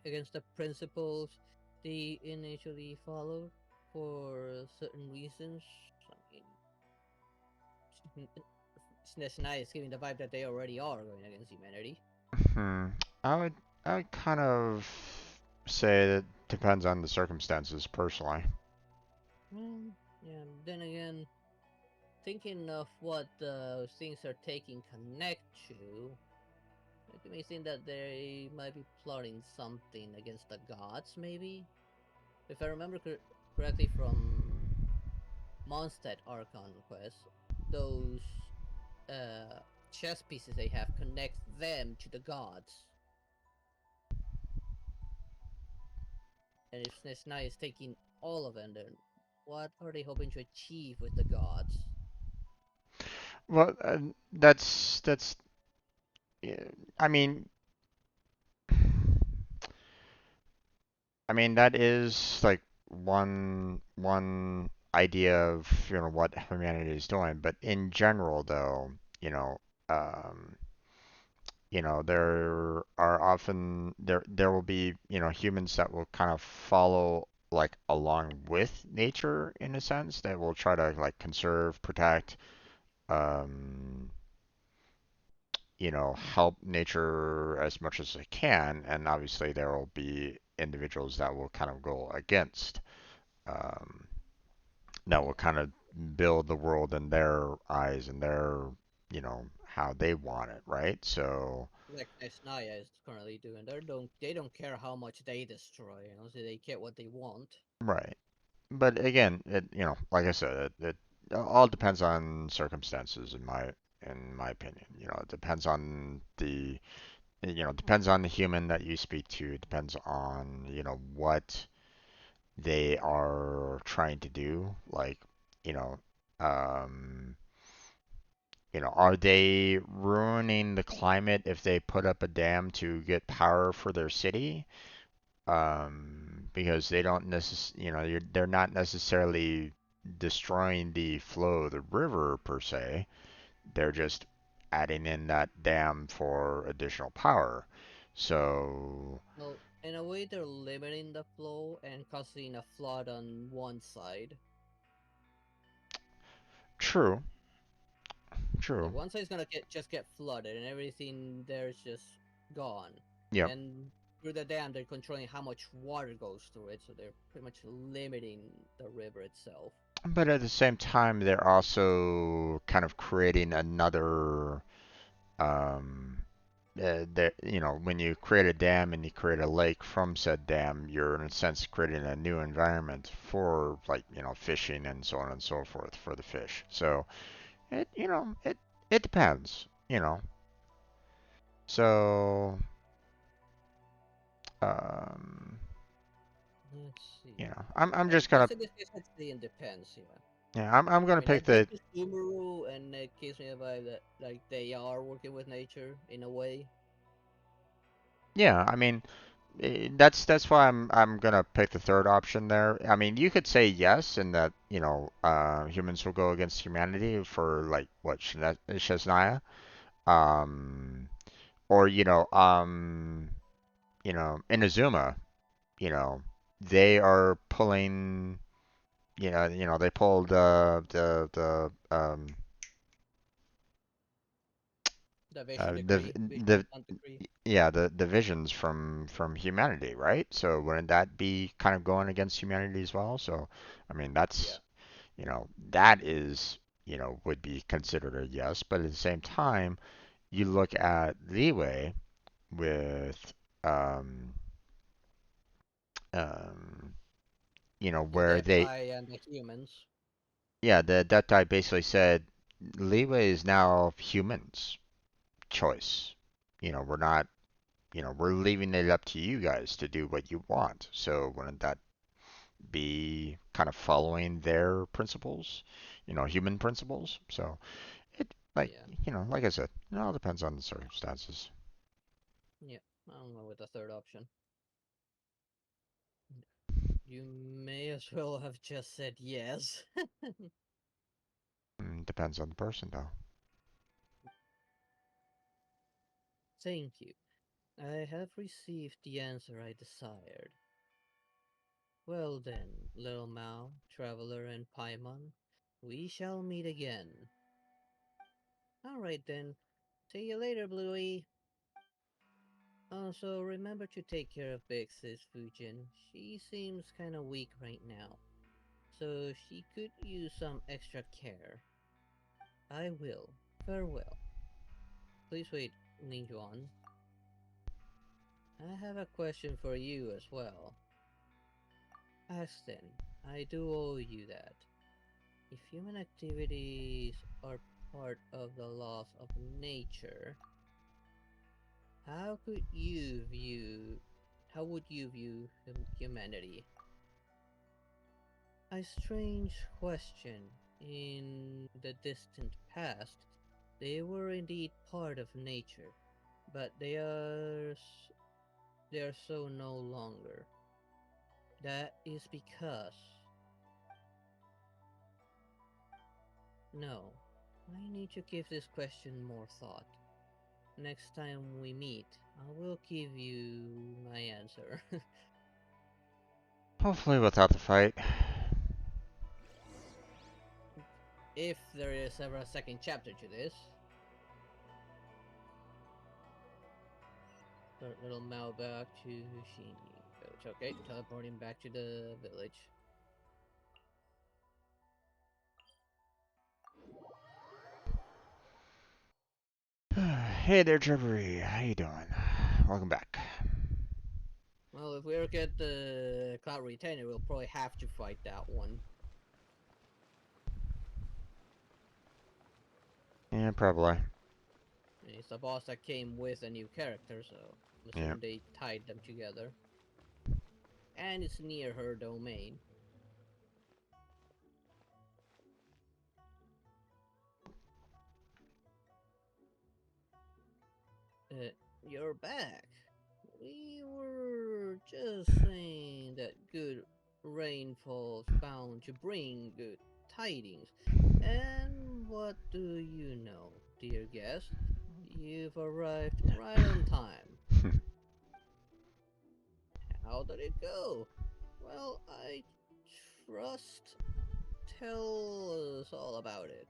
against the principles they initially followed for certain reasons? I mean, it's nice giving the vibe that they already are going against humanity. Hmm. I would I would kind of say that depends on the circumstances personally. Well, yeah, then again, thinking of what the things are taking connect to, it may seem that they might be plotting something against the gods, maybe? If I remember correctly from Mondstadt Archon Quest, those chess pieces they have connect them to the gods. And if Nesnai is taking all of them, then what are they hoping to achieve with the gods? Well, that's yeah, I mean I mean that is like one idea of what humanity is doing, but in general though, um, there are often there will be humans that will kind of follow like along with nature in a sense that will try to like conserve, protect, um, help nature as much as they can, and obviously there will be individuals that will kind of go against, um, that will Yeah. kind of build the world in their eyes and their, how they want it, right? So, Like Nesnaya is currently doing. They don't care how much they destroy, so they care what they want. right. But again, like I said, it all depends on circumstances in my opinion. It depends on depends on the human that you speak to. It depends on, what they are trying to do. Like, you know, um, are they ruining the climate if they put up a dam to get power for their city? Because they don't they're not necessarily destroying the flow of the river per se. They're just adding in that dam for additional power. So, Well, in a way, they're limiting the flow and causing a flood on one side. true, Like true. one side's gonna get flooded, and everything there's just gone. Yep. And through the dam, they're controlling how much water goes through it, so they're pretty much limiting the river itself. But at the same time, they're also kind of creating another, when you create a dam and you create a lake from said dam, you're in a sense creating a new environment for like, fishing and so on and so forth for the fish. So it depends. So, um, Let's see. you know, I'm I just guess gonna, in this case, I'd say it depends. Yeah. yeah, I'm I gonna mean, I pick did the, the Subaru, and it gives me a vibe that like they are working with nature in a way. yeah, I mean, that's why I'm gonna pick the third option there. I mean, you could say yes, in that, you know, humans will go against humanity for like what, Shaznia, um, or Inazuma, you know, they are pulling, they pulled The Vision the Decree, Vision the Font Decree. yeah, the visions from humanity, right? So wouldn't that be kind of going against humanity as well? So, I mean, Yeah. that is, would be considered a yes, but at the same time, you look at leeway with, um, um, The where Death they, Eye and the humans. yeah, that guy basically said leeway is now humans' choice. We're not, we're leaving it up to you guys to do what you want. So wouldn't that be kind of following their principles, human principles? So it, like, Yeah. like I said, it all depends on the circumstances. Yeah. I'm going with the third option. You may as well have just said yes. Depends on the person, though. Thank you. I have received the answer I desired. Well then, little Mao, Traveler, and Paimon, we shall meet again. Alright then, see you later, Bluey. Also, remember to take care of Big Sis Fujin. She seems kinda weak right now, so she could use some extra care. I will. Farewell. Please wait, Ninjuan. I have a question for you as well. Aston, I do owe you that. If human activities are part of the laws of nature, how could you view how would you view humanity? A strange question. In the distant past, they were indeed part of nature, but they are so no longer. That is because no. I need to give this question more thought. Next time we meet, I will give you my answer. Hopefully without the fight. If there is ever a second chapter to this. Little Mao back to Shinji Village. Okay, teleporting back to the village. Hey there, Trevor. How you doing? Welcome back. Well, if we ever get the Cloud Retainer, we'll probably have to fight that one. Yeah, probably. It's a boss that came with a new character, so I assume they tied them together. And it's near her domain. You're back. We were just saying that good rainfall's bound to bring good tidings. And what do you know, dear guest? You've arrived right on time. How did it go? Well, I trust. Tell us all about it.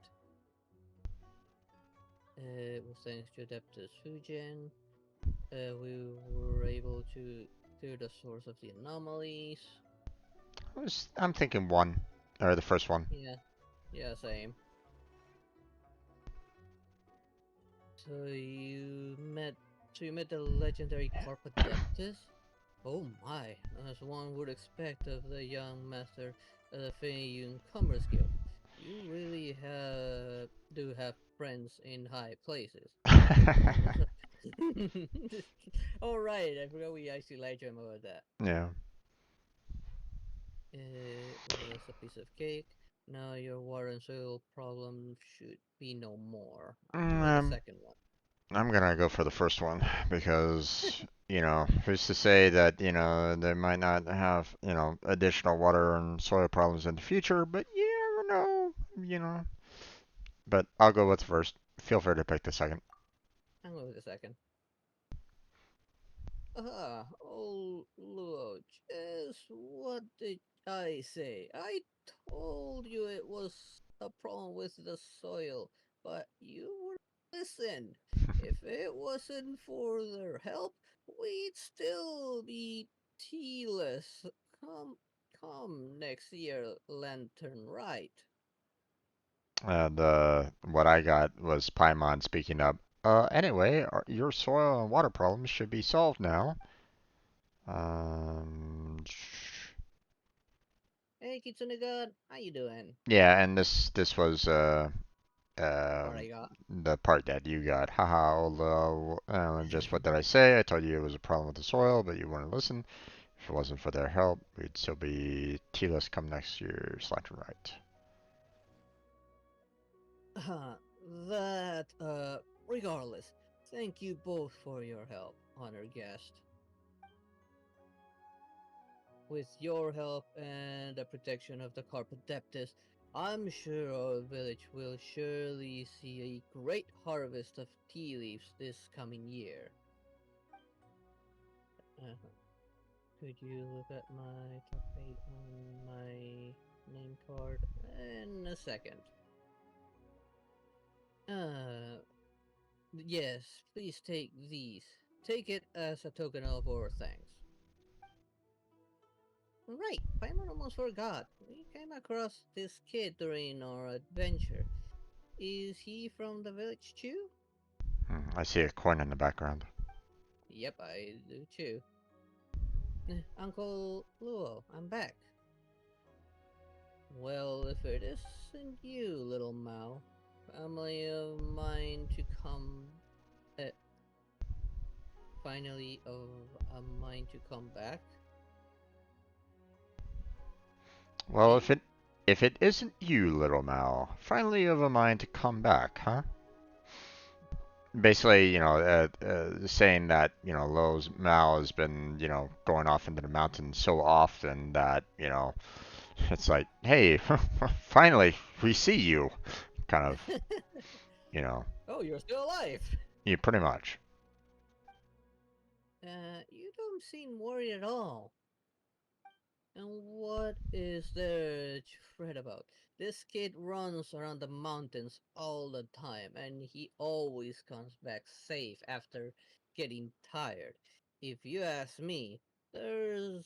It was thanks to Adeptus Fujin. We were able to clear the source of the anomalies. I'm thinking one, or the first one. Yeah, same. So you met the legendary Carpet Adeptus? Oh my, as one would expect of the young master of the Feiyun Commerce Guild. You really do have friends in high places. Oh right, I forgot we actually lied to him about that. Yeah. It was a piece of cake. Now your water and soil problem should be no more. How about the second one? I'm gonna go for the first one because, who's to say that, they might not have, additional water and soil problems in the future, but you never know. But I'll go with the first. Feel free to pick the second. I'll go with the second. Oh, Luo, just what did I say? I told you it was a problem with the soil, but you wouldn't listen. If it wasn't for their help, we'd still be tealess. Come next year, Lantern, right? What I got was Paimon speaking up. Anyway, your soil and water problems should be solved now. Um, Hey, Kitsune God, how you doing? yeah, and this was What I got? the part that you got. Haha, although, just what did I say? I told you it was a problem with the soil, but you wouldn't listen. If it wasn't for their help, we'd still be T-less come next year, Slacker right. Regardless, thank you both for your help, honored guest. With your help and the protection of the Carpodeptus, I'm sure our village will surely see a great harvest of tea leaves this coming year. Could you look at my top 8 on my name card in a second? Yes, please take these. Take it as a token of our thanks. Right, Paimon almost forgot. We came across this kid during our adventure. Is he from the village too? I see a coin in the background. Yep, I do too. Uncle Luo, I'm back. Well, if it isn't you, little Mao, family of mine to come... finally of a mine to come back? Well, if it isn't you, little Mal, finally of a mind to come back, huh? Basically, saying that, Lowe's Mal has been, going off into the mountains so often that, it's like, hey, finally, we see you. Kind of, Oh, you're still alive! Yeah, pretty much. You don't seem worried at all. And what is there to fret about? This kid runs around the mountains all the time, and he always comes back safe after getting tired. If you ask me, there's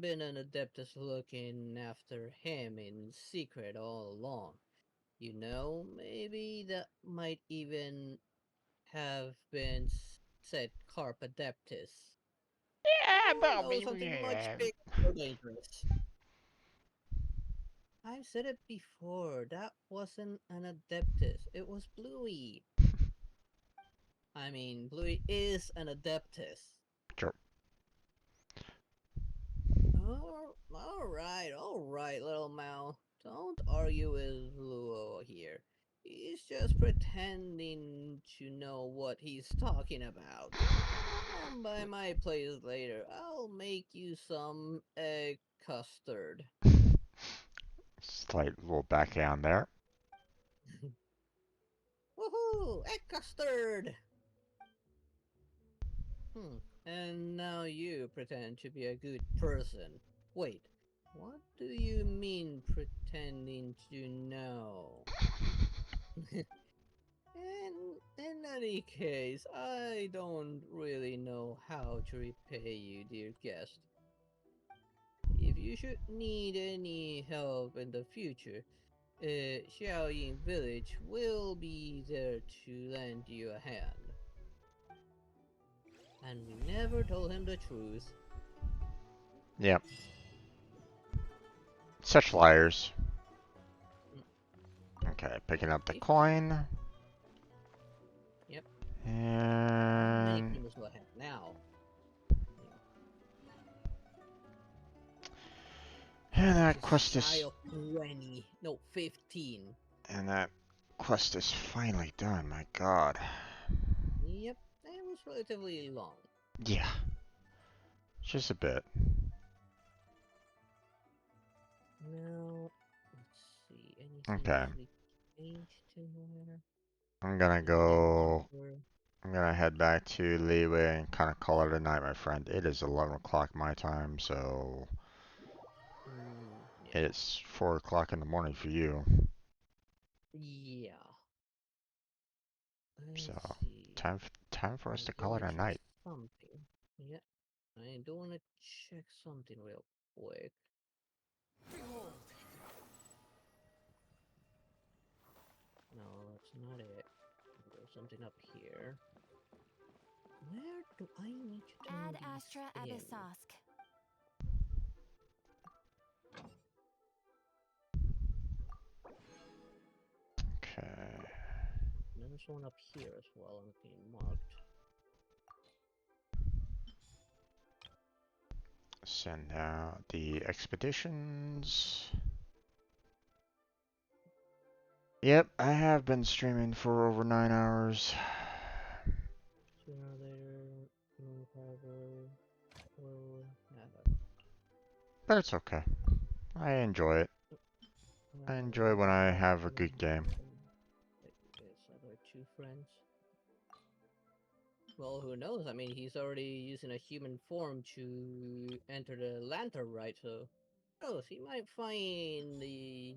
been an Adeptus looking after him in secret all along. Maybe that might even have been said Carp Adeptus. Yeah, Or well, no, something much bigger or dangerous. I've said it before, that wasn't an Adeptus, it was Bluey. I mean, Bluey is an Adeptus. Sure. Alright, little Mal. Don't argue with Luo here. He's just pretending to know what he's talking about. Come by my place later. I'll make you some egg custard. Slight little backhand there. Woohoo! Egg custard! And now you pretend to be a good person. Wait, what do you mean pretending to know? In any case, I don't really know how to repay you, dear guest. If you should need any help in the future, Xiaoying Village will be there to lend you a hand. And we never told him the truth. Yep. Such liars. Okay, picking up the coin. Yep. How many And females do I have now? that Just quest shy is of 20. No, 15. and that quest is finally done. My God. Yep, it was relatively long. Yeah. Just a bit. Now, let's see. Anything Okay. actually changed in there? I'm gonna The gun go. number. I'm gonna head back to Leeway and kind of call it a night, my friend. It is 11 o'clock my time, so Yeah. it's 4 o'clock in the morning for you. Yeah. Let's So see. time for us I to do call want it to a check night. something. Yeah. I do want to check something real quick. No, that's not it. There's something up here. Where do I need to turn Ad these Astra in? Abyssosk. Okay. There's one up here as well, and being marked. Send out the expeditions. Yep, I have been streaming for over 9 hours. Sooner or later, Moon Harbor will have But it's okay. I enjoy it. I enjoy when I have a good game. his other two friends. Well, who knows? I mean, he's already using a human form to enter the lantern, right? So, who knows? He might find the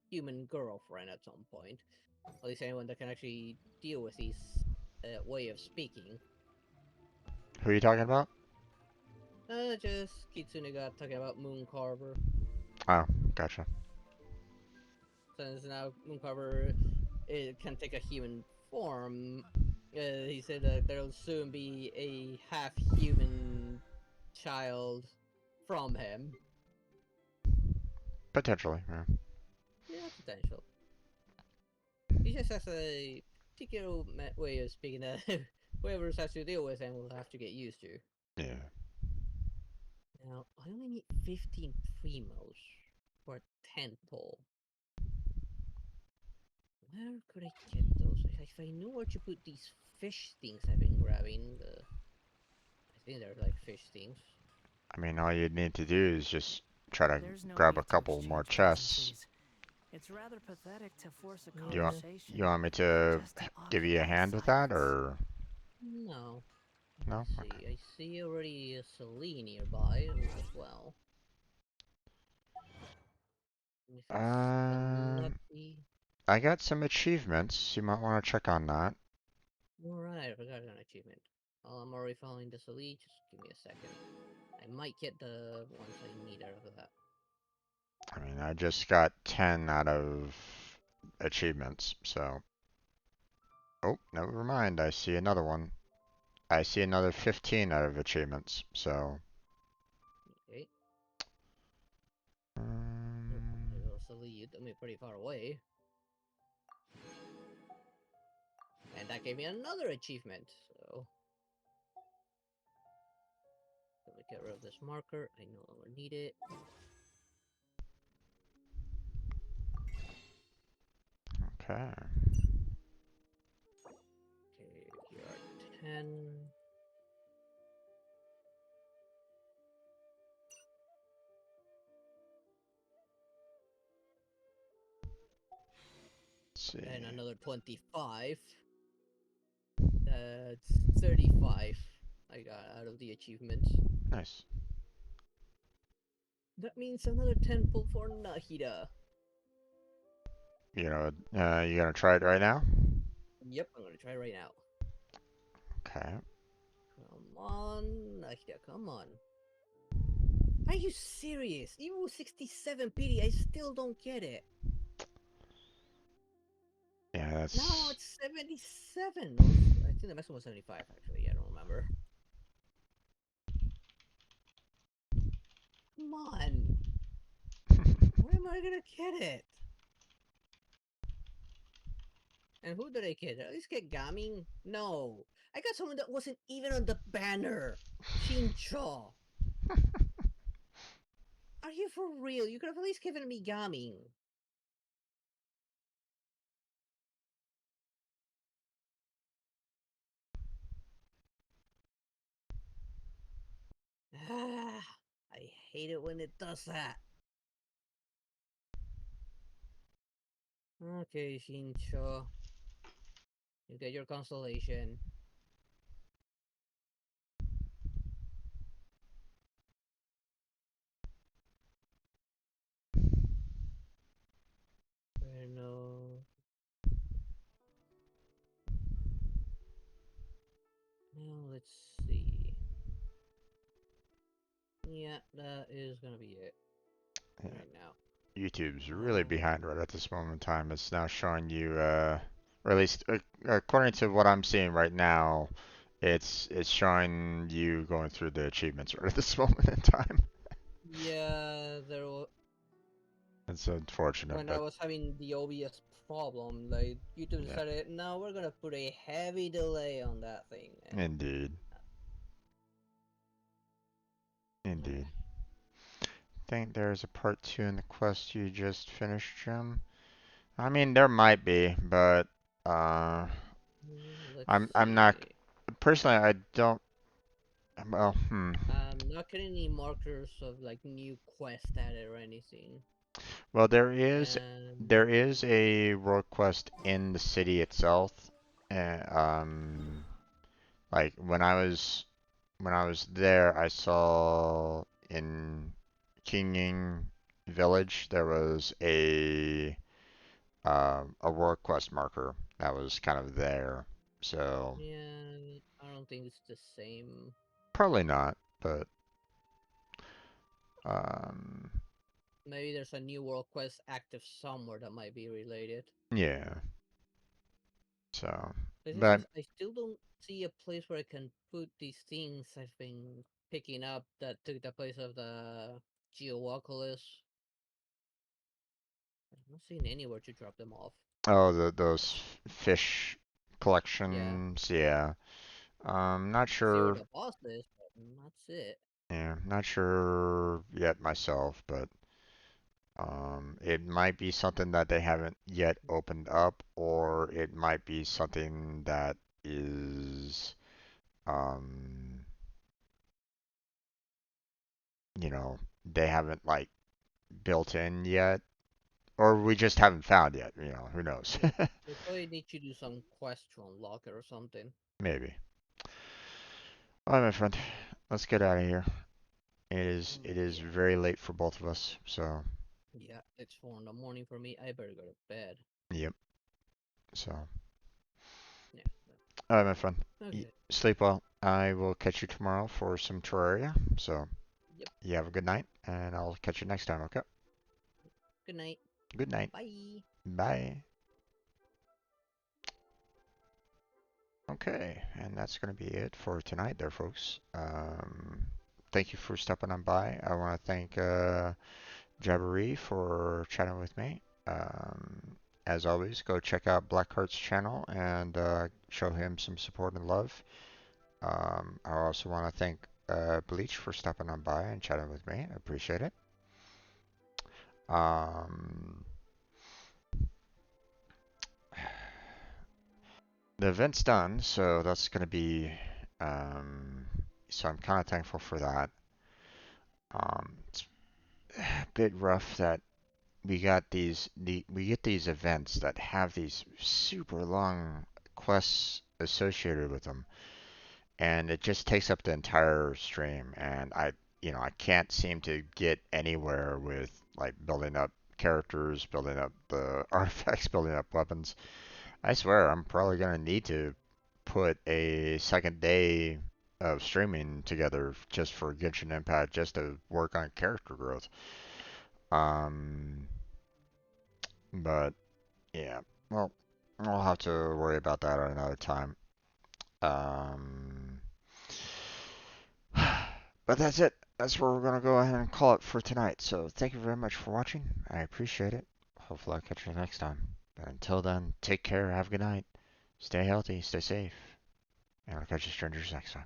human girlfriend at some point. At least anyone that can actually deal with his way of speaking. Who are you talking about? Just Kitsune got talking about Moon Carver. Oh, gotcha. Since now Moon Carver it can take a human form, he said that there'll soon be a half-human child from him. Potentially, yeah. Yeah, potential. He just has a particular way of speaking that whoever has to deal with him will have to get used to. Yeah. Now, I only need 15 primos for a 10 pull. Where could I get those? If I knew where to put these fish things I've been grabbing, I think they're like fish things. I mean, all you need to do is just try to There's no grab need a to couple more exchange chests. pleasantries. It's rather pathetic to force a You want, conversation. you want me to Just to give you a occupy hand with that, silence. or No. no? Let's see. I see already a Celine nearby as well. If I'm lucky. I got some achievements. You might want to check on that. Alright, I forgot an achievement. I'm already following the Celine. Just give me a second. I might get the ones I need out of that. I mean, I just got 10 out of achievements, so. Oh, never mind. I see another one. I see another 15 out of achievements, so. Okay. Little Celine, you took me pretty far away. And that gave me another achievement, so. Let me get rid of this marker. I no longer need it. Okay. Okay, here are 10. Let's see. And another 25. That's 35 I got out of the achievements. Nice. That means another 10 pull for Nahida. You gonna try it right now? Yep, I'm gonna try right now. Okay. Come on, Nahida, come on. Are you serious? Even with 67 PD, I still don't get it. Yeah, that's. No, it's 77. I think the maximum was 75, actually. I don't remember. Come on. Where am I gonna get it? And who did I get? Did I at least get Gaming? No. I got someone that wasn't even on the banner. Shincho. Are you for real? You could have at least given me gaming. I hate it when it does that. Okay, Shincho. You get your consolation. No. Now let's see. Yeah, that is gonna be it. Yeah. Right now. YouTube's really behind right at this moment in time. It's now showing you, or at least according to what I'm seeing right now, it's showing you going through the achievements right at this moment in time. Yeah, there was It's unfortunate, when I but was having the obvious problem, like YouTube yeah, decided, no, we're gonna put a heavy delay on that thing. And indeed, indeed. Think there's a part 2 in the quest you just finished, Jim? I mean, there might be, but uh, let's I'm see. not personally. I don't. Well, I'm not getting any markers of like new quest added or anything. Well, And there is a world quest in the city itself. Uh, like when I was there, I saw in Kinging Village there was a world quest marker that was kind of there. So yeah, I don't think it's the same. probably not, but um, Maybe there's a new world quest active somewhere that might be related. yeah. So, The thing but is, I still don't see a place where I can put these things I've been picking up that took the place of the Geoculus. I'm not seeing anywhere to drop them off. oh, those fish Yeah. collections, yeah. Not I see where sure. the boss is, but that's it. Yeah, not sure yet myself, but it might be something that they haven't yet opened up, or it might be something that is, um, they haven't like built in yet, or we just haven't found yet. Who knows? Yeah. They probably need to do some quest to unlock it or something. Maybe. All right, my friend, let's get out of here. It is Yeah. very late for both of us, so Yeah, it's 4 in the morning for me. I better go to bed. yep. So, Yeah. all right, my friend. Okay. Sleep well. I will catch you tomorrow for some Terraria. So, Yep. you have a good night, and I'll catch you next time. Okay. Good night. Good night. Bye. Bye. Okay, and that's gonna be it for tonight, there, folks. Thank you for stopping on by. I want to thank Jabberee for chatting with me. As always, go check out Blackheart's channel and show him some support and love. I also want to thank Bleach for stopping on by and chatting with me. I appreciate it. Um, the event's done, so that's going to be. Um, so I'm kind of thankful for that. It's a bit rough that we get these events that have these super long quests associated with them, and it just takes up the entire stream. And I can't seem to get anywhere with like building up characters, building up the artifacts, building up weapons. I swear, I'm probably gonna need to put a second day of streaming together just for Genshin Impact, just to work on character growth. Um, but yeah, well, I'll have to worry about that at another time. Um, but that's it. That's where we're gonna go ahead and call it for tonight. So thank you very much for watching. I appreciate it. Hopefully I'll catch you next time. But until then, take care. Have a good night. Stay healthy. Stay safe. And I'll catch you strangers next time.